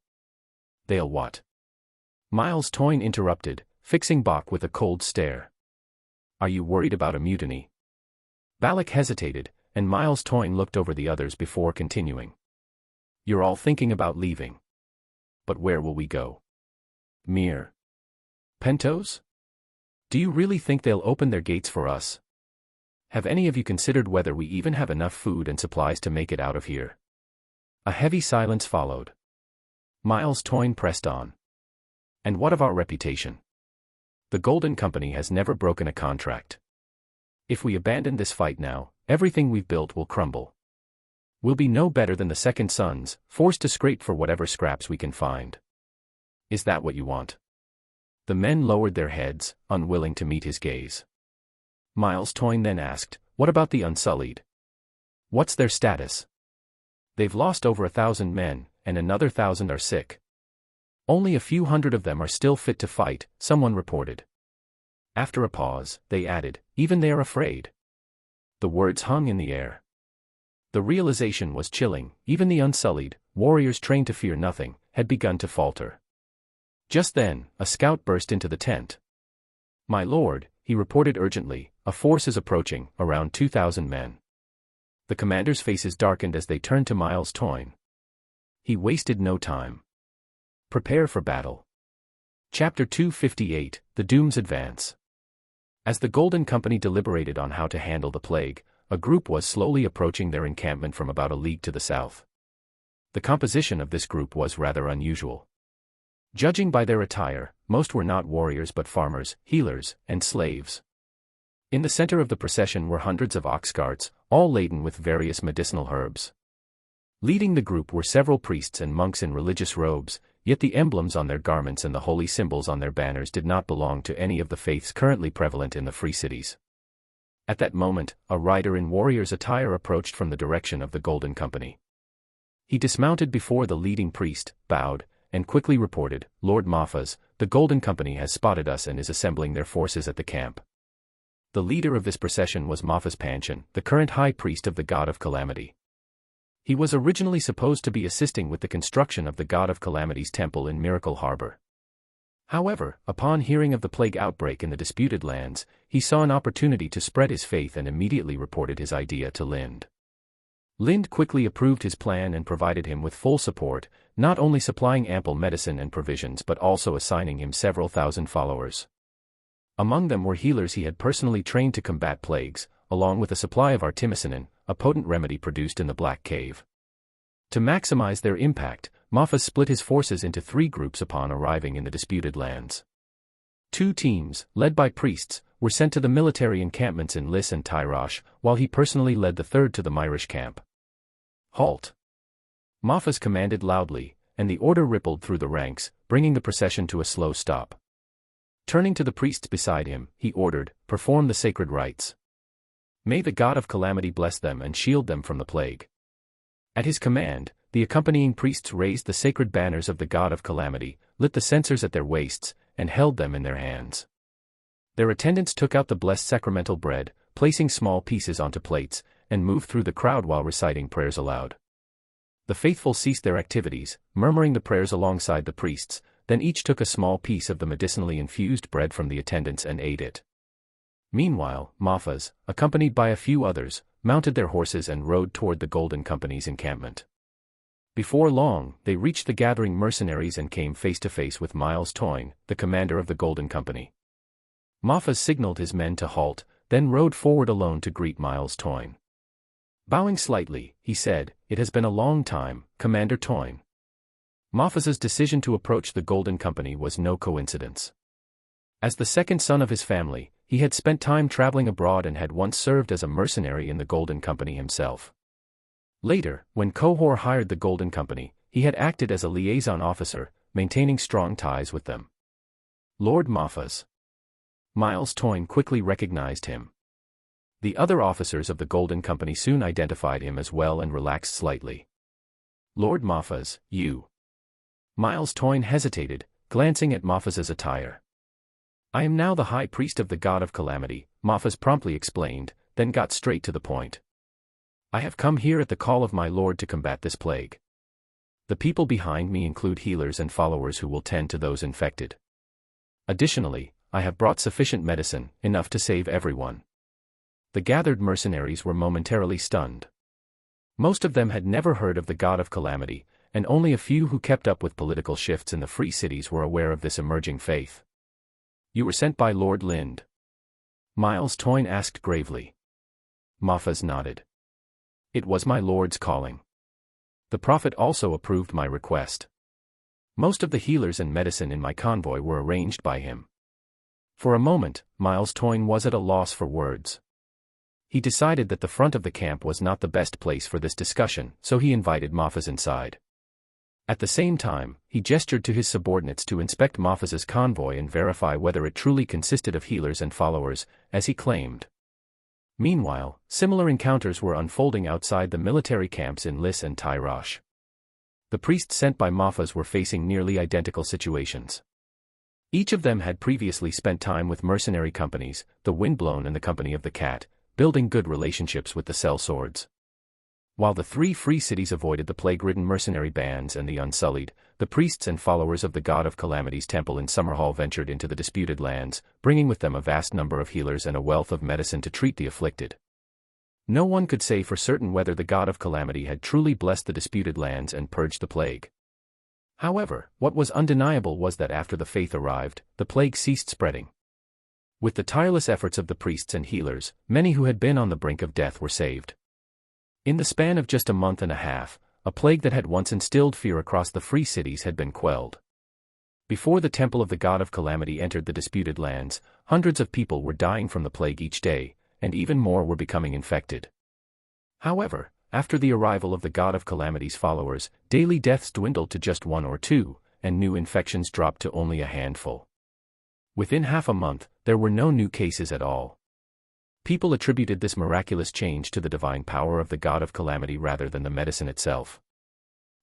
what? Miles Toyne interrupted, fixing Bach with a cold stare. Are you worried about a mutiny? Balak hesitated, and Miles Toyne looked over the others before continuing. You're all thinking about leaving. But where will we go? Mir? Pentos? Do you really think they'll open their gates for us? Have any of you considered whether we even have enough food and supplies to make it out of here? A heavy silence followed. Miles Toyne pressed on. And what of our reputation? The Golden Company has never broken a contract. If we abandon this fight now, everything we've built will crumble. We'll be no better than the Second Sons, forced to scrape for whatever scraps we can find. Is that what you want? The men lowered their heads, unwilling to meet his gaze. Miles Toyne then asked, what about the Unsullied? What's their status? They've lost over 1,000 men, and another 1,000 are sick. Only a few hundred of them are still fit to fight, someone reported. After a pause, they added, even they are afraid. The words hung in the air. The realization was chilling. Even the Unsullied, warriors trained to fear nothing, had begun to falter. Just then, a scout burst into the tent. My lord, he reported urgently, a force is approaching, around 2,000 men. The commanders' faces darkened as they turned to Miles Toyne. He wasted no time. Prepare for battle. Chapter 258, The Doom's Advance. As the Golden Company deliberated on how to handle the plague, a group was slowly approaching their encampment from about a league to the south. the composition of this group was rather unusual. Judging by their attire, most were not warriors but farmers, healers, and slaves. In the center of the procession were hundreds of ox carts, all laden with various medicinal herbs. Leading the group were several priests and monks in religious robes, yet the emblems on their garments and the holy symbols on their banners did not belong to any of the faiths currently prevalent in the free cities. At that moment, a rider in warrior's attire approached from the direction of the Golden Company. He dismounted before the leading priest, bowed, and quickly reported, "Lord Mafaz, the Golden Company has spotted us and is assembling their forces at the camp." The leader of this procession was Mafaz Panchen, the current high priest of the God of Calamity. He was originally supposed to be assisting with the construction of the God of Calamity's temple in Miracle Harbor. However, upon hearing of the plague outbreak in the disputed lands, he saw an opportunity to spread his faith and immediately reported his idea to Lind. Lind quickly approved his plan and provided him with full support, not only supplying ample medicine and provisions but also assigning him several thousand followers. Among them were healers he had personally trained to combat plagues, along with a supply of artemisinin, a potent remedy produced in the Black Cave. To maximize their impact, Mafaz split his forces into 3 groups upon arriving in the disputed lands. 2 teams, led by priests, were sent to the military encampments in Lis and Tyrosh, while he personally led the 3rd to the Myrish camp. "Halt!" Mafaz commanded loudly, and the order rippled through the ranks, bringing the procession to a slow stop. Turning to the priests beside him, he ordered, "Perform the sacred rites. May the God of Calamity bless them and shield them from the plague." At his command, the accompanying priests raised the sacred banners of the God of Calamity, lit the censers at their waists, and held them in their hands. Their attendants took out the blessed sacramental bread, placing small pieces onto plates, and moved through the crowd while reciting prayers aloud. The faithful ceased their activities, murmuring the prayers alongside the priests, then each took a small piece of the medicinally infused bread from the attendants and ate it. Meanwhile, Mafaz, accompanied by a few others, mounted their horses and rode toward the Golden Company's encampment. Before long, they reached the gathering mercenaries and came face to face with Miles Toyne, the commander of the Golden Company. Mafaz signaled his men to halt, then rode forward alone to greet Miles Toyne. Bowing slightly, he said, "It has been a long time, Commander Toyne." Mafaz's decision to approach the Golden Company was no coincidence. As the second son of his family, he had spent time traveling abroad and had once served as a mercenary in the Golden Company himself. Later, when Cohor hired the Golden Company, he had acted as a liaison officer, maintaining strong ties with them. "Lord Mafaz." Miles Toyne quickly recognized him. The other officers of the Golden Company soon identified him as well and relaxed slightly. "Lord Mafaz, you." Miles Toyne hesitated, glancing at Mafaz's attire. "I am now the High Priest of the God of Calamity," Mafaz promptly explained, then got straight to the point. "I have come here at the call of my lord to combat this plague. The people behind me include healers and followers who will tend to those infected. Additionally, I have brought sufficient medicine, enough to save everyone." The gathered mercenaries were momentarily stunned. Most of them had never heard of the God of Calamity, and only a few who kept up with political shifts in the free cities were aware of this emerging faith. "You were sent by Lord Lind?" Miles Toyne asked gravely. Mafaz nodded. "It was my lord's calling. The prophet also approved my request. Most of the healers and medicine in my convoy were arranged by him." For a moment, Miles Toyne was at a loss for words. He decided that the front of the camp was not the best place for this discussion, so he invited Mafaz inside. At the same time, he gestured to his subordinates to inspect Mafaz's convoy and verify whether it truly consisted of healers and followers, as he claimed. Meanwhile, similar encounters were unfolding outside the military camps in Lis and Tyrosh. The priests sent by Mafaz were facing nearly identical situations. Each of them had previously spent time with mercenary companies, the Windblown and the Company of the Cat, building good relationships with the sellswords. While the 3 free cities avoided the plague-ridden mercenary bands and the Unsullied, the priests and followers of the God of Calamity's temple in Summerhall ventured into the disputed lands, bringing with them a vast number of healers and a wealth of medicine to treat the afflicted. No one could say for certain whether the God of Calamity had truly blessed the disputed lands and purged the plague. However, what was undeniable was that after the faith arrived, the plague ceased spreading. With the tireless efforts of the priests and healers, many who had been on the brink of death were saved. In the span of just a month and a half, a plague that had once instilled fear across the free cities had been quelled. Before the temple of the god of calamity entered the disputed lands, hundreds of people were dying from the plague each day, and even more were becoming infected. However, after the arrival of the god of calamity's followers, daily deaths dwindled to just 1 or 2, and new infections dropped to only a handful. Within half a month, there were no new cases at all. People attributed this miraculous change to the divine power of the god of calamity rather than the medicine itself.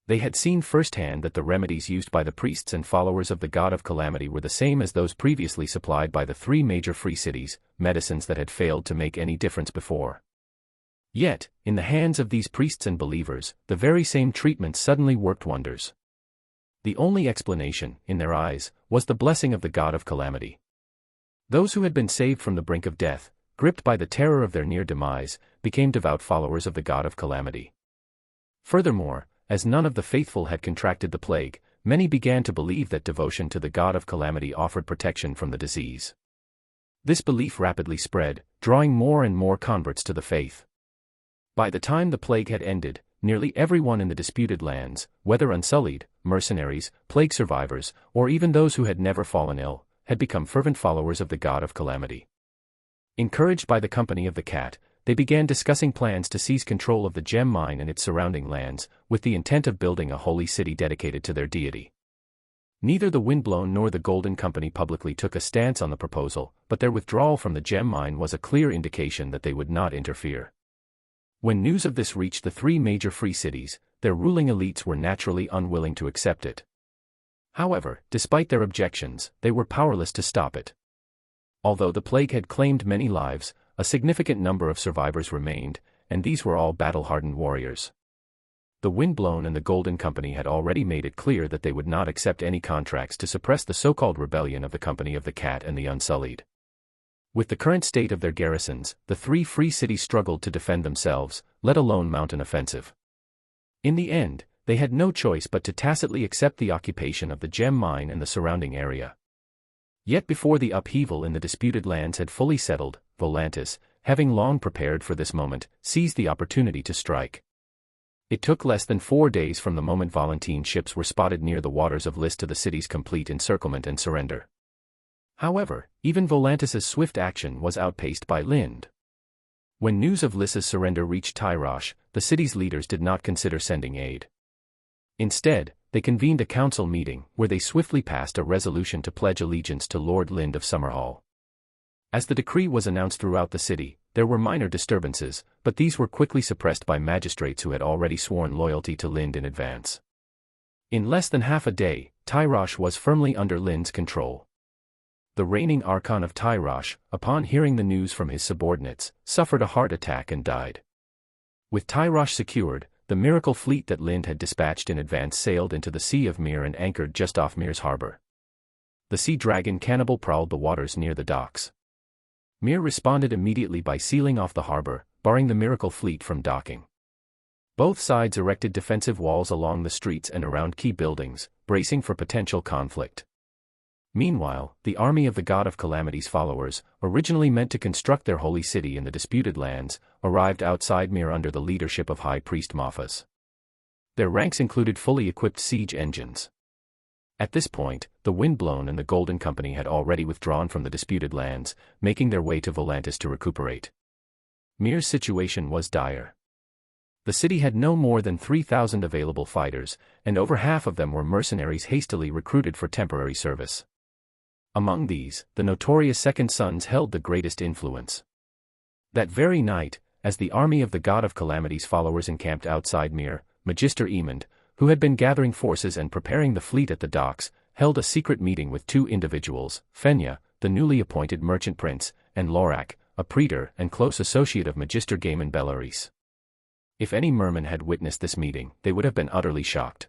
They had seen firsthand that the remedies used by the priests and followers of the god of calamity were the same as those previously supplied by the 3 major free cities, medicines that had failed to make any difference before. Yet, in the hands of these priests and believers, the very same treatment suddenly worked wonders. The only explanation, in their eyes, was the blessing of the god of calamity. Those who had been saved from the brink of death, gripped by the terror of their near demise, became devout followers of the god of calamity. Furthermore, as none of the faithful had contracted the plague, many began to believe that devotion to the god of calamity offered protection from the disease. This belief rapidly spread, drawing more and more converts to the faith. By the time the plague had ended, nearly everyone in the disputed lands, whether unsullied, mercenaries, plague survivors, or even those who had never fallen ill, had become fervent followers of the god of calamity. Encouraged by the company of the cat, they began discussing plans to seize control of the gem mine and its surrounding lands, with the intent of building a holy city dedicated to their deity. Neither the Windblown nor the Golden Company publicly took a stance on the proposal, but their withdrawal from the gem mine was a clear indication that they would not interfere. When news of this reached the 3 major free cities, their ruling elites were naturally unwilling to accept it. However, despite their objections, they were powerless to stop it. Although the plague had claimed many lives, a significant number of survivors remained, and these were all battle-hardened warriors. The Windblown and the Golden Company had already made it clear that they would not accept any contracts to suppress the so-called rebellion of the Company of the Cat and the Unsullied. With the current state of their garrisons, the 3 free cities struggled to defend themselves, let alone mount an offensive. In the end, they had no choice but to tacitly accept the occupation of the gem mine and the surrounding area. Yet before the upheaval in the disputed lands had fully settled, Volantis, having long prepared for this moment, seized the opportunity to strike. It took less than 4 days from the moment Volantine ships were spotted near the waters of Lys to the city's complete encirclement and surrender. However, even Volantis's swift action was outpaced by Lind. When news of Lys's surrender reached Tyrosh, the city's leaders did not consider sending aid. Instead, they convened a council meeting, where they swiftly passed a resolution to pledge allegiance to Lord Lind of Summerhall. As the decree was announced throughout the city, there were minor disturbances, but these were quickly suppressed by magistrates who had already sworn loyalty to Lind in advance. In less than half a day, Tyrosh was firmly under Lind's control. The reigning Archon of Tyrosh, upon hearing the news from his subordinates, suffered a heart attack and died. With Tyrosh secured, the miracle fleet that Lind had dispatched in advance sailed into the Sea of Myr and anchored just off Myr's harbor. The sea dragon Cannibal prowled the waters near the docks. Myr responded immediately by sealing off the harbor, barring the miracle fleet from docking. Both sides erected defensive walls along the streets and around key buildings, bracing for potential conflict. Meanwhile, the army of the God of Calamity's followers, originally meant to construct their holy city in the disputed lands, arrived outside Myr under the leadership of High Priest Mophas. Their ranks included fully equipped siege engines. At this point, the Windblown and the Golden Company had already withdrawn from the disputed lands, making their way to Volantis to recuperate. Myr's situation was dire. The city had no more than 3,000 available fighters, and over half of them were mercenaries hastily recruited for temporary service. Among these, the notorious Second Sons held the greatest influence. That very night, as the army of the God of Calamity's followers encamped outside Myr, Magister Emond, who had been gathering forces and preparing the fleet at the docks, held a secret meeting with 2 individuals, Fenya, the newly appointed merchant prince, and Lorak, a praetor and close associate of Magister Gaiman Bellaris. If any merman had witnessed this meeting, they would have been utterly shocked.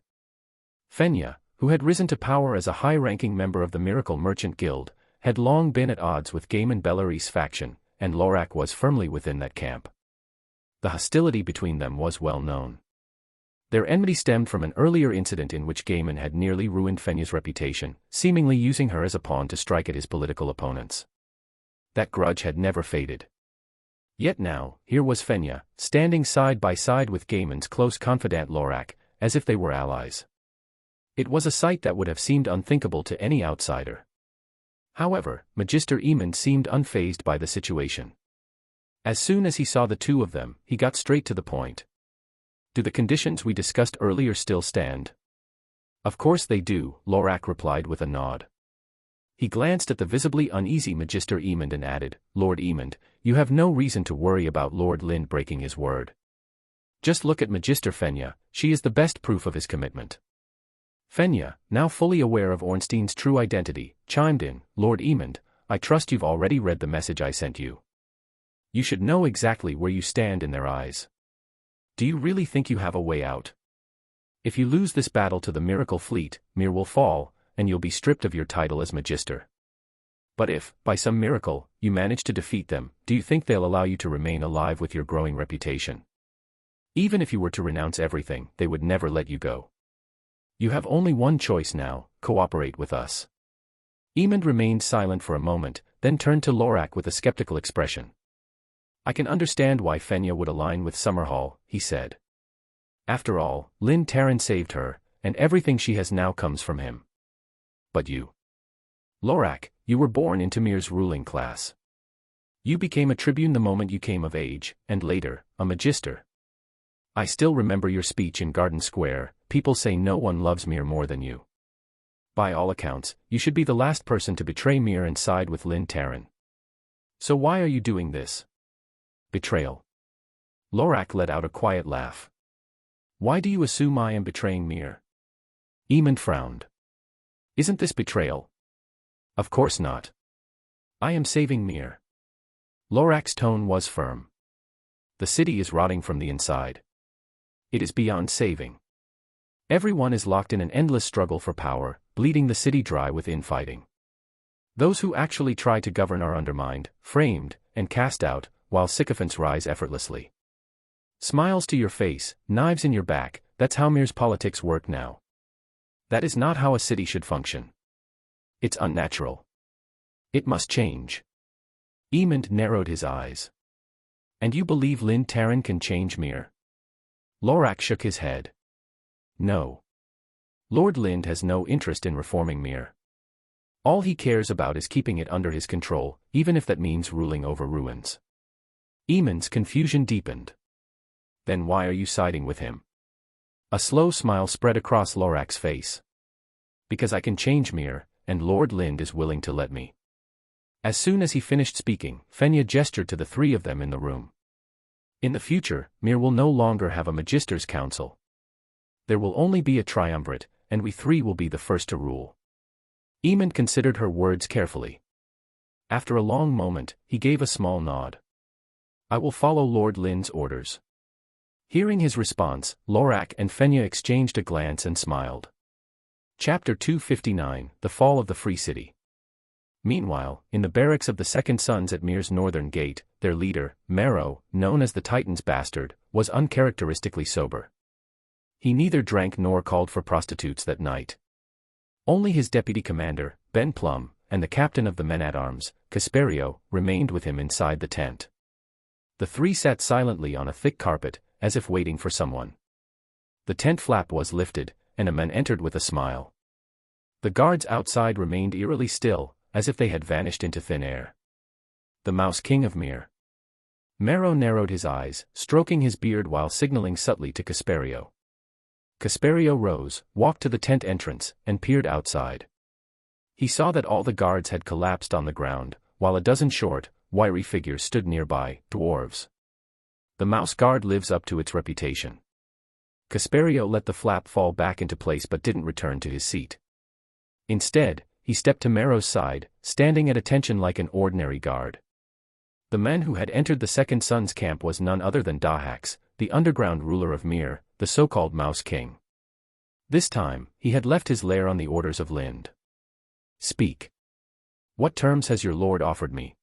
Fenya, who had risen to power as a high-ranking member of the Miracle Merchant Guild, had long been at odds with Gaiman Bellaris' faction, and Lorak was firmly within that camp. The hostility between them was well known. Their enmity stemmed from an earlier incident in which Gaiman had nearly ruined Fenya's reputation, seemingly using her as a pawn to strike at his political opponents. That grudge had never faded. Yet now, here was Fenya, standing side by side with Gaiman's close confidant Lorak, as if they were allies. It was a sight that would have seemed unthinkable to any outsider. However, Magister Emond seemed unfazed by the situation. As soon as he saw the two of them, he got straight to the point. "Do the conditions we discussed earlier still stand?" "Of course they do," Lorak replied with a nod. He glanced at the visibly uneasy Magister Emond and added, "Lord Emond, you have no reason to worry about Lord Lind breaking his word. Just look at Magister Fenya, she is the best proof of his commitment." Fenya, now fully aware of Ornstein's true identity, chimed in, "Lord Emond, I trust you've already read the message I sent you. You should know exactly where you stand in their eyes. Do you really think you have a way out? If you lose this battle to the Miracle Fleet, Mir will fall, and you'll be stripped of your title as Magister. But if, by some miracle, you manage to defeat them, do you think they'll allow you to remain alive with your growing reputation? Even if you were to renounce everything, they would never let you go. You have only one choice now: cooperate with us." Emond remained silent for a moment, then turned to Lorak with a skeptical expression. "I can understand why Fenya would align with Summerhall," he said. "After all, Lyn Taran saved her, and everything she has now comes from him. But you, Lorak, you were born into Mir's ruling class. You became a tribune the moment you came of age, and later, a magister. I still remember your speech in Garden Square. People say no one loves Mir more than you. By all accounts, you should be the last person to betray Mir and side with Lyn Taran. So why are you doing this?" "Betrayal." Lorak let out a quiet laugh. "Why do you assume I am betraying Mir?" Emond frowned. "Isn't this betrayal?" "Of course not. I am saving Mir." Lorak's tone was firm. "The city is rotting from the inside. It is beyond saving. Everyone is locked in an endless struggle for power, bleeding the city dry with infighting. Those who actually try to govern are undermined, framed, and cast out, while sycophants rise effortlessly. Smiles to your face, knives in your back, that's how Mir's politics work now. That is not how a city should function. It's unnatural. It must change." Emond narrowed his eyes. "And you believe Lyn Taran can change Mir?" Lorak shook his head. "No. Lord Lind has no interest in reforming Mir. All he cares about is keeping it under his control, even if that means ruling over ruins." Emond's confusion deepened. "Then why are you siding with him?" A slow smile spread across Lorak's face. "Because I can change Mir, and Lord Lind is willing to let me." As soon as he finished speaking, Fenya gestured to the three of them in the room. "In the future, Mir will no longer have a Magister's Council. There will only be a triumvirate, and we three will be the first to rule." Emond considered her words carefully. After a long moment, he gave a small nod. "I will follow Lord Lind's orders." Hearing his response, Lorak and Fenya exchanged a glance and smiled. Chapter 259, The Fall of the Free City. Meanwhile, in the barracks of the Second Sons at Mir's northern gate, their leader, Marrow, known as the Titan's Bastard, was uncharacteristically sober. He neither drank nor called for prostitutes that night. Only his deputy commander, Ben Plum, and the captain of the men-at-arms, Casperio, remained with him inside the tent. The three sat silently on a thick carpet, as if waiting for someone. The tent flap was lifted, and a man entered with a smile. The guards outside remained eerily still, as if they had vanished into thin air. "The Mouse King of Mir." Marrow narrowed his eyes, stroking his beard while signaling subtly to Casperio. Casperio rose, walked to the tent entrance, and peered outside. He saw that all the guards had collapsed on the ground, while a dozen short, wiry figures stood nearby, dwarves. The Mouse Guard lives up to its reputation. Casperio let the flap fall back into place but didn't return to his seat. Instead, he stepped to Marrow's side, standing at attention like an ordinary guard. The man who had entered the Second Son's camp was none other than Dahax, the underground ruler of Mir, the so-called Mouse King. This time, he had left his lair on the orders of Lind. "Speak. What terms has your lord offered me?"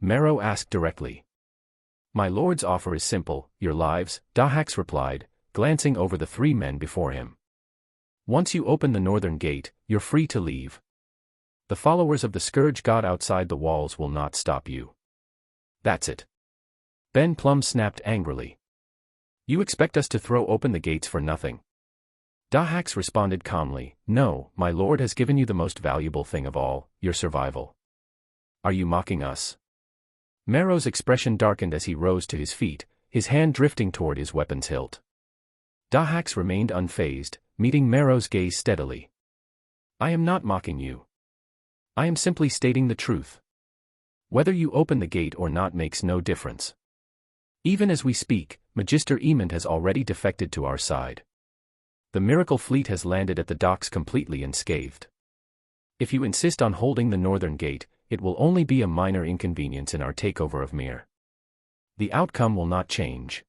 Marrow asked directly. "My lord's offer is simple, your lives," Dahax replied, glancing over the three men before him. "Once you open the northern gate, you're free to leave. The followers of the Scourge God outside the walls will not stop you." "That's it." Ben Plum snapped angrily. "You expect us to throw open the gates for nothing? Dahax responded calmly, "No, my lord has given you the most valuable thing of all, your survival. Are you mocking us?" Mero's expression darkened as he rose to his feet, his hand drifting toward his weapon's hilt. Dahax remained unfazed, meeting Mero's gaze steadily. "I am not mocking you. I am simply stating the truth. Whether you open the gate or not makes no difference. Even as we speak, Magister Emond has already defected to our side. The miracle fleet has landed at the docks completely unscathed. If you insist on holding the northern gate, it will only be a minor inconvenience in our takeover of Mir. The outcome will not change.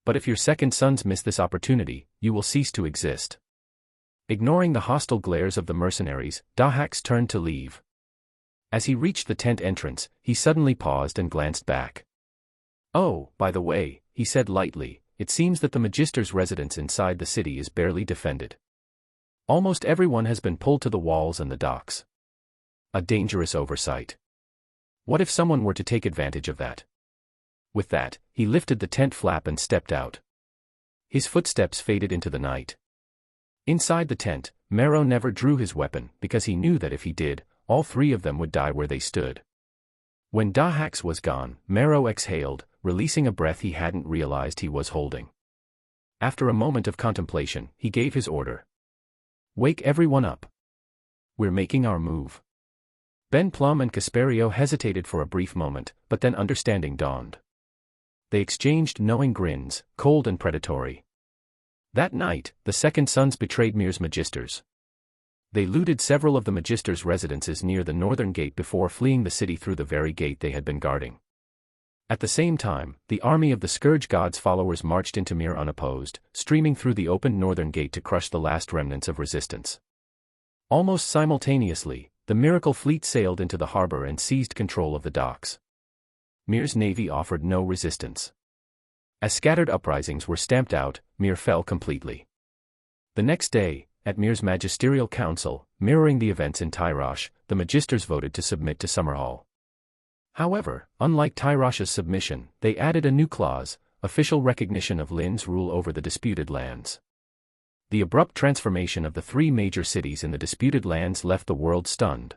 But if your second sons miss this opportunity, you will cease to exist." Ignoring the hostile glares of the mercenaries, Dahax turned to leave. As he reached the tent entrance, he suddenly paused and glanced back. "Oh, by the way," he said lightly, "it seems that the Magister's residence inside the city is barely defended. Almost everyone has been pulled to the walls and the docks. A dangerous oversight. What if someone were to take advantage of that?" With that, he lifted the tent flap and stepped out. His footsteps faded into the night. Inside the tent, Mero never drew his weapon because he knew that if he did, all three of them would die where they stood. When Dahax was gone, Mero exhaled, releasing a breath he hadn't realized he was holding. After a moment of contemplation, he gave his order. "Wake everyone up. We're making our move." Ben Plum and Casperio hesitated for a brief moment, but then understanding dawned. They exchanged knowing grins, cold and predatory. That night, the second sons betrayed Mir's Magisters. They looted several of the Magisters' residences near the northern gate before fleeing the city through the very gate they had been guarding. At the same time, the army of the Scourge God's followers marched into Mir unopposed, streaming through the opened northern gate to crush the last remnants of resistance. Almost simultaneously, the miracle fleet sailed into the harbor and seized control of the docks. Mir's navy offered no resistance. As scattered uprisings were stamped out, Mir fell completely. The next day, at Mir's magisterial council, mirroring the events in Tyrosh, the Magisters voted to submit to Summerhall. However, unlike Tyrosh's submission, they added a new clause, official recognition of Lin's rule over the disputed lands. The abrupt transformation of the three major cities in the disputed lands left the world stunned.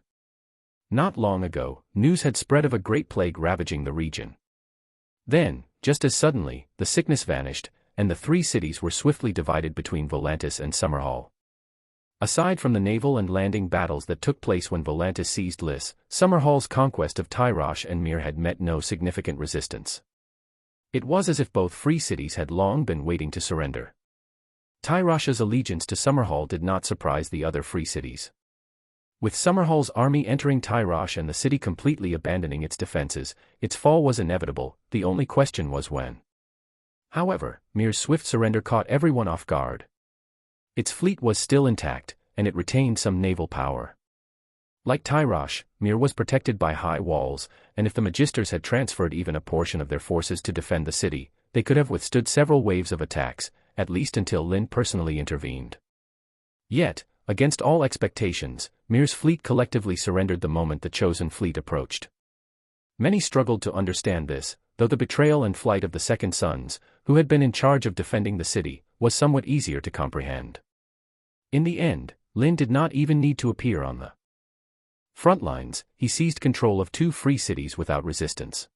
Not long ago, news had spread of a great plague ravaging the region. Then, just as suddenly, the sickness vanished, and the three cities were swiftly divided between Volantis and Summerhall. Aside from the naval and landing battles that took place when Volantis seized Lys, Summerhall's conquest of Tyrosh and Mir had met no significant resistance. It was as if both free cities had long been waiting to surrender. Tyrosh's allegiance to Summerhall did not surprise the other free cities. With Summerhall's army entering Tyrosh and the city completely abandoning its defenses, its fall was inevitable, the only question was when. However, Mir's swift surrender caught everyone off guard. Its fleet was still intact, and it retained some naval power. Like Tyrosh, Mir was protected by high walls, and if the Magisters had transferred even a portion of their forces to defend the city, they could have withstood several waves of attacks, at least until Lyn personally intervened. Yet, against all expectations, Mir's fleet collectively surrendered the moment the chosen fleet approached. Many struggled to understand this, though the betrayal and flight of the second sons, who had been in charge of defending the city, was somewhat easier to comprehend. In the end, Lyn did not even need to appear on the front lines. He seized control of two free cities without resistance.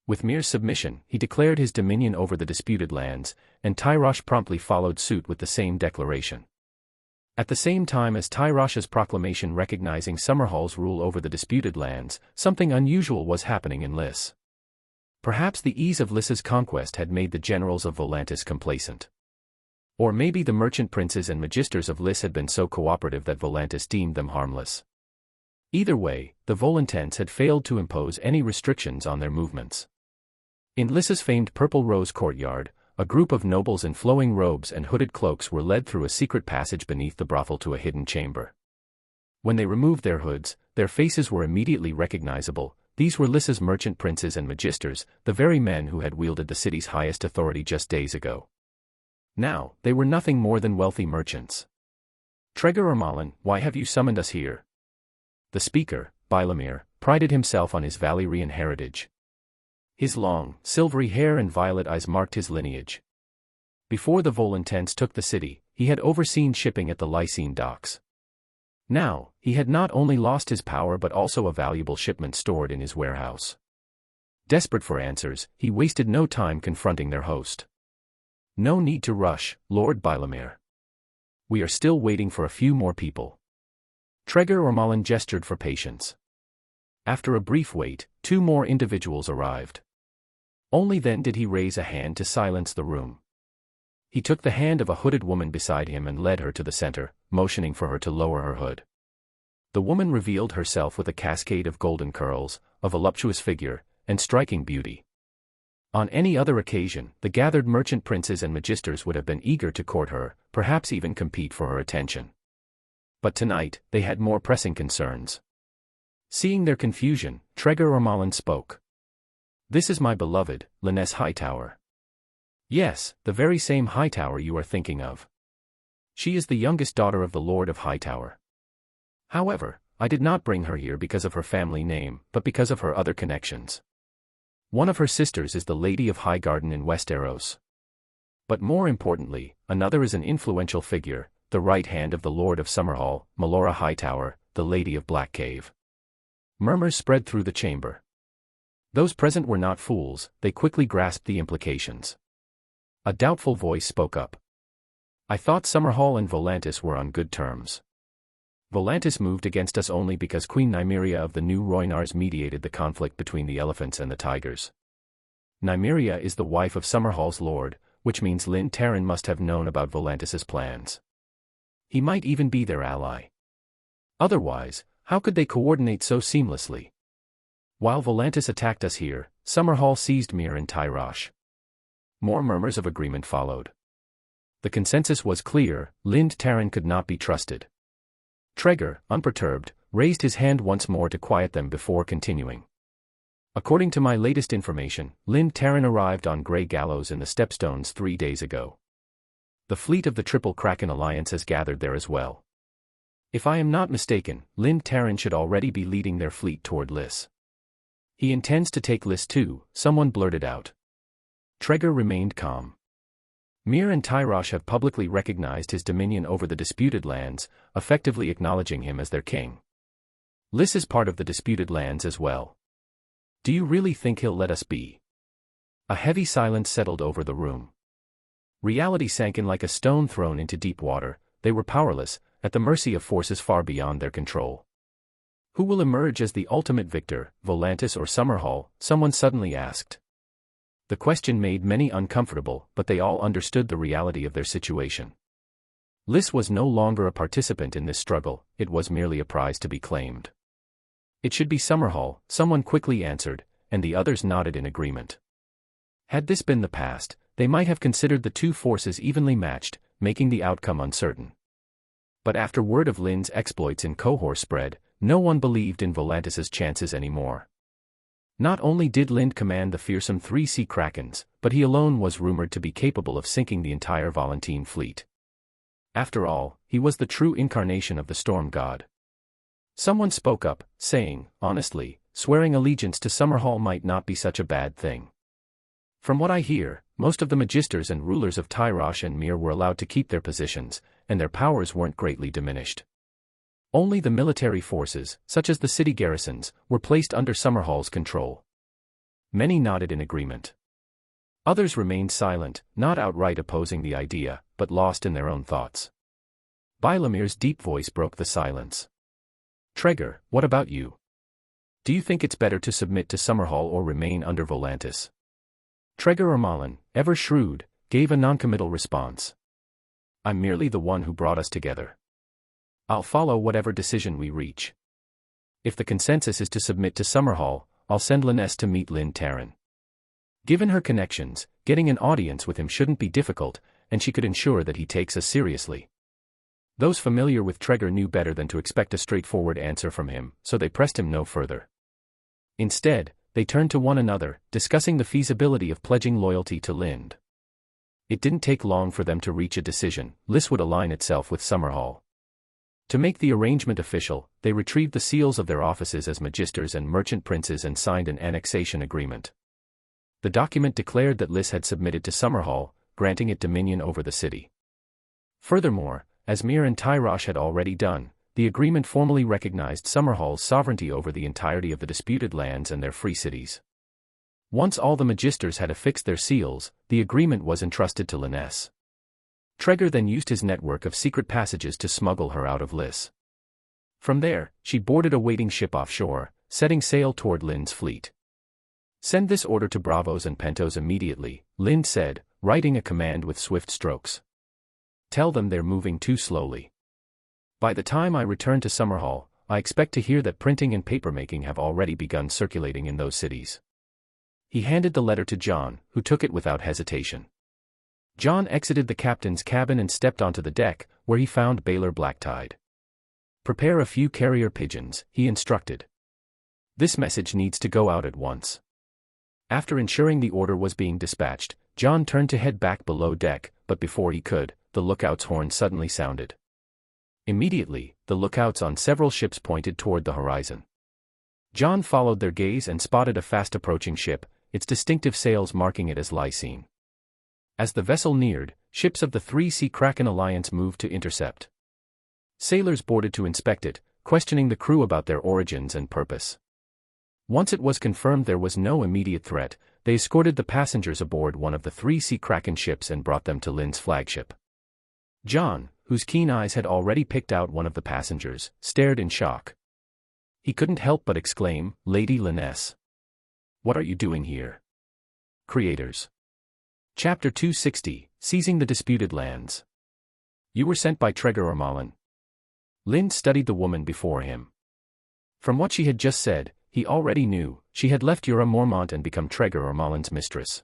With Mir's submission, he declared his dominion over the disputed lands, and Tyrosh promptly followed suit with the same declaration. At the same time as Tyrosh's proclamation recognizing Summerhall's rule over the disputed lands, something unusual was happening in Lys. Perhaps the ease of Lys's conquest had made the generals of Volantis complacent. Or maybe the merchant princes and magisters of Lys had been so cooperative that Volantis deemed them harmless. Either way, the Volantans had failed to impose any restrictions on their movements. In Lys's famed Purple Rose courtyard, a group of nobles in flowing robes and hooded cloaks were led through a secret passage beneath the brothel to a hidden chamber. When they removed their hoods, their faces were immediately recognizable. These were Lys's merchant princes and magisters, the very men who had wielded the city's highest authority just days ago. Now, they were nothing more than wealthy merchants. "Tregor Ermalin, why have you summoned us here?" The speaker, Bilamir, prided himself on his Valyrian heritage. His long, silvery hair and violet eyes marked his lineage. Before the Volantens took the city, he had overseen shipping at the Lycine docks. Now, he had not only lost his power but also a valuable shipment stored in his warehouse. Desperate for answers, he wasted no time confronting their host. "No need to rush, Lord Bilamir. We are still waiting for a few more people." Tregor Ormalin gestured for patience. After a brief wait, 2 more individuals arrived. Only then did he raise a hand to silence the room. He took the hand of a hooded woman beside him and led her to the center, motioning for her to lower her hood. The woman revealed herself with a cascade of golden curls, a voluptuous figure, and striking beauty. On any other occasion, the gathered merchant princes and magisters would have been eager to court her, perhaps even compete for her attention. But tonight, they had more pressing concerns. Seeing their confusion, Tregor Ormalin spoke. "This is my beloved, Linnes Hightower." "Yes, the very same Hightower you are thinking of. She is the youngest daughter of the Lord of Hightower. However, I did not bring her here because of her family name, but because of her other connections. One of her sisters is the Lady of Highgarden in Westeros. But more importantly, another is an influential figure, the right hand of the Lord of Summerhall, Melora Hightower, the Lady of Black Cave." Murmurs spread through the chamber. Those present were not fools, they quickly grasped the implications. A doubtful voice spoke up. "I thought Summerhall and Volantis were on good terms. Volantis moved against us only because Queen Nymeria of the New Roynars mediated the conflict between the elephants and the tigers. Nymeria is the wife of Summerhall's lord, which means Lyn Taran must have known about Volantis's plans. He might even be their ally. Otherwise, how could they coordinate so seamlessly? While Volantis attacked us here, Summerhall seized Myr and Tyrosh." More murmurs of agreement followed. The consensus was clear: Lyn Taran could not be trusted. Tregor, unperturbed, raised his hand once more to quiet them before continuing. "According to my latest information, Lyn Taran arrived on Grey Gallows in the Stepstones 3 days ago. The fleet of the Triple Kraken Alliance has gathered there as well. If I am not mistaken, Lyn Taran should already be leading their fleet toward Lys." "He intends to take Lys too," someone blurted out. Tregor remained calm. Myr and Tyrosh have publicly recognized his dominion over the disputed lands, effectively acknowledging him as their king. Lys is part of the disputed lands as well. Do you really think he'll let us be?" A heavy silence settled over the room. Reality sank in like a stone thrown into deep water. They were powerless, at the mercy of forces far beyond their control. "Who will emerge as the ultimate victor, Volantis or Summerhall?" someone suddenly asked. The question made many uncomfortable, but they all understood the reality of their situation. Lys was no longer a participant in this struggle, it was merely a prize to be claimed. "It should be Summerhall," someone quickly answered, and the others nodded in agreement. Had this been the past, they might have considered the two forces evenly matched, making the outcome uncertain. But after word of Lyn's exploits in Cohor spread, no one believed in Volantis's chances anymore. Not only did Lyn command the fearsome 3 sea krakens, but he alone was rumored to be capable of sinking the entire Volantene fleet. After all, he was the true incarnation of the storm god. Someone spoke up, saying, "Honestly, swearing allegiance to Summerhall might not be such a bad thing. From what I hear, most of the magisters and rulers of Tyrosh and Myr were allowed to keep their positions, and their powers weren't greatly diminished. Only the military forces, such as the city garrisons, were placed under Summerhall's control." Many nodded in agreement. Others remained silent, not outright opposing the idea, but lost in their own thoughts. Bilamir's deep voice broke the silence. "Tregor, what about you? Do you think it's better to submit to Summerhall or remain under Volantis?" Tregor Ormalin, ever shrewd, gave a noncommittal response. "I'm merely the one who brought us together. I'll follow whatever decision we reach. If the consensus is to submit to Summerhall, I'll send Linnes to meet Lyn Taran. Given her connections, getting an audience with him shouldn't be difficult, and she could ensure that he takes us seriously." Those familiar with Tregor knew better than to expect a straightforward answer from him, so they pressed him no further. Instead, they turned to one another, discussing the feasibility of pledging loyalty to Lyn. It didn't take long for them to reach a decision: Lys would align itself with Summerhall. To make the arrangement official, they retrieved the seals of their offices as magisters and merchant princes and signed an annexation agreement. The document declared that Lys had submitted to Summerhall, granting it dominion over the city. Furthermore, as Mir and Tyrosh had already done, the agreement formally recognized Summerhall's sovereignty over the entirety of the disputed lands and their free cities. Once all the magisters had affixed their seals, the agreement was entrusted to Liness. Treger then used his network of secret passages to smuggle her out of Lys. From there, she boarded a waiting ship offshore, setting sail toward Lynn's fleet. "Send this order to Bravos and Pentos immediately," Lynn said, writing a command with swift strokes. "Tell them they're moving too slowly. By the time I return to Summerhall, I expect to hear that printing and papermaking have already begun circulating in those cities." He handed the letter to John, who took it without hesitation. John exited the captain's cabin and stepped onto the deck, where he found Baylor Blacktide. "Prepare a few carrier pigeons," he instructed. "This message needs to go out at once." After ensuring the order was being dispatched, John turned to head back below deck, but before he could, the lookout's horn suddenly sounded. Immediately, the lookouts on several ships pointed toward the horizon. John followed their gaze and spotted a fast-approaching ship, its distinctive sails marking it as Lysine. As the vessel neared, ships of the Three Sea Kraken Alliance moved to intercept. Sailors boarded to inspect it, questioning the crew about their origins and purpose. Once it was confirmed there was no immediate threat, they escorted the passengers aboard one of the Three Sea Kraken ships and brought them to Lynn's flagship. John, whose keen eyes had already picked out one of the passengers, stared in shock. He couldn't help but exclaim, "Lady Liness. What are you doing here?" Creators. Chapter 260, Seizing the Disputed Lands. "You were sent by Treger or Malin?" Lynn studied the woman before him. From what she had just said, he already knew, she had left Ura Mormont and become Treger or Malin's mistress.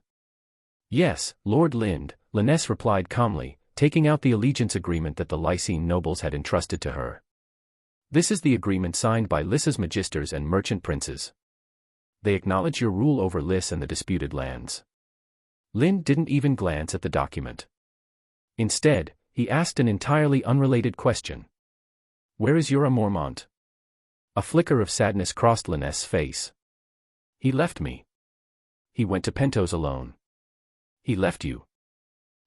"Yes, Lord Lind," Liness replied calmly, taking out the allegiance agreement that the Lysine nobles had entrusted to her. "This is the agreement signed by Lys's magisters and merchant princes. They acknowledge your rule over Lys and the disputed lands." Lynn didn't even glance at the document. Instead, he asked an entirely unrelated question. "Where is Ura Mormont?" A flicker of sadness crossed Liness' face. "He left me. He went to Pentos alone." "He left you?"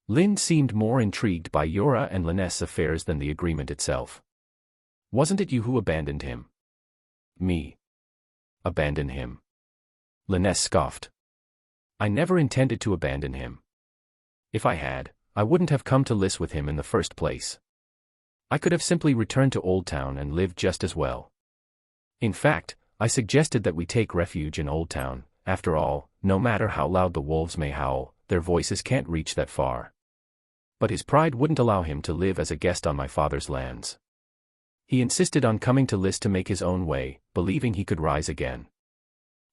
Lynn seemed more intrigued by Ura and Liness' affairs than the agreement itself. "Wasn't it you who abandoned him?" "Me? Abandon him?" Liness scoffed. "I never intended to abandon him. If I had, I wouldn't have come to Lys with him in the first place. I could have simply returned to Old Town and lived just as well. In fact, I suggested that we take refuge in Old Town. After all, no matter how loud the wolves may howl, their voices can't reach that far." But his pride wouldn't allow him to live as a guest on my father's lands. He insisted on coming to Lys to make his own way, believing he could rise again.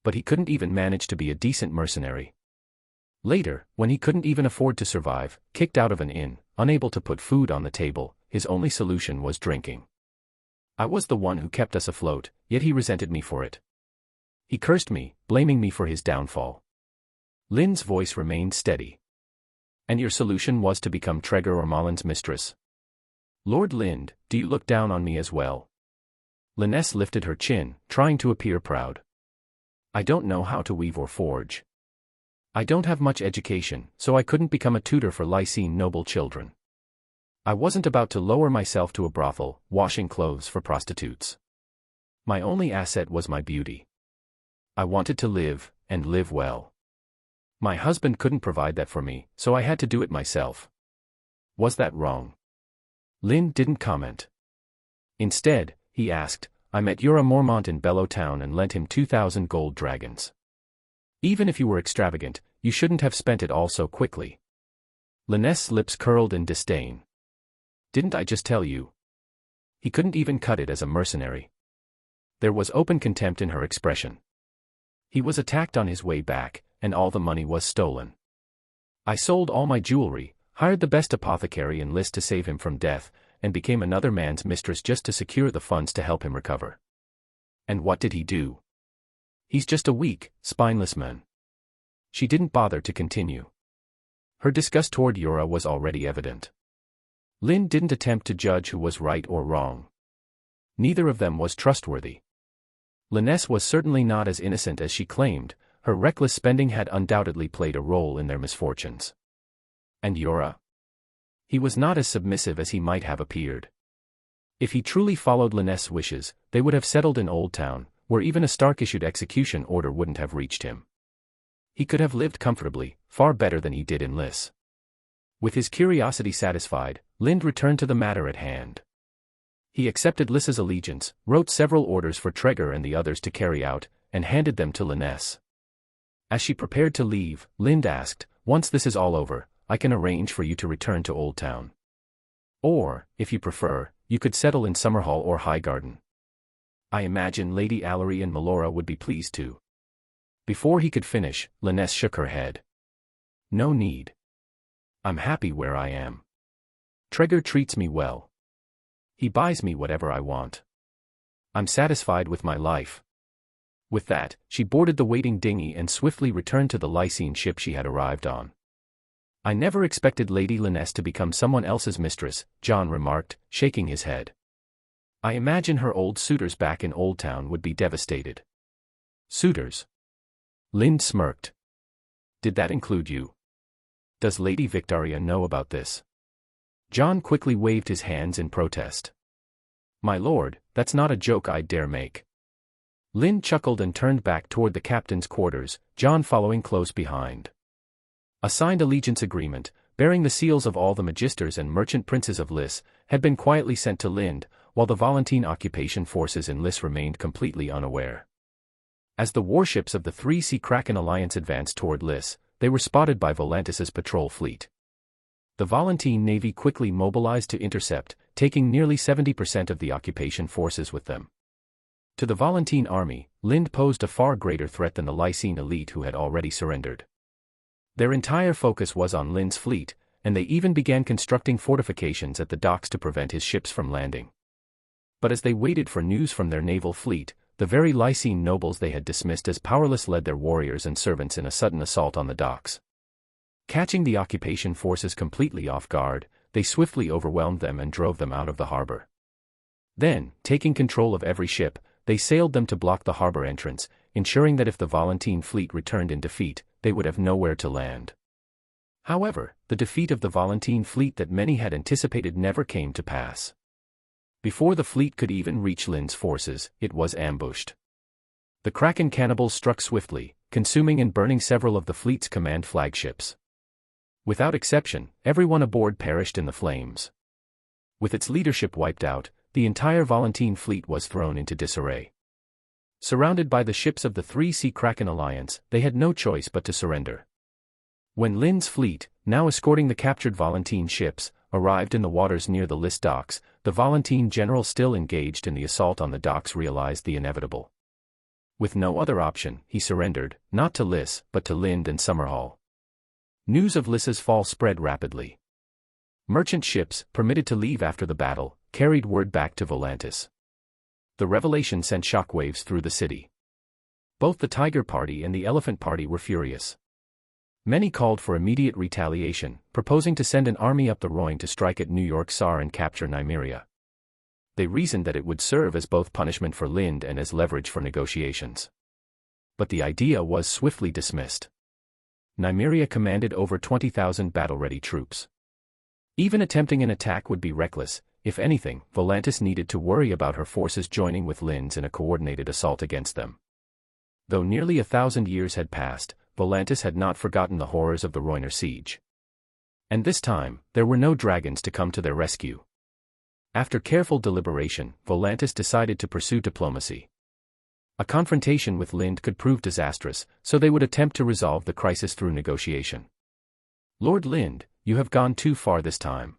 But he couldn't even manage to be a decent mercenary. Later, when he couldn't even afford to survive, kicked out of an inn, unable to put food on the table, his only solution was drinking. I was the one who kept us afloat, yet he resented me for it. He cursed me, blaming me for his downfall. Lynn's voice remained steady. "And your solution was to become Treger or Malin's mistress? Lord Lind, do you look down on me as well?" Liness lifted her chin, trying to appear proud. "I don't know how to weave or forge. I don't have much education, so I couldn't become a tutor for Lysine noble children. I wasn't about to lower myself to a brothel, washing clothes for prostitutes. My only asset was my beauty. I wanted to live, and live well. My husband couldn't provide that for me, so I had to do it myself. Was that wrong?" Lynn didn't comment. Instead, he asked, "I met Ura Mormont in Bellow Town and lent him 2,000 gold dragons. Even if you were extravagant, you shouldn't have spent it all so quickly." Liness' lips curled in disdain. "Didn't I just tell you?" He couldn't even cut it as a mercenary. There was open contempt in her expression. He was attacked on his way back, and all the money was stolen. "I sold all my jewelry, hired the best apothecary in Lys to save him from death, and became another man's mistress just to secure the funds to help him recover. And what did he do? He's just a weak, spineless man." She didn't bother to continue. Her disgust toward Ura was already evident. Lynn didn't attempt to judge who was right or wrong. Neither of them was trustworthy. Liness was certainly not as innocent as she claimed, her reckless spending had undoubtedly played a role in their misfortunes. And Yora? He was not as submissive as he might have appeared. If he truly followed Lyness's wishes, they would have settled in Old Town, where even a Stark-issued execution order wouldn't have reached him. He could have lived comfortably, far better than he did in Lys. With his curiosity satisfied, Lind returned to the matter at hand. He accepted Lys's allegiance, wrote several orders for Treger and the others to carry out, and handed them to Lyness. As she prepared to leave, Lind asked, "Once this is all over, I can arrange for you to return to Old Town. Or, if you prefer, you could settle in Summerhall or Highgarden. I imagine Lady Allery and Melora would be pleased too." Before he could finish, Lyness shook her head. "No need. I'm happy where I am. Treger treats me well. He buys me whatever I want. I'm satisfied with my life." With that, she boarded the waiting dinghy and swiftly returned to the Lycian ship she had arrived on. "I never expected Lady Lyness to become someone else's mistress," John remarked, shaking his head. "I imagine her old suitors back in Old Town would be devastated." "Suitors?" Lind smirked. "Did that include you? Does Lady Victoria know about this?" John quickly waved his hands in protest. "My lord, that's not a joke I'd dare make." Lind chuckled and turned back toward the captain's quarters, John following close behind. A signed allegiance agreement, bearing the seals of all the magisters and merchant princes of Lys, had been quietly sent to Lind, while the Volantene occupation forces in Lys remained completely unaware. As the warships of the Three Sea Kraken Alliance advanced toward Lys, they were spotted by Volantis's patrol fleet. The Volantene navy quickly mobilized to intercept, taking nearly 70% of the occupation forces with them. To the Volantene army, Lind posed a far greater threat than the Lycene elite who had already surrendered. Their entire focus was on Lind's fleet, and they even began constructing fortifications at the docks to prevent his ships from landing. But as they waited for news from their naval fleet, the very Lycene nobles they had dismissed as powerless led their warriors and servants in a sudden assault on the docks. Catching the occupation forces completely off guard, they swiftly overwhelmed them and drove them out of the harbor. Then, taking control of every ship, they sailed them to block the harbor entrance, ensuring that if the Volantene fleet returned in defeat, they would have nowhere to land. However, the defeat of the Volantene fleet that many had anticipated never came to pass. Before the fleet could even reach Lind's forces, it was ambushed. The Kraken cannibals struck swiftly, consuming and burning several of the fleet's command flagships. Without exception, everyone aboard perished in the flames. With its leadership wiped out, the entire Volantene fleet was thrown into disarray. Surrounded by the ships of the Three Sea Kraken Alliance, they had no choice but to surrender. When Lind's fleet, now escorting the captured Volantene ships, arrived in the waters near the Lys docks, the Volantene general still engaged in the assault on the docks realized the inevitable. With no other option, he surrendered, not to Lys, but to Lind and Summerhall. News of Lys's fall spread rapidly. Merchant ships, permitted to leave after the battle, carried word back to Volantis. The revelation sent shockwaves through the city. Both the Tiger Party and the Elephant Party were furious. Many called for immediate retaliation, proposing to send an army up the Rhône to strike at New York Sar and capture Nimria. They reasoned that it would serve as both punishment for Lind and as leverage for negotiations. But the idea was swiftly dismissed. Nimria commanded over 20,000 battle-ready troops. Even attempting an attack would be reckless. If anything, Volantis needed to worry about her forces joining with Lind's in a coordinated assault against them. Though nearly 1,000 years had passed, Volantis had not forgotten the horrors of the Rhoyner siege. And this time, there were no dragons to come to their rescue. After careful deliberation, Volantis decided to pursue diplomacy. A confrontation with Lind could prove disastrous, so they would attempt to resolve the crisis through negotiation. "Lord Lind, you have gone too far this time."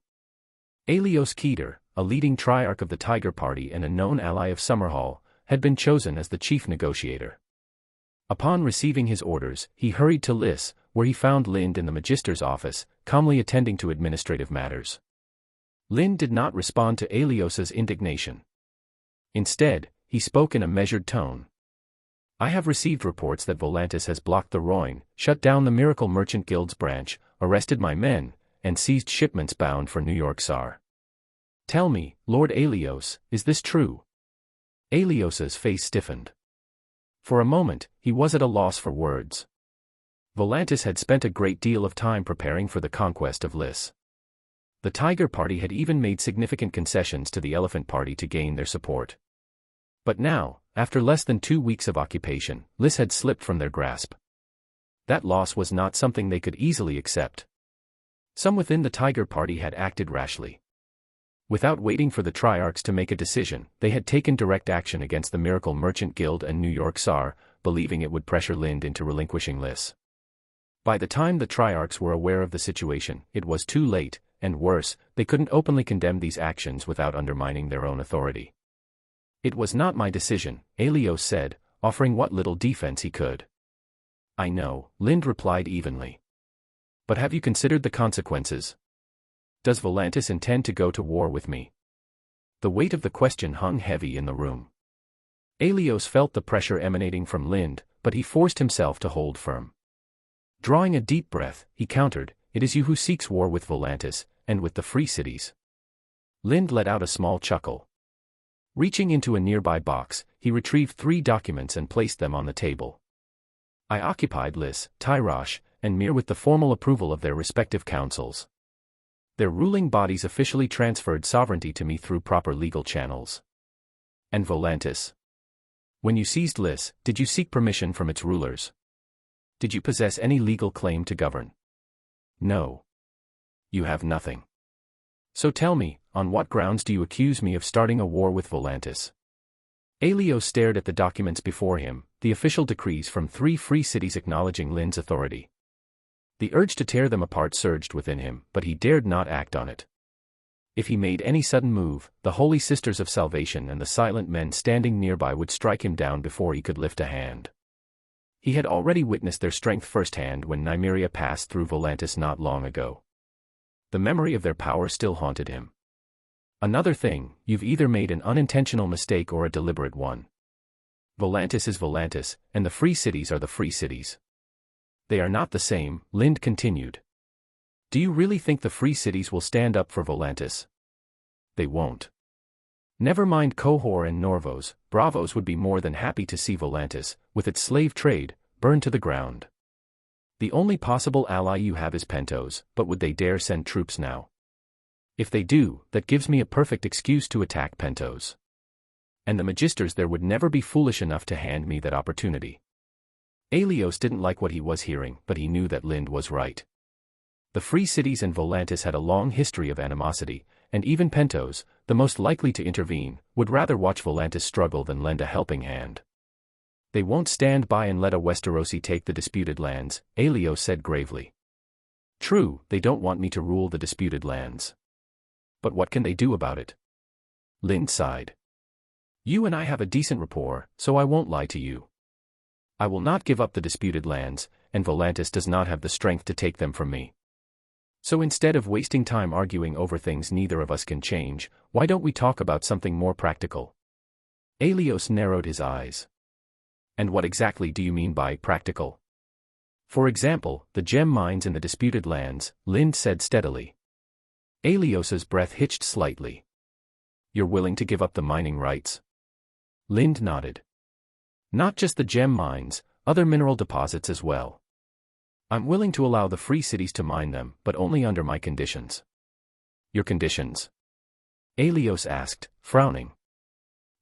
Aelios Keter, a leading triarch of the Tiger Party and a known ally of Summerhall, had been chosen as the chief negotiator. Upon receiving his orders, he hurried to Lys, where he found Lind in the Magister's office, calmly attending to administrative matters. Lind did not respond to Aelios's indignation. Instead, he spoke in a measured tone. "I have received reports that Volantis has blocked the Rhône, shut down the Miracle Merchant Guild's branch, arrested my men, and seized shipments bound for New York Sar. Tell me, Lord Aelios, is this true?" Aelios's face stiffened. For a moment, he was at a loss for words. Volantis had spent a great deal of time preparing for the conquest of Lys. The Tiger Party had even made significant concessions to the Elephant Party to gain their support. But now, after less than 2 weeks of occupation, Lys had slipped from their grasp. That loss was not something they could easily accept. Some within the Tiger Party had acted rashly. Without waiting for the Triarchs to make a decision, they had taken direct action against the Miracle Merchant Guild and New York Tsar, believing it would pressure Lind into relinquishing Lys. By the time the Triarchs were aware of the situation, it was too late, and worse, they couldn't openly condemn these actions without undermining their own authority. "It was not my decision," Aelios said, offering what little defense he could. "I know," Lind replied evenly. "But have you considered the consequences? Does Volantis intend to go to war with me?" The weight of the question hung heavy in the room. Aelios felt the pressure emanating from Lind, but he forced himself to hold firm. Drawing a deep breath, he countered, "It is you who seeks war with Volantis, and with the free cities." Lind let out a small chuckle. Reaching into a nearby box, he retrieved 3 documents and placed them on the table. "I occupied Lys, Tyrosh, and Mir with the formal approval of their respective councils. Their ruling bodies officially transferred sovereignty to me through proper legal channels." "And Volantis? When you seized Lys, did you seek permission from its rulers? Did you possess any legal claim to govern?" "No. You have nothing. So tell me, on what grounds do you accuse me of starting a war with Volantis?" Aelios stared at the documents before him, the official decrees from 3 free cities acknowledging Lind's authority. The urge to tear them apart surged within him, but he dared not act on it. If he made any sudden move, the Holy Sisters of Salvation and the silent men standing nearby would strike him down before he could lift a hand. He had already witnessed their strength firsthand when Nimria passed through Volantis not long ago. The memory of their power still haunted him. "Another thing, you've either made an unintentional mistake or a deliberate one. Volantis is Volantis, and the free cities are the free cities. They are not the same," Lind continued. "Do you really think the free cities will stand up for Volantis? They won't. Never mind Cohor and Norvos, Bravos would be more than happy to see Volantis, with its slave trade, burned to the ground. The only possible ally you have is Pentos, but would they dare send troops now? If they do, that gives me a perfect excuse to attack Pentos. And the Magisters there would never be foolish enough to hand me that opportunity." Aelios didn't like what he was hearing, but he knew that Lind was right. The free cities and Volantis had a long history of animosity, and even Pentos, the most likely to intervene, would rather watch Volantis struggle than lend a helping hand. "They won't stand by and let a Westerosi take the disputed lands," Aelios said gravely. "True, they don't want me to rule the disputed lands. But what can they do about it?" Lind sighed. "You and I have a decent rapport, so I won't lie to you. I will not give up the disputed lands, and Volantis does not have the strength to take them from me. So instead of wasting time arguing over things neither of us can change, why don't we talk about something more practical?" Aelios narrowed his eyes. "And what exactly do you mean by practical?" "For example, the gem mines in the disputed lands," Lind said steadily. Aelios's breath hitched slightly. "You're willing to give up the mining rights?" Lind nodded. "Not just the gem mines, other mineral deposits as well. I'm willing to allow the free cities to mine them, but only under my conditions." "Your conditions?" Aelios asked, frowning.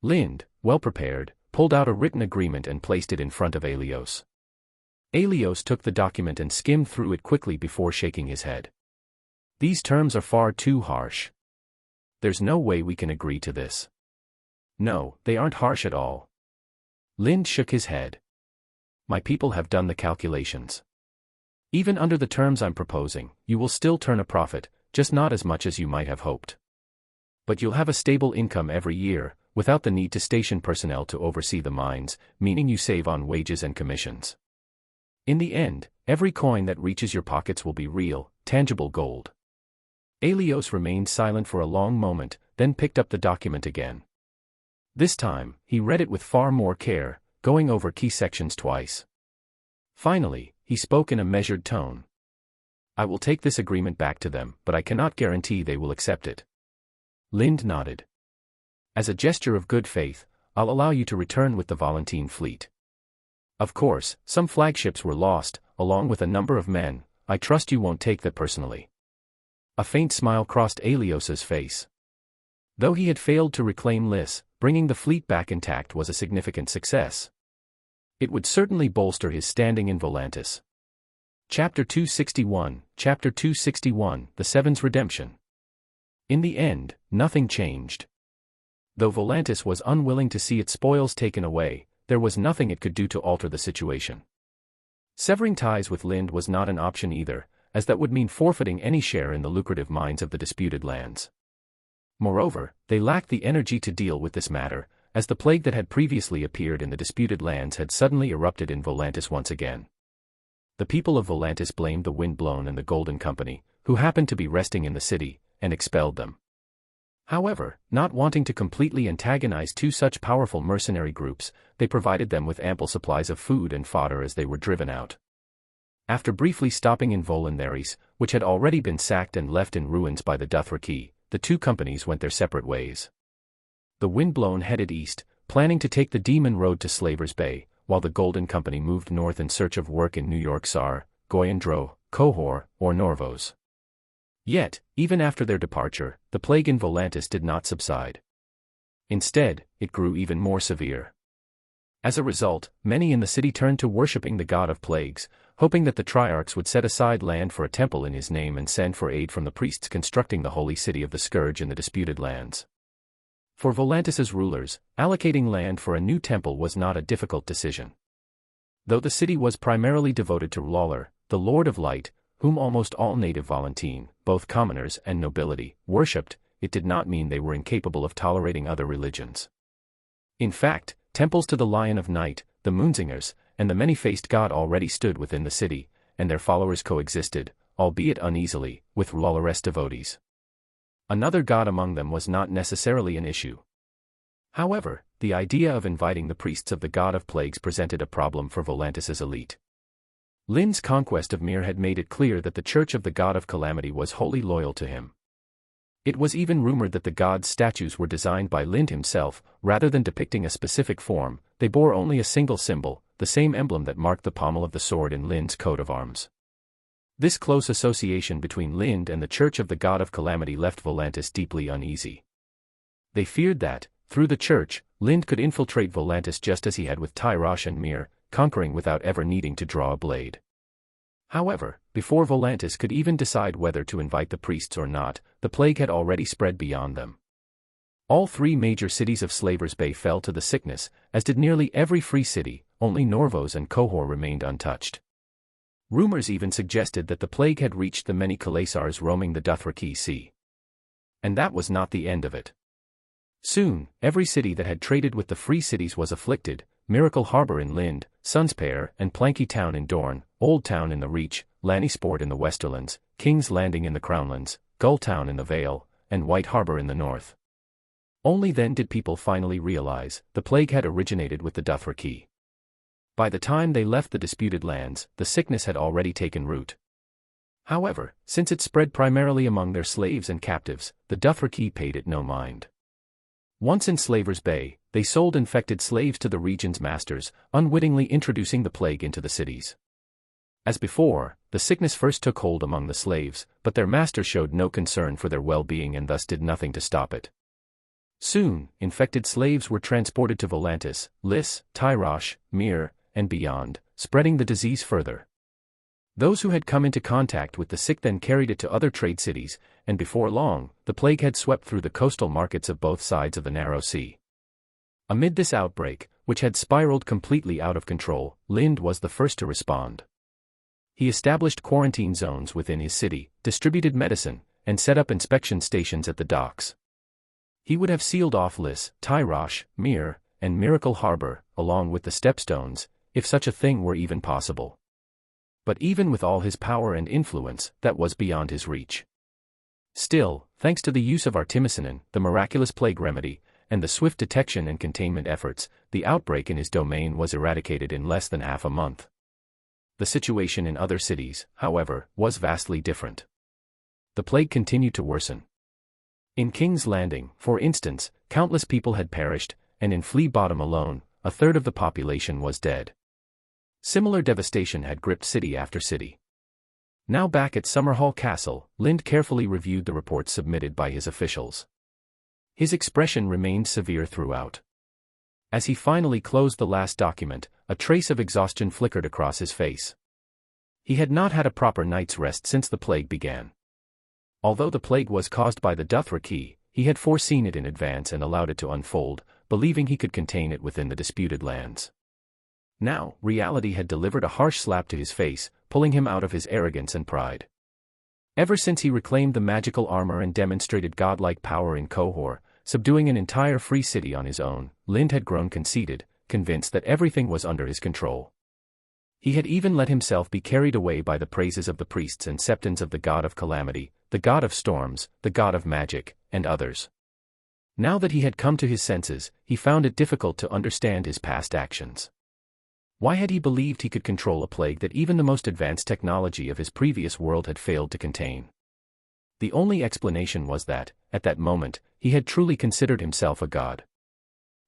Lind, well prepared, pulled out a written agreement and placed it in front of Aelios. Aelios took the document and skimmed through it quickly before shaking his head. "These terms are far too harsh. There's no way we can agree to this." "No, they aren't harsh at all." Lind shook his head. "My people have done the calculations. Even under the terms I'm proposing, you will still turn a profit, just not as much as you might have hoped. But you'll have a stable income every year, without the need to station personnel to oversee the mines, meaning you save on wages and commissions. In the end, every coin that reaches your pockets will be real, tangible gold." Aelios remained silent for a long moment, then picked up the document again. This time, he read it with far more care, going over key sections twice. Finally, he spoke in a measured tone. "I will take this agreement back to them, but I cannot guarantee they will accept it." Lind nodded. "As a gesture of good faith, I'll allow you to return with the Volantene fleet. Of course, some flagships were lost, along with a number of men. I trust you won't take that personally. A faint smile crossed Aelios's face. Though he had failed to reclaim Lys, bringing the fleet back intact was a significant success. It would certainly bolster his standing in Volantis. Chapter 261, The Seven's Redemption. In the end, nothing changed. Though Volantis was unwilling to see its spoils taken away, there was nothing it could do to alter the situation. Severing ties with Lind was not an option either, as that would mean forfeiting any share in the lucrative mines of the disputed lands. Moreover, they lacked the energy to deal with this matter, as the plague that had previously appeared in the disputed lands had suddenly erupted in Volantis once again. The people of Volantis blamed the Windblown and the Golden Company, who happened to be resting in the city, and expelled them. However, not wanting to completely antagonize two such powerful mercenary groups, they provided them with ample supplies of food and fodder as they were driven out. After briefly stopping in Volandaris, which had already been sacked and left in ruins by the Dothraki, the two companies went their separate ways. The Windblown headed east, planning to take the Demon Road to Slaver's Bay, while the Golden Company moved north in search of work in New York Sar, Goyandro, Cohor, or Norvos. Yet, even after their departure, the plague in Volantis did not subside. Instead, it grew even more severe. As a result, many in the city turned to worshipping the god of plagues, hoping that the Triarchs would set aside land for a temple in his name and send for aid from the priests constructing the holy city of the Scourge in the disputed lands. For Volantis's rulers, allocating land for a new temple was not a difficult decision. Though the city was primarily devoted to Lawler, the Lord of Light, whom almost all native Volantene, both commoners and nobility, worshipped, it did not mean they were incapable of tolerating other religions. In fact, temples to the Lion of Night, the Moonsingers, and the many-faced god already stood within the city, and their followers coexisted, albeit uneasily, with Lawler's devotees. Another god among them was not necessarily an issue. However, the idea of inviting the priests of the god of plagues presented a problem for Volantis's elite. Lind's conquest of Myr had made it clear that the Church of the God of Calamity was wholly loyal to him. It was even rumored that the god's statues were designed by Lind himself, rather than depicting a specific form. They bore only a single symbol, the same emblem that marked the pommel of the sword in Lind's coat of arms. This close association between Lind and the Church of the God of Calamity left Volantis deeply uneasy. They feared that, through the Church, Lind could infiltrate Volantis just as he had with Tyrosh and Myr, conquering without ever needing to draw a blade. However, before Volantis could even decide whether to invite the priests or not, the plague had already spread beyond them. All three major cities of Slaver's Bay fell to the sickness, as did nearly every free city. Only Norvos and Cohor remained untouched. Rumors even suggested that the plague had reached the many Khalasars roaming the Dothraki Sea. And that was not the end of it. Soon, every city that had traded with the free cities was afflicted: Miracle Harbor in Lind, Sunspear and Planky Town in Dorne, Old Town in the Reach, Lannisport in the Westerlands, King's Landing in the Crownlands, Gull Town in the Vale, and White Harbor in the north. Only then did people finally realize the plague had originated with the Dothraki. By the time they left the disputed lands, the sickness had already taken root. However, since it spread primarily among their slaves and captives, the Dothraki paid it no mind. Once in Slaver's Bay, they sold infected slaves to the region's masters, unwittingly introducing the plague into the cities. As before, the sickness first took hold among the slaves, but their masters showed no concern for their well-being and thus did nothing to stop it. Soon, infected slaves were transported to Volantis, Lys, Tyrosh, Myr, and beyond, spreading the disease further. Those who had come into contact with the sick then carried it to other trade cities, and before long, the plague had swept through the coastal markets of both sides of the narrow sea. Amid this outbreak, which had spiraled completely out of control, Lind was the first to respond. He established quarantine zones within his city, distributed medicine, and set up inspection stations at the docks. He would have sealed off Lys, Tyrosh, Myr, and Miracle Harbor, along with the Stepstones, if such a thing were even possible. But even with all his power and influence, that was beyond his reach. Still, thanks to the use of artemisinin, the miraculous plague remedy, and the swift detection and containment efforts, the outbreak in his domain was eradicated in less than half a month. The situation in other cities, however, was vastly different. The plague continued to worsen. In King's Landing, for instance, countless people had perished, and in Flea Bottom alone, a third of the population was dead. Similar devastation had gripped city after city. Now back at Summerhall Castle, Lind carefully reviewed the reports submitted by his officials. His expression remained severe throughout. As he finally closed the last document, a trace of exhaustion flickered across his face. He had not had a proper night's rest since the plague began. Although the plague was caused by the Dothraki, he had foreseen it in advance and allowed it to unfold, believing he could contain it within the disputed lands. Now, reality had delivered a harsh slap to his face, pulling him out of his arrogance and pride. Ever since he reclaimed the magical armor and demonstrated godlike power in Cohor, subduing an entire free city on his own, Lind had grown conceited, convinced that everything was under his control. He had even let himself be carried away by the praises of the priests and septons of the god of calamity, the god of storms, the god of magic, and others. Now that he had come to his senses, he found it difficult to understand his past actions. Why had he believed he could control a plague that even the most advanced technology of his previous world had failed to contain? The only explanation was that, at that moment, he had truly considered himself a god.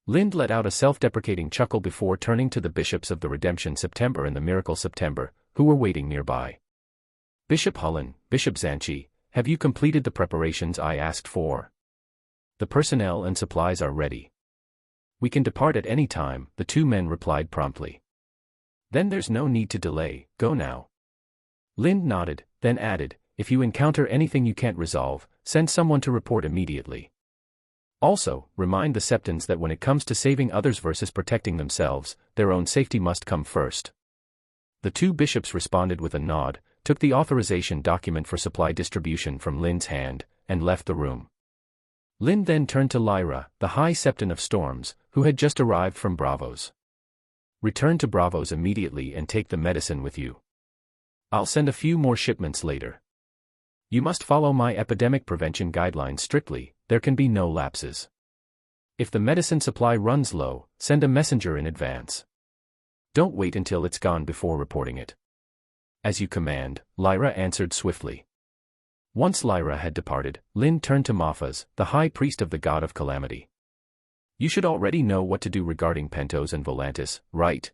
Lind let out a self-deprecating chuckle before turning to the bishops of the Redemption September and the Miracle September, who were waiting nearby. "Bishop Hullen, Bishop Zanchi, have you completed the preparations I asked for? The personnel and supplies are ready. We can depart at any time," the two men replied promptly. "Then there's no need to delay, go now." Lind nodded, then added, "If you encounter anything you can't resolve, send someone to report immediately. Also, remind the septons that when it comes to saving others versus protecting themselves, their own safety must come first." The two bishops responded with a nod, took the authorization document for supply distribution from Lind's hand, and left the room. Lind then turned to Lyra, the High Septon of Storms, who had just arrived from Bravos. "Return to Bravos immediately and take the medicine with you. I'll send a few more shipments later. You must follow my epidemic prevention guidelines strictly, there can be no lapses. If the medicine supply runs low, send a messenger in advance. Don't wait until it's gone before reporting it." "As you command," Lyra answered swiftly. Once Lyra had departed, Lind turned to Maphas, the high priest of the god of calamity. "You should already know what to do regarding Pentos and Volantis, right?"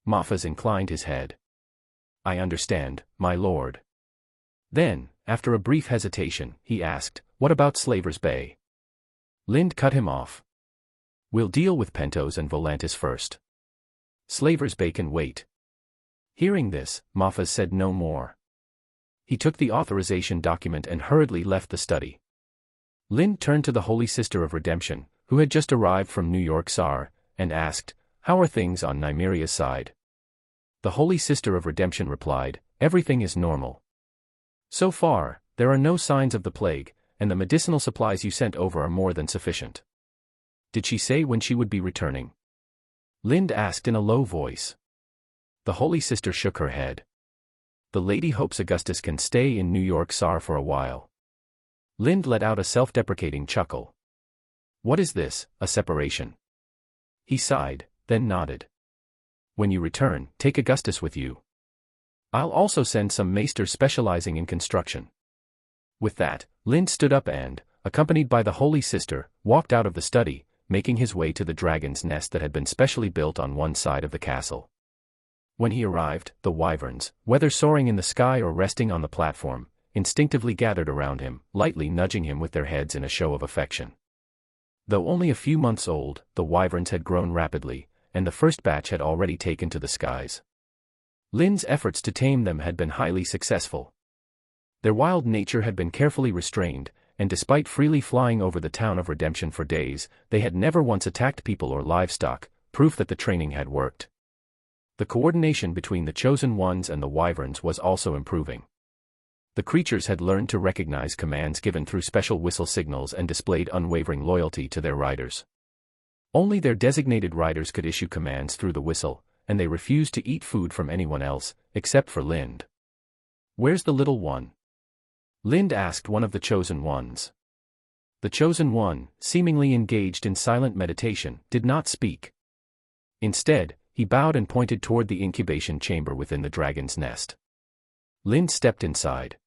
Maphas inclined his head. "I understand, my lord." Then, after a brief hesitation, he asked, "What about Slaver's Bay?" Lind cut him off. "We'll deal with Pentos and Volantis first. Slaver's Bay can wait." Hearing this, Maphas said no more. He took the authorization document and hurriedly left the study. Lind turned to the Holy Sister of Redemption, who had just arrived from New York Tsar, and asked, "How are things on Nimeria's side?" The Holy Sister of Redemption replied, "Everything is normal. So far, there are no signs of the plague, and the medicinal supplies you sent over are more than sufficient." "Did she say when she would be returning?" Lind asked in a low voice. The Holy Sister shook her head. "The lady hopes Augustus can stay in New York Tsar for a while." Lind let out a self-deprecating chuckle. "What is this, a separation?" He sighed, then nodded. "When you return, take Augustus with you. I'll also send some maesters specializing in construction." With that, Lind stood up and, accompanied by the Holy Sister, walked out of the study, making his way to the dragon's nest that had been specially built on one side of the castle. When he arrived, the wyverns, whether soaring in the sky or resting on the platform, instinctively gathered around him, lightly nudging him with their heads in a show of affection. Though only a few months old, the wyverns had grown rapidly, and the first batch had already taken to the skies. Lind's efforts to tame them had been highly successful. Their wild nature had been carefully restrained, and despite freely flying over the town of Redemption for days, they had never once attacked people or livestock, proof that the training had worked. The coordination between the Chosen Ones and the wyverns was also improving. The creatures had learned to recognize commands given through special whistle signals and displayed unwavering loyalty to their riders. Only their designated riders could issue commands through the whistle, and they refused to eat food from anyone else, except for Lind. "Where's the little one?" Lind asked one of the Chosen Ones. The Chosen One, seemingly engaged in silent meditation, did not speak. Instead, he bowed and pointed toward the incubation chamber within the dragon's nest. Lind stepped inside.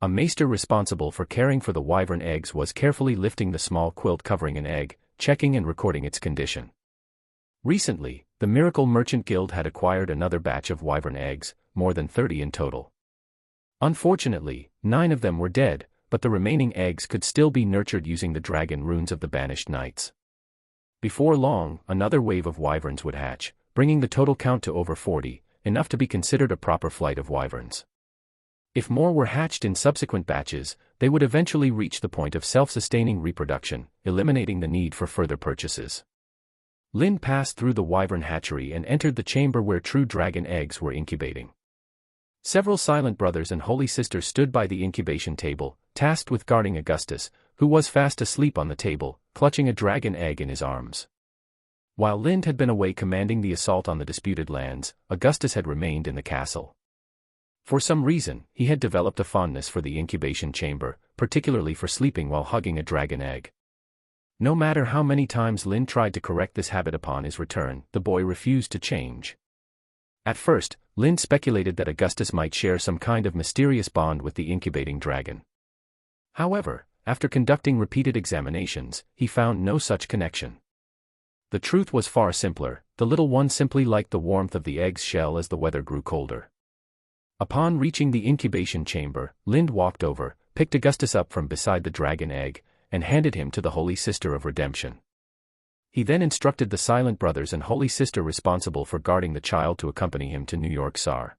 A maester responsible for caring for the wyvern eggs was carefully lifting the small quilt covering an egg, checking and recording its condition. Recently, the the Miracle Merchant Guild had acquired another batch of wyvern eggs, more than 30 in total. Unfortunately, 9 of them were dead, but the remaining eggs could still be nurtured using the dragon runes of the banished knights. Before long, another wave of wyverns would hatch, bringing the total count to over 40, enough to be considered a proper flight of wyverns. If more were hatched in subsequent batches, they would eventually reach the point of self-sustaining reproduction, eliminating the need for further purchases. Lynn passed through the wyvern hatchery and entered the chamber where true dragon eggs were incubating. Several silent brothers and holy sisters stood by the incubation table, tasked with guarding Augustus, who was fast asleep on the table, clutching a dragon egg in his arms. While Lind had been away commanding the assault on the disputed lands, Augustus had remained in the castle. For some reason, he had developed a fondness for the incubation chamber, particularly for sleeping while hugging a dragon egg. No matter how many times Lind tried to correct this habit upon his return, the boy refused to change. At first, Lind speculated that Augustus might share some kind of mysterious bond with the incubating dragon. However, after conducting repeated examinations, he found no such connection. The truth was far simpler. The little one simply liked the warmth of the egg's shell as the weather grew colder. Upon reaching the incubation chamber, Lind walked over, picked Augustus up from beside the dragon egg, and handed him to the Holy Sister of Redemption. He then instructed the silent brothers and Holy Sister responsible for guarding the child to accompany him to New York Tsar.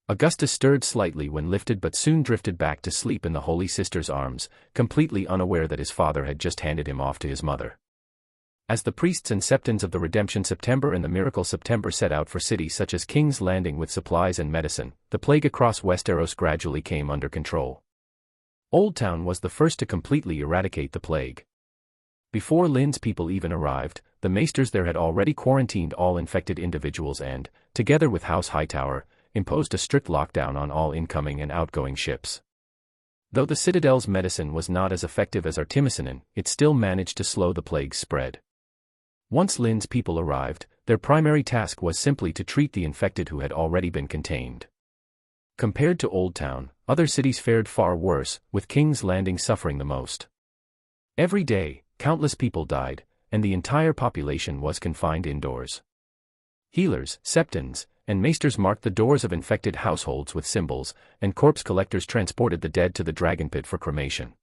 Augustus stirred slightly when lifted but soon drifted back to sleep in the Holy Sister's arms, completely unaware that his father had just handed him off to his mother. As the priests and septons of the Redemption September and the Miracle September set out for cities such as King's Landing with supplies and medicine, the plague across Westeros gradually came under control. Old Town was the first to completely eradicate the plague. Before Lind's people even arrived, the maesters there had already quarantined all infected individuals and, together with House Hightower, imposed a strict lockdown on all incoming and outgoing ships. Though the Citadel's medicine was not as effective as artemisinin, it still managed to slow the plague's spread. Once Lind's people arrived, their primary task was simply to treat the infected who had already been contained. Compared to Old Town, other cities fared far worse, with King's Landing suffering the most. Every day, countless people died, and the entire population was confined indoors. Healers, septons, and maesters marked the doors of infected households with symbols, and corpse collectors transported the dead to the dragon pit for cremation.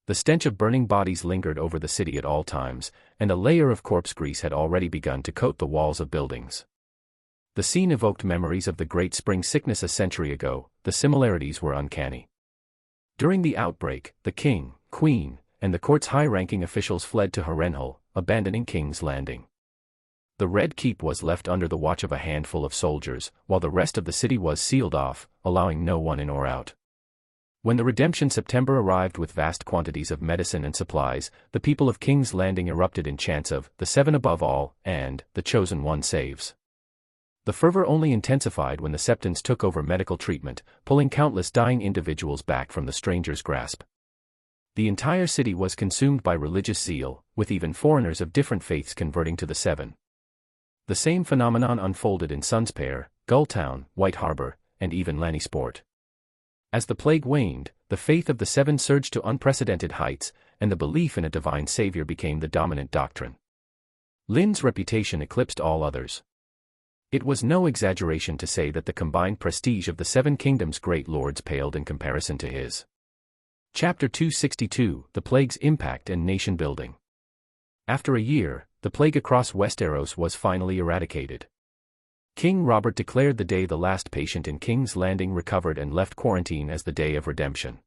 The stench of burning bodies lingered over the city at all times, and a layer of corpse grease had already begun to coat the walls of buildings. The scene evoked memories of the Great Spring Sickness a century ago. The similarities were uncanny. During the outbreak, the king, queen, and the court's high-ranking officials fled to Harrenhal, abandoning King's Landing. The Red Keep was left under the watch of a handful of soldiers, while the rest of the city was sealed off, allowing no one in or out. When the Redemption September arrived with vast quantities of medicine and supplies, the people of King's Landing erupted in chants of "The Seven above all" and "The Chosen One saves." The fervor only intensified when the septons took over medical treatment, pulling countless dying individuals back from the stranger's grasp. The entire city was consumed by religious zeal, with even foreigners of different faiths converting to the Seven. The same phenomenon unfolded in Sunspear, Gulltown, White Harbor, and even Lannisport. As the plague waned, the faith of the Seven surged to unprecedented heights, and the belief in a divine savior became the dominant doctrine. Lind's reputation eclipsed all others. It was no exaggeration to say that the combined prestige of the Seven Kingdoms' great lords paled in comparison to his. Chapter 262, The Plague's Impact and Nation Building. After a year, the plague across Westeros was finally eradicated. King Robert declared the day the last patient in King's Landing recovered and left quarantine as the Day of Redemption.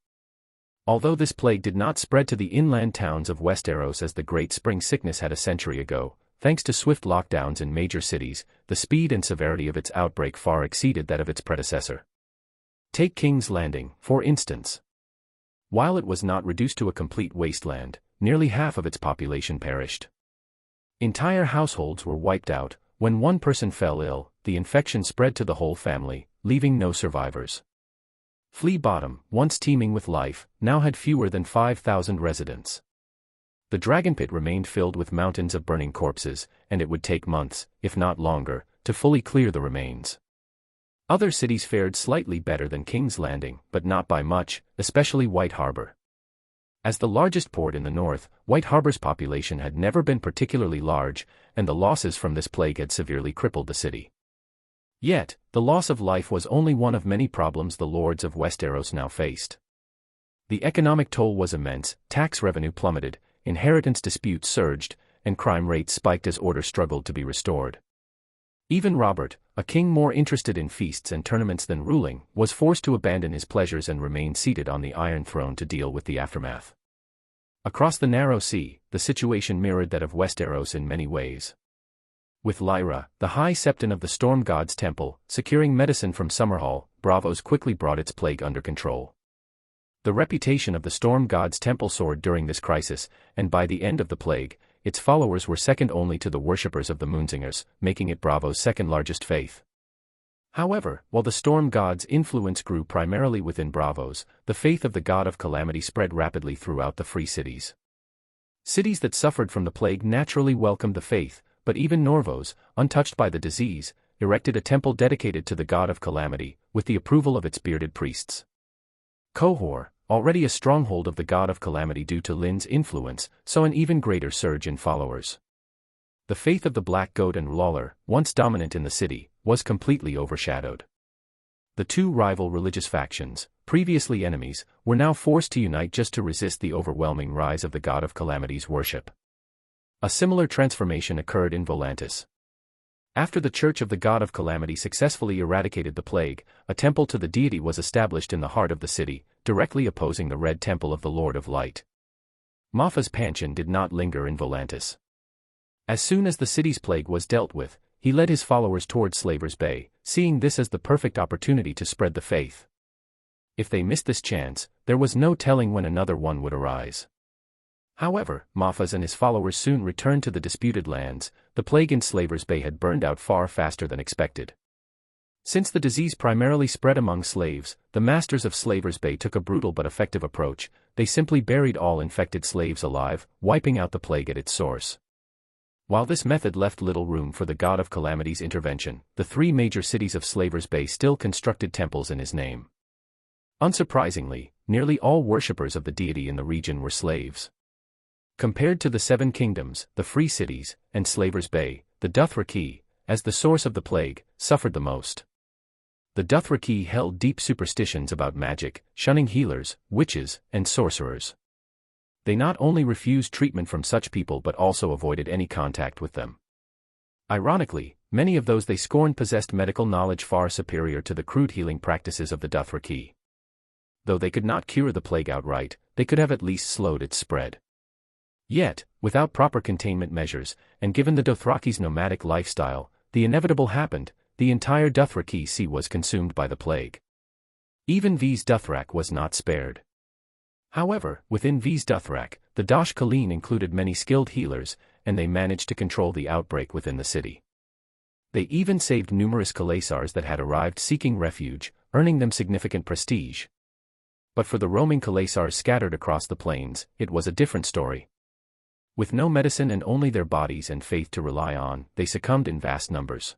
Although this plague did not spread to the inland towns of Westeros as the Great Spring Sickness had a century ago, thanks to swift lockdowns in major cities, the speed and severity of its outbreak far exceeded that of its predecessor. Take King's Landing, for instance. While it was not reduced to a complete wasteland, nearly half of its population perished. Entire households were wiped out. When one person fell ill, the infection spread to the whole family, leaving no survivors. Flea Bottom, once teeming with life, now had fewer than 5,000 residents. The dragon pit remained filled with mountains of burning corpses, and it would take months, if not longer, to fully clear the remains. Other cities fared slightly better than King's Landing, but not by much, especially White Harbor. As the largest port in the north, White Harbor's population had never been particularly large, and the losses from this plague had severely crippled the city. Yet, the loss of life was only one of many problems the lords of Westeros now faced. The economic toll was immense, tax revenue plummeted, inheritance disputes surged, and crime rates spiked as order struggled to be restored. Even Robert, a king more interested in feasts and tournaments than ruling, was forced to abandon his pleasures and remain seated on the Iron Throne to deal with the aftermath. Across the narrow sea, the situation mirrored that of Westeros in many ways. With Lyra, the high septon of the Storm God's temple, securing medicine from Summerhall, Braavos quickly brought its plague under control. The reputation of the Storm God's temple soared during this crisis, and by the end of the plague, its followers were second only to the worshippers of the Moonsingers, making it Braavos' second-largest faith. However, while the Storm God's influence grew primarily within Braavos, the faith of the God of Calamity spread rapidly throughout the free cities. Cities that suffered from the plague naturally welcomed the faith, but even Norvos, untouched by the disease, erected a temple dedicated to the God of Calamity, with the approval of its bearded priests. Cohor, already a stronghold of the God of Calamity due to Lynn's influence, saw an even greater surge in followers. The faith of the Black Goat and Lawler, once dominant in the city, was completely overshadowed. The two rival religious factions, previously enemies, were now forced to unite just to resist the overwhelming rise of the God of Calamity's worship. A similar transformation occurred in Volantis. After the Church of the God of Calamity successfully eradicated the plague, a temple to the deity was established in the heart of the city, directly opposing the Red Temple of the Lord of Light. Maffa's Pantheon did not linger in Volantis. As soon as the city's plague was dealt with, he led his followers toward Slaver's Bay, seeing this as the perfect opportunity to spread the faith. If they missed this chance, there was no telling when another one would arise. However, Maffa's and his followers soon returned to the disputed lands. The plague in Slaver's Bay had burned out far faster than expected. Since the disease primarily spread among slaves, the masters of Slaver's Bay took a brutal but effective approach. They simply buried all infected slaves alive, wiping out the plague at its source. While this method left little room for the God of Calamity's intervention, the three major cities of Slaver's Bay still constructed temples in his name. Unsurprisingly, nearly all worshippers of the deity in the region were slaves. Compared to the Seven Kingdoms, the Free Cities, and Slaver's Bay, the Dothraki, as the source of the plague, suffered the most. The Dothraki held deep superstitions about magic, shunning healers, witches, and sorcerers. They not only refused treatment from such people but also avoided any contact with them. Ironically, many of those they scorned possessed medical knowledge far superior to the crude healing practices of the Dothraki. Though they could not cure the plague outright, they could have at least slowed its spread. Yet, without proper containment measures, and given the Dothraki's nomadic lifestyle, the inevitable happened: the entire Dothraki sea was consumed by the plague. Even V's Dothrak was not spared. However, within V's Dothrak, the Dosh Khaleen included many skilled healers, and they managed to control the outbreak within the city. They even saved numerous Khalasars that had arrived seeking refuge, earning them significant prestige. But for the roaming Khalasars scattered across the plains, it was a different story. With no medicine and only their bodies and faith to rely on, they succumbed in vast numbers.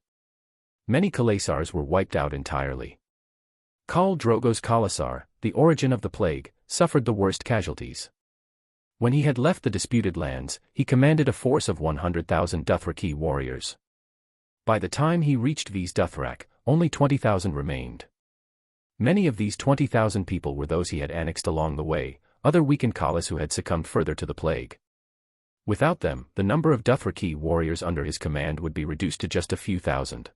Many Khalasars were wiped out entirely. Khal Drogo's Khalasar, the origin of the plague, suffered the worst casualties. When he had left the disputed lands, he commanded a force of 100,000 Dothraki warriors. By the time he reached V's Dothrak, only 20,000 remained. Many of these 20,000 people were those he had annexed along the way, other weakened Khalas who had succumbed further to the plague. Without them, the number of Dothraki warriors under his command would be reduced to just a few thousand.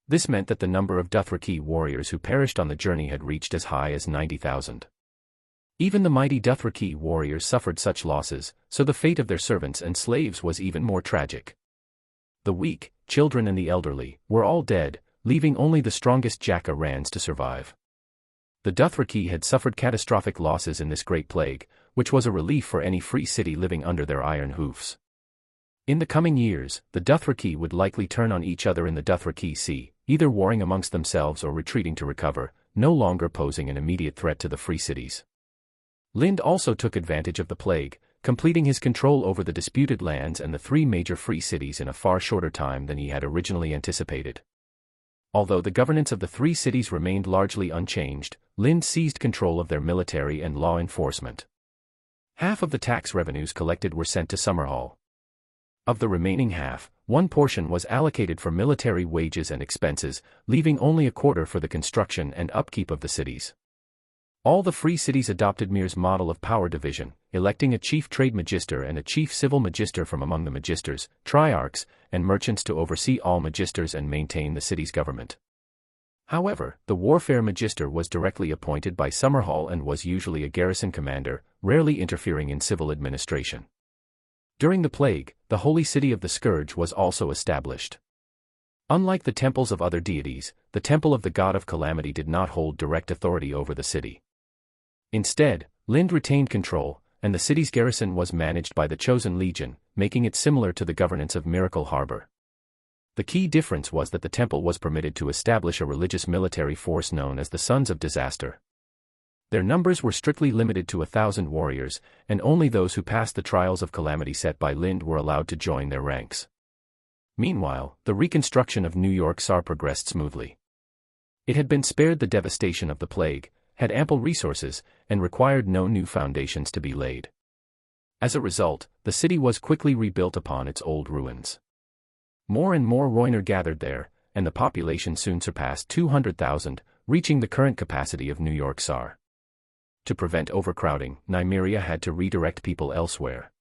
This meant that the number of Dothraki warriors who perished on the journey had reached as high as 90,000. Even the mighty Dothraki warriors suffered such losses, so the fate of their servants and slaves was even more tragic. The weak, children and the elderly, were all dead, leaving only the strongest Jaqqa Rans to survive. The Dothraki had suffered catastrophic losses in this great plague, which was a relief for any free city living under their iron hoofs. In the coming years, the Dothraki would likely turn on each other in the Dothraki Sea, either warring amongst themselves or retreating to recover, no longer posing an immediate threat to the free cities. Lind also took advantage of the plague, completing his control over the disputed lands and the three major free cities in a far shorter time than he had originally anticipated. Although the governance of the three cities remained largely unchanged, Lind seized control of their military and law enforcement. Half of the tax revenues collected were sent to Summerhall. Of the remaining half, one portion was allocated for military wages and expenses, leaving only a quarter for the construction and upkeep of the cities. All the free cities adopted Mir's model of power division, electing a chief trade magister and a chief civil magister from among the magisters, triarchs, and merchants to oversee all magisters and maintain the city's government. However, the warfare magister was directly appointed by Summerhall and was usually a garrison commander, rarely interfering in civil administration. During the plague, the holy city of the Scourge was also established. Unlike the temples of other deities, the temple of the god of calamity did not hold direct authority over the city. Instead, Lind retained control, and the city's garrison was managed by the Chosen Legion, making it similar to the governance of Miracle Harbor. The key difference was that the temple was permitted to establish a religious military force known as the Sons of Disaster. Their numbers were strictly limited to 1,000 warriors, and only those who passed the trials of calamity set by Lind were allowed to join their ranks. Meanwhile, the reconstruction of New York Sar progressed smoothly. It had been spared the devastation of the plague, had ample resources, and required no new foundations to be laid. As a result, the city was quickly rebuilt upon its old ruins. More and more Roiner gathered there, and the population soon surpassed 200,000, reaching the current capacity of New York Sar. To prevent overcrowding, Nimria had to redirect people elsewhere.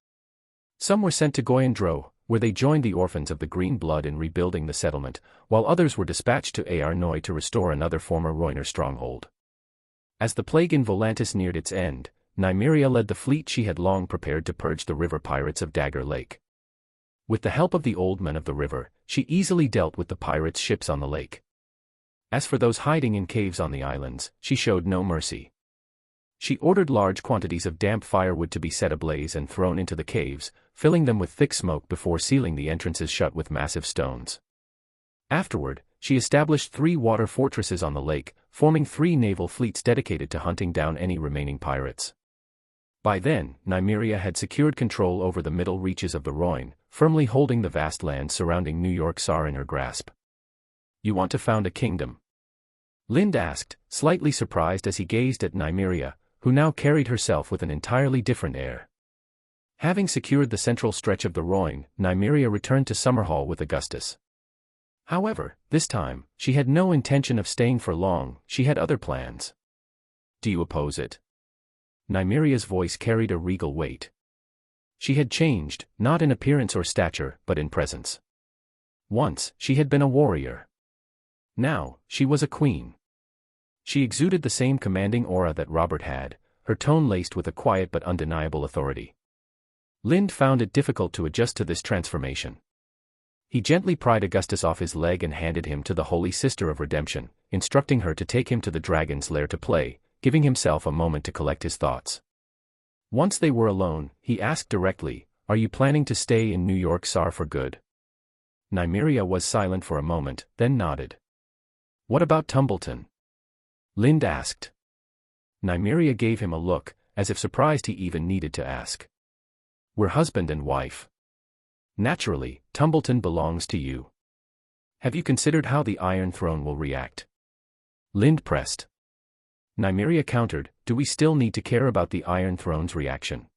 Some were sent to Goyandro, where they joined the orphans of the Green Blood in rebuilding the settlement, while others were dispatched to Arnoy to restore another former Roiner stronghold. As the plague in Volantis neared its end, Nimria led the fleet she had long prepared to purge the river pirates of Dagger Lake. With the help of the old men of the river, she easily dealt with the pirates' ships on the lake. As for those hiding in caves on the islands, she showed no mercy. She ordered large quantities of damp firewood to be set ablaze and thrown into the caves, filling them with thick smoke before sealing the entrances shut with massive stones. Afterward, she established 3 water fortresses on the lake, forming 3 naval fleets dedicated to hunting down any remaining pirates. By then, Nimria had secured control over the middle reaches of the Rhône, firmly holding the vast lands surrounding New York Sar in her grasp. "You want to found a kingdom?" Lind asked, slightly surprised as he gazed at Nimria, who now carried herself with an entirely different air. Having secured the central stretch of the Rhône, Nimria returned to Summerhall with Augustus. However, this time, she had no intention of staying for long. She had other plans. "Do you oppose it?" Nimiria's voice carried a regal weight. She had changed, not in appearance or stature, but in presence. Once, she had been a warrior. Now, she was a queen. She exuded the same commanding aura that Robert had, her tone laced with a quiet but undeniable authority. Lind found it difficult to adjust to this transformation. He gently pried Augustus off his leg and handed him to the Holy Sister of Redemption, instructing her to take him to the dragon's lair to play, giving himself a moment to collect his thoughts. Once they were alone, he asked directly, "Are you planning to stay in New York Sar for good?" Nimria was silent for a moment, then nodded. "What about Tumbleton?" Lind asked. Nimria gave him a look, as if surprised he even needed to ask. "We're husband and wife. Naturally, Tumbleton belongs to you. Have you considered how the Iron Throne will react?" Lind pressed. Nimria countered, "Do we still need to care about the Iron Throne's reaction?"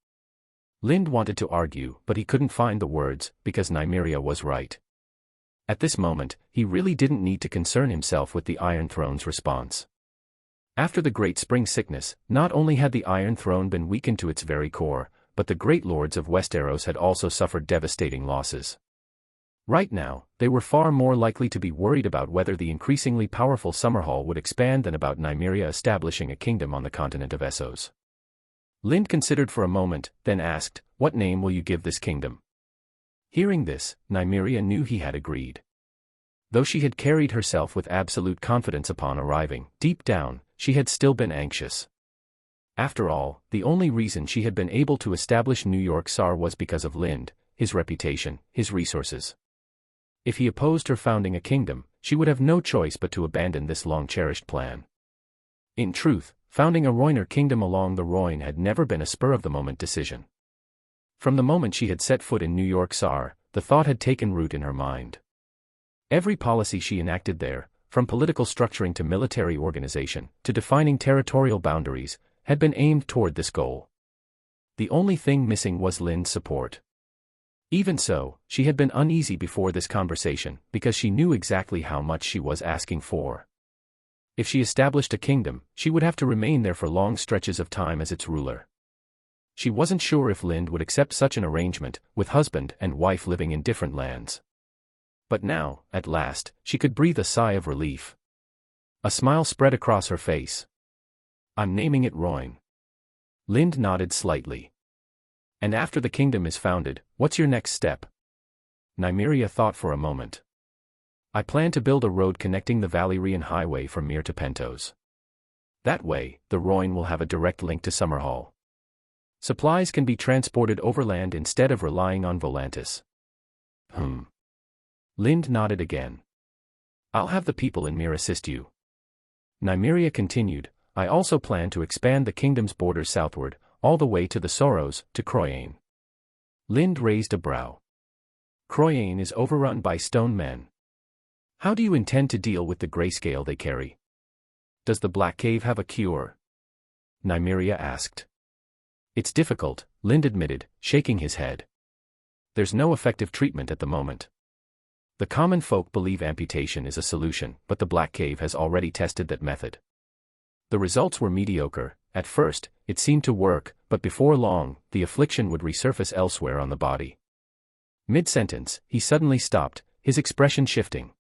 Lind wanted to argue, but he couldn't find the words, because Nimria was right. At this moment, he really didn't need to concern himself with the Iron Throne's response. After the Great Spring Sickness, not only had the Iron Throne been weakened to its very core, but the great lords of Westeros had also suffered devastating losses. Right now, they were far more likely to be worried about whether the increasingly powerful Summerhall would expand than about Nimria establishing a kingdom on the continent of Essos. Lind considered for a moment, then asked, "What name will you give this kingdom?" Hearing this, Nimria knew he had agreed. Though she had carried herself with absolute confidence upon arriving, deep down, she had still been anxious. After all, the only reason she had been able to establish New York Sar was because of Lind, his reputation, his resources. If he opposed her founding a kingdom, she would have no choice but to abandon this long-cherished plan. In truth, founding a Roiner kingdom along the Rhône had never been a spur-of-the-moment decision. From the moment she had set foot in New York Sar, the thought had taken root in her mind. Every policy she enacted there, from political structuring to military organization, to defining territorial boundaries, had been aimed toward this goal. The only thing missing was Lind's support. Even so, she had been uneasy before this conversation, because she knew exactly how much she was asking for. If she established a kingdom, she would have to remain there for long stretches of time as its ruler. She wasn't sure if Lind would accept such an arrangement, with husband and wife living in different lands. But now, at last, she could breathe a sigh of relief. A smile spread across her face. "I'm naming it Roin." Lind nodded slightly. "And after the kingdom is founded, what's your next step?" Nymeria thought for a moment. "I plan to build a road connecting the Valyrian highway from Myr to Pentos. That way, the Roin will have a direct link to Summerhall. Supplies can be transported overland instead of relying on Volantis." Lind nodded again. "I'll have the people in Myr assist you." Nymeria continued, "I also plan to expand the kingdom's borders southward, all the way to the Sorrows, to Croyane." Lind raised a brow. "Croyane is overrun by stone men. How do you intend to deal with the grayscale they carry? Does the Black Cave have a cure?" Nymeria asked. "It's difficult," Lind admitted, shaking his head. "There's no effective treatment at the moment. The common folk believe amputation is a solution, but the Black Cave has already tested that method. The results were mediocre. At first, it seemed to work, but before long, the affliction would resurface elsewhere on the body." Mid-sentence, he suddenly stopped, his expression shifting.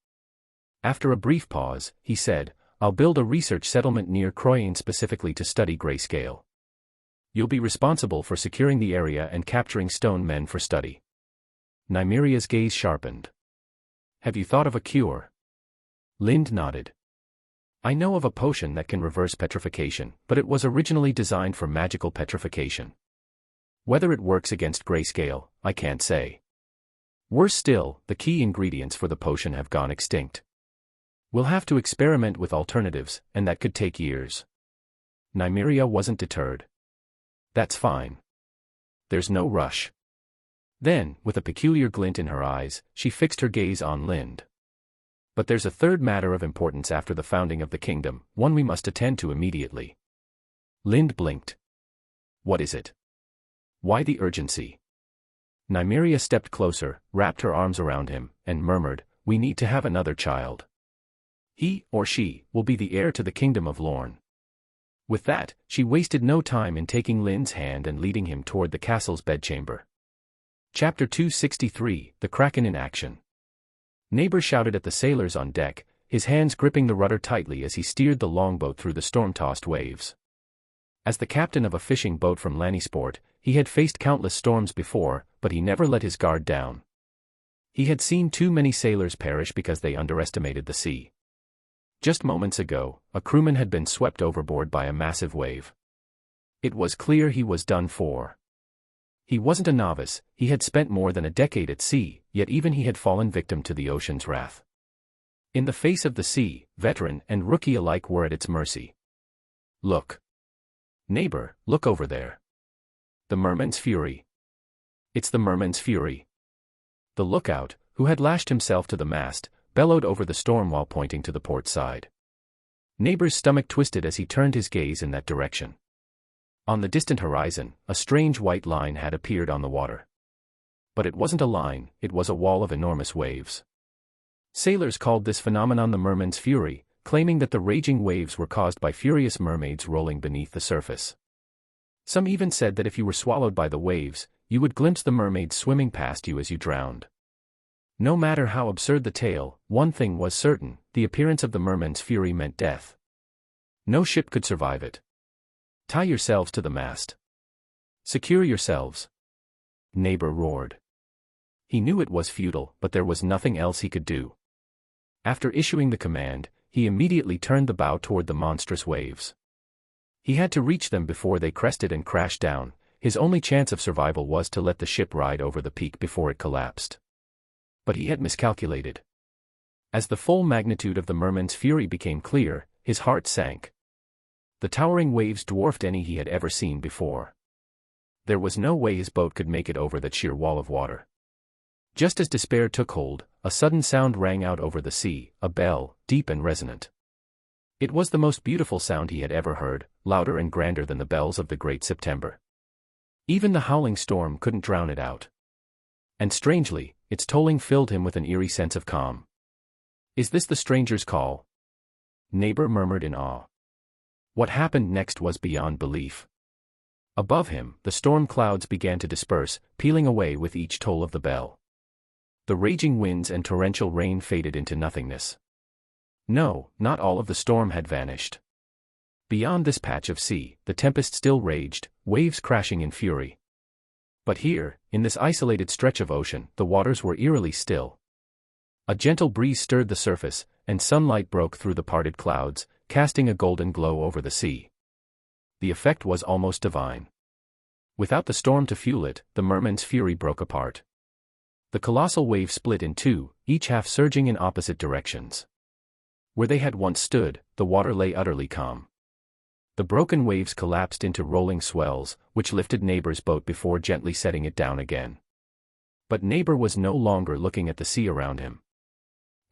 After a brief pause, he said, "I'll build a research settlement near Croyane specifically to study grayscale. You'll be responsible for securing the area and capturing stone men for study." Nymeria's gaze sharpened. "Have you thought of a cure?" Lind nodded. "I know of a potion that can reverse petrification, but it was originally designed for magical petrification. Whether it works against grayscale, I can't say. Worse still, the key ingredients for the potion have gone extinct. We'll have to experiment with alternatives, and that could take years." Nymeria wasn't deterred. "That's fine. There's no rush." Then, with a peculiar glint in her eyes, she fixed her gaze on Lind. "But there's a third matter of importance after the founding of the kingdom, one we must attend to immediately." Lind blinked. "What is it? Why the urgency?" Nymeria stepped closer, wrapped her arms around him, and murmured, "We need to have another child. He, or she, will be the heir to the kingdom of Lorne." With that, she wasted no time in taking Lind's hand and leading him toward the castle's bedchamber. Chapter 263, The Kraken in Action. Neighbor shouted at the sailors on deck, his hands gripping the rudder tightly as he steered the longboat through the storm-tossed waves. As the captain of a fishing boat from Lannisport, he had faced countless storms before, but he never let his guard down. He had seen too many sailors perish because they underestimated the sea. Just moments ago, a crewman had been swept overboard by a massive wave. It was clear he was done for. He wasn't a novice, he had spent more than a decade at sea, yet even he had fallen victim to the ocean's wrath. In the face of the sea, veteran and rookie alike were at its mercy. "Look. Neighbor, look over there. The merman's fury. It's the merman's fury." The lookout, who had lashed himself to the mast, bellowed over the storm while pointing to the port side. Neighbor's stomach twisted as he turned his gaze in that direction. On the distant horizon, a strange white line had appeared on the water. But it wasn't a line, it was a wall of enormous waves. Sailors called this phenomenon the merman's fury, claiming that the raging waves were caused by furious mermaids rolling beneath the surface. Some even said that if you were swallowed by the waves, you would glimpse the mermaids swimming past you as you drowned. No matter how absurd the tale, one thing was certain, the appearance of the merman's fury meant death. No ship could survive it. "Tie yourselves to the mast. Secure yourselves." Neighbor roared. He knew it was futile, but there was nothing else he could do. After issuing the command, he immediately turned the bow toward the monstrous waves. He had to reach them before they crested and crashed down. His only chance of survival was to let the ship ride over the peak before it collapsed. But he had miscalculated. As the full magnitude of the merman's fury became clear, his heart sank. The towering waves dwarfed any he had ever seen before. There was no way his boat could make it over that sheer wall of water. Just as despair took hold, a sudden sound rang out over the sea, a bell, deep and resonant. It was the most beautiful sound he had ever heard, louder and grander than the bells of the Great September. Even the howling storm couldn't drown it out. And strangely, its tolling filled him with an eerie sense of calm. "Is this the stranger's call?" Neighbor murmured in awe. What happened next was beyond belief. Above him, the storm clouds began to disperse, peeling away with each toll of the bell. The raging winds and torrential rain faded into nothingness. No, not all of the storm had vanished. Beyond this patch of sea, the tempest still raged, waves crashing in fury. But here, in this isolated stretch of ocean, the waters were eerily still. A gentle breeze stirred the surface, and sunlight broke through the parted clouds, casting a golden glow over the sea. The effect was almost divine. Without the storm to fuel it, the merman's fury broke apart. The colossal wave split in two, each half surging in opposite directions. Where they had once stood, the water lay utterly calm. The broken waves collapsed into rolling swells, which lifted Neighbor's boat before gently setting it down again. But Neighbor was no longer looking at the sea around him.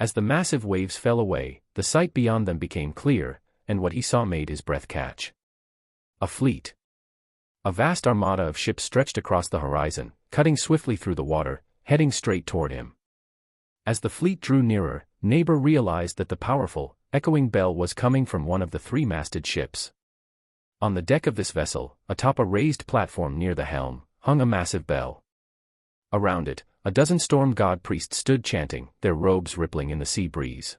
As the massive waves fell away, the sight beyond them became clear, and what he saw made his breath catch. A fleet. A vast armada of ships stretched across the horizon, cutting swiftly through the water, heading straight toward him. As the fleet drew nearer, Neighbor realized that the powerful, echoing bell was coming from one of the three-masted ships. On the deck of this vessel, atop a raised platform near the helm, hung a massive bell. Around it, a dozen storm god priests stood chanting, their robes rippling in the sea breeze.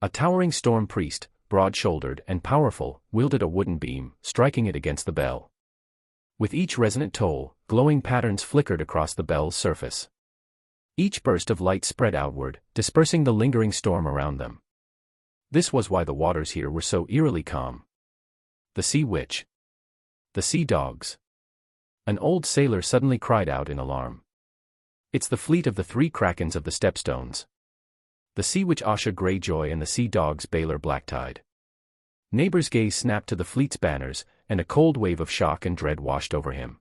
A towering storm priest, broad-shouldered and powerful, wielded a wooden beam, striking it against the bell. With each resonant toll, glowing patterns flickered across the bell's surface. Each burst of light spread outward, dispersing the lingering storm around them. This was why the waters here were so eerily calm. The sea witch. The sea dogs. An old sailor suddenly cried out in alarm. It's the fleet of the three krakens of the stepstones. The sea witch Asha Greyjoy and the sea dogs Baylor Blacktide. Neighbor's gaze snapped to the fleet's banners, and a cold wave of shock and dread washed over him.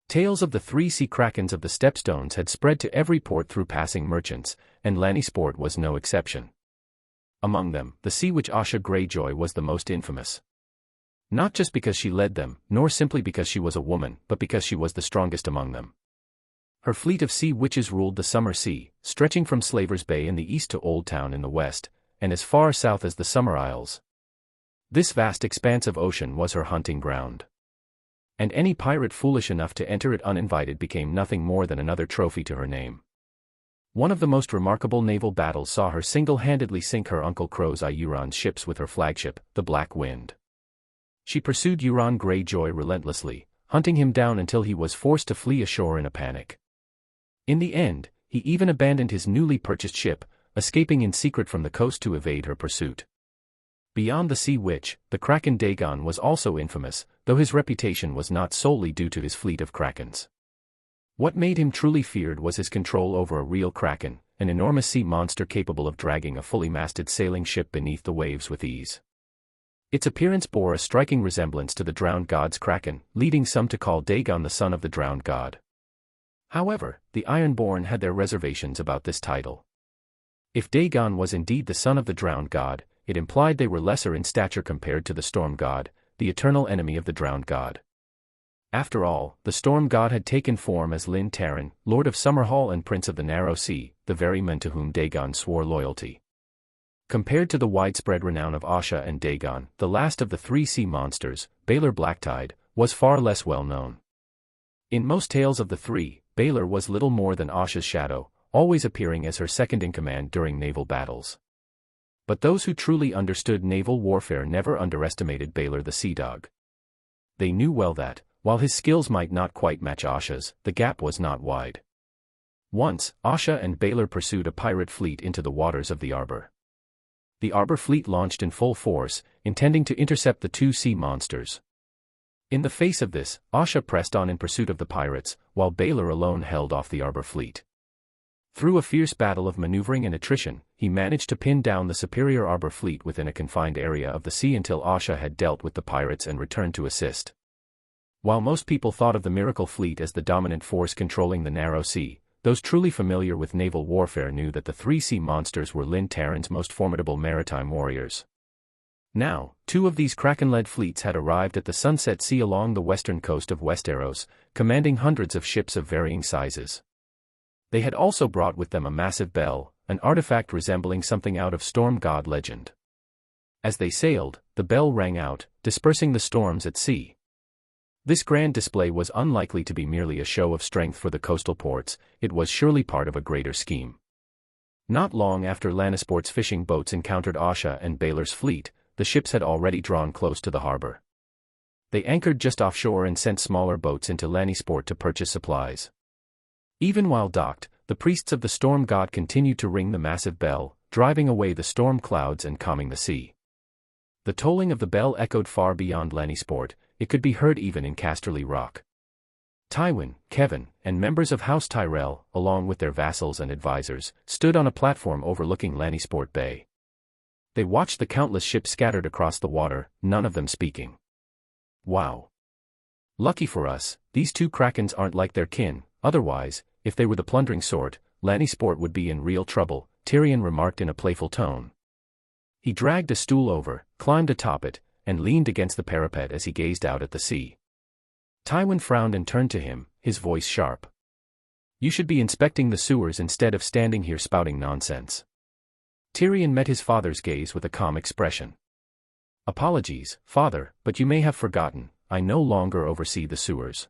Tales of the three sea krakens of the stepstones had spread to every port through passing merchants, and Lannisport was no exception. Among them, the sea witch Asha Greyjoy was the most infamous. Not just because she led them, nor simply because she was a woman, but because she was the strongest among them. Her fleet of sea witches ruled the Summer Sea, stretching from Slaver's Bay in the east to Old Town in the west, and as far south as the Summer Isles. This vast expanse of ocean was her hunting ground. And any pirate foolish enough to enter it uninvited became nothing more than another trophy to her name. One of the most remarkable naval battles saw her single-handedly sink her Uncle Crow's Euron's ships with her flagship, the Black Wind. She pursued Euron Greyjoy relentlessly, hunting him down until he was forced to flee ashore in a panic. In the end, he even abandoned his newly purchased ship, escaping in secret from the coast to evade her pursuit. Beyond the Sea Witch, the Kraken Dagon was also infamous, though his reputation was not solely due to his fleet of krakens. What made him truly feared was his control over a real kraken, an enormous sea monster capable of dragging a fully masted sailing ship beneath the waves with ease. Its appearance bore a striking resemblance to the drowned god's kraken, leading some to call Dagon the son of the drowned god. However, the Ironborn had their reservations about this title. If Dagon was indeed the son of the drowned god, it implied they were lesser in stature compared to the storm god, the eternal enemy of the drowned god. After all, the storm god had taken form as Lyn Taran, Lord of Summerhall and Prince of the Narrow Sea, the very men to whom Dagon swore loyalty. Compared to the widespread renown of Asha and Dagon, the last of the three sea monsters, Baylor Blacktide, was far less well known. In most tales of the three, Baylor was little more than Asha's shadow, always appearing as her second-in-command during naval battles. But those who truly understood naval warfare never underestimated Baylor the Sea Dog. They knew well that, while his skills might not quite match Asha's, the gap was not wide. Once, Asha and Baylor pursued a pirate fleet into the waters of the Arbor. The Arbor fleet launched in full force, intending to intercept the two sea monsters. In the face of this, Asha pressed on in pursuit of the pirates, while Baylor alone held off the Arbor fleet. Through a fierce battle of maneuvering and attrition, he managed to pin down the superior Arbor fleet within a confined area of the sea until Asha had dealt with the pirates and returned to assist. While most people thought of the Miracle Fleet as the dominant force controlling the Narrow Sea, those truly familiar with naval warfare knew that the three sea monsters were Lyn Taran's most formidable maritime warriors. Now, 2 of these Kraken-led fleets had arrived at the Sunset Sea along the western coast of Westeros, commanding hundreds of ships of varying sizes. They had also brought with them a massive bell, an artifact resembling something out of storm god legend. As they sailed, the bell rang out, dispersing the storms at sea. This grand display was unlikely to be merely a show of strength for the coastal ports, it was surely part of a greater scheme. Not long after Lannisport's fishing boats encountered Asha and Baelor's fleet, the ships had already drawn close to the harbor. They anchored just offshore and sent smaller boats into Lannisport to purchase supplies. Even while docked, the priests of the storm god continued to ring the massive bell, driving away the storm clouds and calming the sea. The tolling of the bell echoed far beyond Lannisport, it could be heard even in Casterly Rock. Tywin, Kevan, and members of House Tyrell, along with their vassals and advisors, stood on a platform overlooking Lannisport Bay. They watched the countless ships scattered across the water, none of them speaking. Wow! Lucky for us, these 2 Krakens aren't like their kin, otherwise, if they were the plundering sort, Lannisport would be in real trouble, Tyrion remarked in a playful tone. He dragged a stool over, climbed atop it, and leaned against the parapet as he gazed out at the sea. Tywin frowned and turned to him, his voice sharp. You should be inspecting the sewers instead of standing here spouting nonsense. Tyrion met his father's gaze with a calm expression. Apologies, father, but you may have forgotten, I no longer oversee the sewers.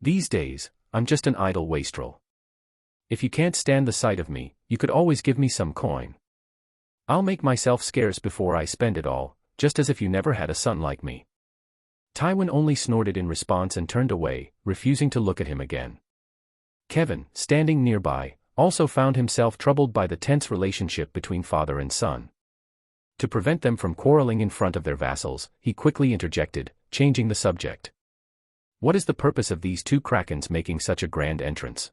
These days, I'm just an idle wastrel. If you can't stand the sight of me, you could always give me some coin. I'll make myself scarce before I spend it all, just as if you never had a son like me. Tywin only snorted in response and turned away, refusing to look at him again. Kevan, standing nearby, also found himself troubled by the tense relationship between father and son. To prevent them from quarreling in front of their vassals, he quickly interjected, changing the subject. What is the purpose of these 2 Krakens making such a grand entrance?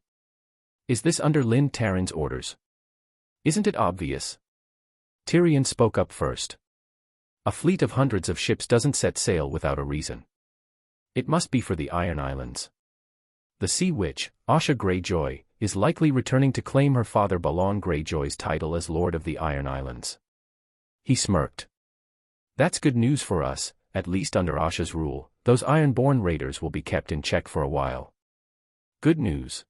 Is this under Lyn Tarin's orders? Isn't it obvious? Tyrion spoke up first. A fleet of hundreds of ships doesn't set sail without a reason. It must be for the Iron Islands. The Sea Witch, Asha Greyjoy, is likely returning to claim her father Balon Greyjoy's title as Lord of the Iron Islands. He smirked. That's good news for us, at least under Asha's rule, those Ironborn raiders will be kept in check for a while. Good news.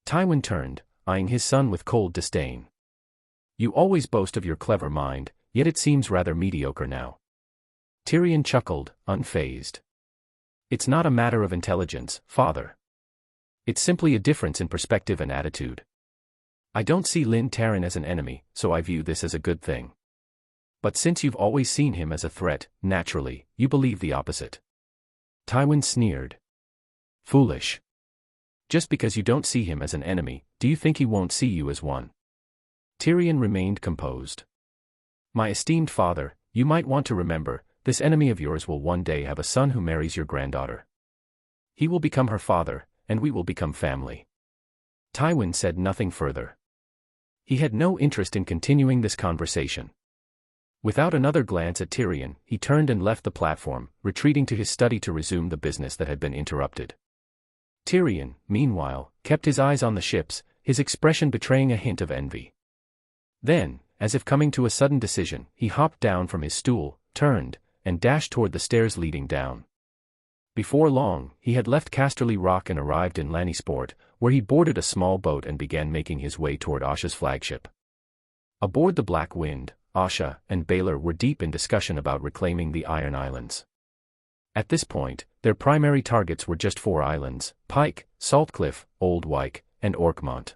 Tywin turned, eyeing his son with cold disdain. You always boast of your clever mind, yet it seems rather mediocre now. Tyrion chuckled, unfazed. It's not a matter of intelligence, father. It's simply a difference in perspective and attitude. I don't see Lyn Tarin as an enemy, so I view this as a good thing. But since you've always seen him as a threat, naturally, you believe the opposite. Tywin sneered. Foolish. Just because you don't see him as an enemy, do you think he won't see you as one? Tyrion remained composed. My esteemed father, you might want to remember, this enemy of yours will one day have a son who marries your granddaughter. He will become her father, and we will become family. Tywin said nothing further. He had no interest in continuing this conversation. Without another glance at Tyrion, he turned and left the platform, retreating to his study to resume the business that had been interrupted. Tyrion, meanwhile, kept his eyes on the ships, his expression betraying a hint of envy. Then, as if coming to a sudden decision, he hopped down from his stool, turned, and dashed toward the stairs leading down. Before long, he had left Casterly Rock and arrived in Lannisport, where he boarded a small boat and began making his way toward Asha's flagship. Aboard the Black Wind, Asha and Baelor were deep in discussion about reclaiming the Iron Islands. At this point, their primary targets were just 4 islands: Pike, Saltcliffe, Old Wyke, and Orkmont.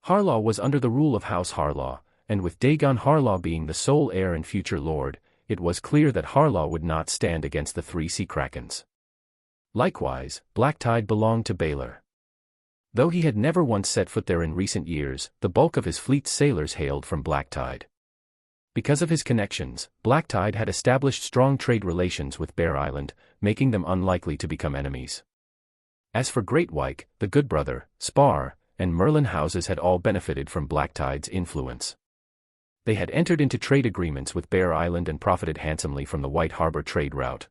Harlaw was under the rule of House Harlaw, and with Dagon Harlaw being the sole heir and future lord, it was clear that Harlaw would not stand against the 3 sea krakens. Likewise, Blacktide belonged to Baelor. Though he had never once set foot there in recent years, the bulk of his fleet's sailors hailed from Blacktide. Because of his connections, Blacktide had established strong trade relations with Bear Island, making them unlikely to become enemies. As for Great Wyke, the Good Brother, Spar, and Merlin houses had all benefited from Blacktide's influence. They had entered into trade agreements with Bear Island and profited handsomely from the White Harbor trade route.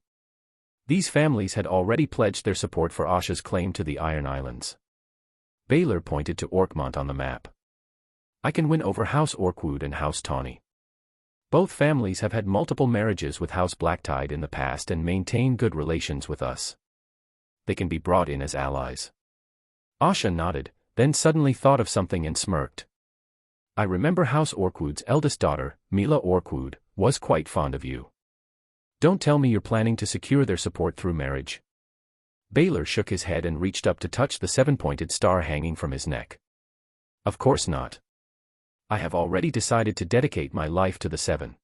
These families had already pledged their support for Asha's claim to the Iron Islands. Baelor pointed to Orkmont on the map. I can win over House Orkwood and House Tawny. Both families have had multiple marriages with House Blacktide in the past and maintain good relations with us. They can be brought in as allies. Asha nodded, then suddenly thought of something and smirked. I remember House Orkwood's eldest daughter, Mila Orkwood, was quite fond of you. Don't tell me you're planning to secure their support through marriage. Baylor shook his head and reached up to touch the 7-pointed star hanging from his neck. Of course not. I have already decided to dedicate my life to the 7.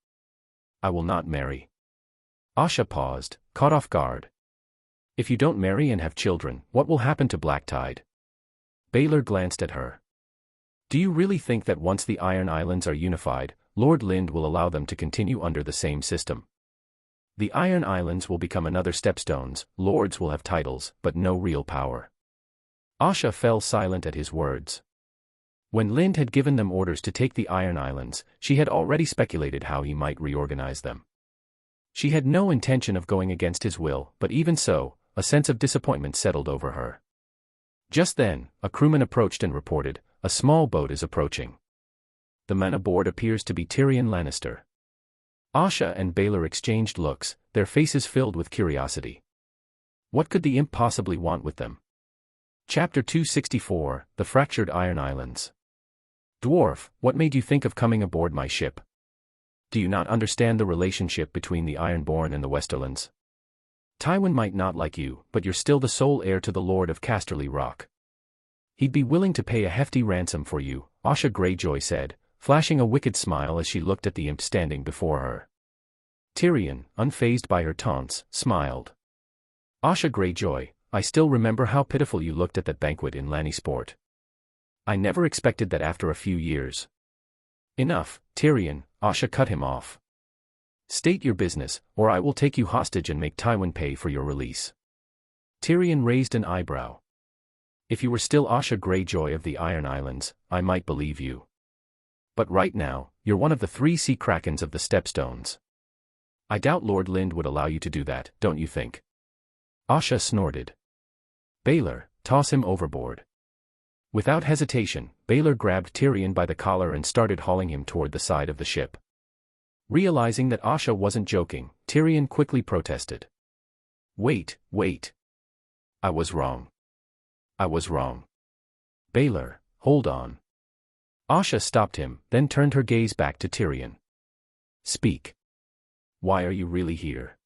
I will not marry. Asha paused, caught off guard. If you don't marry and have children, what will happen to Blacktide? Baylor glanced at her. Do you really think that once the Iron Islands are unified, Lord Lind will allow them to continue under the same system? The Iron Islands will become another Stepstones, lords will have titles, but no real power. Asha fell silent at his words. When Lind had given them orders to take the Iron Islands, she had already speculated how he might reorganize them. She had no intention of going against his will, but even so, a sense of disappointment settled over her. Just then, a crewman approached and reported, a small boat is approaching. The man aboard appears to be Tyrion Lannister. Asha and Baylor exchanged looks, their faces filled with curiosity. What could the imp possibly want with them? Chapter 264, The Fractured Iron Islands. Dwarf, what made you think of coming aboard my ship? Do you not understand the relationship between the Ironborn and the Westerlands? Tywin might not like you, but you're still the sole heir to the Lord of Casterly Rock. He'd be willing to pay a hefty ransom for you, Asha Greyjoy said, flashing a wicked smile as she looked at the imp standing before her. Tyrion, unfazed by her taunts, smiled. Asha Greyjoy, I still remember how pitiful you looked at that banquet in Lannisport. I never expected that after a few years. Enough, Tyrion, Asha cut him off. State your business, or I will take you hostage and make Tywin pay for your release. Tyrion raised an eyebrow. If you were still Asha Greyjoy of the Iron Islands, I might believe you. But right now, you're one of the 3 sea krakens of the Stepstones. I doubt Lord Lind would allow you to do that, don't you think? Asha snorted. Baylor, toss him overboard. Without hesitation, Baylor grabbed Tyrion by the collar and started hauling him toward the side of the ship. Realizing that Asha wasn't joking, Tyrion quickly protested. Wait. I was wrong. Baylor, hold on. Asha stopped him, then turned her gaze back to Tyrion. Speak. Why are you really here?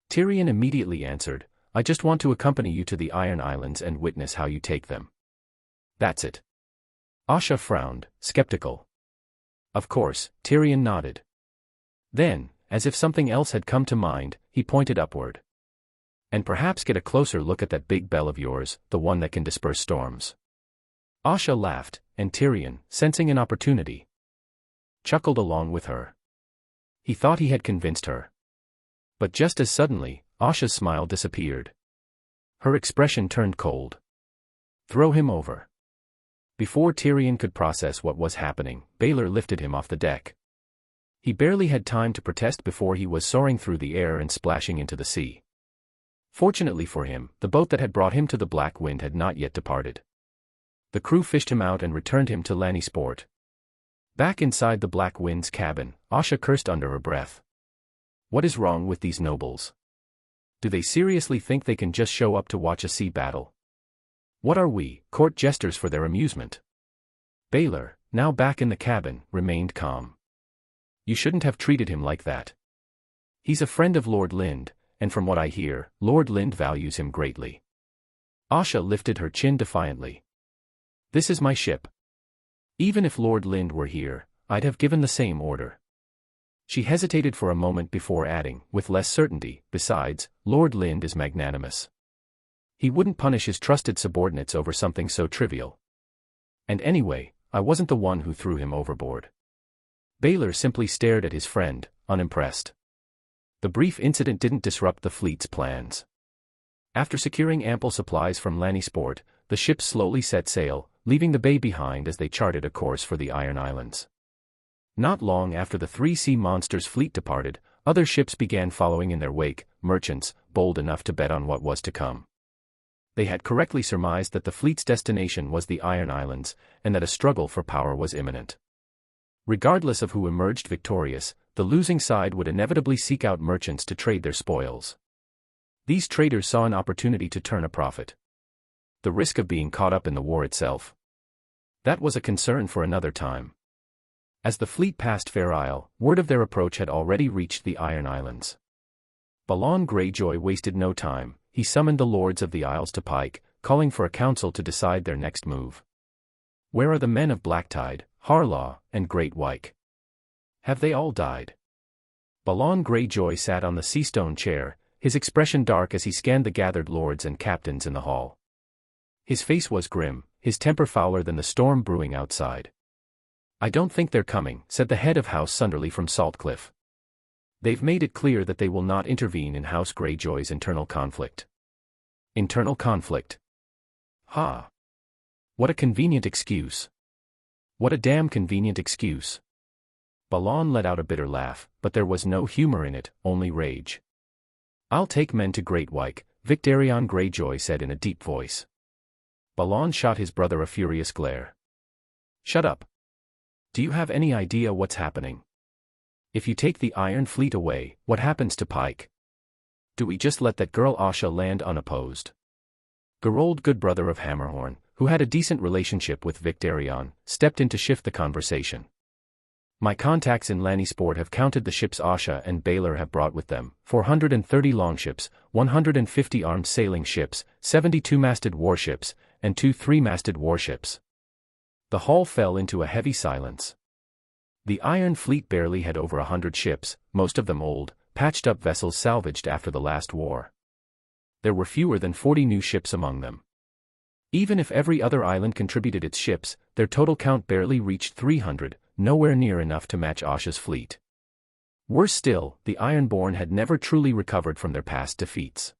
Tyrion immediately answered, I just want to accompany you to the Iron Islands and witness how you take them. That's it. Asha frowned, skeptical. Of course, Tyrion nodded. Then, as if something else had come to mind, he pointed upward. And perhaps get a closer look at that big bell of yours, the one that can disperse storms. Asha laughed, and Tyrion, sensing an opportunity, chuckled along with her. He thought he had convinced her. But just as suddenly, Asha's smile disappeared. Her expression turned cold. Throw him over. Before Tyrion could process what was happening, Baylor lifted him off the deck. He barely had time to protest before he was soaring through the air and splashing into the sea. Fortunately for him, the boat that had brought him to the Black Wind had not yet departed. The crew fished him out and returned him to Lannisport. Back inside the Black Wind's cabin, Asha cursed under her breath. What is wrong with these nobles? Do they seriously think they can just show up to watch a sea battle? What are we, court jesters for their amusement? Baylor, now back in the cabin, remained calm. You shouldn't have treated him like that. He's a friend of Lord Lind, and from what I hear, Lord Lind values him greatly. Asha lifted her chin defiantly. This is my ship. Even if Lord Lind were here, I'd have given the same order. She hesitated for a moment before adding, with less certainty, besides, Lord Lind is magnanimous. He wouldn't punish his trusted subordinates over something so trivial. And anyway, I wasn't the one who threw him overboard. Baylor simply stared at his friend, unimpressed. The brief incident didn't disrupt the fleet's plans. After securing ample supplies from Lannisport, the ship slowly set sail, leaving the bay behind as they charted a course for the Iron Islands. Not long after the 3 sea monsters' fleet departed, other ships began following in their wake, merchants, bold enough to bet on what was to come. They had correctly surmised that the fleet's destination was the Iron Islands, and that a struggle for power was imminent. Regardless of who emerged victorious, the losing side would inevitably seek out merchants to trade their spoils. These traders saw an opportunity to turn a profit. The risk of being caught up in the war itself, that was a concern for another time. As the fleet passed Fair Isle, word of their approach had already reached the Iron Islands. Balon Greyjoy wasted no time. He summoned the lords of the Isles to Pike, calling for a council to decide their next move. Where are the men of Blacktide, Harlaw, and Great Wyke? Have they all died? Balon Greyjoy sat on the seastone chair, his expression dark as he scanned the gathered lords and captains in the hall. His face was grim, his temper fouler than the storm brewing outside. "I don't think they're coming," said the head of House Sunderly from Saltcliffe. "They've made it clear that they will not intervene in House Greyjoy's internal conflict." Internal conflict? Ha! What a convenient excuse. What a damn convenient excuse. Balon let out a bitter laugh, but there was no humor in it, only rage. "I'll take men to Great Wyke," Victarion Greyjoy said in a deep voice. Balon shot his brother a furious glare. "Shut up. Do you have any idea what's happening? If you take the Iron Fleet away, what happens to Pike? Do we just let that girl Asha land unopposed?" Gerold Goodbrother of Hammerhorn, who had a decent relationship with Victarion, stepped in to shift the conversation. "My contacts in Lannisport have counted the ships Asha and Baelor have brought with them: 430 longships, 150 armed sailing ships, 72 masted warships, and 2 3-masted warships." The hall fell into a heavy silence. The Iron Fleet barely had over 100 ships, most of them old, patched-up vessels salvaged after the last war. There were fewer than 40 new ships among them. Even if every other island contributed its ships, their total count barely reached 300, nowhere near enough to match Asha's fleet. Worse still, the Ironborn had never truly recovered from their past defeats.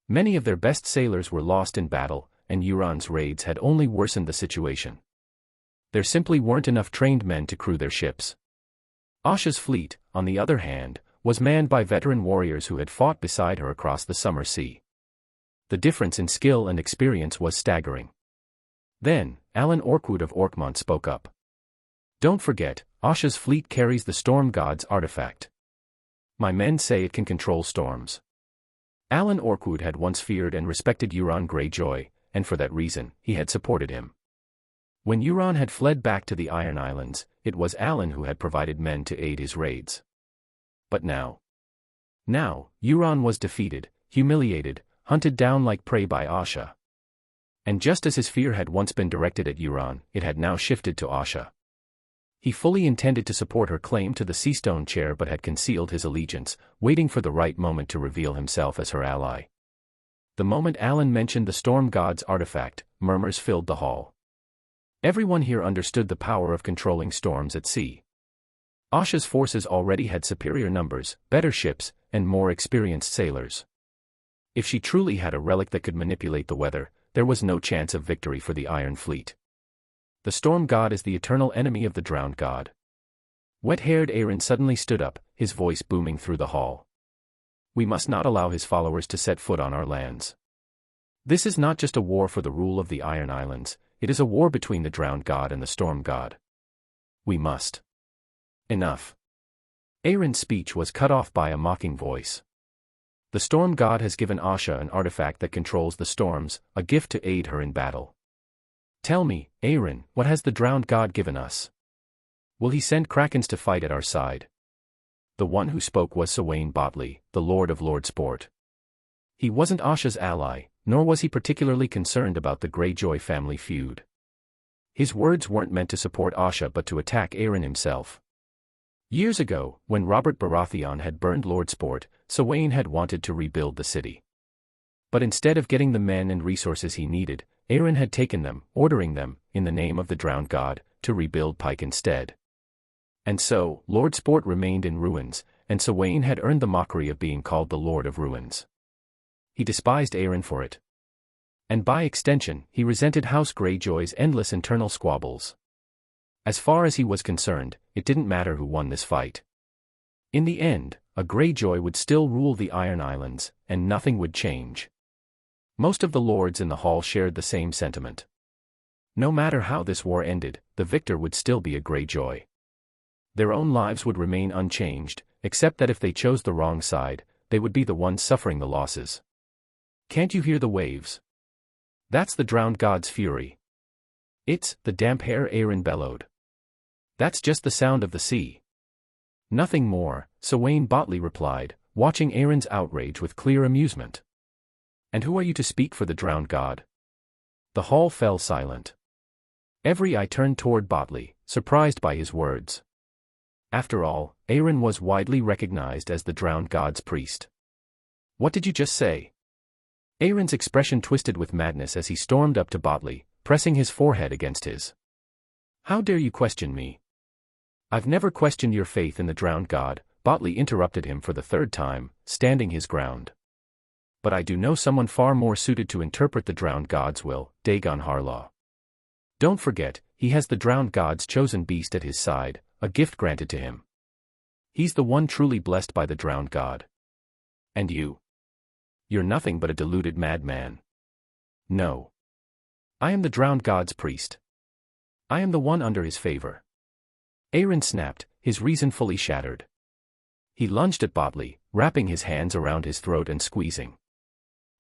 Many of their best sailors were lost in battle, and Euron's raids had only worsened the situation. There simply weren't enough trained men to crew their ships. Asha's fleet, on the other hand, was manned by veteran warriors who had fought beside her across the summer sea. The difference in skill and experience was staggering. Then, Alan Orkwood of Orkmont spoke up. "Don't forget, Asha's fleet carries the Storm God's artifact. My men say it can control storms." Alan Orkwood had once feared and respected Euron Greyjoy, and for that reason, he had supported him. When Euron had fled back to the Iron Islands, it was Alan who had provided men to aid his raids. But now, Euron was defeated, humiliated, hunted down like prey by Asha. And just as his fear had once been directed at Euron, it had now shifted to Asha. He fully intended to support her claim to the Seastone chair but had concealed his allegiance, waiting for the right moment to reveal himself as her ally. The moment Alan mentioned the Storm God's artifact, murmurs filled the hall. Everyone here understood the power of controlling storms at sea. Asha's forces already had superior numbers, better ships, and more experienced sailors. If she truly had a relic that could manipulate the weather, there was no chance of victory for the Iron Fleet. The Storm God is the eternal enemy of the Drowned God. Wet-haired Aeron suddenly stood up, his voice booming through the hall. "We must not allow his followers to set foot on our lands. This is not just a war for the rule of the Iron Islands, it is a war between the Drowned God and the Storm God. We must." Enough. Aeron's speech was cut off by a mocking voice. "The Storm God has given Asha an artifact that controls the storms, a gift to aid her in battle. Tell me, Aeron, what has the Drowned God given us? Will he send krakens to fight at our side?" The one who spoke was Swain Botley, the Lord of Lordsport. He wasn't Asha's ally, nor was he particularly concerned about the Greyjoy family feud. His words weren't meant to support Asha but to attack Aeron himself. Years ago, when Robert Baratheon had burned Lordsport, Swain had wanted to rebuild the city. But instead of getting the men and resources he needed, Aeron had taken them, ordering them, in the name of the Drowned God, to rebuild Pike instead. And so, Lordsport remained in ruins, and Swain had earned the mockery of being called the Lord of Ruins. He despised Aeron for it. And by extension, he resented House Greyjoy's endless internal squabbles. As far as he was concerned, it didn't matter who won this fight. In the end, a Greyjoy would still rule the Iron Islands, and nothing would change. Most of the lords in the hall shared the same sentiment. No matter how this war ended, the victor would still be a Greyjoy. Their own lives would remain unchanged, except that if they chose the wrong side, they would be the ones suffering the losses. Can't you hear the waves? That's the drowned god's fury. It's the damp hair, Aaron bellowed. That's just the sound of the sea. Nothing more, Swain Botley replied, watching Aaron's outrage with clear amusement. And who are you to speak for the drowned god? The hall fell silent. Every eye turned toward Botley, surprised by his words. After all, Aaron was widely recognized as the drowned god's priest. What did you just say? Aaron's expression twisted with madness as he stormed up to Botley, pressing his forehead against his. How dare you question me? I've never questioned your faith in the drowned god, Botley interrupted him for the third time, standing his ground. But I do know someone far more suited to interpret the drowned god's will, Dagon Harlaw. Don't forget, he has the drowned god's chosen beast at his side, a gift granted to him. He's the one truly blessed by the drowned god. And you? You're nothing but a deluded madman. No. I am the drowned god's priest. I am the one under his favor. Aaron snapped, his reason fully shattered. He lunged at Botley, wrapping his hands around his throat and squeezing.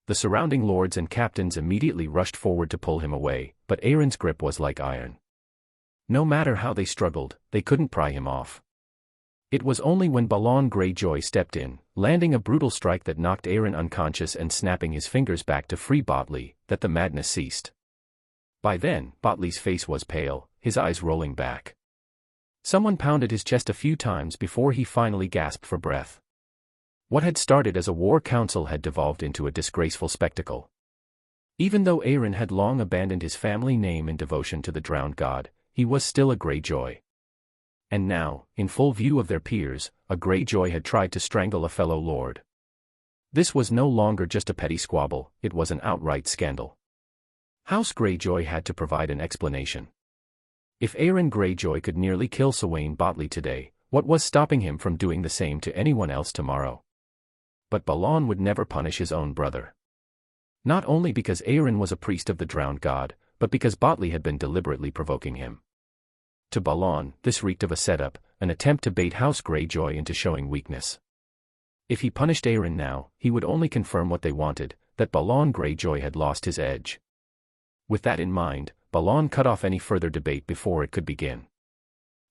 The surrounding lords and captains immediately rushed forward to pull him away, but Aaron's grip was like iron. No matter how they struggled, they couldn't pry him off. It was only when Balon Greyjoy stepped in, landing a brutal strike that knocked Aaron unconscious and snapping his fingers back to free Botley, that the madness ceased. By then, Botley's face was pale, his eyes rolling back. Someone pounded his chest a few times before he finally gasped for breath. What had started as a war council had devolved into a disgraceful spectacle. Even though Aaron had long abandoned his family name in devotion to the drowned god, he was still a Greyjoy. And now, in full view of their peers, a Greyjoy had tried to strangle a fellow lord. This was no longer just a petty squabble, it was an outright scandal. House Greyjoy had to provide an explanation. If Aaron Greyjoy could nearly kill Swain Botley today, what was stopping him from doing the same to anyone else tomorrow? But Balon would never punish his own brother. Not only because Aaron was a priest of the drowned god, but because Botley had been deliberately provoking him. To Balon, this reeked of a setup, an attempt to bait House Greyjoy into showing weakness. If he punished Aaron now, he would only confirm what they wanted, that Balon Greyjoy had lost his edge. With that in mind, Balon cut off any further debate before it could begin.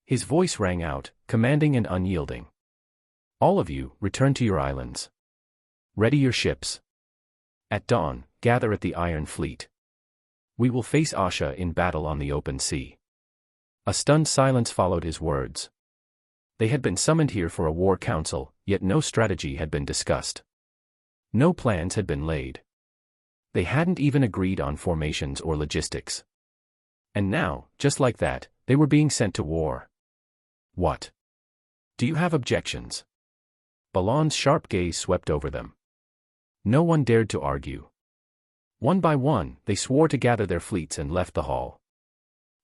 His voice rang out, commanding and unyielding. All of you, return to your islands. Ready your ships. At dawn, gather at the Iron Fleet. We will face Asha in battle on the open sea. A stunned silence followed his words. They had been summoned here for a war council, yet no strategy had been discussed. No plans had been laid. They hadn't even agreed on formations or logistics. And now, just like that, they were being sent to war. What? Do you have objections? Balon's sharp gaze swept over them. No one dared to argue. One by one, they swore to gather their fleets and left the hall.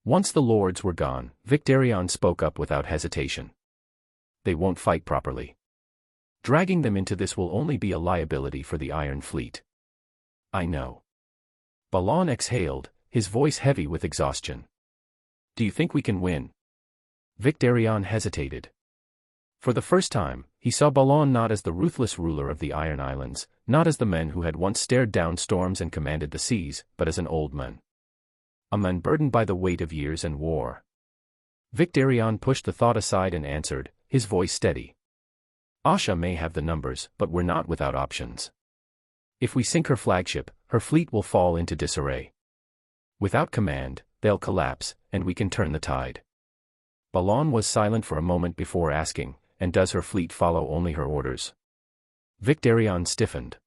Once the lords were gone, Victarion spoke up without hesitation. They won't fight properly. Dragging them into this will only be a liability for the Iron Fleet. I know. Balon exhaled, his voice heavy with exhaustion. Do you think we can win? Victarion hesitated. For the first time, he saw Balon not as the ruthless ruler of the Iron Islands, not as the man who had once stared down storms and commanded the seas, but as an old man. A man burdened by the weight of years and war. Victarion pushed the thought aside and answered, his voice steady. Asha may have the numbers, but we're not without options. If we sink her flagship, her fleet will fall into disarray. Without command, they'll collapse, and we can turn the tide. Balon was silent for a moment before asking, and does her fleet follow only her orders? Victarion stiffened.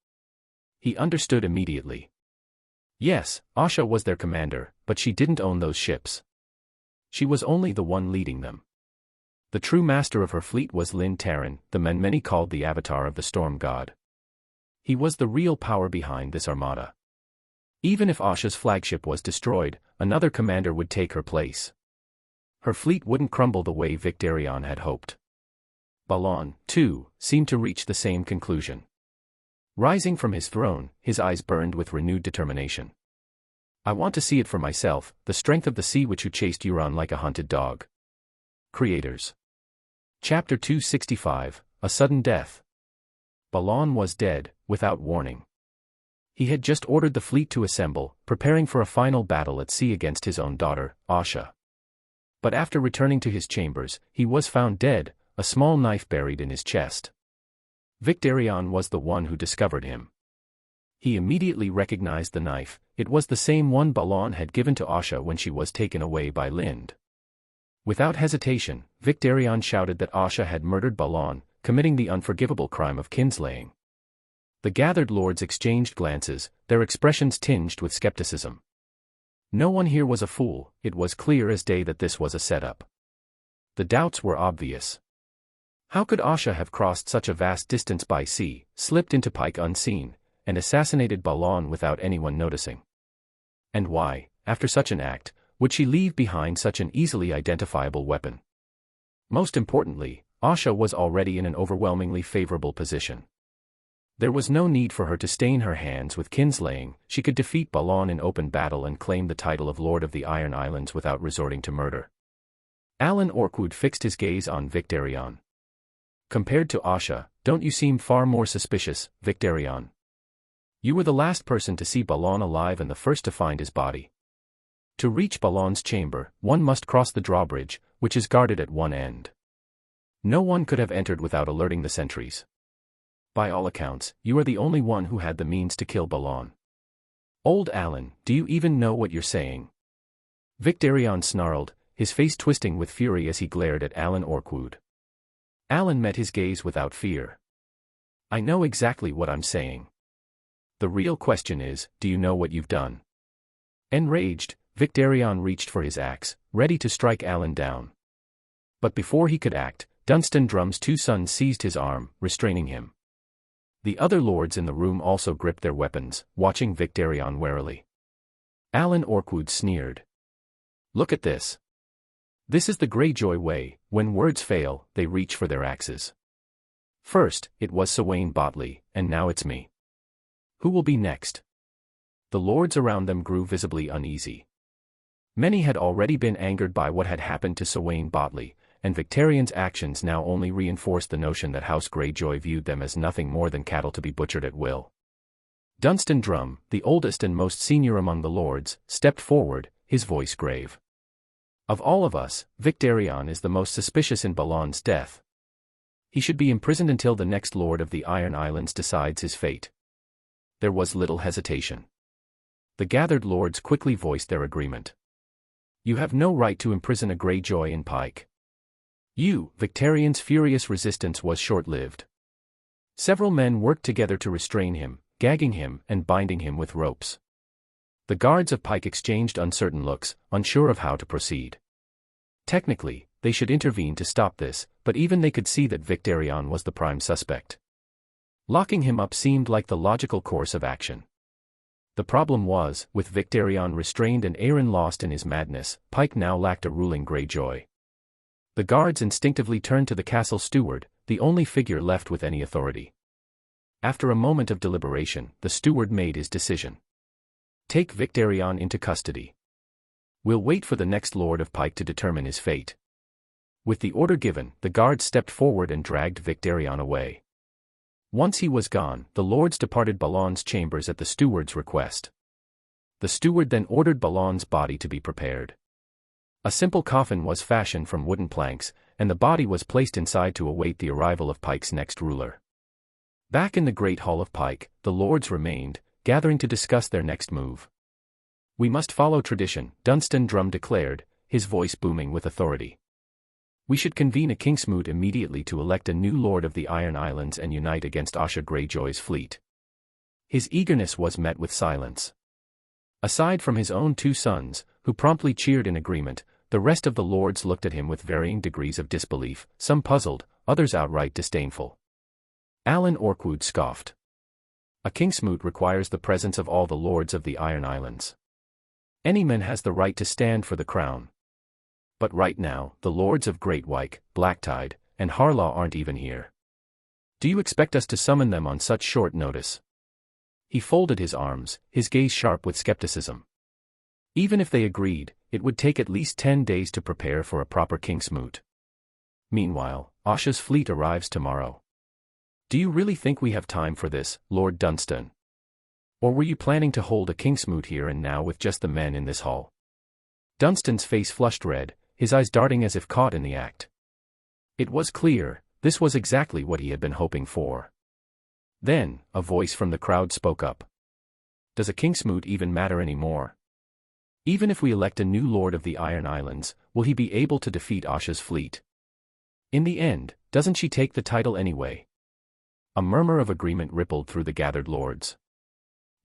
He understood immediately. Yes, Asha was their commander, but she didn't own those ships. She was only the one leading them. The true master of her fleet was Lyn Taran, the man many called the avatar of the storm god. He was the real power behind this armada. Even if Asha's flagship was destroyed, another commander would take her place. Her fleet wouldn't crumble the way Victarion had hoped. Balon, too, seemed to reach the same conclusion. Rising from his throne, his eyes burned with renewed determination. I want to see it for myself, the strength of the sea witch who chased Euron like a hunted dog. Creators. Chapter 265, A Sudden Death. Balon was dead, without warning. He had just ordered the fleet to assemble, preparing for a final battle at sea against his own daughter, Asha. But after returning to his chambers, he was found dead, a small knife buried in his chest. Victarion was the one who discovered him. He immediately recognized the knife. It was the same one Balon had given to Asha when she was taken away by Lind. Without hesitation, Victarion shouted that Asha had murdered Balon, committing the unforgivable crime of kinslaying. The gathered lords exchanged glances, their expressions tinged with skepticism. No one here was a fool. It was clear as day that this was a setup. The doubts were obvious. How could Asha have crossed such a vast distance by sea, slipped into Pike unseen, and assassinated Balon without anyone noticing? And why, after such an act, would she leave behind such an easily identifiable weapon? Most importantly, Asha was already in an overwhelmingly favorable position. There was no need for her to stain her hands with kinslaying. She could defeat Balon in open battle and claim the title of Lord of the Iron Islands without resorting to murder. Alan Orkwood fixed his gaze on Victarion. Compared to Asha, don't you seem far more suspicious, Victarion? You were the last person to see Balon alive and the first to find his body. To reach Balon's chamber, one must cross the drawbridge, which is guarded at one end. No one could have entered without alerting the sentries. By all accounts, you are the only one who had the means to kill Balon. Old Alan, do you even know what you're saying? Victarion snarled, his face twisting with fury as he glared at Alan Orkwood. Alan met his gaze without fear. I know exactly what I'm saying. The real question is, do you know what you've done? Enraged, Victarion reached for his axe, ready to strike Alan down. But before he could act, Dunstan Drum's two sons seized his arm, restraining him. The other lords in the room also gripped their weapons, watching Victarion warily. Alan Orkwood sneered. Look at this. This is the Greyjoy way. When words fail, they reach for their axes. First, it was Swain Botley, and now it's me. Who will be next? The lords around them grew visibly uneasy. Many had already been angered by what had happened to Swain Botley, and Victarion's actions now only reinforced the notion that House Greyjoy viewed them as nothing more than cattle to be butchered at will. Dunstan Drum, the oldest and most senior among the lords, stepped forward, his voice grave. Of all of us, Victarion is the most suspicious in Balon's death. He should be imprisoned until the next Lord of the Iron Islands decides his fate. There was little hesitation. The gathered lords quickly voiced their agreement. You have no right to imprison a Greyjoy in Pike. Victarion's furious resistance was short-lived. Several men worked together to restrain him, gagging him and binding him with ropes. The guards of Pike exchanged uncertain looks, unsure of how to proceed. Technically, they should intervene to stop this, but even they could see that Victarion was the prime suspect. Locking him up seemed like the logical course of action. The problem was, with Victarion restrained and Aeron lost in his madness, Pike now lacked a ruling Greyjoy. The guards instinctively turned to the castle steward, the only figure left with any authority. After a moment of deliberation, the steward made his decision. Take Victarion into custody. We'll wait for the next Lord of Pike to determine his fate. With the order given, the guards stepped forward and dragged Victarion away. Once he was gone, the lords departed Balon's chambers at the steward's request. The steward then ordered Balon's body to be prepared. A simple coffin was fashioned from wooden planks, and the body was placed inside to await the arrival of Pike's next ruler. Back in the Great Hall of Pike, the lords remained, gathering to discuss their next move. We must follow tradition, Dunstan Drum declared, his voice booming with authority. We should convene a Kingsmoot immediately to elect a new Lord of the Iron Islands and unite against Asha Greyjoy's fleet. His eagerness was met with silence. Aside from his own two sons, who promptly cheered in agreement, the rest of the lords looked at him with varying degrees of disbelief, some puzzled, others outright disdainful. Alan Orkwood scoffed. A Kingsmoot requires the presence of all the lords of the Iron Islands. Any man has the right to stand for the crown. But right now, the lords of Great Wyke, Blacktide, and Harlaw aren't even here. Do you expect us to summon them on such short notice? He folded his arms, his gaze sharp with skepticism. Even if they agreed, it would take at least 10 days to prepare for a proper Kingsmoot. Meanwhile, Asha's fleet arrives tomorrow. Do you really think we have time for this, Lord Dunstan? Or were you planning to hold a kingsmoot here and now with just the men in this hall? Dunstan's face flushed red, his eyes darting as if caught in the act. It was clear, this was exactly what he had been hoping for. Then, a voice from the crowd spoke up. Does a kingsmoot even matter anymore? Even if we elect a new lord of the Iron Islands, will he be able to defeat Asha's fleet? In the end, doesn't she take the title anyway? A murmur of agreement rippled through the gathered lords.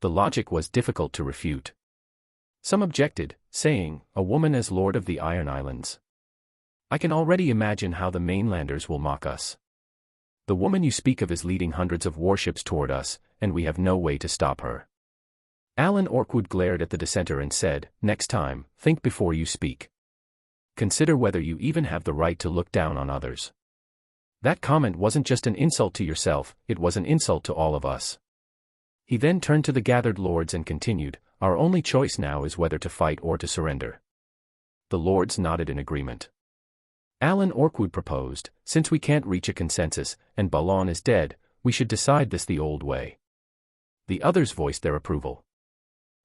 The logic was difficult to refute. Some objected, saying, a woman as lord of the Iron Islands. I can already imagine how the mainlanders will mock us. The woman you speak of is leading hundreds of warships toward us, and we have no way to stop her. Alan Orkwood glared at the dissenter and said, next time, think before you speak. Consider whether you even have the right to look down on others. That comment wasn't just an insult to yourself, it was an insult to all of us. He then turned to the gathered lords and continued, our only choice now is whether to fight or to surrender. The lords nodded in agreement. Alan Orkwood proposed, since we can't reach a consensus, and Balon is dead, we should decide this the old way. The others voiced their approval.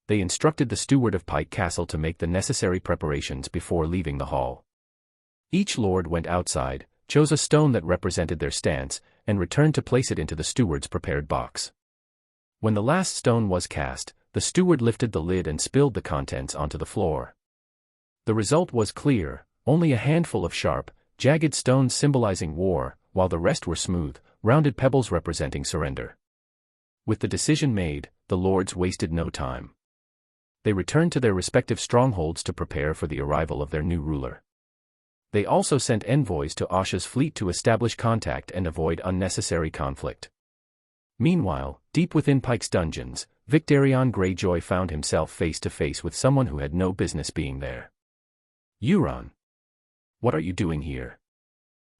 They instructed the steward of Pike Castle to make the necessary preparations before leaving the hall. Each lord went outside, chose a stone that represented their stance, and returned to place it into the steward's prepared box. When the last stone was cast, the steward lifted the lid and spilled the contents onto the floor. The result was clear, only a handful of sharp, jagged stones symbolizing war, while the rest were smooth, rounded pebbles representing surrender. With the decision made, the lords wasted no time. They returned to their respective strongholds to prepare for the arrival of their new ruler. They also sent envoys to Asha's fleet to establish contact and avoid unnecessary conflict. Meanwhile, deep within Pike's dungeons, Victarion Greyjoy found himself face to face with someone who had no business being there. Euron. What are you doing here?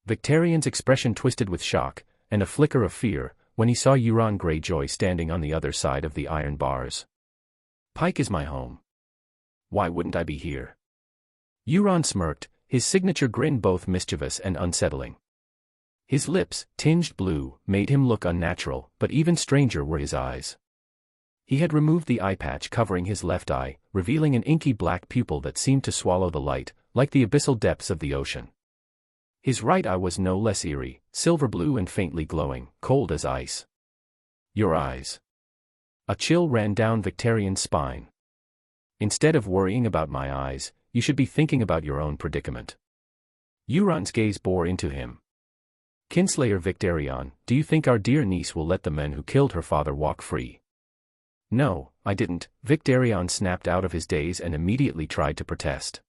Victarion's expression twisted with shock, and a flicker of fear, when he saw Euron Greyjoy standing on the other side of the iron bars. Pike is my home. Why wouldn't I be here? Euron smirked, his signature grin both mischievous and unsettling. His lips, tinged blue, made him look unnatural, but even stranger were his eyes. He had removed the eye patch covering his left eye, revealing an inky black pupil that seemed to swallow the light, like the abyssal depths of the ocean. His right eye was no less eerie, silver blue and faintly glowing, cold as ice. Your eyes. A chill ran down Victarion's spine. Instead of worrying about my eyes, you should be thinking about your own predicament. Euron's gaze bore into him. Kinslayer Victarion, do you think our dear niece will let the men who killed her father walk free? No, I didn't, Victarion snapped out of his daze and immediately tried to protest.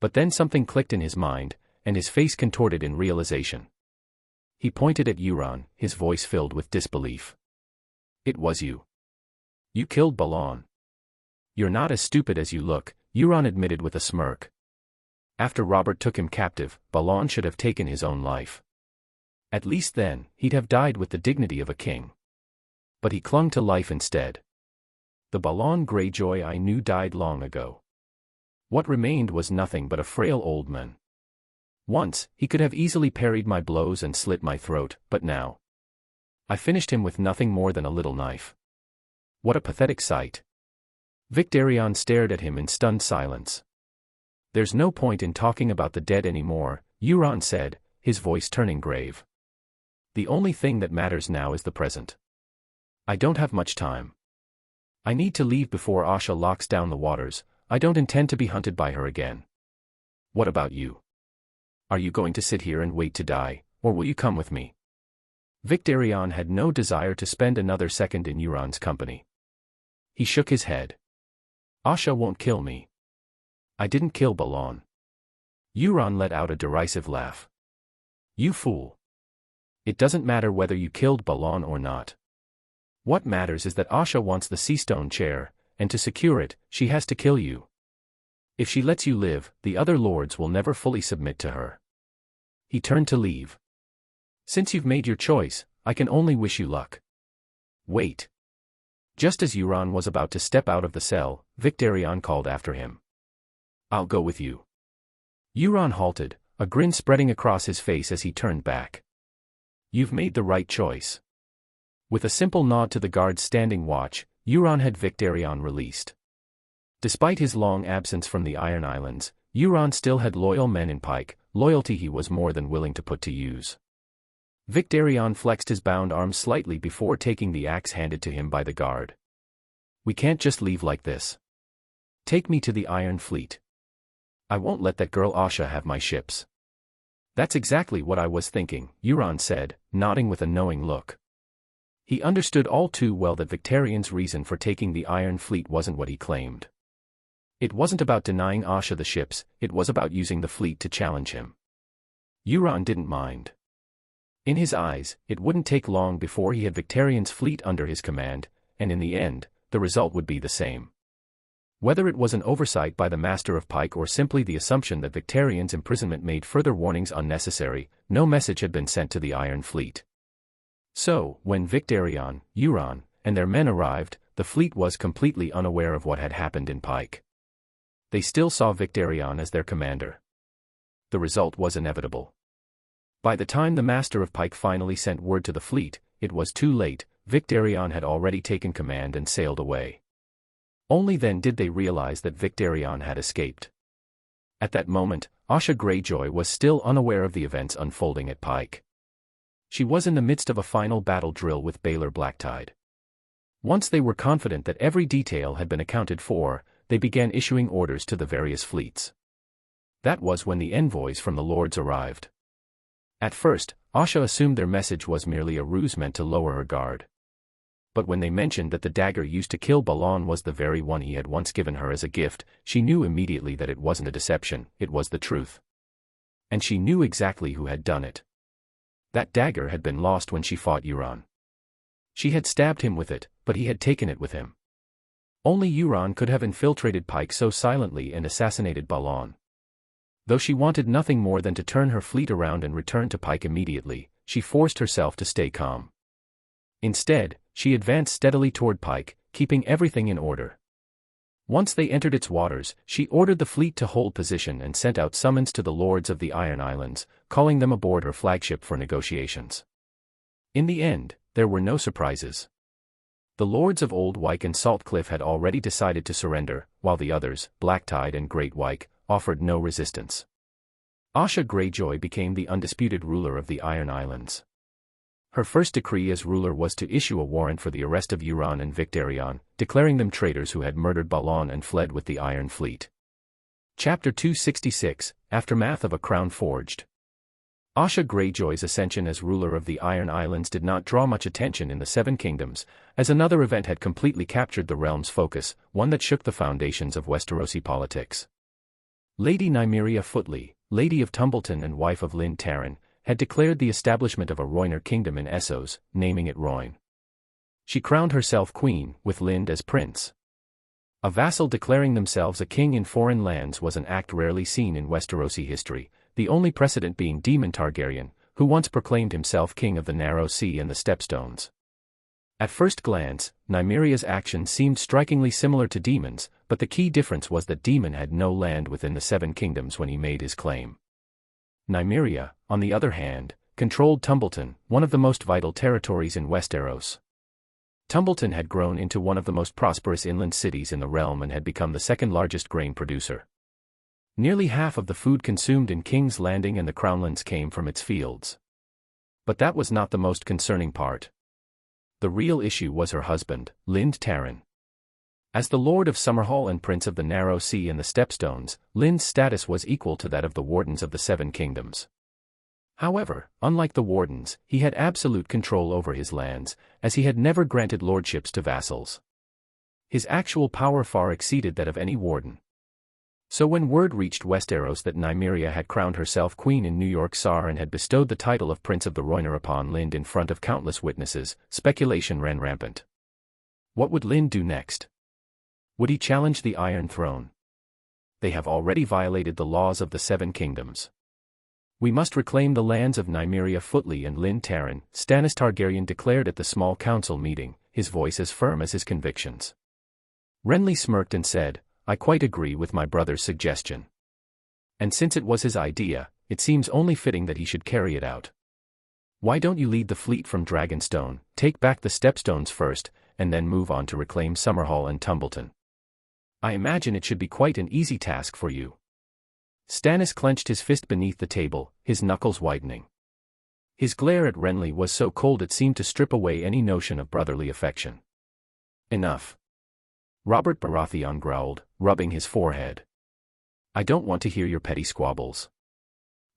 But then something clicked in his mind, and his face contorted in realization. He pointed at Euron, his voice filled with disbelief. It was you. You killed Balon. You're not as stupid as you look, Euron admitted with a smirk. After Robert took him captive, Balon should have taken his own life. At least then, he'd have died with the dignity of a king. But he clung to life instead. The Balon Greyjoy I knew died long ago. What remained was nothing but a frail old man. Once, he could have easily parried my blows and slit my throat, but now. I finished him with nothing more than a little knife. What a pathetic sight. Victarion stared at him in stunned silence. There's no point in talking about the dead anymore, Euron said, his voice turning grave. The only thing that matters now is the present. I don't have much time. I need to leave before Asha locks down the waters. I don't intend to be hunted by her again. What about you? Are you going to sit here and wait to die, or will you come with me? Victarion had no desire to spend another second in Euron's company. He shook his head. Asha won't kill me. I didn't kill Balon. Euron let out a derisive laugh. You fool. It doesn't matter whether you killed Balon or not. What matters is that Asha wants the Seastone chair, and to secure it, she has to kill you. If she lets you live, the other lords will never fully submit to her. He turned to leave. Since you've made your choice, I can only wish you luck. Wait. Just as Euron was about to step out of the cell, Victarion called after him. I'll go with you. Euron halted, a grin spreading across his face as he turned back. "You've made the right choice." With a simple nod to the guards standing watch, Euron had Victarion released. Despite his long absence from the Iron Islands, Euron still had loyal men in Pike, loyalty he was more than willing to put to use. Victarion flexed his bound arm slightly before taking the axe handed to him by the guard. "We can't just leave like this. Take me to the Iron Fleet. I won't let that girl Asha have my ships." "That's exactly what I was thinking," Euron said, nodding with a knowing look. He understood all too well that Victarion's reason for taking the Iron Fleet wasn't what he claimed. It wasn't about denying Asha the ships, it was about using the fleet to challenge him. Euron didn't mind. In his eyes, it wouldn't take long before he had Victarion's fleet under his command, and in the end, the result would be the same. Whether it was an oversight by the Master of Pike or simply the assumption that Victarion's imprisonment made further warnings unnecessary, no message had been sent to the Iron Fleet. So, when Victarion, Euron, and their men arrived, the fleet was completely unaware of what had happened in Pike. They still saw Victarion as their commander. The result was inevitable. By the time the Master of Pike finally sent word to the fleet, it was too late. Victarion had already taken command and sailed away. Only then did they realize that Victarion had escaped. At that moment, Asha Greyjoy was still unaware of the events unfolding at Pike. She was in the midst of a final battle drill with Baelor Blacktide. Once they were confident that every detail had been accounted for, they began issuing orders to the various fleets. That was when the envoys from the lords arrived. At first, Asha assumed their message was merely a ruse meant to lower her guard. But when they mentioned that the dagger used to kill Balon was the very one he had once given her as a gift, she knew immediately that it wasn't a deception, it was the truth. And she knew exactly who had done it. That dagger had been lost when she fought Euron. She had stabbed him with it, but he had taken it with him. Only Euron could have infiltrated Pike so silently and assassinated Balon. Though she wanted nothing more than to turn her fleet around and return to Pike immediately, she forced herself to stay calm. Instead, she advanced steadily toward Pike, keeping everything in order. Once they entered its waters, she ordered the fleet to hold position and sent out summons to the lords of the Iron Islands, calling them aboard her flagship for negotiations. In the end, there were no surprises. The lords of Old Wyke and Saltcliffe had already decided to surrender, while the others, Blacktide and Great Wyke, offered no resistance. Asha Greyjoy became the undisputed ruler of the Iron Islands. Her first decree as ruler was to issue a warrant for the arrest of Euron and Victarion, declaring them traitors who had murdered Balon and fled with the Iron Fleet. Chapter 266, Aftermath of a Crown Forged. Asha Greyjoy's ascension as ruler of the Iron Islands did not draw much attention in the Seven Kingdoms, as another event had completely captured the realm's focus, one that shook the foundations of Westerosi politics. Lady Nymeria Footley, Lady of Tumbleton and wife of Lyn Taran, had declared the establishment of a Rhoynar kingdom in Essos, naming it Rhoyne. She crowned herself queen, with Lynd as prince. A vassal declaring themselves a king in foreign lands was an act rarely seen in Westerosi history, the only precedent being Daemon Targaryen, who once proclaimed himself king of the Narrow Sea and the Stepstones. At first glance, Nymeria's actions seemed strikingly similar to Daemon's, but the key difference was that Daemon had no land within the Seven Kingdoms when he made his claim. Nymeria, on the other hand, controlled Tumbleton, one of the most vital territories in Westeros. Tumbleton had grown into one of the most prosperous inland cities in the realm and had become the second-largest grain producer. Nearly half of the food consumed in King's Landing and the Crownlands came from its fields. But that was not the most concerning part. The real issue was her husband, Lyn Taran. As the Lord of Summerhall and Prince of the Narrow Sea and the Stepstones, Lyn's status was equal to that of the Wardens of the Seven Kingdoms. However, unlike the Wardens, he had absolute control over his lands, as he had never granted lordships to vassals. His actual power far exceeded that of any warden. So when word reached Westeros that Nymeria had crowned herself queen in New York Sar and had bestowed the title of Prince of the Rhoynar upon Lynd in front of countless witnesses, speculation ran rampant. What would Lynd do next? Would he challenge the Iron Throne? They have already violated the laws of the Seven Kingdoms. We must reclaim the lands of Nymeria Footley and Lyn Taran, Stannis Targaryen declared at the small council meeting, his voice as firm as his convictions. Renly smirked and said, "I quite agree with my brother's suggestion." And since it was his idea, it seems only fitting that he should carry it out. Why don't you lead the fleet from Dragonstone, take back the Stepstones first, and then move on to reclaim Summerhall and Tumbleton? I imagine it should be quite an easy task for you." Stannis clenched his fist beneath the table, his knuckles whitening. His glare at Renly was so cold it seemed to strip away any notion of brotherly affection. "Enough," Robert Baratheon growled, rubbing his forehead. "I don't want to hear your petty squabbles.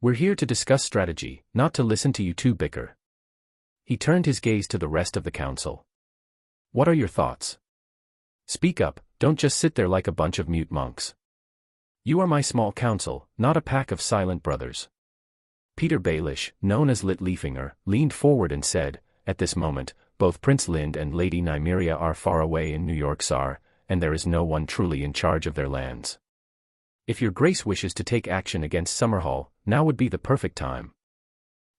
We're here to discuss strategy, not to listen to you two bicker." He turned his gaze to the rest of the council. "What are your thoughts? Speak up, don't just sit there like a bunch of mute monks. You are my small council, not a pack of silent brothers." Peter Baelish, known as Littlefinger, leaned forward and said, "At this moment, both Prince Lind and Lady Nymeria are far away in New York Sar, and there is no one truly in charge of their lands. If your grace wishes to take action against Summerhall, now would be the perfect time."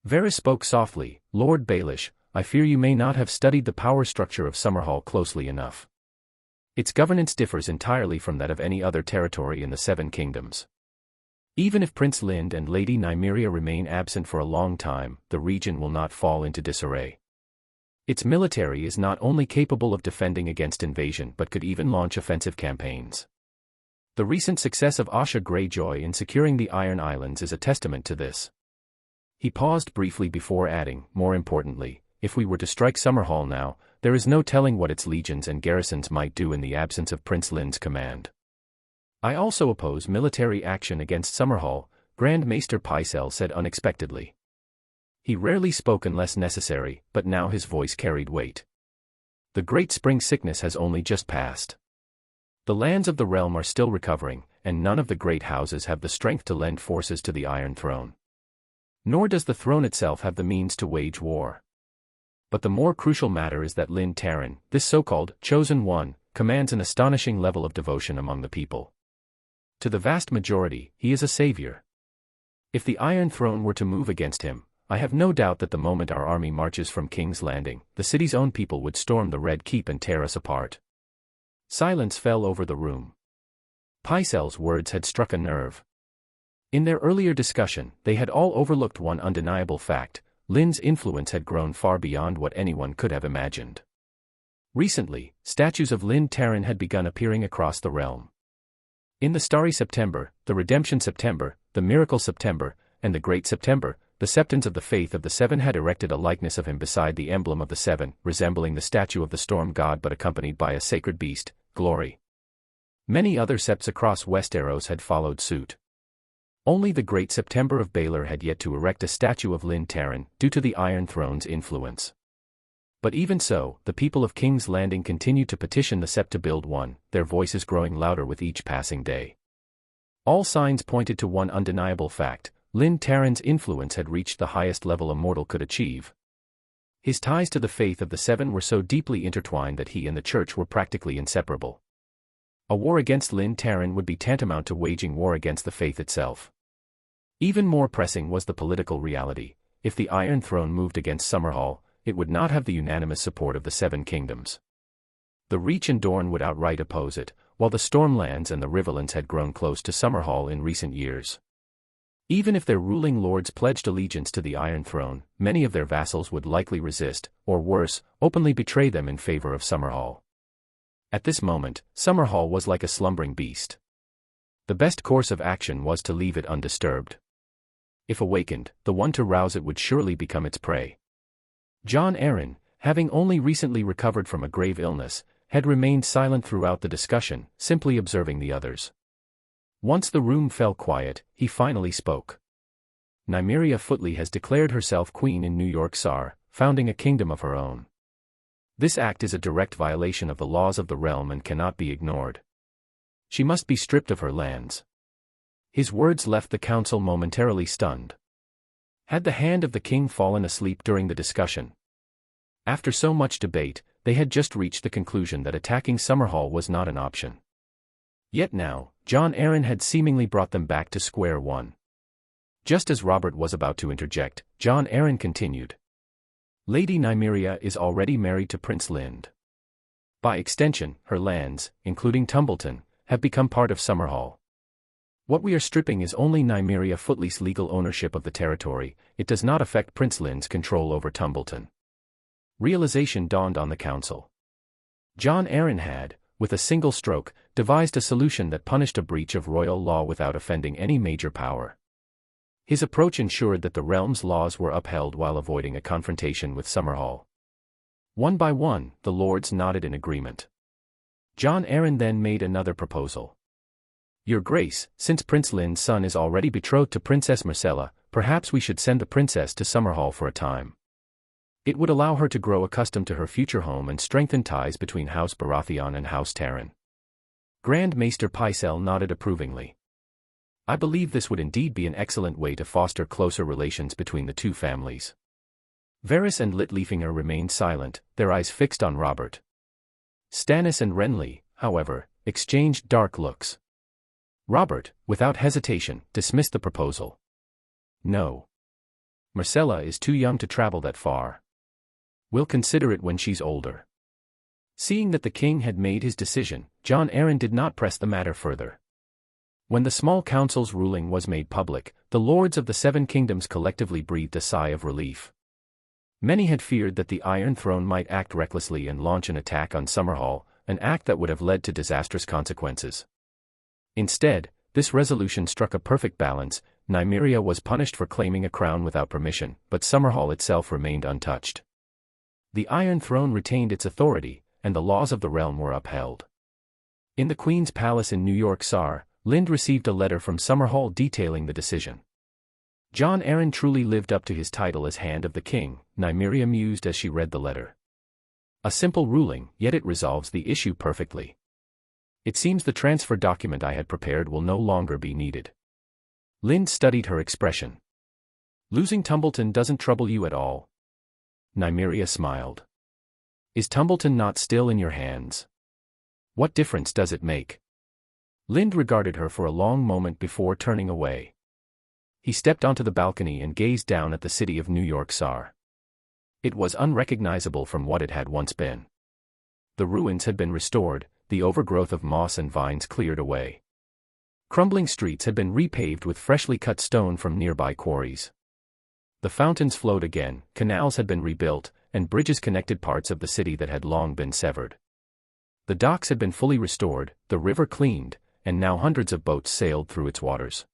Varys spoke softly, "Lord Baelish, I fear you may not have studied the power structure of Summerhall closely enough. Its governance differs entirely from that of any other territory in the Seven Kingdoms. Even if Prince Lind and Lady Nymeria remain absent for a long time, the region will not fall into disarray. Its military is not only capable of defending against invasion but could even launch offensive campaigns. The recent success of Asha Greyjoy in securing the Iron Islands is a testament to this." He paused briefly before adding, "More importantly, if we were to strike Summerhall now, there is no telling what its legions and garrisons might do in the absence of Prince Lind's command. I also oppose military action against Summerhall," Grand Maester Pycelle said unexpectedly. He rarely spoke unless necessary, but now his voice carried weight. "The Great Spring Sickness has only just passed. The lands of the realm are still recovering, and none of the great houses have the strength to lend forces to the Iron Throne. Nor does the throne itself have the means to wage war. But the more crucial matter is that Lyn Taran, this so-called Chosen One, commands an astonishing level of devotion among the people. To the vast majority, he is a savior. If the Iron Throne were to move against him, I have no doubt that the moment our army marches from King's Landing, the city's own people would storm the Red Keep and tear us apart." Silence fell over the room. Pycelle's words had struck a nerve. In their earlier discussion, they had all overlooked one undeniable fact: Lyn's influence had grown far beyond what anyone could have imagined. Recently, statues of Lyn Taran had begun appearing across the realm. In the Starry September, the Redemption September, the Miracle September, and the Great September, the Septons of the Faith of the Seven had erected a likeness of him beside the emblem of the Seven, resembling the statue of the storm god but accompanied by a sacred beast, Glory. Many other septs across Westeros had followed suit. Only the Great September of Baelor had yet to erect a statue of Lyn Taran, due to the Iron Throne's influence. But even so, the people of King's Landing continued to petition the Sept to build one, their voices growing louder with each passing day. All signs pointed to one undeniable fact: Lyn Taran's influence had reached the highest level a mortal could achieve. His ties to the faith of the Seven were so deeply intertwined that he and the Church were practically inseparable. A war against Lyn Taran would be tantamount to waging war against the faith itself. Even more pressing was the political reality: if the Iron Throne moved against Summerhall, it would not have the unanimous support of the Seven Kingdoms. The Reach and Dorne would outright oppose it, while the Stormlands and the Riverlands had grown close to Summerhall in recent years. Even if their ruling lords pledged allegiance to the Iron Throne, many of their vassals would likely resist, or worse, openly betray them in favor of Summerhall. At this moment, Summerhall was like a slumbering beast. The best course of action was to leave it undisturbed. If awakened, the one to rouse it would surely become its prey. Jon Arryn, having only recently recovered from a grave illness, had remained silent throughout the discussion, simply observing the others. Once the room fell quiet, he finally spoke. "Nymeria Footley has declared herself queen in New York Sar, founding a kingdom of her own. This act is a direct violation of the laws of the realm and cannot be ignored. She must be stripped of her lands." His words left the council momentarily stunned. Had the hand of the king fallen asleep during the discussion? After so much debate, they had just reached the conclusion that attacking Summerhall was not an option. Yet now, Jon Arryn had seemingly brought them back to square one. Just as Robert was about to interject, Jon Arryn continued. "Lady Nymeria is already married to Prince Lind. By extension, her lands, including Tumbleton, have become part of Summerhall. What we are stripping is only Nymeria Footle's legal ownership of the territory. It does not affect Prince Lind's control over Tumbleton. Realization dawned on the council. John Arryn had, with a single stroke, devised a solution that punished a breach of royal law without offending any major power. His approach ensured that the realm's laws were upheld while avoiding a confrontation with Summerhall. One by one, the lords nodded in agreement. John Arryn then made another proposal. Your Grace, since Prince Lind's son is already betrothed to Princess Myrcella, perhaps we should send the princess to Summerhall for a time. It would allow her to grow accustomed to her future home and strengthen ties between House Baratheon and House Taryn. Grand Maester Pycelle nodded approvingly. I believe this would indeed be an excellent way to foster closer relations between the two families. Varys and Littlefinger remained silent, their eyes fixed on Robert. Stannis and Renly, however, exchanged dark looks. Robert, without hesitation, dismissed the proposal. No. Myrcella is too young to travel that far. We'll consider it when she's older. Seeing that the king had made his decision, John Arryn did not press the matter further. When the small council's ruling was made public, the lords of the Seven Kingdoms collectively breathed a sigh of relief. Many had feared that the Iron Throne might act recklessly and launch an attack on Summerhall, an act that would have led to disastrous consequences. Instead, this resolution struck a perfect balance. Nymeria was punished for claiming a crown without permission, but Summerhall itself remained untouched. The Iron Throne retained its authority, and the laws of the realm were upheld. In the Queen's Palace in New York Sar, Lind received a letter from Summerhall detailing the decision. John Arryn truly lived up to his title as Hand of the King, Nymeria mused as she read the letter. A simple ruling, yet it resolves the issue perfectly. It seems the transfer document I had prepared will no longer be needed. Lind studied her expression. Losing Tumbleton doesn't trouble you at all? Nymeria smiled. Is Tumbleton not still in your hands? What difference does it make? Lind regarded her for a long moment before turning away. He stepped onto the balcony and gazed down at the city of New York Sar. It was unrecognizable from what it had once been. The ruins had been restored, the overgrowth of moss and vines cleared away. Crumbling streets had been repaved with freshly cut stone from nearby quarries. The fountains flowed again, canals had been rebuilt, and bridges connected parts of the city that had long been severed. The docks had been fully restored, the river cleaned, and now hundreds of boats sailed through its waters.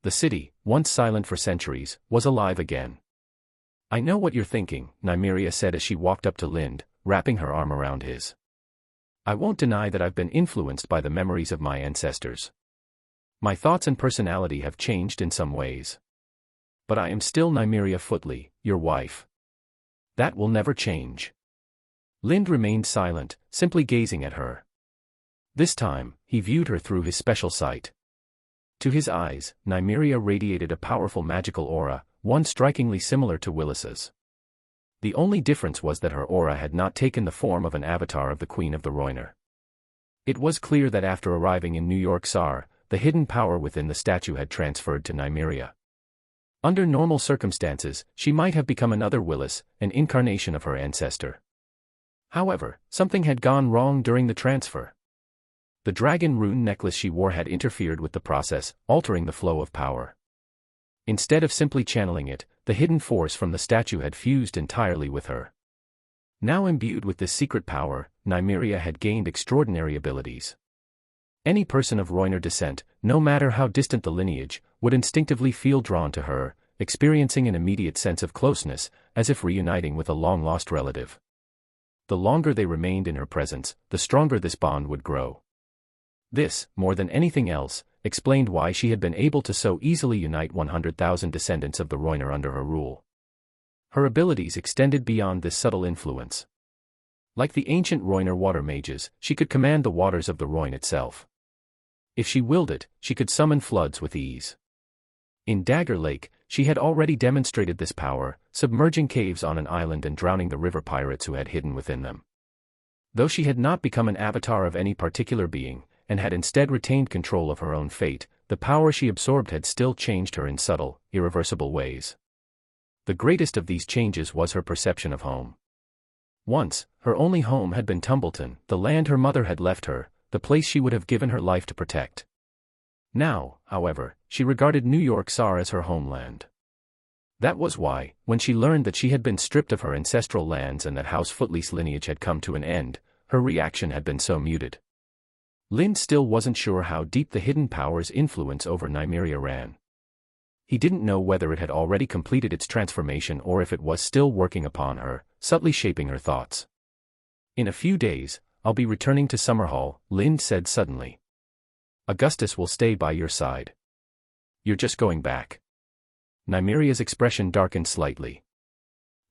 The city, once silent for centuries, was alive again. I know what you're thinking, Nymeria said as she walked up to Lind, wrapping her arm around his. I won't deny that I've been influenced by the memories of my ancestors. My thoughts and personality have changed in some ways. But I am still Nymeria Footly, your wife. That will never change. Lind remained silent, simply gazing at her. This time, he viewed her through his special sight. To his eyes, Nymeria radiated a powerful magical aura, one strikingly similar to Willis's. The only difference was that her aura had not taken the form of an avatar of the Queen of the Rhoynar. It was clear that after arriving in New York Sar, the hidden power within the statue had transferred to Nymeria. Under normal circumstances, she might have become another Willis, an incarnation of her ancestor. However, something had gone wrong during the transfer. The dragon rune necklace she wore had interfered with the process, altering the flow of power. Instead of simply channeling it, the hidden force from the statue had fused entirely with her. Now imbued with this secret power, Nymeria had gained extraordinary abilities. Any person of Rhoynar descent, no matter how distant the lineage, would instinctively feel drawn to her, experiencing an immediate sense of closeness, as if reuniting with a long-lost relative. The longer they remained in her presence, the stronger this bond would grow. This, more than anything else, explained why she had been able to so easily unite 100,000 descendants of the Rhoynar under her rule. Her abilities extended beyond this subtle influence. Like the ancient Rhoynar water mages, she could command the waters of the Rhoyne itself. If she willed it, she could summon floods with ease. In Dagger Lake, she had already demonstrated this power, submerging caves on an island and drowning the river pirates who had hidden within them. Though she had not become an avatar of any particular being, and had instead retained control of her own fate, the power she absorbed had still changed her in subtle, irreversible ways. The greatest of these changes was her perception of home. Once, her only home had been Tumbleton, the land her mother had left her, the place she would have given her life to protect. Now, however, she regarded New York Sar as her homeland. That was why, when she learned that she had been stripped of her ancestral lands and that House Footlease lineage had come to an end, her reaction had been so muted. Lind still wasn't sure how deep the hidden power's influence over Nimria ran. He didn't know whether it had already completed its transformation or if it was still working upon her, subtly shaping her thoughts. In a few days, I'll be returning to Summerhall, Lind said suddenly. Augustus will stay by your side. You're just going back. Nimeria's expression darkened slightly.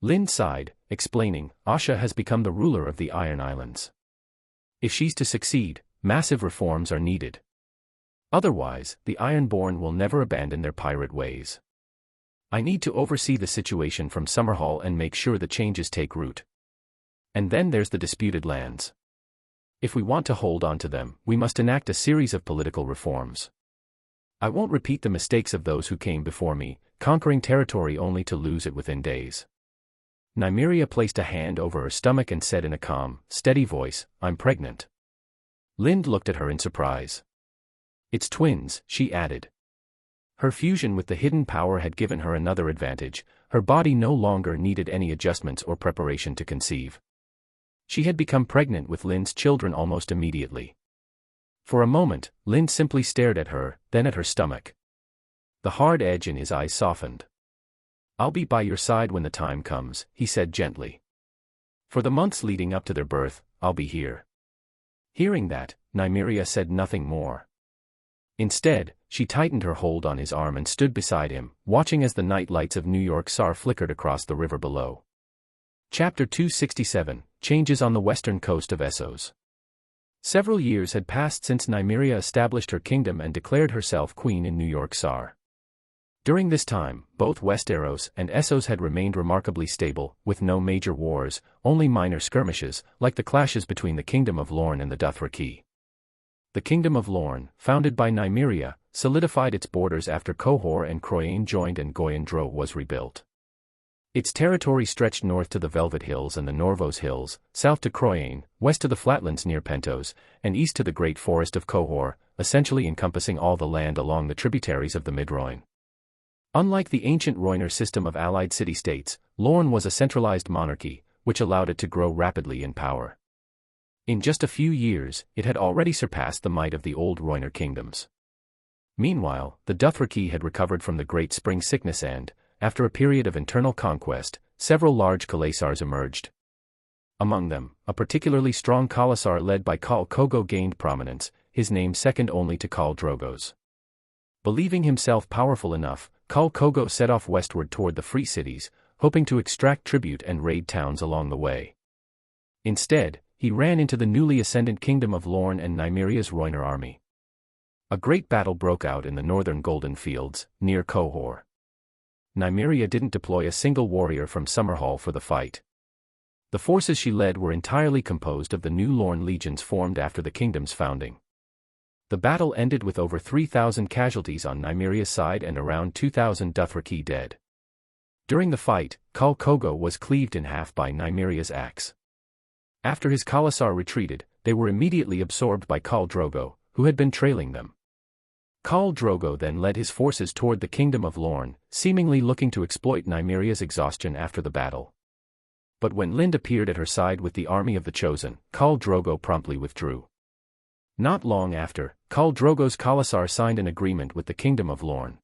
Lind sighed, explaining, Asha has become the ruler of the Iron Islands. If she's to succeed, massive reforms are needed. Otherwise, the Ironborn will never abandon their pirate ways. I need to oversee the situation from Summerhall and make sure the changes take root. And then there's the disputed lands. If we want to hold on to them, we must enact a series of political reforms. I won't repeat the mistakes of those who came before me, conquering territory only to lose it within days. Nymeria placed a hand over her stomach and said in a calm, steady voice, I'm pregnant. Lind looked at her in surprise. It's twins, she added. Her fusion with the hidden power had given her another advantage. Her body no longer needed any adjustments or preparation to conceive. She had become pregnant with Lind's children almost immediately. For a moment, Lind simply stared at her, then at her stomach. The hard edge in his eyes softened. I'll be by your side when the time comes, he said gently. For the months leading up to their birth, I'll be here. Hearing that, Nymeria said nothing more. Instead, she tightened her hold on his arm and stood beside him, watching as the night lights of New York Sar flickered across the river below. Chapter 267, Changes on the Western Coast of Essos. Several years had passed since Nymeria established her kingdom and declared herself queen in New York Sar. During this time, both Westeros and Essos had remained remarkably stable, with no major wars, only minor skirmishes, like the clashes between the Kingdom of Lorne and the Dothraki. The Kingdom of Lorne, founded by Nymeria, solidified its borders after Cohor and Croyane joined and Goyandro was rebuilt. Its territory stretched north to the Velvet Hills and the Norvos Hills, south to Croyane, west to the flatlands near Pentos, and east to the Great Forest of Cohor, essentially encompassing all the land along the tributaries of the Mid-Rhoyne. Unlike the ancient Rhoynar system of allied city-states, Lorne was a centralized monarchy, which allowed it to grow rapidly in power. In just a few years, it had already surpassed the might of the old Rhoynar kingdoms. Meanwhile, the Dothraki had recovered from the Great Spring Sickness and, after a period of internal conquest, several large Khalasars emerged. Among them, a particularly strong Khalasar led by Khal Kogo gained prominence, his name second only to Khal Drogo's. Believing himself powerful enough, Khal Kogo set off westward toward the Free Cities, hoping to extract tribute and raid towns along the way. Instead, he ran into the newly ascendant Kingdom of Lorne and Nymeria's Rhoynar army. A great battle broke out in the northern Golden Fields, near Cohor. Nymeria didn't deploy a single warrior from Summerhall for the fight. The forces she led were entirely composed of the new Lorne legions formed after the kingdom's founding. The battle ended with over 3,000 casualties on Nymeria's side and around 2,000 Dothraki dead. During the fight, Khal Kogo was cleaved in half by Nymeria's axe. After his Khalasar retreated, they were immediately absorbed by Khal Drogo, who had been trailing them. Khal Drogo then led his forces toward the Kingdom of Lorne, seemingly looking to exploit Nymeria's exhaustion after the battle. But when Lind appeared at her side with the army of the Chosen, Khal Drogo promptly withdrew. Not long after, Khal Drogo's Khalasar signed an agreement with the Kingdom of Lorne.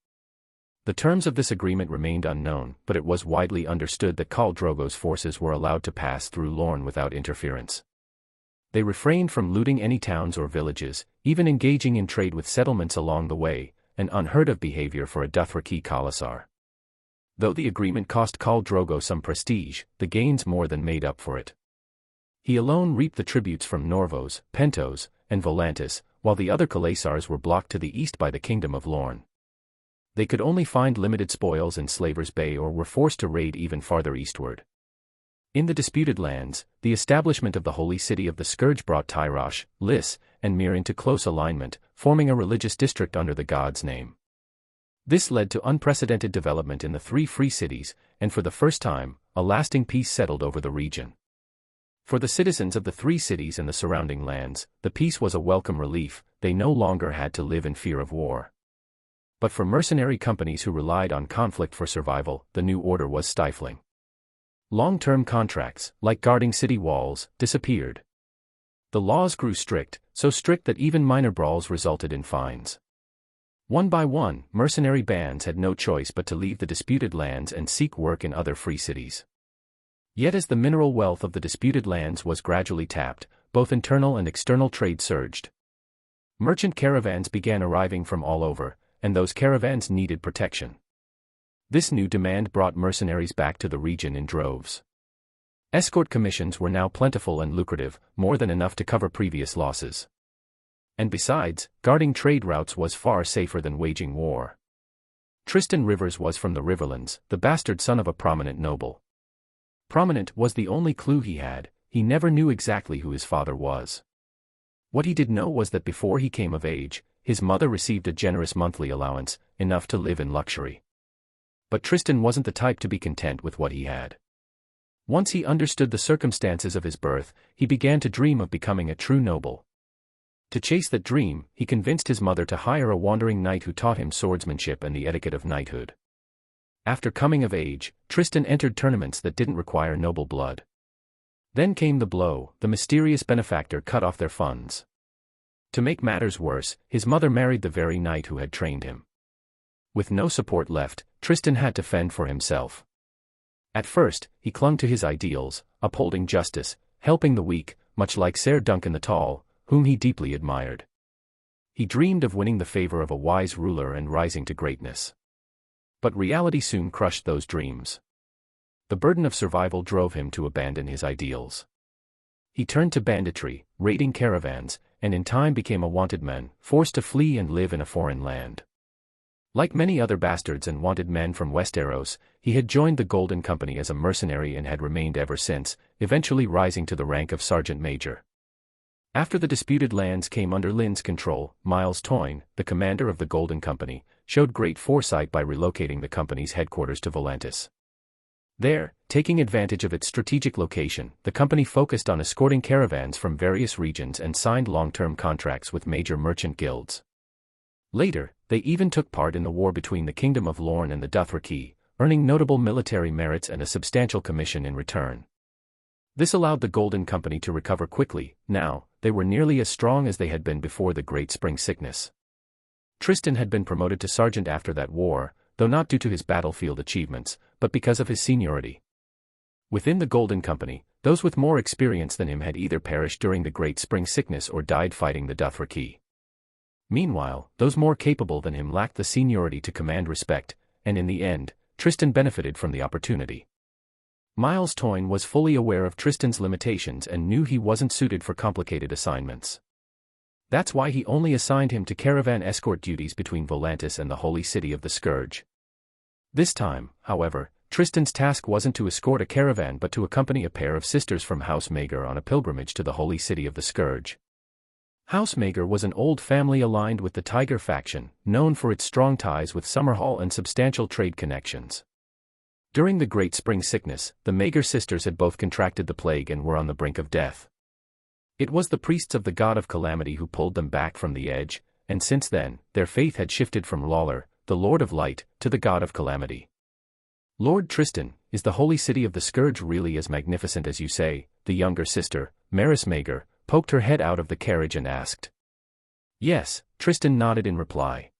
The terms of this agreement remained unknown, but it was widely understood that Khal Drogo's forces were allowed to pass through Lorne without interference. They refrained from looting any towns or villages, even engaging in trade with settlements along the way, an unheard-of behavior for a Dothraki Khalasar. Though the agreement cost Khal Drogo some prestige, the gains more than made up for it. He alone reaped the tributes from Norvos, Pentos, and Volantis, while the other Khalasars were blocked to the east by the Kingdom of Lorne. They could only find limited spoils in Slaver's Bay or were forced to raid even farther eastward. In the disputed lands, the establishment of the holy city of the Scourge brought Tyrosh, Lys, and Myr into close alignment, forming a religious district under the god's name. This led to unprecedented development in the three free cities, and for the first time, a lasting peace settled over the region. For the citizens of the three cities and the surrounding lands, the peace was a welcome relief, they no longer had to live in fear of war. But for mercenary companies who relied on conflict for survival, the new order was stifling. Long-term contracts, like guarding city walls, disappeared. The laws grew strict, so strict that even minor brawls resulted in fines. One by one, mercenary bands had no choice but to leave the disputed lands and seek work in other free cities. Yet as the mineral wealth of the disputed lands was gradually tapped, both internal and external trade surged. Merchant caravans began arriving from all over, and those caravans needed protection. This new demand brought mercenaries back to the region in droves. Escort commissions were now plentiful and lucrative, more than enough to cover previous losses. And besides, guarding trade routes was far safer than waging war. Tristan Rivers was from the Riverlands, the bastard son of a prominent noble. Prominent was the only clue he had, he never knew exactly who his father was. What he did know was that before he came of age, his mother received a generous monthly allowance, enough to live in luxury. But Tristan wasn't the type to be content with what he had. Once he understood the circumstances of his birth, he began to dream of becoming a true noble. To chase that dream, he convinced his mother to hire a wandering knight who taught him swordsmanship and the etiquette of knighthood. After coming of age, Tristan entered tournaments that didn't require noble blood. Then came the blow, the mysterious benefactor cut off their funds. To make matters worse, his mother married the very knight who had trained him. With no support left, Tristan had to fend for himself. At first, he clung to his ideals, upholding justice, helping the weak, much like Sir Duncan the Tall, whom he deeply admired. He dreamed of winning the favor of a wise ruler and rising to greatness. But reality soon crushed those dreams. The burden of survival drove him to abandon his ideals. He turned to banditry, raiding caravans, and in time became a wanted man, forced to flee and live in a foreign land. Like many other bastards and wanted men from Westeros, he had joined the Golden Company as a mercenary and had remained ever since, eventually rising to the rank of sergeant major. After the disputed lands came under Lynn's control, Miles Toyne, the commander of the Golden Company, showed great foresight by relocating the company's headquarters to Volantis. There, taking advantage of its strategic location, the company focused on escorting caravans from various regions and signed long-term contracts with major merchant guilds. Later, they even took part in the war between the Kingdom of Lorne and the Dothraki, earning notable military merits and a substantial commission in return. This allowed the Golden Company to recover quickly. Now, they were nearly as strong as they had been before the Great Spring Sickness. Tristan had been promoted to sergeant after that war, though not due to his battlefield achievements, but because of his seniority. Within the Golden Company, those with more experience than him had either perished during the Great Spring Sickness or died fighting the Dothraki. Meanwhile, those more capable than him lacked the seniority to command respect, and in the end, Tristan benefited from the opportunity. Miles Toyne was fully aware of Tristan's limitations and knew he wasn't suited for complicated assignments. That's why he only assigned him to caravan escort duties between Volantis and the holy city of the Scourge. This time, however, Tristan's task wasn't to escort a caravan but to accompany a pair of sisters from House Maegor on a pilgrimage to the holy city of the Scourge. House Maegor was an old family aligned with the Tiger faction, known for its strong ties with Summerhall and substantial trade connections. During the Great Spring Sickness, the Maegor sisters had both contracted the plague and were on the brink of death. It was the priests of the God of Calamity who pulled them back from the edge, and since then, their faith had shifted from Lawler, the Lord of Light, to the God of Calamity. Lord Tristan, is the holy city of the Scourge really as magnificent as you say? The younger sister, Maris Maegor, poked her head out of the carriage and asked. Yes, Tristan nodded in reply.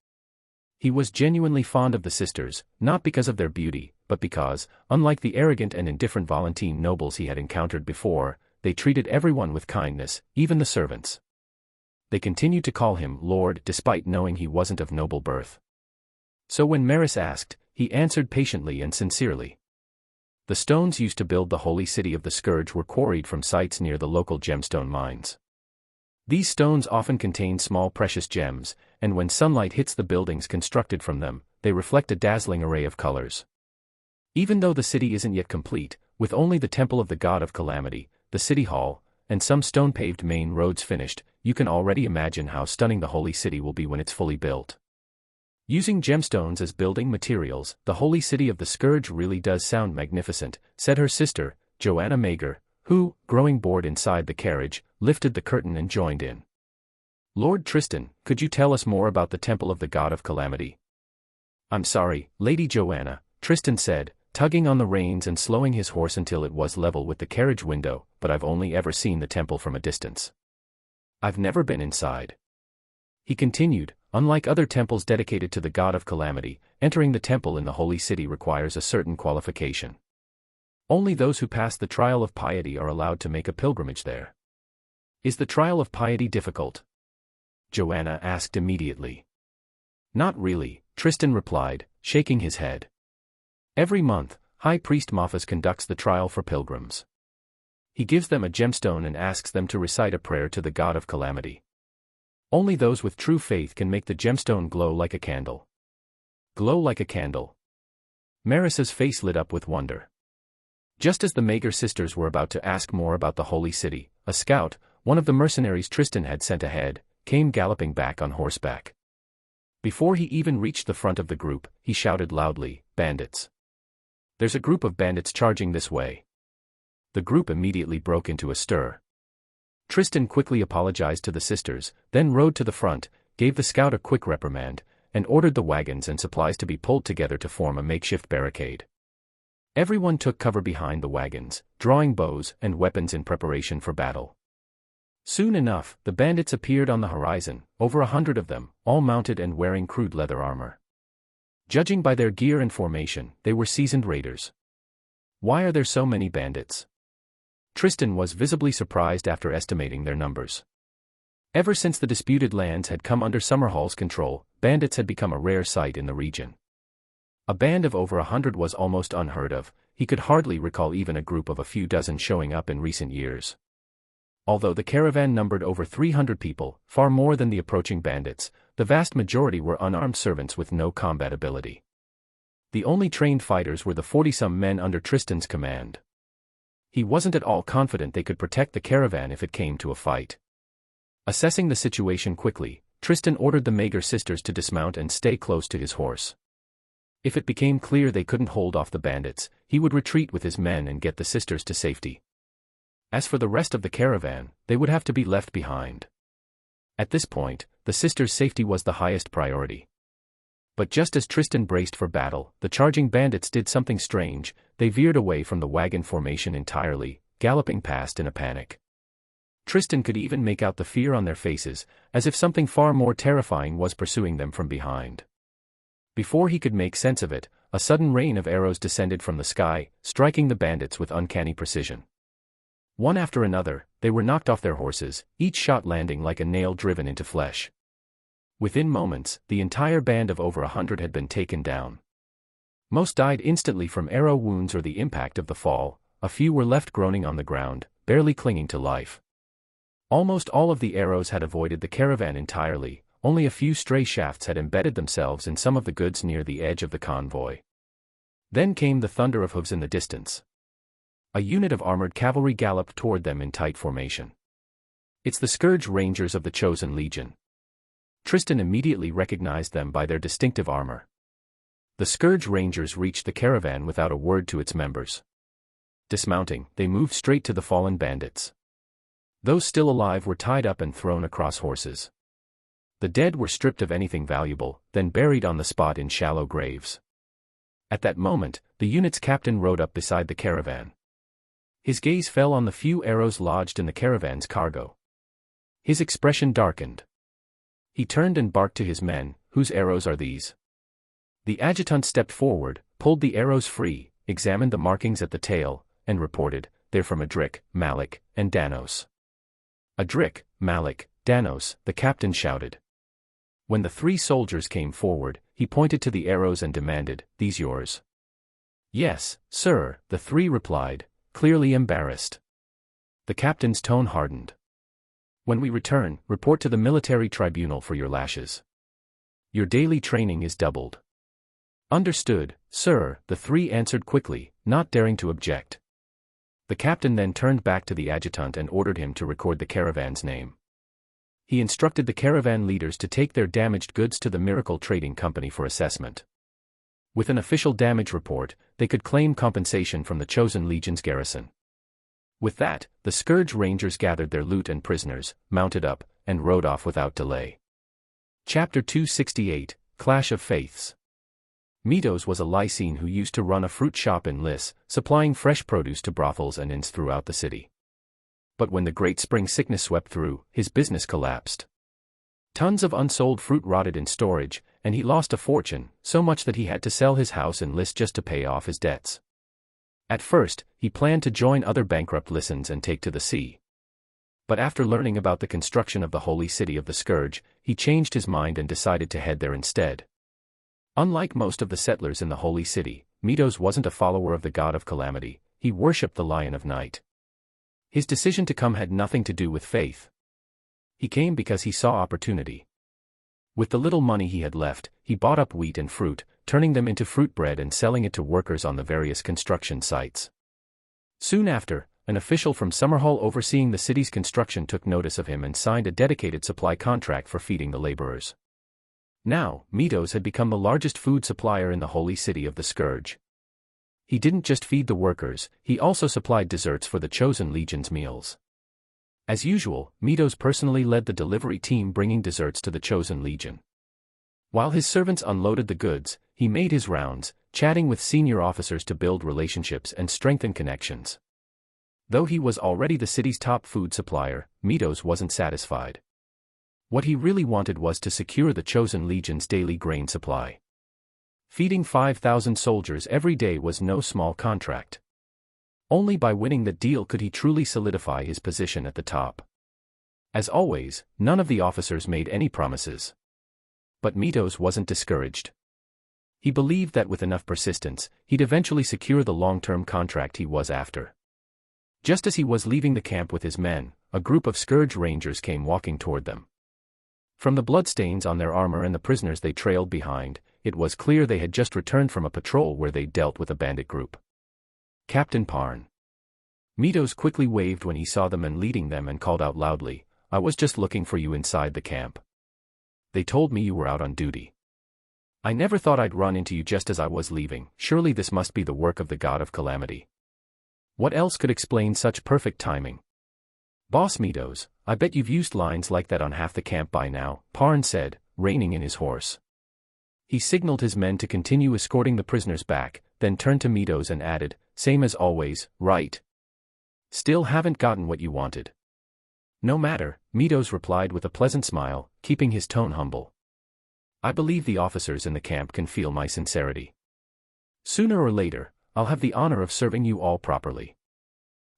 He was genuinely fond of the sisters, not because of their beauty, but because, unlike the arrogant and indifferent Volantene nobles he had encountered before, they treated everyone with kindness, even the servants. They continued to call him Lord despite knowing he wasn't of noble birth. So when Maris asked, he answered patiently and sincerely. The stones used to build the holy city of the Scourge were quarried from sites near the local gemstone mines. These stones often contain small precious gems, and when sunlight hits the buildings constructed from them, they reflect a dazzling array of colors. Even though the city isn't yet complete, with only the Temple of the God of Calamity, the City Hall, and some stone-paved main roads finished, you can already imagine how stunning the holy city will be when it's fully built. Using gemstones as building materials, the holy city of the Scourge really does sound magnificent, said her sister, Joanna Maegor, who, growing bored inside the carriage, lifted the curtain and joined in. Lord Tristan, could you tell us more about the Temple of the God of Calamity? I'm sorry, Lady Joanna, Tristan said, tugging on the reins and slowing his horse until it was level with the carriage window, but I've only ever seen the temple from a distance. I've never been inside. He continued, unlike other temples dedicated to the God of Calamity, entering the temple in the Holy City requires a certain qualification. Only those who pass the trial of piety are allowed to make a pilgrimage there. Is the trial of piety difficult? Joanna asked immediately. Not really, Tristan replied, shaking his head. Every month, High Priest Mophas conducts the trial for pilgrims. He gives them a gemstone and asks them to recite a prayer to the God of Calamity. Only those with true faith can make the gemstone glow like a candle. Glow like a candle. Marissa's face lit up with wonder. Just as the Mager sisters were about to ask more about the Holy City, a scout, one of the mercenaries Tristan had sent ahead, came galloping back on horseback. Before he even reached the front of the group, he shouted loudly, "Bandits! There's a group of bandits charging this way." The group immediately broke into a stir. Tristan quickly apologized to the sisters, then rode to the front, gave the scout a quick reprimand, and ordered the wagons and supplies to be pulled together to form a makeshift barricade. Everyone took cover behind the wagons, drawing bows and weapons in preparation for battle. Soon enough, the bandits appeared on the horizon, over 100 of them, all mounted and wearing crude leather armor. Judging by their gear and formation, they were seasoned raiders. Why are there so many bandits? Tristan was visibly surprised after estimating their numbers. Ever since the disputed lands had come under Summerhall's control, bandits had become a rare sight in the region. A band of over 100 was almost unheard of. He could hardly recall even a group of a few dozen showing up in recent years. Although the caravan numbered over 300 people, far more than the approaching bandits, the vast majority were unarmed servants with no combat ability. The only trained fighters were the 40-some men under Tristan's command. He wasn't at all confident they could protect the caravan if it came to a fight. Assessing the situation quickly, Tristan ordered the Mager sisters to dismount and stay close to his horse. If it became clear they couldn't hold off the bandits, he would retreat with his men and get the sisters to safety. As for the rest of the caravan, they would have to be left behind. At this point, the sisters' safety was the highest priority. But just as Tristan braced for battle, the charging bandits did something strange. They veered away from the wagon formation entirely, galloping past in a panic. Tristan could even make out the fear on their faces, as if something far more terrifying was pursuing them from behind. Before he could make sense of it, a sudden rain of arrows descended from the sky, striking the bandits with uncanny precision. One after another, they were knocked off their horses, each shot landing like a nail driven into flesh. Within moments, the entire band of over 100 had been taken down. Most died instantly from arrow wounds or the impact of the fall. A few were left groaning on the ground, barely clinging to life. Almost all of the arrows had avoided the caravan entirely. Only a few stray shafts had embedded themselves in some of the goods near the edge of the convoy. Then came the thunder of hooves in the distance. A unit of armored cavalry galloped toward them in tight formation. It's the Scourge Rangers of the Chosen Legion. Tristan immediately recognized them by their distinctive armor. The Scourge Rangers reached the caravan without a word to its members. Dismounting, they moved straight to the fallen bandits. Those still alive were tied up and thrown across horses. The dead were stripped of anything valuable, then buried on the spot in shallow graves. At that moment, the unit's captain rode up beside the caravan. His gaze fell on the few arrows lodged in the caravan's cargo. His expression darkened. He turned and barked to his men, "Whose arrows are these?" The adjutant stepped forward, pulled the arrows free, examined the markings at the tail, and reported, "They're from Adric, Malik, and Danos." "Adric, Malik, Danos," the captain shouted. When the 3 soldiers came forward, he pointed to the arrows and demanded, "These yours?" "Yes, sir," the 3 replied, clearly embarrassed. The captain's tone hardened. "When we return, report to the military tribunal for your lashes. Your daily training is doubled." "Understood, sir," the 3 answered quickly, not daring to object. The captain then turned back to the adjutant and ordered him to record the caravan's name. He instructed the caravan leaders to take their damaged goods to the Miracle Trading Company for assessment. With an official damage report, they could claim compensation from the Chosen Legion's garrison. With that, the Scourge Rangers gathered their loot and prisoners, mounted up, and rode off without delay. Chapter 268, Clash of Faiths. Mitos was a Lycene who used to run a fruit shop in Lys, supplying fresh produce to brothels and inns throughout the city. But when the great spring sickness swept through, his business collapsed. Tons of unsold fruit rotted in storage, and he lost a fortune, so much that he had to sell his house in Lys just to pay off his debts. At first, he planned to join other bankrupt Lysens and take to the sea. But after learning about the construction of the holy city of the Scourge, he changed his mind and decided to head there instead. Unlike most of the settlers in the holy city, Mitos wasn't a follower of the god of calamity, he worshipped the Lion of Night. His decision to come had nothing to do with faith. He came because he saw opportunity. With the little money he had left, he bought up wheat and fruit, turning them into fruit bread and selling it to workers on the various construction sites. Soon after, an official from Summerhall overseeing the city's construction took notice of him and signed a dedicated supply contract for feeding the laborers. Now, Mitos had become the largest food supplier in the holy city of the Scourge. He didn't just feed the workers, he also supplied desserts for the chosen legion's meals. As usual, Mitos personally led the delivery team bringing desserts to the chosen legion. While his servants unloaded the goods, he made his rounds, chatting with senior officers to build relationships and strengthen connections. Though he was already the city's top food supplier, Mitos wasn't satisfied. What he really wanted was to secure the chosen legion's daily grain supply. Feeding 5,000 soldiers every day was no small contract. Only by winning the deal could he truly solidify his position at the top. As always, none of the officers made any promises. But Mitos wasn't discouraged. He believed that with enough persistence, he'd eventually secure the long-term contract he was after. Just as he was leaving the camp with his men, a group of Scourge Rangers came walking toward them. From the bloodstains on their armor and the prisoners they trailed behind, it was clear they had just returned from a patrol where they dealt with a bandit group. Captain Parn. Mitos quickly waved when he saw the men leading them and called out loudly, "I was just looking for you inside the camp. They told me you were out on duty. I never thought I'd run into you just as I was leaving, surely this must be the work of the god of calamity. What else could explain such perfect timing?" "Boss Mitos, I bet you've used lines like that on half the camp by now," Parn said, reining in his horse. He signaled his men to continue escorting the prisoners back, then turned to Mitos and added, "Same as always, right? Still haven't gotten what you wanted?" "No matter," Mitos replied with a pleasant smile, keeping his tone humble. "I believe the officers in the camp can feel my sincerity. Sooner or later, I'll have the honor of serving you all properly."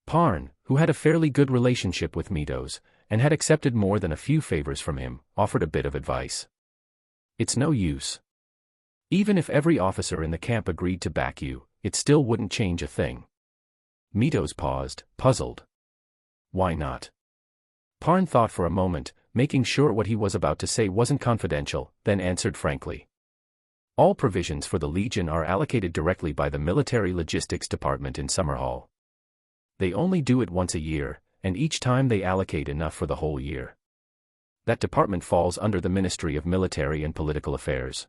Parn, who had a fairly good relationship with Mitos, and had accepted more than a few favors from him, offered a bit of advice. "It's no use. Even if every officer in the camp agreed to back you, it still wouldn't change a thing." Mitos paused, puzzled. "Why not?" Parn thought for a moment, making sure what he was about to say wasn't confidential, then answered frankly. "All provisions for the Legion are allocated directly by the Military Logistics Department in Summerhall. They only do it once a year, and each time they allocate enough for the whole year. That department falls under the Ministry of Military and Political Affairs.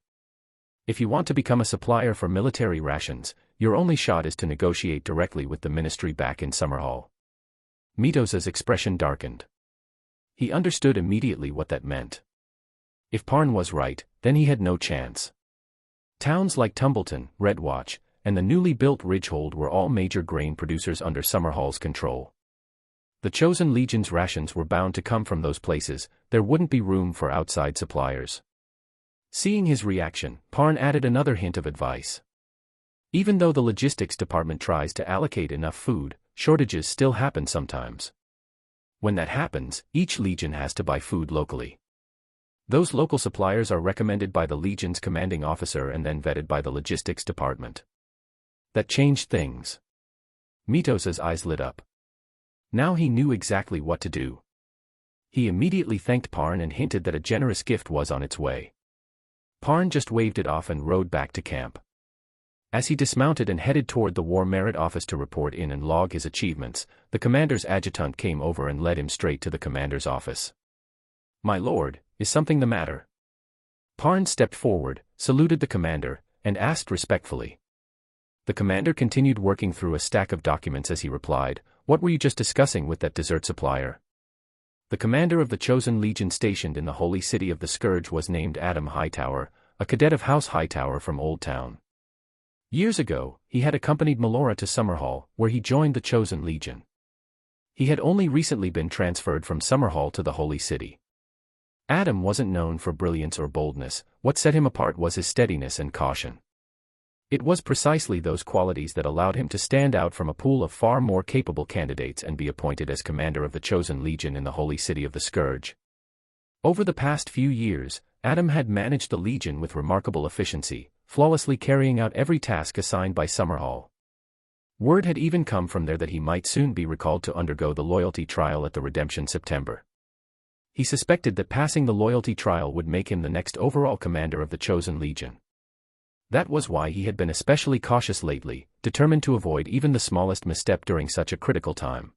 If you want to become a supplier for military rations, your only shot is to negotiate directly with the ministry back in Summerhall." Mitos's expression darkened. He understood immediately what that meant. If Parn was right, then he had no chance. Towns like Tumbleton, Redwatch, and the newly built Ridgehold were all major grain producers under Summerhall's control. The chosen legion's rations were bound to come from those places, there wouldn't be room for outside suppliers. Seeing his reaction, Parn added another hint of advice. Even though the logistics department tries to allocate enough food, shortages still happen sometimes. When that happens, each legion has to buy food locally. Those local suppliers are recommended by the legion's commanding officer and then vetted by the logistics department. That changed things. Mitos's eyes lit up. Now he knew exactly what to do. He immediately thanked Parn and hinted that a generous gift was on its way. Parn just waved it off and rode back to camp. As he dismounted and headed toward the War Merit Office to report in and log his achievements, the commander's adjutant came over and led him straight to the commander's office. "My lord, is something the matter?" Parn stepped forward, saluted the commander, and asked respectfully. The commander continued working through a stack of documents as he replied, "What were you just discussing with that dessert supplier?" The commander of the chosen legion stationed in the holy city of the Scourge was named Adam Hightower, a cadet of House Hightower from Old Town. Years ago, he had accompanied Melora to Summerhall, where he joined the chosen legion. He had only recently been transferred from Summerhall to the holy city. Adam wasn't known for brilliance or boldness. What set him apart was his steadiness and caution. It was precisely those qualities that allowed him to stand out from a pool of far more capable candidates and be appointed as commander of the chosen legion in the holy city of the Scourge. Over the past few years, Adam had managed the legion with remarkable efficiency, flawlessly carrying out every task assigned by Summerhall. Word had even come from there that he might soon be recalled to undergo the loyalty trial at the Redemption September. He suspected that passing the loyalty trial would make him the next overall commander of the chosen legion. That was why he had been especially cautious lately, determined to avoid even the smallest misstep during such a critical time.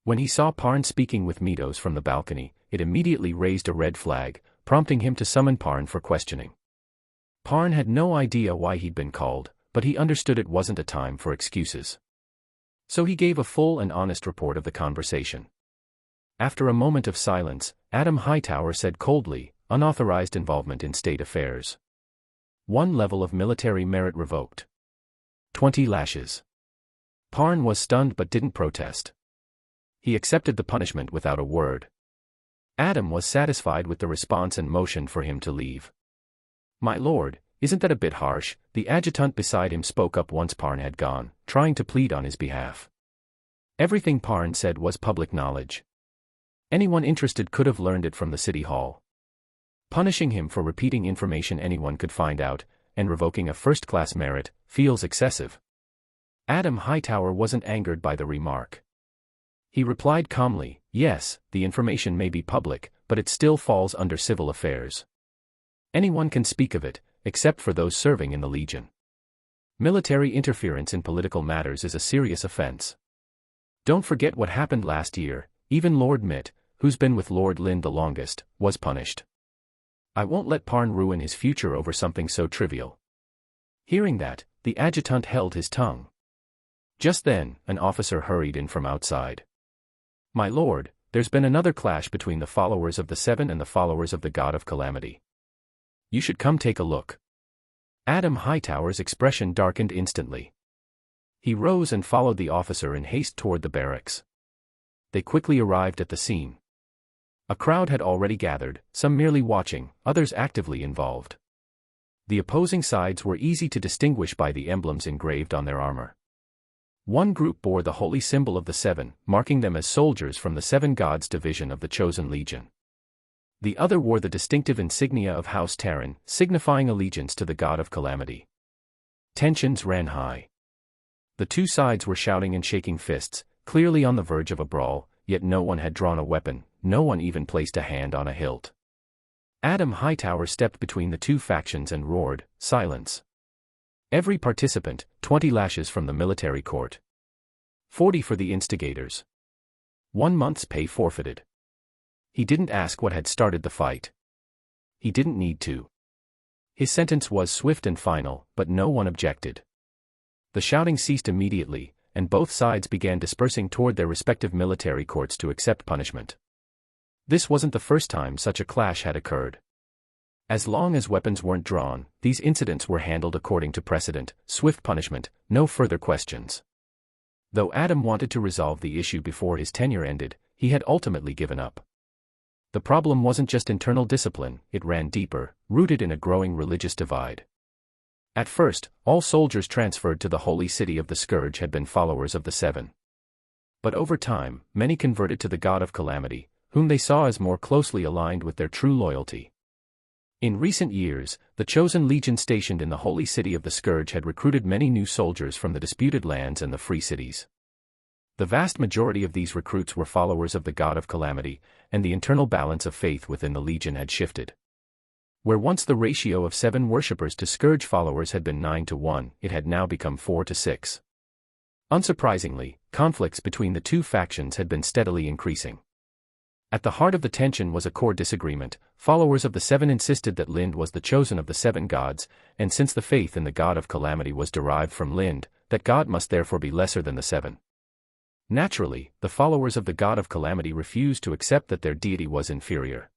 When he saw Parn speaking with Meadows from the balcony, it immediately raised a red flag, prompting him to summon Parn for questioning. Parn had no idea why he'd been called, but he understood it wasn't a time for excuses. So he gave a full and honest report of the conversation. After a moment of silence, Adam Hightower said coldly, "Unauthorized involvement in state affairs. 1 level of military merit revoked. 20 lashes." Parn was stunned but didn't protest. He accepted the punishment without a word. Adam was satisfied with the response and motioned for him to leave. "My lord, isn't that a bit harsh?" The adjutant beside him spoke up once Parn had gone, trying to plead on his behalf. Everything Parn said was public knowledge. Anyone interested could have learned it from the city hall. Punishing him for repeating information anyone could find out, and revoking a first-class merit, feels excessive. Adam Hightower wasn't angered by the remark. He replied calmly, "Yes, the information may be public, but it still falls under civil affairs. Anyone can speak of it, except for those serving in the Legion. Military interference in political matters is a serious offense. Don't forget what happened last year. Even Lord Mitt, who's been with Lord Lind the longest, was punished. I won't let Parn ruin his future over something so trivial." Hearing that, the adjutant held his tongue. Just then, an officer hurried in from outside. "My lord, there's been another clash between the followers of the Seven and the followers of the God of Calamity. You should come take a look." Adam Hightower's expression darkened instantly. He rose and followed the officer in haste toward the barracks. They quickly arrived at the scene. A crowd had already gathered, some merely watching, others actively involved. The opposing sides were easy to distinguish by the emblems engraved on their armor. One group bore the holy symbol of the Seven, marking them as soldiers from the Seven Gods division of the Chosen Legion. The other wore the distinctive insignia of House Terran, signifying allegiance to the God of Calamity. Tensions ran high. The two sides were shouting and shaking fists, clearly on the verge of a brawl, yet no one had drawn a weapon, no one even placed a hand on a hilt. Adam Hightower stepped between the two factions and roared, "Silence! Every participant, 20 lashes from the military court. 40 for the instigators. 1 month's pay forfeited." He didn't ask what had started the fight. He didn't need to. His sentence was swift and final, but no one objected. The shouting ceased immediately, and both sides began dispersing toward their respective military courts to accept punishment. This wasn't the first time such a clash had occurred. As long as weapons weren't drawn, these incidents were handled according to precedent, swift punishment, no further questions. Though Adam wanted to resolve the issue before his tenure ended, he had ultimately given up. The problem wasn't just internal discipline, it ran deeper, rooted in a growing religious divide. At first, all soldiers transferred to the holy city of the Scourge had been followers of the Seven. But over time, many converted to the God of Calamity, whom they saw as more closely aligned with their true loyalty. In recent years, the Chosen Legion stationed in the holy city of the Scourge had recruited many new soldiers from the disputed lands and the free cities. The vast majority of these recruits were followers of the God of Calamity, and the internal balance of faith within the Legion had shifted. Where once the ratio of 7 worshippers to Scourge followers had been 9-1, it had now become 4-6. Unsurprisingly, conflicts between the two factions had been steadily increasing. At the heart of the tension was a core disagreement. Followers of the Seven insisted that Lind was the chosen of the 7 gods, and since the faith in the God of Calamity was derived from Lind, that God must therefore be lesser than the 7. Naturally, the followers of the god of calamity refused to accept that their deity was inferior.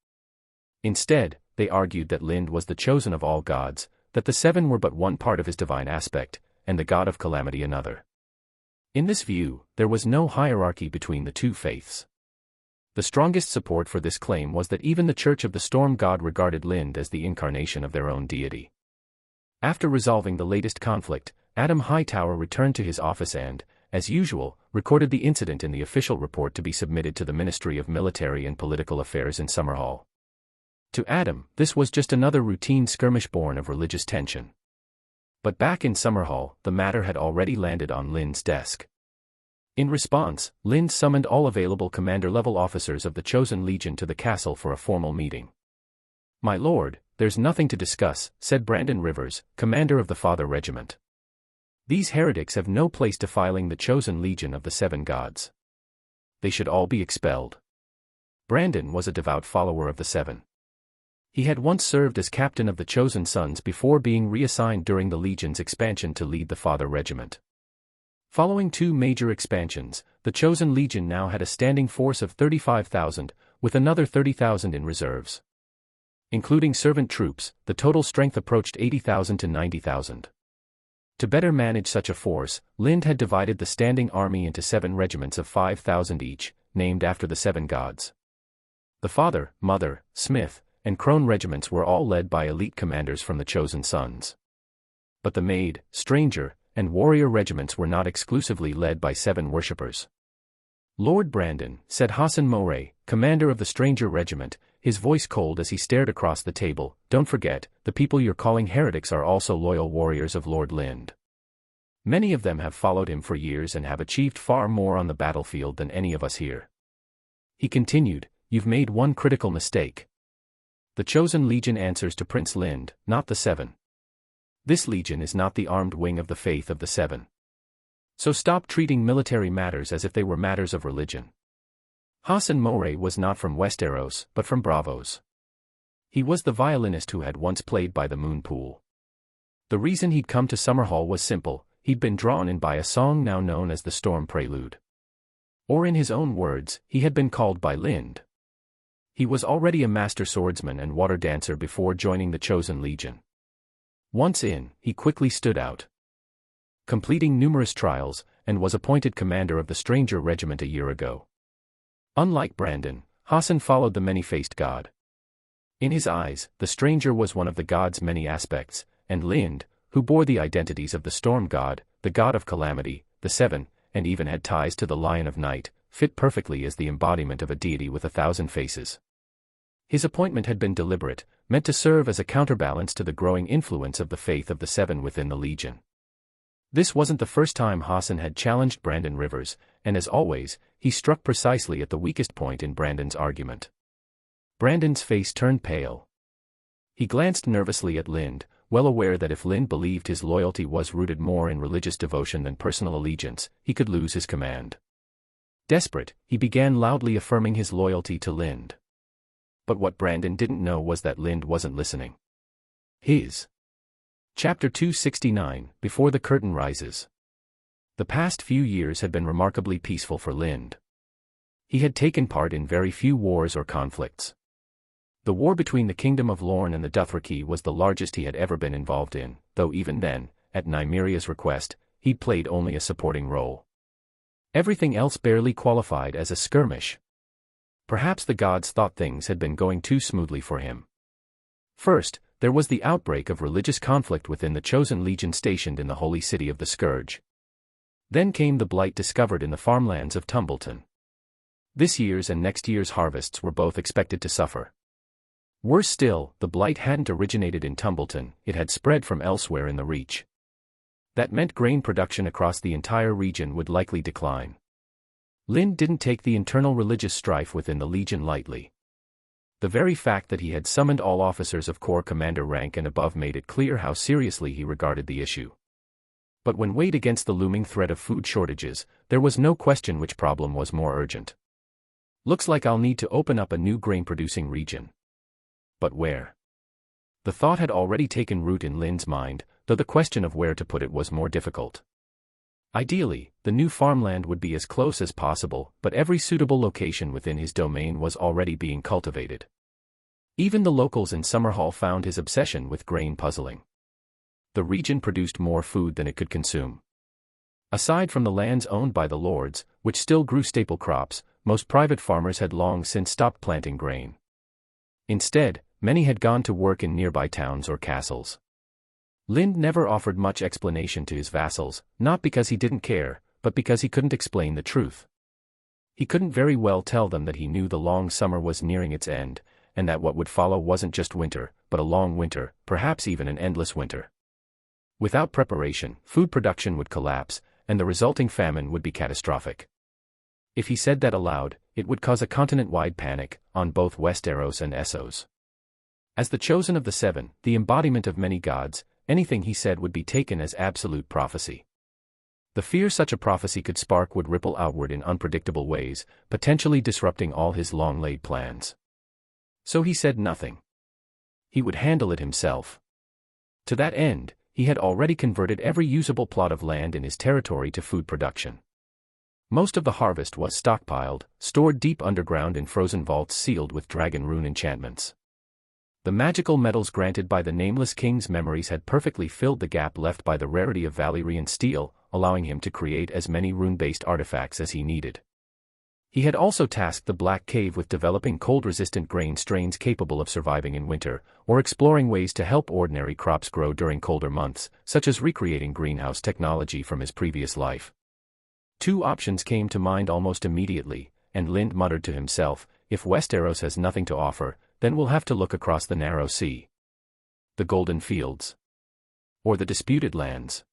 Instead, they argued that Lind was the chosen of all gods, that the seven were but one part of his divine aspect, and the god of calamity another. In this view, there was no hierarchy between the two faiths. The strongest support for this claim was that even the Church of the Storm God regarded Lind as the incarnation of their own deity. After resolving the latest conflict, Adam Hightower returned to his office and, as usual, recorded the incident in the official report to be submitted to the Ministry of Military and Political Affairs in Summerhall. To Adam, this was just another routine skirmish born of religious tension. But back in Summerhall, the matter had already landed on Lind's desk. In response, Lind summoned all available commander-level officers of the Chosen Legion to the castle for a formal meeting. "My lord, there's nothing to discuss," said Brandon Rivers, commander of the Father Regiment. "These heretics have no place defiling the Chosen Legion of the Seven Gods. They should all be expelled." Brandon was a devout follower of the Seven. He had once served as captain of the Chosen Sons before being reassigned during the Legion's expansion to lead the Father Regiment. Following two major expansions, the Chosen Legion now had a standing force of 35,000, with another 30,000 in reserves. Including servant troops, the total strength approached 80,000 to 90,000. To better manage such a force, Lind had divided the standing army into 7 regiments of 5,000 each, named after the 7 gods. The Father, Mother, Smith, and Crone regiments were all led by elite commanders from the Chosen Sons. But the Maid, Stranger, and Warrior regiments were not exclusively led by 7 worshippers. "Lord Brandon," said Hassan Moray, commander of the Stranger regiment, his voice cold as he stared across the table, "don't forget, the people you're calling heretics are also loyal warriors of Lord Lind. Many of them have followed him for years and have achieved far more on the battlefield than any of us here." He continued, "You've made one critical mistake. The Chosen Legion answers to Prince Lind, not the Seven. This legion is not the armed wing of the faith of the Seven. So stop treating military matters as if they were matters of religion." Hassan Moray was not from Westeros, but from Bravos. He was the violinist who had once played by the Moon Pool. The reason he'd come to Summerhall was simple: he'd been drawn in by a song now known as the Storm Prelude. Or in his own words, he had been called by Lind. He was already a master swordsman and water dancer before joining the Chosen Legion. Once in, he quickly stood out, completing numerous trials, and was appointed commander of the Stranger Regiment a year ago. Unlike Brandon, Hassan followed the many-faced god. In his eyes, the Stranger was one of the god's many aspects, and Lind, who bore the identities of the Storm God, the God of Calamity, the Seven, and even had ties to the Lion of Night, fit perfectly as the embodiment of a deity with 1,000 faces. His appointment had been deliberate, meant to serve as a counterbalance to the growing influence of the faith of the Seven within the Legion. This wasn't the first time Hassan had challenged Brandon Rivers, and as always, he struck precisely at the weakest point in Brandon's argument. Brandon's face turned pale. He glanced nervously at Lind, well aware that if Lind believed his loyalty was rooted more in religious devotion than personal allegiance, he could lose his command. Desperate, he began loudly affirming his loyalty to Lind. But what Brandon didn't know was that Lind wasn't listening. Chapter 269, Before the Curtain Rises. The past few years had been remarkably peaceful for Lind. He had taken part in very few wars or conflicts. The war between the Kingdom of Lorne and the Dothraki was the largest he had ever been involved in, though even then, at Nimria's request, he'd played only a supporting role. Everything else barely qualified as a skirmish. Perhaps the gods thought things had been going too smoothly for him. First, there was the outbreak of religious conflict within the Chosen Legion stationed in the holy city of the Scourge. Then came the blight discovered in the farmlands of Tumbleton. This year's and next year's harvests were both expected to suffer. Worse still, the blight hadn't originated in Tumbleton, it had spread from elsewhere in the Reach. That meant grain production across the entire region would likely decline. Lind didn't take the internal religious strife within the Legion lightly. The very fact that he had summoned all officers of Corps Commander rank and above made it clear how seriously he regarded the issue. But when weighed against the looming threat of food shortages, there was no question which problem was more urgent. "Looks like I'll need to open up a new grain-producing region. But where?" The thought had already taken root in Lind's mind, though the question of where to put it was more difficult. Ideally, the new farmland would be as close as possible, but every suitable location within his domain was already being cultivated. Even the locals in Summerhall found his obsession with grain puzzling. The region produced more food than it could consume. Aside from the lands owned by the lords, which still grew staple crops, most private farmers had long since stopped planting grain. Instead, many had gone to work in nearby towns or castles. Lind never offered much explanation to his vassals, not because he didn't care, but because he couldn't explain the truth. He couldn't very well tell them that he knew the long summer was nearing its end, and that what would follow wasn't just winter, but a long winter, perhaps even an endless winter. Without preparation, food production would collapse, and the resulting famine would be catastrophic. If he said that aloud, it would cause a continent-wide panic, on both Westeros and Essos. As the chosen of the Seven, the embodiment of many gods, anything he said would be taken as absolute prophecy. The fear such a prophecy could spark would ripple outward in unpredictable ways, potentially disrupting all his long-laid plans. So he said nothing. He would handle it himself. To that end, he had already converted every usable plot of land in his territory to food production. Most of the harvest was stockpiled, stored deep underground in frozen vaults sealed with dragon rune enchantments. The magical metals granted by the Nameless King's memories had perfectly filled the gap left by the rarity of Valyrian steel, allowing him to create as many rune-based artifacts as he needed. He had also tasked the Black Cave with developing cold-resistant grain strains capable of surviving in winter, or exploring ways to help ordinary crops grow during colder months, such as recreating greenhouse technology from his previous life. Two options came to mind almost immediately, and Lind muttered to himself, if Westeros has nothing to offer, then we'll have to look across the narrow sea. The Golden Fields. Or the Disputed Lands.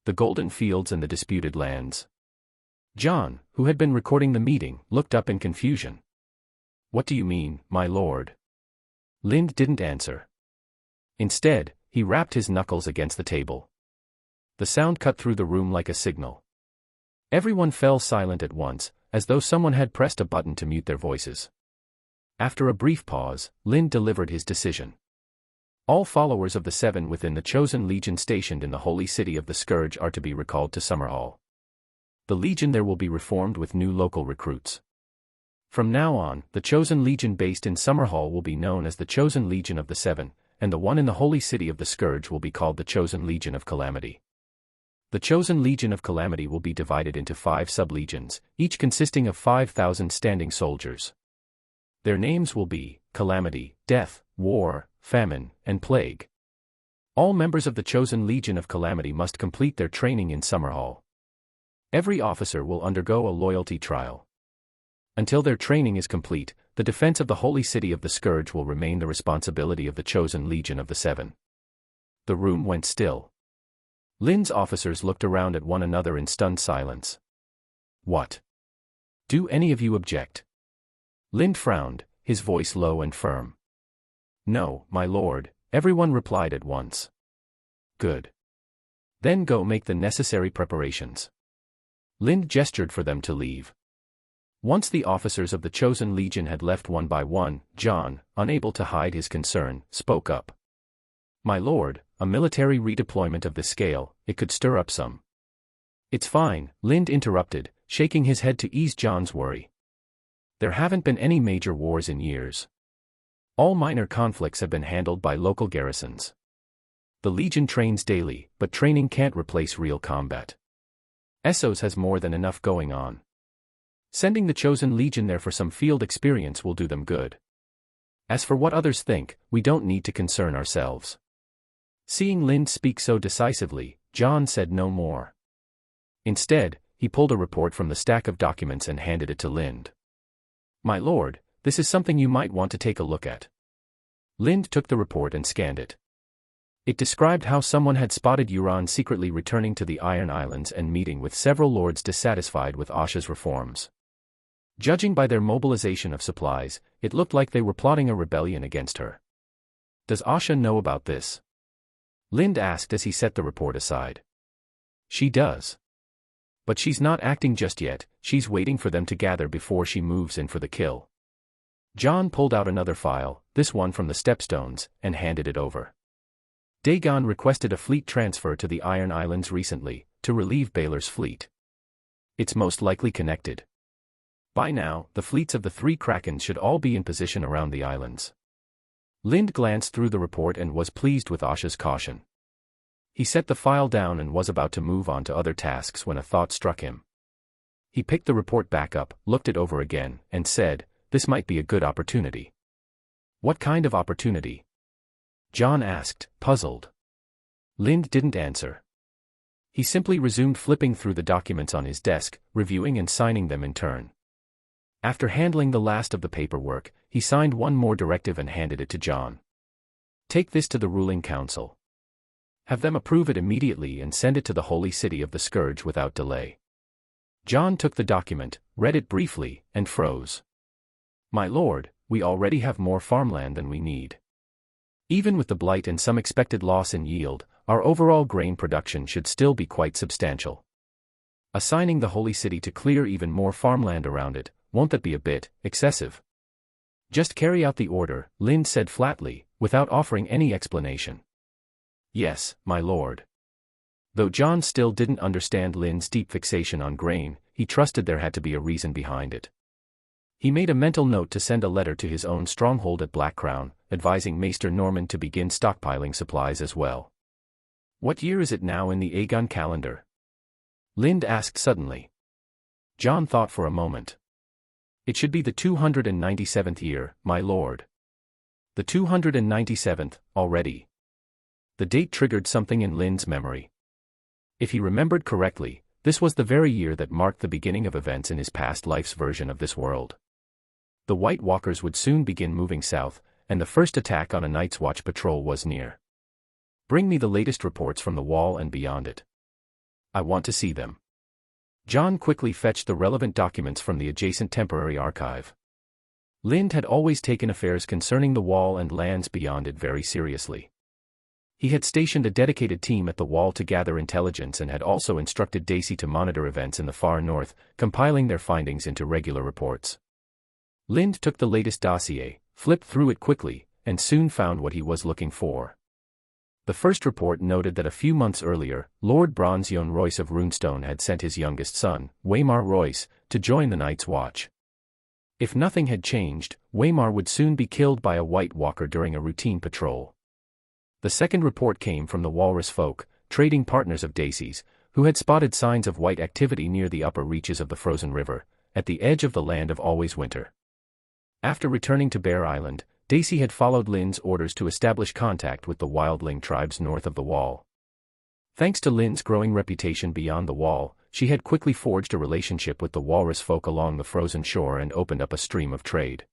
The Golden Fields and the Disputed Lands. Jon, who had been recording the meeting, looked up in confusion. What do you mean, my lord? Lind didn't answer. Instead, he rapped his knuckles against the table. The sound cut through the room like a signal. Everyone fell silent at once, as though someone had pressed a button to mute their voices. After a brief pause, Lind delivered his decision. All followers of the Seven within the chosen legion stationed in the holy city of the Scourge are to be recalled to Summerhall. The legion there will be reformed with new local recruits. From now on, the chosen legion based in Summerhall will be known as the Chosen Legion of the Seven, and the one in the holy city of the Scourge will be called the Chosen Legion of Calamity. The Chosen Legion of Calamity will be divided into 5 sub-legions, each consisting of 5,000 standing soldiers. Their names will be Calamity, Death, War, Famine, and Plague. All members of the Chosen Legion of Calamity must complete their training in Summerhall. Every officer will undergo a loyalty trial. Until their training is complete, the defense of the holy city of the Scourge will remain the responsibility of the Chosen Legion of the Seven. The room went still. Lind's officers looked around at one another in stunned silence. What? Do any of you object? Lind frowned, his voice low and firm. No, my lord, everyone replied at once. Good. Then go make the necessary preparations. Lind gestured for them to leave. Once the officers of the Chosen Legion had left one by one, Jon, unable to hide his concern, spoke up. My lord, a military redeployment of this scale, it could stir up some. It's fine, Lind interrupted, shaking his head to ease Jon's worry. There haven't been any major wars in years. All minor conflicts have been handled by local garrisons. The Legion trains daily, but training can't replace real combat. Essos has more than enough going on. Sending the Chosen Legion there for some field experience will do them good. As for what others think, we don't need to concern ourselves. Seeing Lind speak so decisively, Jon said no more. Instead, he pulled a report from the stack of documents and handed it to Lind. My lord, this is something you might want to take a look at. Lind took the report and scanned it. It described how someone had spotted Euron secretly returning to the Iron Islands and meeting with several lords dissatisfied with Asha's reforms. Judging by their mobilization of supplies, it looked like they were plotting a rebellion against her. Does Asha know about this? Lind asked as he set the report aside. She does. But she's not acting just yet, she's waiting for them to gather before she moves in for the kill. Jon pulled out another file, this one from the Stepstones, and handed it over. Dagon requested a fleet transfer to the Iron Islands recently, to relieve Baylor's fleet. It's most likely connected. By now, the fleets of the 3 Krakens should all be in position around the islands. Lind glanced through the report and was pleased with Asha's caution. He set the file down and was about to move on to other tasks when a thought struck him. He picked the report back up, looked it over again, and said, "This might be a good opportunity." "What kind of opportunity?" John asked, puzzled. Lind didn't answer. He simply resumed flipping through the documents on his desk, reviewing and signing them in turn. After handling the last of the paperwork, he signed one more directive and handed it to John. "Take this to the ruling council. Have them approve it immediately and send it to the holy city of the Scourge without delay." John took the document, read it briefly, and froze. "My lord, we already have more farmland than we need. Even with the blight and some expected loss in yield, our overall grain production should still be quite substantial. Assigning the holy city to clear even more farmland around it, won't that be a bit excessive?" "Just carry out the order," Lind said flatly, without offering any explanation. "Yes, my lord." Though John still didn't understand Lind's deep fixation on grain, he trusted there had to be a reason behind it. He made a mental note to send a letter to his own stronghold at Black Crown, advising Maester Norman to begin stockpiling supplies as well. "What year is it now in the Aegon calendar?" Lind asked suddenly. John thought for a moment. "It should be the 297th year, my lord." The 297th, already. The date triggered something in Lind's memory. If he remembered correctly, this was the very year that marked the beginning of events in his past life's version of this world. The White Walkers would soon begin moving south, and the first attack on a Night's Watch patrol was near. "Bring me the latest reports from the wall and beyond it. I want to see them." John quickly fetched the relevant documents from the adjacent temporary archive. Lind had always taken affairs concerning the wall and lands beyond it very seriously. He had stationed a dedicated team at the wall to gather intelligence and had also instructed Daisy to monitor events in the far north, compiling their findings into regular reports. Lind took the latest dossier, flipped through it quickly, and soon found what he was looking for. The first report noted that a few months earlier, Lord Bronzeyon Royce of Runestone had sent his youngest son, Waymar Royce, to join the Night's Watch. If nothing had changed, Waymar would soon be killed by a White Walker during a routine patrol. The second report came from the Walrus folk, trading partners of Daisy's, who had spotted signs of white activity near the upper reaches of the frozen river, at the edge of the land of always winter. After returning to Bear Island, Daisy had followed Lind's orders to establish contact with the wildling tribes north of the wall. Thanks to Lind's growing reputation beyond the wall, she had quickly forged a relationship with the Walrus folk along the frozen shore and opened up a stream of trade.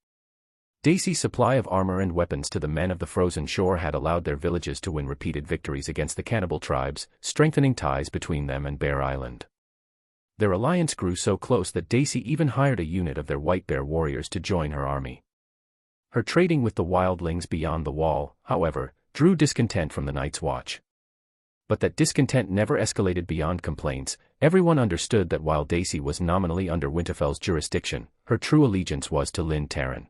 Daisy's supply of armor and weapons to the men of the frozen shore had allowed their villages to win repeated victories against the cannibal tribes, strengthening ties between them and Bear Island. Their alliance grew so close that Daisy even hired a unit of their White Bear warriors to join her army. Her trading with the wildlings beyond the wall, however, drew discontent from the Night's Watch. But that discontent never escalated beyond complaints. Everyone understood that while Daisy was nominally under Winterfell's jurisdiction, her true allegiance was to Lind Taryn.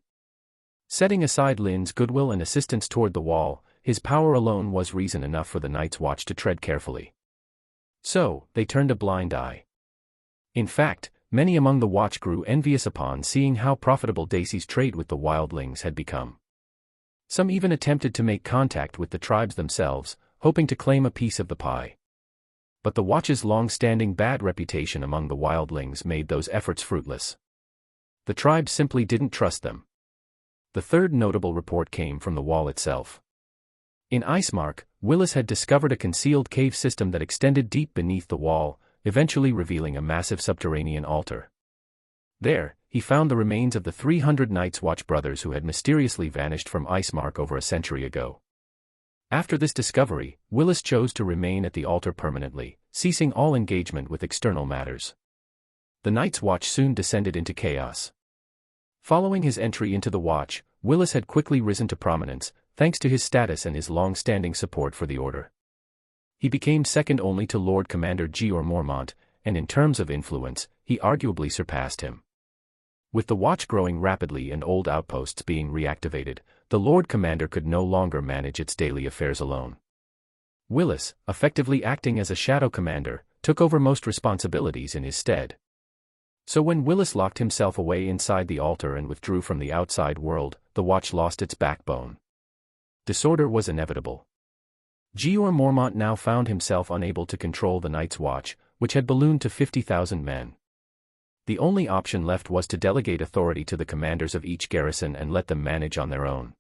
Setting aside Lind's goodwill and assistance toward the wall, his power alone was reason enough for the Night's Watch to tread carefully. So, they turned a blind eye. In fact, many among the Watch grew envious upon seeing how profitable Daisy's trade with the wildlings had become. Some even attempted to make contact with the tribes themselves, hoping to claim a piece of the pie. But the Watch's long-standing bad reputation among the wildlings made those efforts fruitless. The tribes simply didn't trust them. The third notable report came from the wall itself. In Icemark, Willis had discovered a concealed cave system that extended deep beneath the wall, eventually revealing a massive subterranean altar. There, he found the remains of the 300 Night's Watch brothers who had mysteriously vanished from Icemark over a century ago. After this discovery, Willis chose to remain at the altar permanently, ceasing all engagement with external matters. The Night's Watch soon descended into chaos. Following his entry into the Watch, Willis had quickly risen to prominence, thanks to his status and his long-standing support for the Order. He became second only to Lord Commander Georg Mormont, and in terms of influence, he arguably surpassed him. With the Watch growing rapidly and old outposts being reactivated, the Lord Commander could no longer manage its daily affairs alone. Willis, effectively acting as a shadow commander, took over most responsibilities in his stead. So when Willis locked himself away inside the altar and withdrew from the outside world, the watch lost its backbone. Disorder was inevitable. Jeor Mormont now found himself unable to control the Night's Watch, which had ballooned to 50,000 men. The only option left was to delegate authority to the commanders of each garrison and let them manage on their own.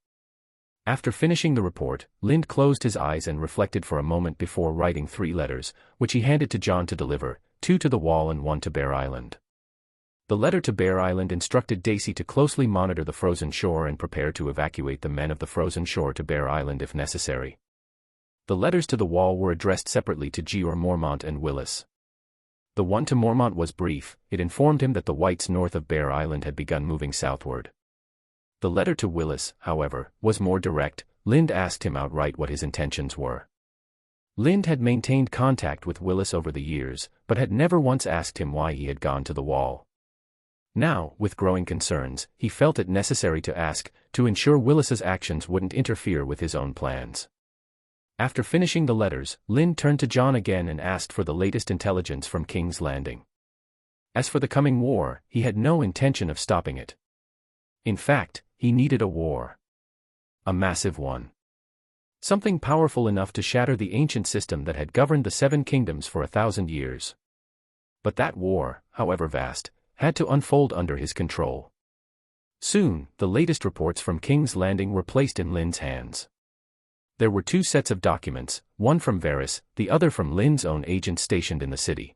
After finishing the report, Lind closed his eyes and reflected for a moment before writing 3 letters, which he handed to John to deliver, 2 to the Wall and 1 to Bear Island. The letter to Bear Island instructed Dacey to closely monitor the frozen shore and prepare to evacuate the men of the frozen shore to Bear Island if necessary. The letters to the Wall were addressed separately to Jeor Mormont and Willis. The one to Mormont was brief. It informed him that the whites north of Bear Island had begun moving southward. The letter to Willis, however, was more direct. Lind asked him outright what his intentions were. Lind had maintained contact with Willis over the years, but had never once asked him why he had gone to the Wall. Now, with growing concerns, he felt it necessary to ask, to ensure Willis's actions wouldn't interfere with his own plans. After finishing the letters, Lind turned to John again and asked for the latest intelligence from King's Landing. As for the coming war, he had no intention of stopping it. In fact, he needed a war. A massive one. Something powerful enough to shatter the ancient system that had governed the 7 kingdoms for 1,000 years. But that war, however vast, had to unfold under his control. Soon, the latest reports from King's Landing were placed in Lind's hands. There were 2 sets of documents, one from Varys, the other from Lind's own agent stationed in the city.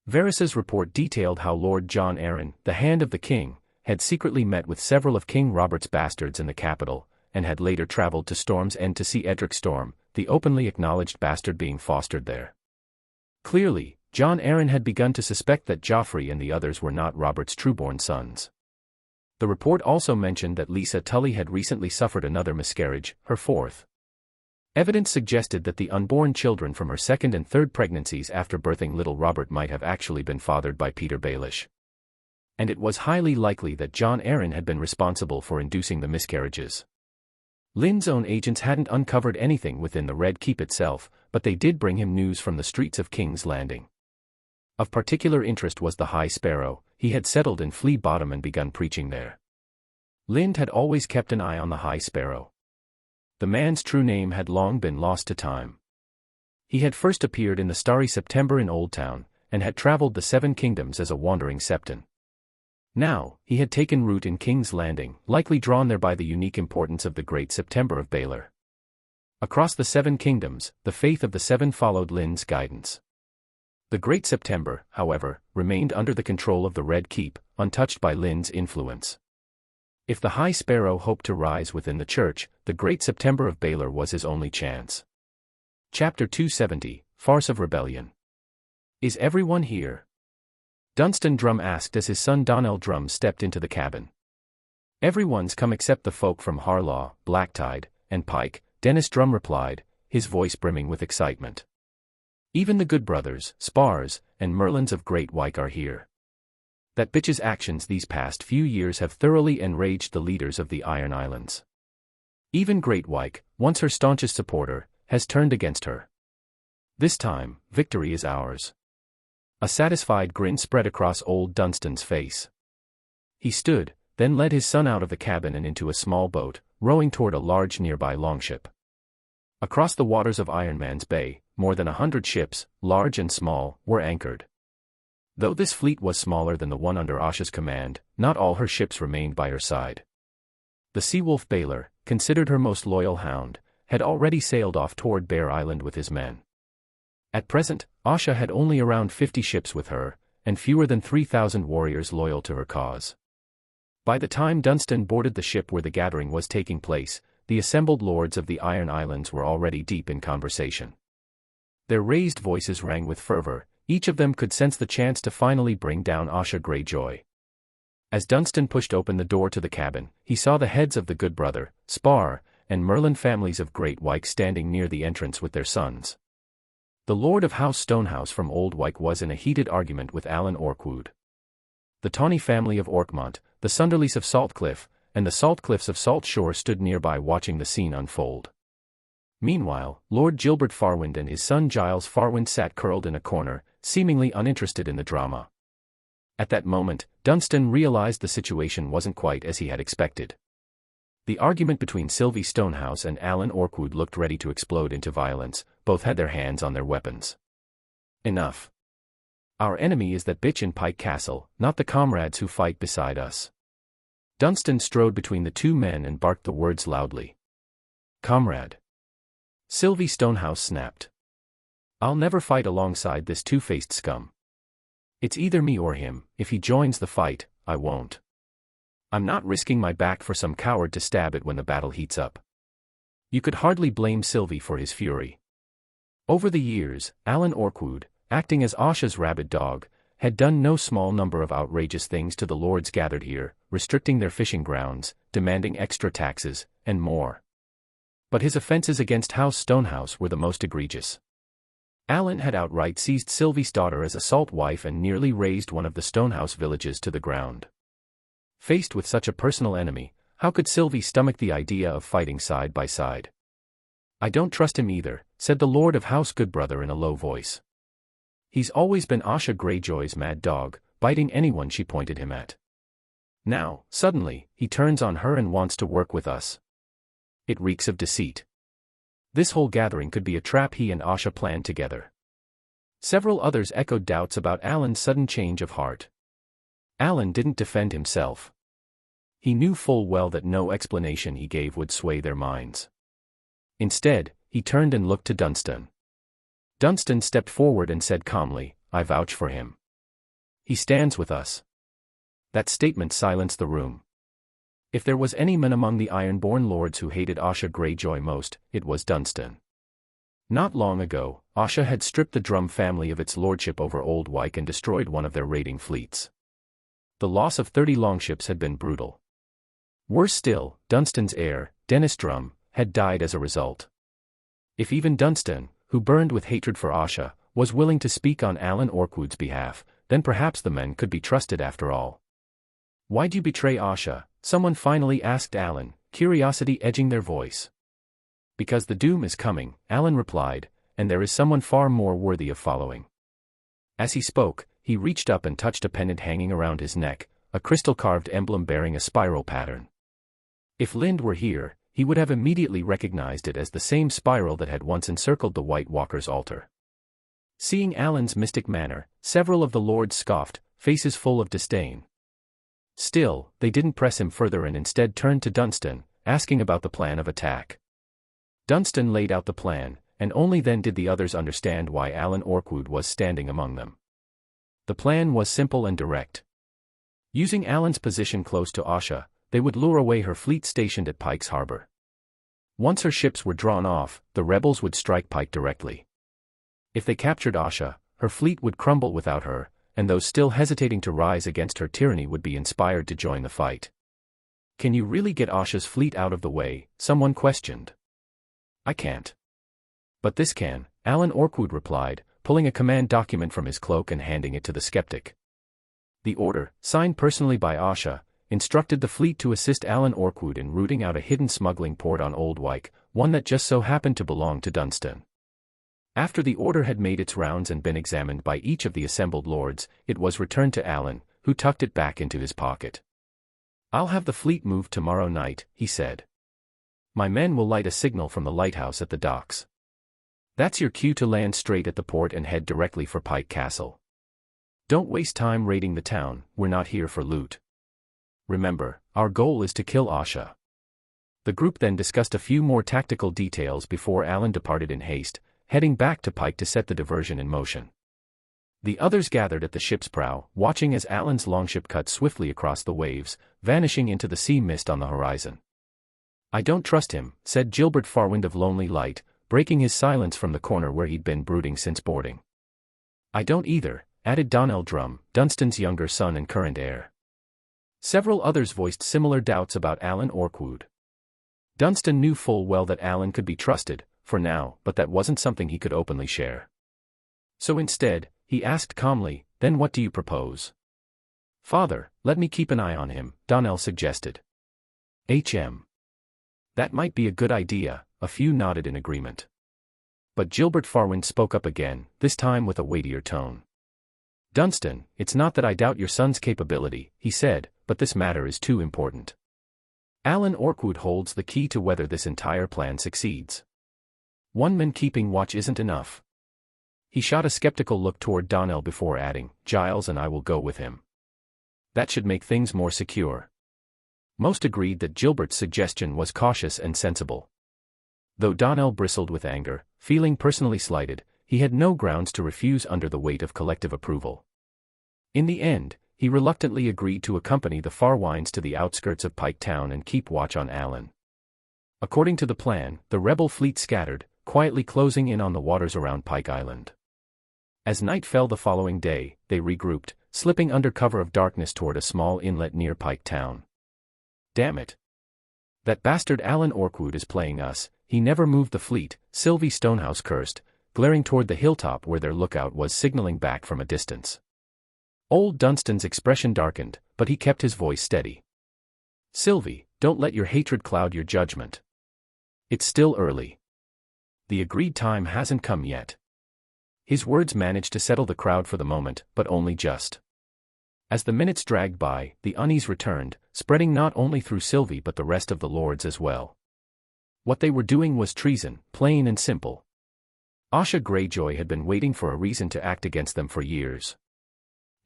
Varys's report detailed how Lord John Arryn, the Hand of the King, had secretly met with several of King Robert's bastards in the capital, and had later traveled to Storm's End to see Edric Storm, the openly acknowledged bastard being fostered there. Clearly, John Arryn had begun to suspect that Joffrey and the others were not Robert's trueborn sons. The report also mentioned that Lisa Tully had recently suffered another miscarriage, her 4th. Evidence suggested that the unborn children from her 2nd and 3rd pregnancies after birthing little Robert might have actually been fathered by Peter Baelish. And it was highly likely that John Arryn had been responsible for inducing the miscarriages. Lind's own agents hadn't uncovered anything within the Red Keep itself, but they did bring him news from the streets of King's Landing. Of particular interest was the High Sparrow. He had settled in Flea Bottom and begun preaching there. Lind had always kept an eye on the High Sparrow. The man's true name had long been lost to time. He had first appeared in the Starry September in Old Town, and had traveled the 7 kingdoms as a wandering septon. Now, he had taken root in King's Landing, likely drawn there by the unique importance of the Great September of Baelor. Across the 7 kingdoms, the faith of the 7 followed Lind's guidance. The Great September, however, remained under the control of the Red Keep, untouched by Lind's influence. If the High Sparrow hoped to rise within the church, the Great September of Baelor was his only chance. Chapter 270, Farce of Rebellion. Is everyone here? Dunstan Drum asked as his son Donnell Drum stepped into the cabin. Everyone's come except the folk from Harlaw, Blacktide, and Pike, Dennis Drum replied, his voice brimming with excitement. Even the good brothers, Spars, and Merlins of Great Wyke are here. That bitch's actions these past few years have thoroughly enraged the leaders of the Iron Islands. Even Great Wyke, once her staunchest supporter, has turned against her. This time, victory is ours. A satisfied grin spread across old Dunstan's face. He stood, then led his son out of the cabin and into a small boat, rowing toward a large nearby longship. Across the waters of Iron Man's Bay, more than 100 ships, large and small, were anchored. Though this fleet was smaller than the one under Asha's command, not all her ships remained by her side. The Seawolf Baelor, considered her most loyal hound, had already sailed off toward Bear Island with his men. At present, Asha had only around 50 ships with her, and fewer than 3,000 warriors loyal to her cause. By the time Dunstan boarded the ship where the gathering was taking place, the assembled lords of the Iron Islands were already deep in conversation. Their raised voices rang with fervor. Each of them could sense the chance to finally bring down Asha Greyjoy. As Dunstan pushed open the door to the cabin, he saw the heads of the Good Brother, Spar, and Merlin families of Great Wyke standing near the entrance with their sons. The Lord of House Stonehouse from Old Wyke was in a heated argument with Alan Orkwood. The Tawny family of Orkmont, the Sunderleys of Saltcliffe, and the Saltcliffs of Salt Shore stood nearby watching the scene unfold. Meanwhile, Lord Gilbert Farwind and his son Giles Farwind sat curled in a corner, seemingly uninterested in the drama. At that moment, Dunstan realized the situation wasn't quite as he had expected. The argument between Sylvie Stonehouse and Alan Orkwood looked ready to explode into violence. Both had their hands on their weapons. Enough. Our enemy is that bitch in Pike Castle, not the comrades who fight beside us. Dunstan strode between the two men and barked the words loudly. Comrade. Sylvie Stonehouse snapped. I'll never fight alongside this two-faced scum. It's either me or him. If he joins the fight, I won't. I'm not risking my back for some coward to stab it when the battle heats up. You could hardly blame Sylvie for his fury. Over the years, Alan Orkwood, acting as Asha's rabid dog, had done no small number of outrageous things to the lords gathered here, restricting their fishing grounds, demanding extra taxes, and more. But his offenses against House Stonehouse were the most egregious. Alan had outright seized Sylvie's daughter as a salt wife and nearly razed one of the Stonehouse villages to the ground. Faced with such a personal enemy, how could Sylvie stomach the idea of fighting side by side? I don't trust him either, said the Lord of House Goodbrother in a low voice. He's always been Asha Greyjoy's mad dog, biting anyone she pointed him at. Now, suddenly, he turns on her and wants to work with us. It reeks of deceit. This whole gathering could be a trap he and Asha planned together. Several others echoed doubts about Alan's sudden change of heart. Alan didn't defend himself. He knew full well that no explanation he gave would sway their minds. Instead, he turned and looked to Dunstan. Dunstan stepped forward and said calmly, I vouch for him. He stands with us. That statement silenced the room. If there was any man among the Ironborn lords who hated Asha Greyjoy most, it was Dunstan. Not long ago, Asha had stripped the Drum family of its lordship over Old Wyke and destroyed one of their raiding fleets. The loss of 30 longships had been brutal. Worse still, Dunstan's heir, Dennis Drum, had died as a result. If even Dunstan, who burned with hatred for Asha, was willing to speak on Alan Orkwood's behalf, then perhaps the men could be trusted after all. Why'd you betray Asha? Someone finally asked Alan, curiosity edging their voice. Because the doom is coming, Alan replied, and there is someone far more worthy of following. As he spoke, he reached up and touched a pendant hanging around his neck, a crystal-carved emblem bearing a spiral pattern. If Lind were here, he would have immediately recognized it as the same spiral that had once encircled the White Walker's altar. Seeing Alan's mystic manner, several of the lords scoffed, faces full of disdain. Still, they didn't press him further and instead turned to Dunstan, asking about the plan of attack. Dunstan laid out the plan, and only then did the others understand why Alan Orkwood was standing among them. The plan was simple and direct. Using Alan's position close to Asha, they would lure away her fleet stationed at Pike's Harbor. Once her ships were drawn off, the rebels would strike Pike directly. If they captured Asha, her fleet would crumble without her, and those still hesitating to rise against her tyranny would be inspired to join the fight. Can you really get Asha's fleet out of the way? Someone questioned. I can't. But this can, Alan Orkwood replied, pulling a command document from his cloak and handing it to the skeptic. The order, signed personally by Asha, instructed the fleet to assist Alan Orkwood in rooting out a hidden smuggling port on Old Wyke, one that just so happened to belong to Dunstan. After the order had made its rounds and been examined by each of the assembled lords, it was returned to Alan, who tucked it back into his pocket. I'll have the fleet moved tomorrow night, he said. My men will light a signal from the lighthouse at the docks. That's your cue to land straight at the port and head directly for Pike Castle. Don't waste time raiding the town, we're not here for loot. Remember, our goal is to kill Asha. The group then discussed a few more tactical details before Alan departed in haste, heading back to Pike to set the diversion in motion. The others gathered at the ship's prow, watching as Alan's longship cut swiftly across the waves, vanishing into the sea mist on the horizon. I don't trust him, said Gilbert Farwind of Lonely Light, breaking his silence from the corner where he'd been brooding since boarding. I don't either, added Donnell Drum, Dunstan's younger son and current heir. Several others voiced similar doubts about Alan Orkwood. Dunstan knew full well that Alan could be trusted, for now, but that wasn't something he could openly share. So instead, he asked calmly, then what do you propose? Father, let me keep an eye on him, Donnell suggested. That might be a good idea, a few nodded in agreement. But Gilbert Farwind spoke up again, this time with a weightier tone. "Dunstan, it's not that I doubt your son's capability," he said, "but this matter is too important. Alan Orkwood holds the key to whether this entire plan succeeds. One man keeping watch isn't enough." He shot a skeptical look toward Donnell before adding, "Giles and I will go with him. That should make things more secure." Most agreed that Gilbert's suggestion was cautious and sensible. Though Donnell bristled with anger, feeling personally slighted, he had no grounds to refuse under the weight of collective approval. In the end, he reluctantly agreed to accompany the Farwines to the outskirts of Pike Town and keep watch on Alan. According to the plan, the rebel fleet scattered, quietly closing in on the waters around Pike Island. As night fell the following day, they regrouped, slipping under cover of darkness toward a small inlet near Pike Town. "Damn it. That bastard Alan Orkwood is playing us. He never moved the fleet," Sylvie Stonehouse cursed, glaring toward the hilltop where their lookout was signaling back from a distance. Old Dunstan's expression darkened, but he kept his voice steady. "Sylvie, don't let your hatred cloud your judgment. It's still early. The agreed time hasn't come yet." His words managed to settle the crowd for the moment, but only just. As the minutes dragged by, the unease returned, spreading not only through Sylvie but the rest of the lords as well. What they were doing was treason, plain and simple. Asha Greyjoy had been waiting for a reason to act against them for years.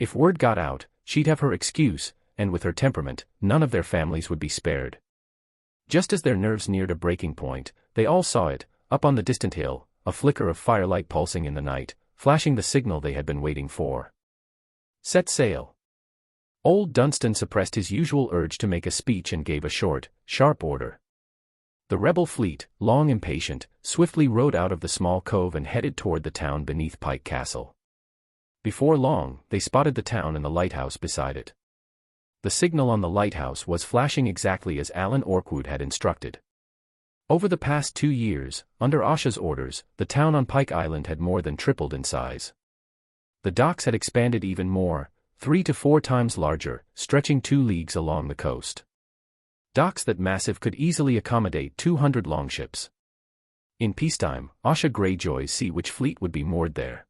If word got out, she'd have her excuse, and with her temperament, none of their families would be spared. Just as their nerves neared a breaking point, they all saw it, up on the distant hill, a flicker of firelight pulsing in the night, flashing the signal they had been waiting for. "Set sail." Old Dunstan suppressed his usual urge to make a speech and gave a short, sharp order. The rebel fleet, long impatient, swiftly rowed out of the small cove and headed toward the town beneath Pike Castle. Before long, they spotted the town and the lighthouse beside it. The signal on the lighthouse was flashing exactly as Alan Orkwood had instructed. Over the past 2 years, under Asha's orders, the town on Pike Island had more than tripled in size. The docks had expanded even more, 3 to 4 times larger, stretching 2 leagues along the coast. Docks that massive could easily accommodate 200 longships. In peacetime, Asha Greyjoy's Sea Witch fleet would be moored there.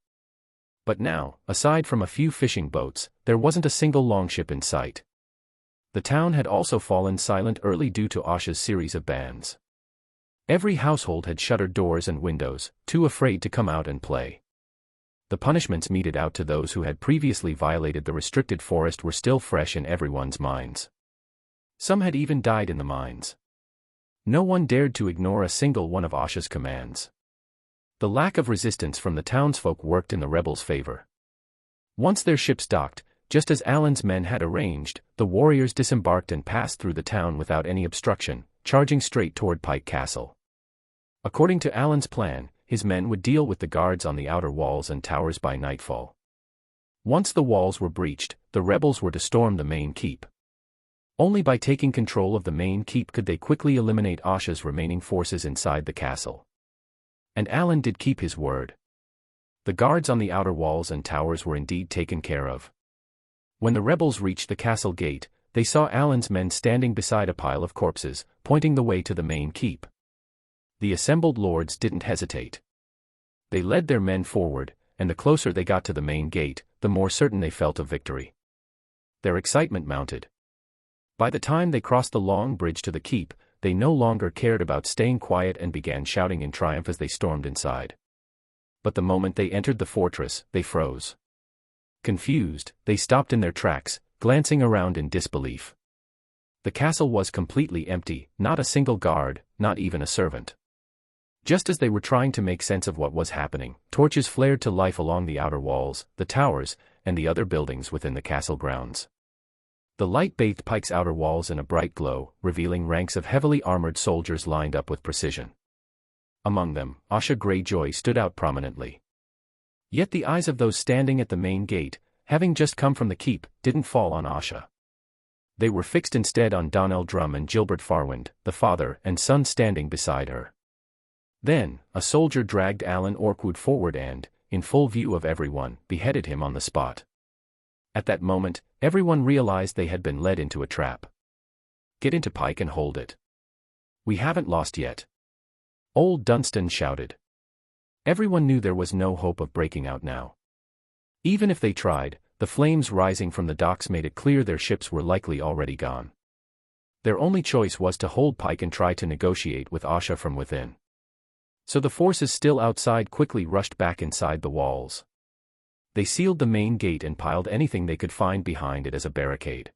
But now, aside from a few fishing boats, there wasn't a single longship in sight. The town had also fallen silent early due to Asha's series of bans. Every household had shuttered doors and windows, too afraid to come out and play. The punishments meted out to those who had previously violated the restricted forest were still fresh in everyone's minds. Some had even died in the mines. No one dared to ignore a single one of Asha's commands. The lack of resistance from the townsfolk worked in the rebels' favor. Once their ships docked, just as Alan's men had arranged, the warriors disembarked and passed through the town without any obstruction, charging straight toward Pike Castle. According to Alan's plan, his men would deal with the guards on the outer walls and towers by nightfall. Once the walls were breached, the rebels were to storm the main keep. Only by taking control of the main keep could they quickly eliminate Asha's remaining forces inside the castle. And Alan did keep his word. The guards on the outer walls and towers were indeed taken care of. When the rebels reached the castle gate, they saw Alan's men standing beside a pile of corpses, pointing the way to the main keep. The assembled lords didn't hesitate. They led their men forward, and the closer they got to the main gate, the more certain they felt of victory. Their excitement mounted. By the time they crossed the long bridge to the keep, they no longer cared about staying quiet and began shouting in triumph as they stormed inside. But the moment they entered the fortress, they froze. Confused, they stopped in their tracks, glancing around in disbelief. The castle was completely empty, not a single guard, not even a servant. Just as they were trying to make sense of what was happening, torches flared to life along the outer walls, the towers, and the other buildings within the castle grounds. The light bathed Pike's outer walls in a bright glow, revealing ranks of heavily armored soldiers lined up with precision. Among them, Asha Greyjoy stood out prominently. Yet the eyes of those standing at the main gate, having just come from the keep, didn't fall on Asha. They were fixed instead on Donnell Drum and Gilbert Farwind, the father and son standing beside her. Then, a soldier dragged Alan Orkwood forward and, in full view of everyone, beheaded him on the spot. At that moment, everyone realized they had been led into a trap. "Get into Pike and hold it. We haven't lost yet," Old Dunstan shouted. Everyone knew there was no hope of breaking out now. Even if they tried, the flames rising from the docks made it clear their ships were likely already gone. Their only choice was to hold pike and try to negotiate with Asha from within. So the forces still outside quickly rushed back inside the walls. They sealed the main gate and piled anything they could find behind it as a barricade.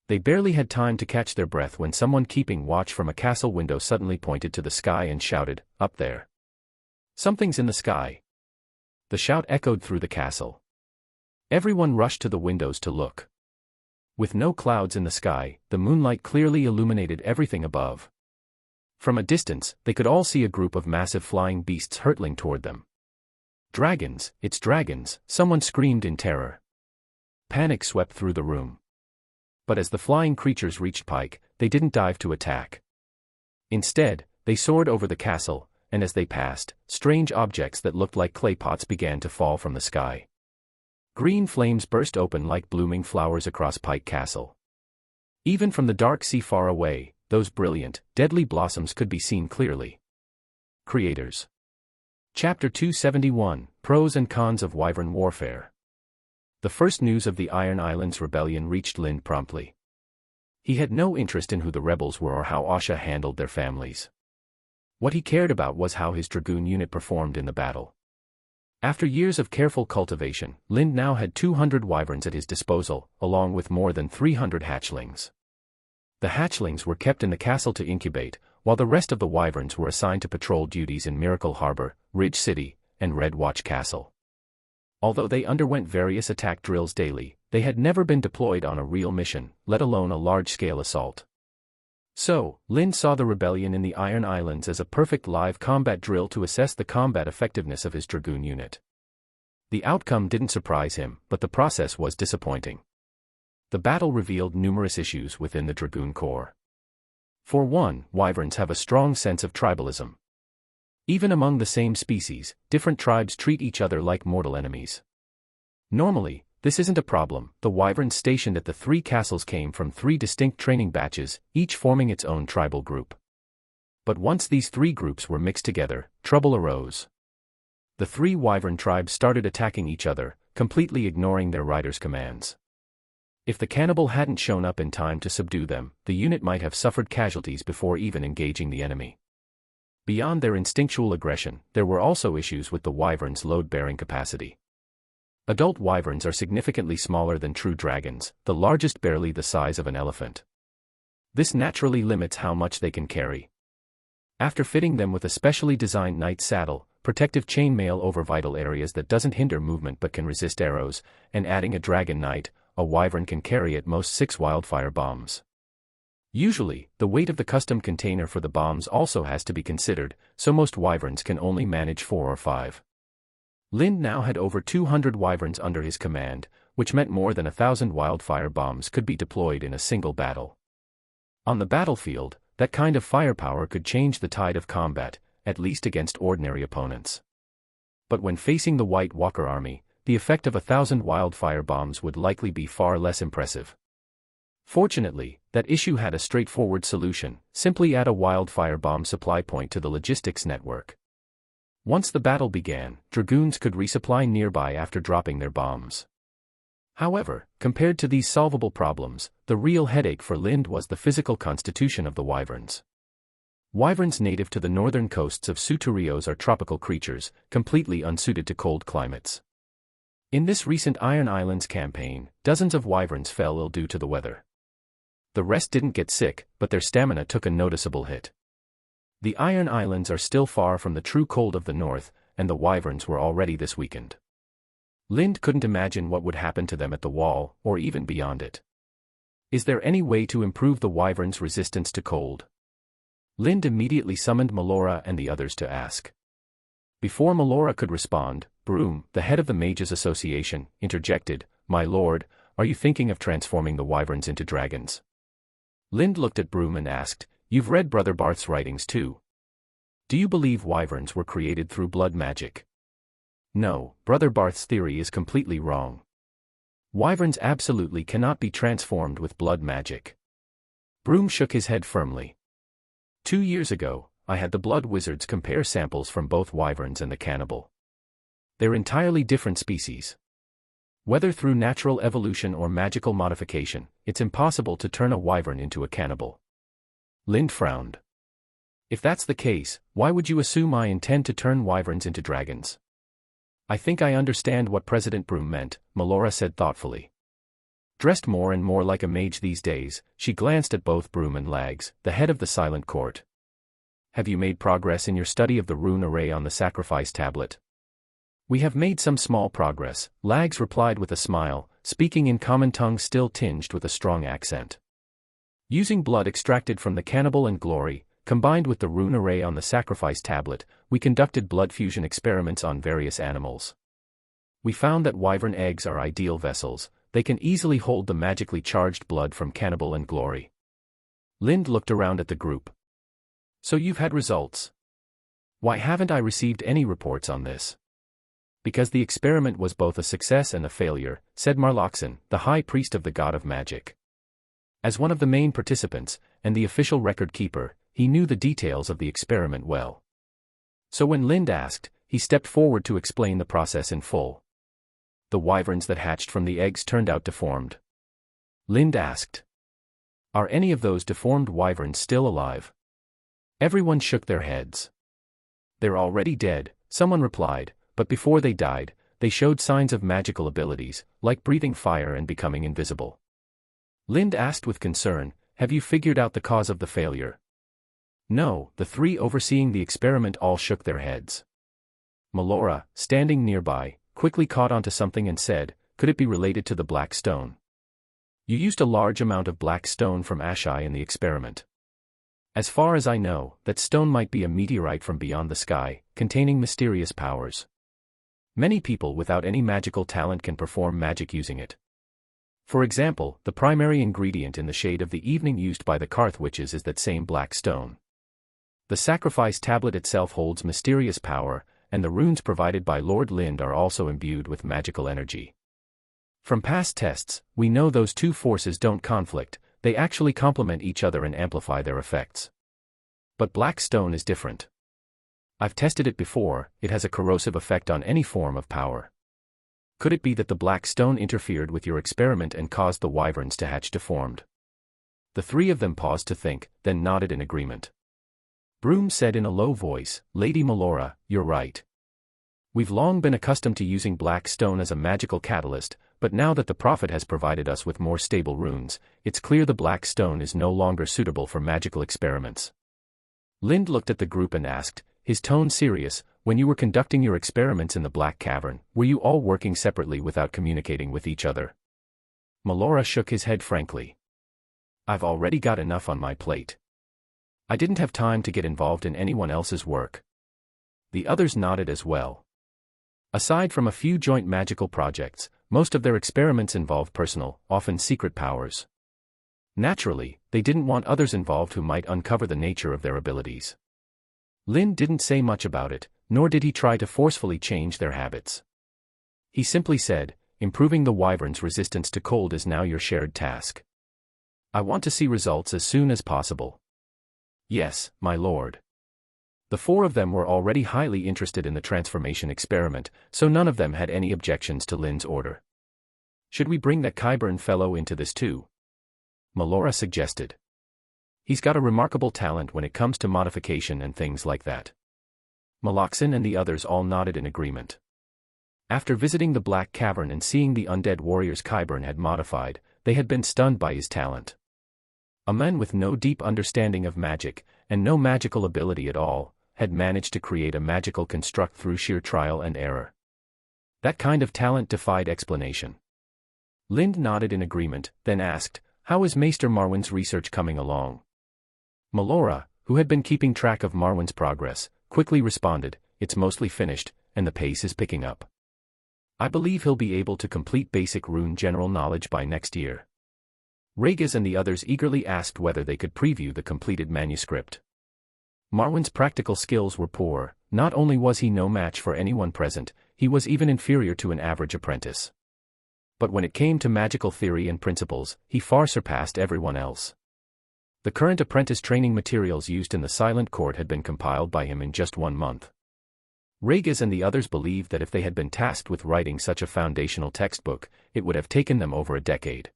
They barely had time to catch their breath when someone keeping watch from a castle window suddenly pointed to the sky and shouted, "Up there! Something's in the sky!" The shout echoed through the castle. Everyone rushed to the windows to look. With no clouds in the sky, the moonlight clearly illuminated everything above. From a distance, they could all see a group of massive flying beasts hurtling toward them. "Dragons, it's dragons!" someone screamed in terror. Panic swept through the room. But as the flying creatures reached Pike, they didn't dive to attack. Instead, they soared over the castle, and as they passed, strange objects that looked like clay pots began to fall from the sky. Green flames burst open like blooming flowers across Pike Castle. Even from the dark sea far away, those brilliant, deadly blossoms could be seen clearly. Creators. Chapter 271, Pros and Cons of Wyvern Warfare. The first news of the Iron Islands rebellion reached Lind promptly. He had no interest in who the rebels were or how Asha handled their families. What he cared about was how his dragoon unit performed in the battle. After years of careful cultivation, Lind now had 200 wyverns at his disposal, along with more than 300 hatchlings. The hatchlings were kept in the castle to incubate, while the rest of the wyverns were assigned to patrol duties in Miracle Harbor, Ridge City, and Red Watch Castle. Although they underwent various attack drills daily, they had never been deployed on a real mission, let alone a large-scale assault. So, Lind saw the rebellion in the Iron Islands as a perfect live combat drill to assess the combat effectiveness of his dragoon unit. The outcome didn't surprise him, but the process was disappointing. The battle revealed numerous issues within the dragoon corps. For one, wyverns have a strong sense of tribalism. Even among the same species, different tribes treat each other like mortal enemies. Normally, this isn't a problem. The wyverns stationed at the 3 castles came from 3 distinct training batches, each forming its own tribal group. But once these 3 groups were mixed together, trouble arose. The 3 wyvern tribes started attacking each other, completely ignoring their riders' commands. If the cannibal hadn't shown up in time to subdue them, the unit might have suffered casualties before even engaging the enemy. Beyond their instinctual aggression, there were also issues with the wyvern's load-bearing capacity. Adult wyverns are significantly smaller than true dragons, the largest barely the size of an elephant. This naturally limits how much they can carry. After fitting them with a specially designed knight saddle, protective chainmail over vital areas that doesn't hinder movement but can resist arrows, and adding a dragon knight, a wyvern can carry at most 6 wildfire bombs. Usually, the weight of the custom container for the bombs also has to be considered, so most wyverns can only manage 4 or 5. Lind now had over 200 wyverns under his command, which meant more than 1,000 wildfire bombs could be deployed in a single battle. On the battlefield, that kind of firepower could change the tide of combat, at least against ordinary opponents. But when facing the White Walker army, the effect of 1,000 wildfire bombs would likely be far less impressive. Fortunately, that issue had a straightforward solution: simply add a wildfire bomb supply point to the logistics network. Once the battle began, dragoons could resupply nearby after dropping their bombs. However, compared to these solvable problems, the real headache for Lind was the physical constitution of the wyverns. Wyverns native to the northern coasts of Suturios are tropical creatures, completely unsuited to cold climates. In this recent Iron Islands campaign, dozens of wyverns fell ill due to the weather. The rest didn't get sick, but their stamina took a noticeable hit. The Iron Islands are still far from the true cold of the north, and the wyverns were already this weakened. Lind couldn't imagine what would happen to them at the wall, or even beyond it. Is there any way to improve the wyverns' resistance to cold? Lind immediately summoned Melora and the others to ask. Before Melora could respond, Broom, the head of the Mages Association, interjected, "My lord, are you thinking of transforming the wyverns into dragons?" Lind looked at Broom and asked, "You've read Brother Barth's writings too. Do you believe wyverns were created through blood magic?" No, Brother Barth's theory is completely wrong. Wyverns absolutely cannot be transformed with blood magic. Broom shook his head firmly. 2 years ago, I had the blood wizards compare samples from both wyverns and the cannibal. They're entirely different species. Whether through natural evolution or magical modification, it's impossible to turn a wyvern into a cannibal. Lind frowned. If that's the case, why would you assume I intend to turn wyverns into dragons? I think I understand what President Broom meant, Melora said thoughtfully. Dressed more and more like a mage these days, she glanced at both Broom and Lags, the head of the Silent Court. Have you made progress in your study of the rune array on the sacrifice tablet? We have made some small progress, Lags replied with a smile, speaking in common tongue still tinged with a strong accent. Using blood extracted from the cannibal and glory, combined with the rune array on the sacrifice tablet, we conducted blood fusion experiments on various animals. We found that wyvern eggs are ideal vessels, they can easily hold the magically charged blood from cannibal and glory. Lind looked around at the group. So you've had results? Why haven't I received any reports on this? Because the experiment was both a success and a failure, said Marloxen, the high priest of the god of magic. As one of the main participants, and the official record keeper, he knew the details of the experiment well. So when Lind asked, he stepped forward to explain the process in full. The wyverns that hatched from the eggs turned out deformed. Lind asked. Are any of those deformed wyverns still alive? Everyone shook their heads. They're already dead, someone replied, but before they died, they showed signs of magical abilities, like breathing fire and becoming invisible. Lind asked with concern, have you figured out the cause of the failure? No, the three overseeing the experiment all shook their heads. Melora, standing nearby, quickly caught onto something and said, could it be related to the black stone? You used a large amount of black stone from Ashai in the experiment. As far as I know, that stone might be a meteorite from beyond the sky, containing mysterious powers. Many people without any magical talent can perform magic using it. For example, the primary ingredient in the Shade of the Evening used by the Karth witches is that same black stone. The sacrifice tablet itself holds mysterious power, and the runes provided by Lord Lind are also imbued with magical energy. From past tests, we know those two forces don't conflict, they actually complement each other and amplify their effects. But black stone is different. I've tested it before, it has a corrosive effect on any form of power. Could it be that the black stone interfered with your experiment and caused the wyverns to hatch deformed? The three of them paused to think, then nodded in agreement. Broom said in a low voice, Lady Melora, you're right. We've long been accustomed to using black stone as a magical catalyst, but now that the Prophet has provided us with more stable runes, it's clear the black stone is no longer suitable for magical experiments. Lind looked at the group and asked, his tone serious, when you were conducting your experiments in the Black Cavern, were you all working separately without communicating with each other? Melora shook his head frankly. I've already got enough on my plate. I didn't have time to get involved in anyone else's work. The others nodded as well. Aside from a few joint magical projects, most of their experiments involved personal, often secret powers. Naturally, they didn't want others involved who might uncover the nature of their abilities. Lind didn't say much about it, nor did he try to forcefully change their habits. He simply said, improving the wyvern's resistance to cold is now your shared task. I want to see results as soon as possible. Yes, my lord. The four of them were already highly interested in the transformation experiment, so none of them had any objections to Lind's order. Should we bring that Qyburn fellow into this too? Melora suggested. He's got a remarkable talent when it comes to modification and things like that. Maloxen and the others all nodded in agreement. After visiting the Black Cavern and seeing the undead warriors Qyburn had modified, they had been stunned by his talent. A man with no deep understanding of magic, and no magical ability at all, had managed to create a magical construct through sheer trial and error. That kind of talent defied explanation. Lind nodded in agreement, then asked, how is Maester Marwyn's research coming along? Melora, who had been keeping track of Marwyn's progress, quickly responded, it's mostly finished, and the pace is picking up. I believe he'll be able to complete basic rune general knowledge by next year. Rhagas and the others eagerly asked whether they could preview the completed manuscript. Marwyn's practical skills were poor, not only was he no match for anyone present, he was even inferior to an average apprentice. But when it came to magical theory and principles, he far surpassed everyone else. The current apprentice training materials used in the Silent Court had been compiled by him in just 1 month. Rhagas and the others believed that if they had been tasked with writing such a foundational textbook, it would have taken them over a decade.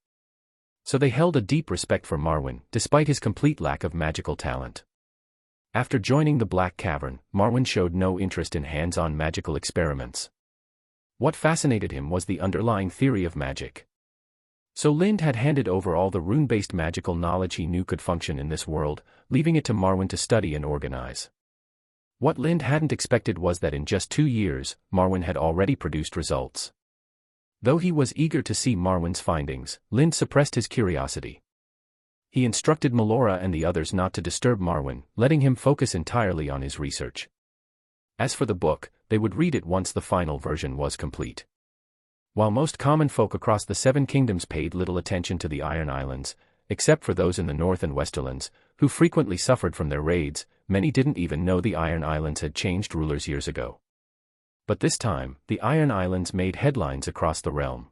So they held a deep respect for Marwyn, despite his complete lack of magical talent. After joining the Black Cavern, Marwyn showed no interest in hands-on magical experiments. What fascinated him was the underlying theory of magic. So Lind had handed over all the rune-based magical knowledge he knew could function in this world, leaving it to Marwyn to study and organize. What Lind hadn't expected was that in just 2 years, Marwyn had already produced results. Though he was eager to see Marwyn's findings, Lind suppressed his curiosity. He instructed Melora and the others not to disturb Marwyn, letting him focus entirely on his research. As for the book, they would read it once the final version was complete. While most common folk across the Seven Kingdoms paid little attention to the Iron Islands, except for those in the North and Westerlands, who frequently suffered from their raids, many didn't even know the Iron Islands had changed rulers years ago. But this time, the Iron Islands made headlines across the realm.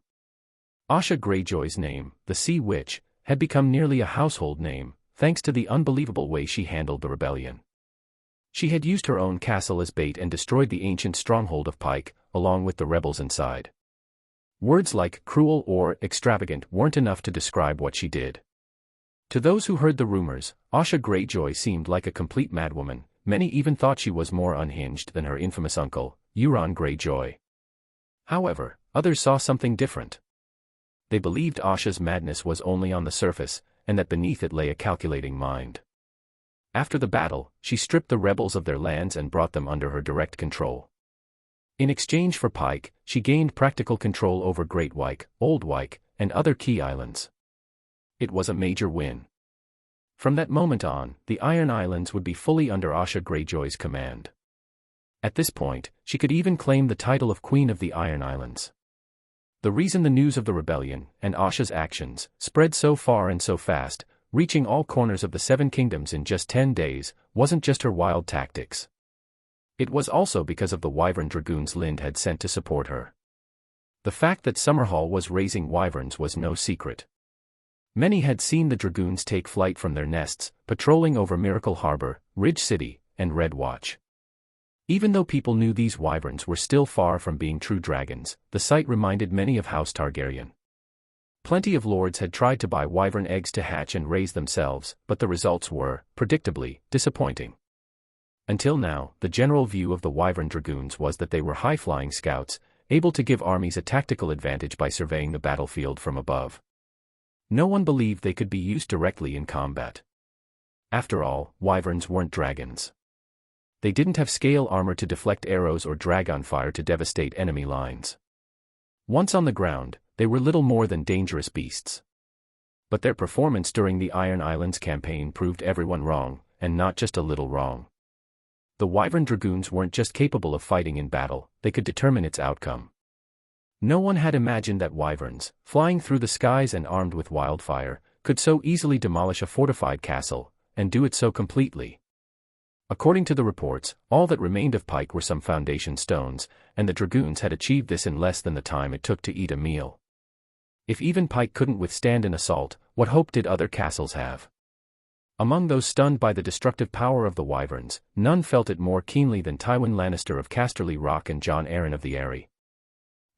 Asha Greyjoy's name, the Sea Witch, had become nearly a household name, thanks to the unbelievable way she handled the rebellion. She had used her own castle as bait and destroyed the ancient stronghold of Pike, along with the rebels inside. Words like cruel or extravagant weren't enough to describe what she did. To those who heard the rumors, Asha Greyjoy seemed like a complete madwoman. Many even thought she was more unhinged than her infamous uncle, Euron Greyjoy. However, others saw something different. They believed Asha's madness was only on the surface, and that beneath it lay a calculating mind. After the battle, she stripped the rebels of their lands and brought them under her direct control. In exchange for Pike, she gained practical control over Great Wyke, Old Wyke, and other key islands. It was a major win. From that moment on, the Iron Islands would be fully under Asha Greyjoy's command. At this point, she could even claim the title of Queen of the Iron Islands. The reason the news of the rebellion, and Asha's actions, spread so far and so fast, reaching all corners of the Seven Kingdoms in just 10 days, wasn't just her wild tactics. It was also because of the Wyvern Dragoons Lind had sent to support her. The fact that Summerhall was raising wyverns was no secret. Many had seen the Dragoons take flight from their nests, patrolling over Miracle Harbor, Ridge City, and Red Watch. Even though people knew these wyverns were still far from being true dragons, the sight reminded many of House Targaryen. Plenty of lords had tried to buy wyvern eggs to hatch and raise themselves, but the results were, predictably, disappointing. Until now, the general view of the Wyvern Dragoons was that they were high-flying scouts, able to give armies a tactical advantage by surveying the battlefield from above. No one believed they could be used directly in combat. After all, wyverns weren't dragons. They didn't have scale armor to deflect arrows or dragon fire to devastate enemy lines. Once on the ground, they were little more than dangerous beasts. But their performance during the Iron Islands campaign proved everyone wrong, and not just a little wrong. The Wyvern Dragoons weren't just capable of fighting in battle, they could determine its outcome. No one had imagined that wyverns, flying through the skies and armed with wildfire, could so easily demolish a fortified castle, and do it so completely. According to the reports, all that remained of Pike were some foundation stones, and the Dragoons had achieved this in less than the time it took to eat a meal. If even Pike couldn't withstand an assault, what hope did other castles have? Among those stunned by the destructive power of the wyverns, none felt it more keenly than Tywin Lannister of Casterly Rock and Jon Arryn of the Eyrie.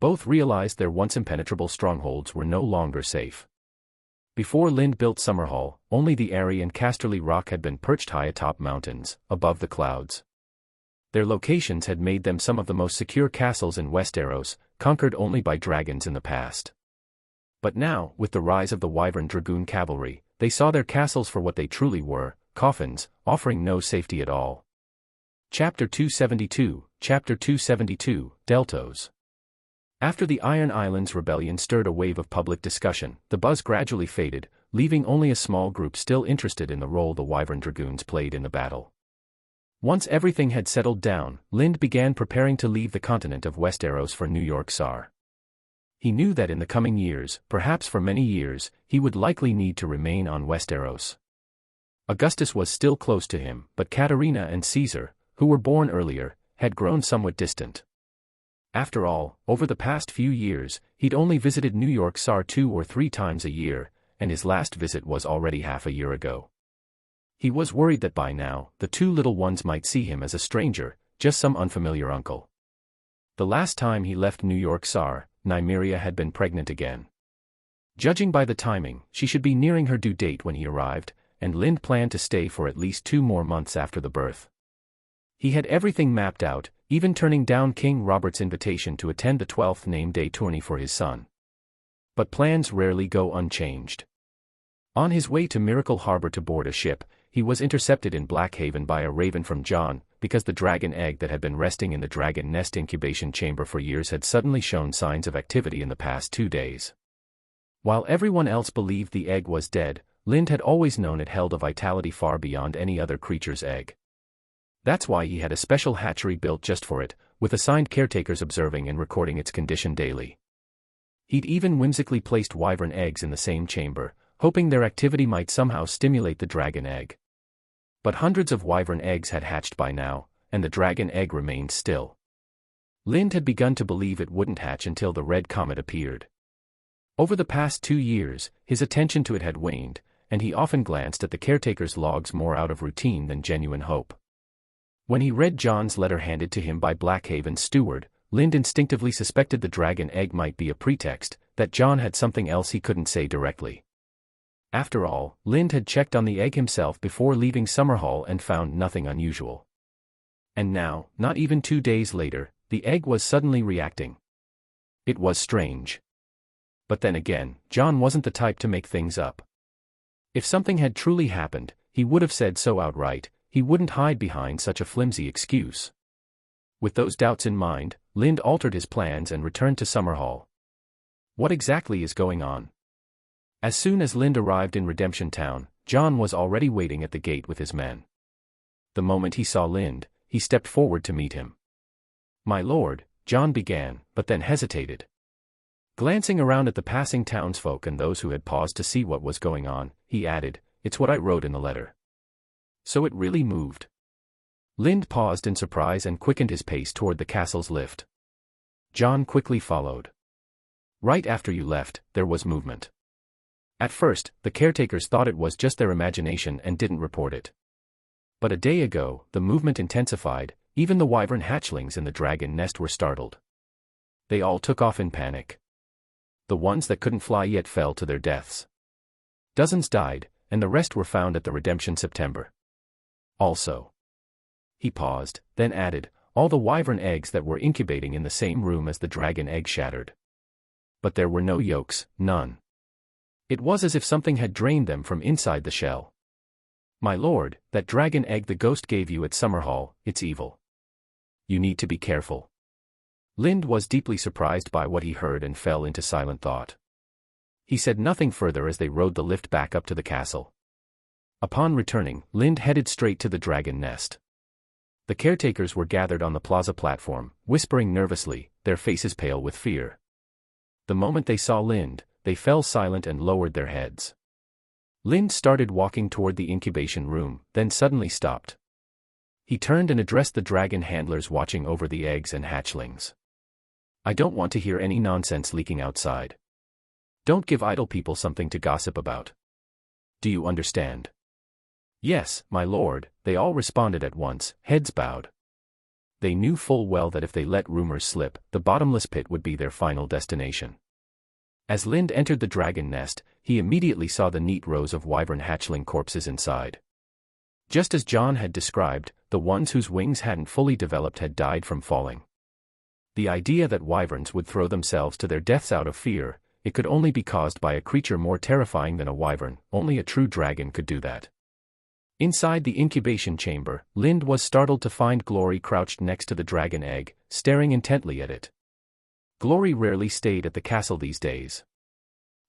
Both realized their once impenetrable strongholds were no longer safe. Before Lind built Summerhall, only the Eyrie and Casterly Rock had been perched high atop mountains, above the clouds. Their locations had made them some of the most secure castles in Westeros, conquered only by dragons in the past. But now, with the rise of the Wyvern Dragoon cavalry, they saw their castles for what they truly were, coffins, offering no safety at all. Chapter 272, Deltos. After the Iron Islands rebellion stirred a wave of public discussion, the buzz gradually faded, leaving only a small group still interested in the role the Wyvern Dragoons played in the battle. Once everything had settled down, Lind began preparing to leave the continent of Westeros for New York Sar. He knew that in the coming years, perhaps for many years, he would likely need to remain on Westeros. Augustus was still close to him, but Katerina and Caesar, who were born earlier, had grown somewhat distant. After all, over the past few years, he'd only visited New York Sar 2 or 3 times a year, and his last visit was already half a year ago. He was worried that by now, the 2 little ones might see him as a stranger, just some unfamiliar uncle. The last time he left New York Tsar, Nimria had been pregnant again. Judging by the timing, she should be nearing her due date when he arrived, and Lind planned to stay for at least 2 more months after the birth. He had everything mapped out, even turning down King Robert's invitation to attend the 12th name day tourney for his son. But plans rarely go unchanged. On his way to Miracle Harbor to board a ship, he was intercepted in Blackhaven by a raven from John, because the dragon egg that had been resting in the dragon nest incubation chamber for years had suddenly shown signs of activity in the past 2 days. While everyone else believed the egg was dead, Lind had always known it held a vitality far beyond any other creature's egg. That's why he had a special hatchery built just for it, with assigned caretakers observing and recording its condition daily. He'd even whimsically placed wyvern eggs in the same chamber, hoping their activity might somehow stimulate the dragon egg. But hundreds of wyvern eggs had hatched by now, and the dragon egg remained still. Lind had begun to believe it wouldn't hatch until the red comet appeared. Over the past 2 years, his attention to it had waned, and he often glanced at the caretaker's logs more out of routine than genuine hope. When he read John's letter handed to him by Blackhaven's steward, Lind instinctively suspected the dragon egg might be a pretext, that John had something else he couldn't say directly. After all, Lind had checked on the egg himself before leaving Summerhall and found nothing unusual. And now, not even 2 days later, the egg was suddenly reacting. It was strange. But then again, John wasn't the type to make things up. If something had truly happened, he would have said so outright. He wouldn't hide behind such a flimsy excuse. With those doubts in mind, Lind altered his plans and returned to Summerhall. What exactly is going on? As soon as Lind arrived in Redemption Town, John was already waiting at the gate with his men. The moment he saw Lind, he stepped forward to meet him. "My lord," John began, but then hesitated. Glancing around at the passing townsfolk and those who had paused to see what was going on, he added, "It's what I wrote in the letter." So it really moved. Lind paused in surprise and quickened his pace toward the castle's lift. John quickly followed. "Right after you left, there was movement. At first, the caretakers thought it was just their imagination and didn't report it. But a day ago, the movement intensified, even the wyvern hatchlings in the dragon nest were startled. They all took off in panic. The ones that couldn't fly yet fell to their deaths. Dozens died, and the rest were found at the Redemption September. Also." He paused, then added, "all the wyvern eggs that were incubating in the same room as the dragon egg shattered. But there were no yolks, none. It was as if something had drained them from inside the shell. My lord, that dragon egg the ghost gave you at Summerhall, it's evil. You need to be careful." Lind was deeply surprised by what he heard and fell into silent thought. He said nothing further as they rode the lift back up to the castle. Upon returning, Lind headed straight to the dragon nest. The caretakers were gathered on the plaza platform, whispering nervously, their faces pale with fear. The moment they saw Lind, they fell silent and lowered their heads. Lind started walking toward the incubation room, then suddenly stopped. He turned and addressed the dragon handlers watching over the eggs and hatchlings. "I don't want to hear any nonsense leaking outside. Don't give idle people something to gossip about. Do you understand?" "Yes, my lord," they all responded at once, heads bowed. They knew full well that if they let rumors slip, the bottomless pit would be their final destination. As Lind entered the dragon nest, he immediately saw the neat rows of wyvern hatchling corpses inside. Just as John had described, the ones whose wings hadn't fully developed had died from falling. The idea that wyverns would throw themselves to their deaths out of fear, it could only be caused by a creature more terrifying than a wyvern. Only a true dragon could do that. Inside the incubation chamber, Lind was startled to find Glory crouched next to the dragon egg, staring intently at it. Glory rarely stayed at the castle these days.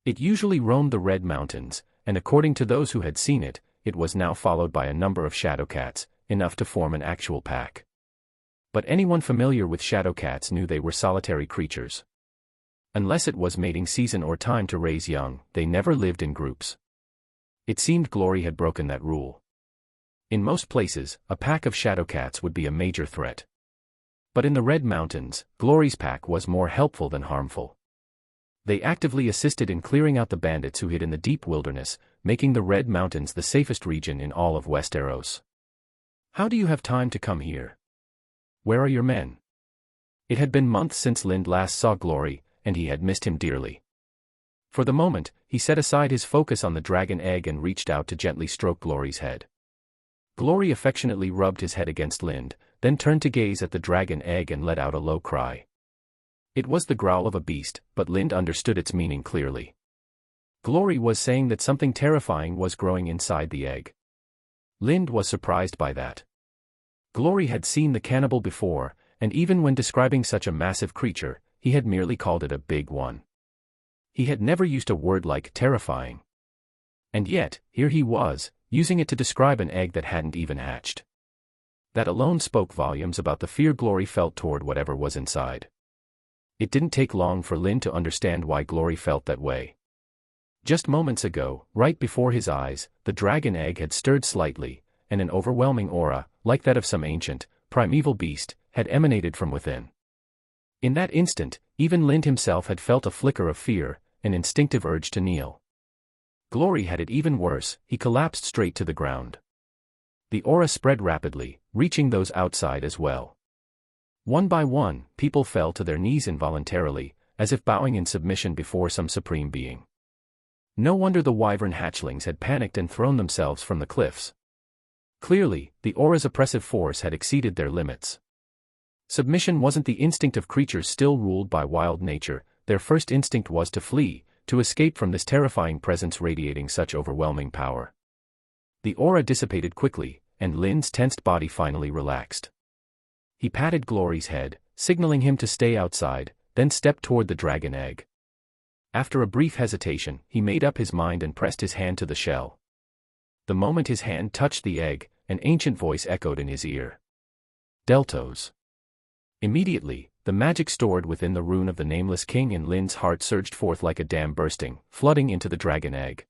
It usually roamed the Red Mountains, and according to those who had seen it, it was now followed by a number of shadow cats, enough to form an actual pack. But anyone familiar with shadow cats knew they were solitary creatures. Unless it was mating season or time to raise young, they never lived in groups. It seemed Glory had broken that rule. In most places, a pack of shadow cats would be a major threat. But in the Red Mountains, Glory's pack was more helpful than harmful. They actively assisted in clearing out the bandits who hid in the deep wilderness, making the Red Mountains the safest region in all of Westeros. "How do you have time to come here?" Where are your men? It had been months since Lind last saw Glory, and he had missed him dearly. For the moment, he set aside his focus on the dragon egg and reached out to gently stroke Glory's head. Glory affectionately rubbed his head against Lind, then turned to gaze at the dragon egg and let out a low cry. It was the growl of a beast, but Lind understood its meaning clearly. Glory was saying that something terrifying was growing inside the egg. Lind was surprised by that. Glory had seen the cannibal before, and even when describing such a massive creature, he had merely called it a big one. He had never used a word like terrifying. And yet, here he was, using it to describe an egg that hadn't even hatched. That alone spoke volumes about the fear Glory felt toward whatever was inside. It didn't take long for Lind to understand why Glory felt that way. Just moments ago, right before his eyes, the dragon egg had stirred slightly, and an overwhelming aura, like that of some ancient, primeval beast, had emanated from within. In that instant, even Lind himself had felt a flicker of fear, an instinctive urge to kneel. Glory had it even worse, he collapsed straight to the ground. The aura spread rapidly, reaching those outside as well. One by one, people fell to their knees involuntarily, as if bowing in submission before some supreme being. No wonder the wyvern hatchlings had panicked and thrown themselves from the cliffs. Clearly, the aura's oppressive force had exceeded their limits. Submission wasn't the instinct of creatures still ruled by wild nature, their first instinct was to flee, to escape from this terrifying presence radiating such overwhelming power. The aura dissipated quickly, and Lind's tensed body finally relaxed. He patted Glory's head, signaling him to stay outside, then stepped toward the dragon egg. After a brief hesitation, he made up his mind and pressed his hand to the shell. The moment his hand touched the egg, an ancient voice echoed in his ear. Deltos. Immediately, the magic stored within the rune of the Nameless King in Lind's heart surged forth like a dam bursting, flooding into the dragon egg.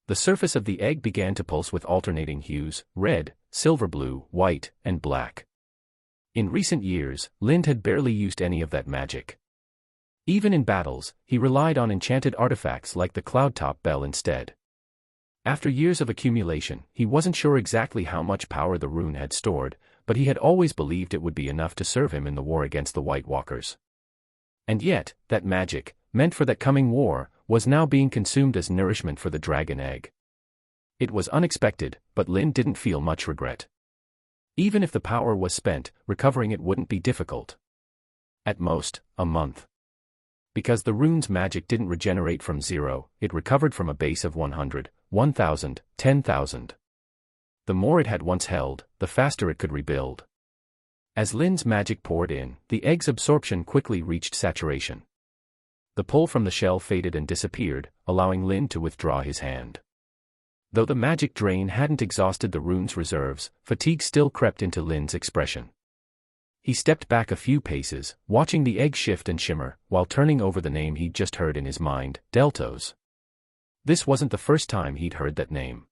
The surface of the egg began to pulse with alternating hues, red, silver blue, white, and black. In recent years, Lind had barely used any of that magic. Even in battles, he relied on enchanted artifacts like the Cloudtop Bell instead. After years of accumulation, he wasn't sure exactly how much power the rune had stored, but he had always believed it would be enough to serve him in the war against the White Walkers. And yet, that magic, meant for that coming war, was now being consumed as nourishment for the dragon egg. It was unexpected, but Lind didn't feel much regret. Even if the power was spent, recovering it wouldn't be difficult. At most, a month. Because the rune's magic didn't regenerate from 0, it recovered from a base of 100, 1,000, 10,000. The more it had once held, the faster it could rebuild. As Lind's magic poured in, the egg's absorption quickly reached saturation. The pull from the shell faded and disappeared, allowing Lind to withdraw his hand. Though the magic drain hadn't exhausted the rune's reserves, fatigue still crept into Lind's expression. He stepped back a few paces, watching the egg shift and shimmer, while turning over the name he'd just heard in his mind, Deltos. This wasn't the first time he'd heard that name.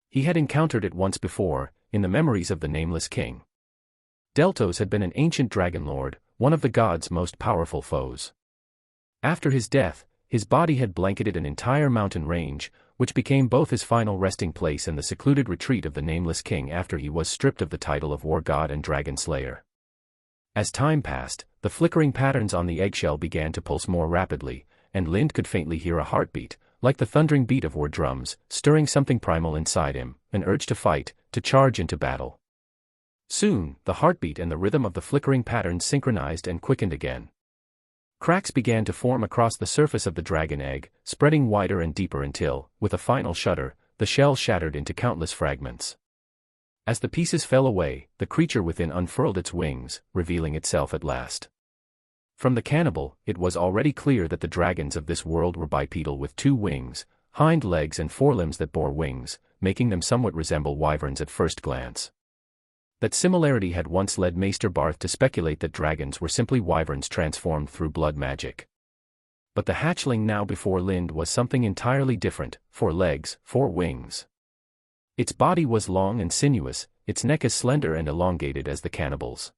He had encountered it once before, in the memories of the Nameless King. Deltos had been an ancient dragon lord, one of the gods' most powerful foes. After his death, his body had blanketed an entire mountain range, which became both his final resting place and the secluded retreat of the Nameless King after he was stripped of the title of war god and dragon slayer. As time passed, the flickering patterns on the eggshell began to pulse more rapidly, and Lind could faintly hear a heartbeat, like the thundering beat of war drums, stirring something primal inside him, an urge to fight, to charge into battle. Soon, the heartbeat and the rhythm of the flickering patterns synchronized and quickened again. Cracks began to form across the surface of the dragon egg, spreading wider and deeper until, with a final shudder, the shell shattered into countless fragments. As the pieces fell away, the creature within unfurled its wings, revealing itself at last. From the cannibal, it was already clear that the dragons of this world were bipedal with 2 wings, hind legs and forelimbs that bore wings, making them somewhat resemble wyverns at first glance. That similarity had once led Maester Barth to speculate that dragons were simply wyverns transformed through blood magic. But the hatchling now before Lind was something entirely different, 4 legs, 4 wings. Its body was long and sinuous, its neck as slender and elongated as the cannibal's.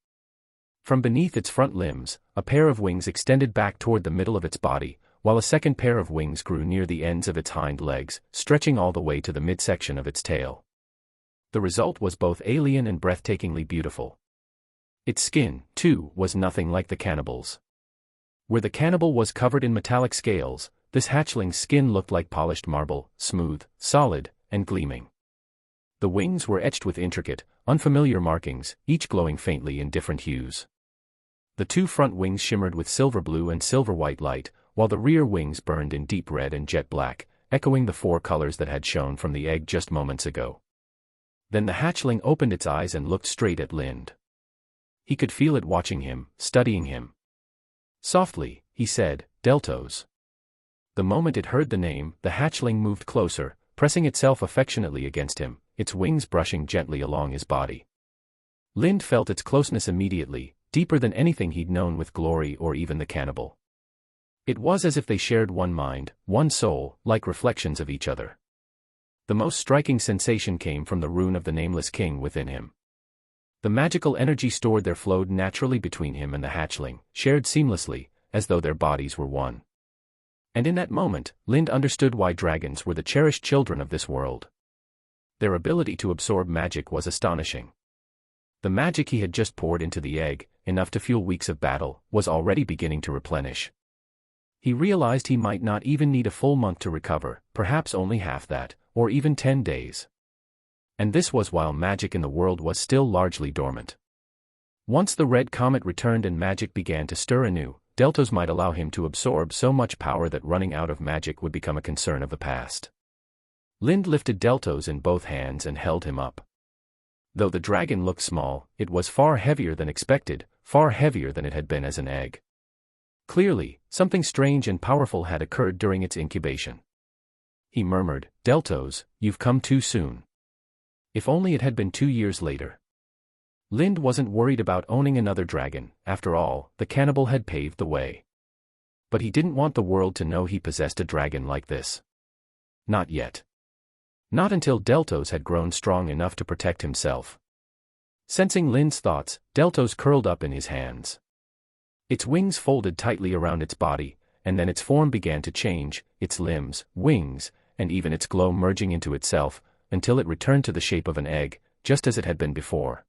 From beneath its front limbs, a pair of wings extended back toward the middle of its body, while a second pair of wings grew near the ends of its hind legs, stretching all the way to the midsection of its tail. The result was both alien and breathtakingly beautiful. Its skin, too, was nothing like the cannibal's. Where the cannibal was covered in metallic scales, this hatchling's skin looked like polished marble, smooth, solid, and gleaming. The wings were etched with intricate, unfamiliar markings, each glowing faintly in different hues. The two front wings shimmered with silver blue and silver white light, while the rear wings burned in deep red and jet black, echoing the four colors that had shone from the egg just moments ago. Then the hatchling opened its eyes and looked straight at Lind. He could feel it watching him, studying him. Softly, he said, "Deltos." The moment it heard the name, the hatchling moved closer, pressing itself affectionately against him, its wings brushing gently along his body. Lind felt its closeness immediately, deeper than anything he'd known with Glory or even the cannibal. It was as if they shared one mind, one soul, like reflections of each other. The most striking sensation came from the rune of the Nameless King within him. The magical energy stored there flowed naturally between him and the hatchling, shared seamlessly, as though their bodies were one. And in that moment, Lind understood why dragons were the cherished children of this world. Their ability to absorb magic was astonishing. The magic he had just poured into the egg, enough to fuel weeks of battle, was already beginning to replenish. He realized he might not even need a full month to recover, perhaps only half that, or even 10 days. And this was while magic in the world was still largely dormant. Once the red comet returned and magic began to stir anew, Deltos might allow him to absorb so much power that running out of magic would become a concern of the past. Lind lifted Deltos in both hands and held him up. Though the dragon looked small, it was far heavier than expected, far heavier than it had been as an egg. Clearly, something strange and powerful had occurred during its incubation. He murmured, "Deltos, you've come too soon." If only it had been 2 years later. Lind wasn't worried about owning another dragon, after all, the cannibal had paved the way. But he didn't want the world to know he possessed a dragon like this. Not yet. Not until Deltos had grown strong enough to protect himself. Sensing Lind's thoughts, Deltos curled up in his hands. Its wings folded tightly around its body, and then its form began to change, its limbs, wings, and even its glow merging into itself, until it returned to the shape of an egg, just as it had been before.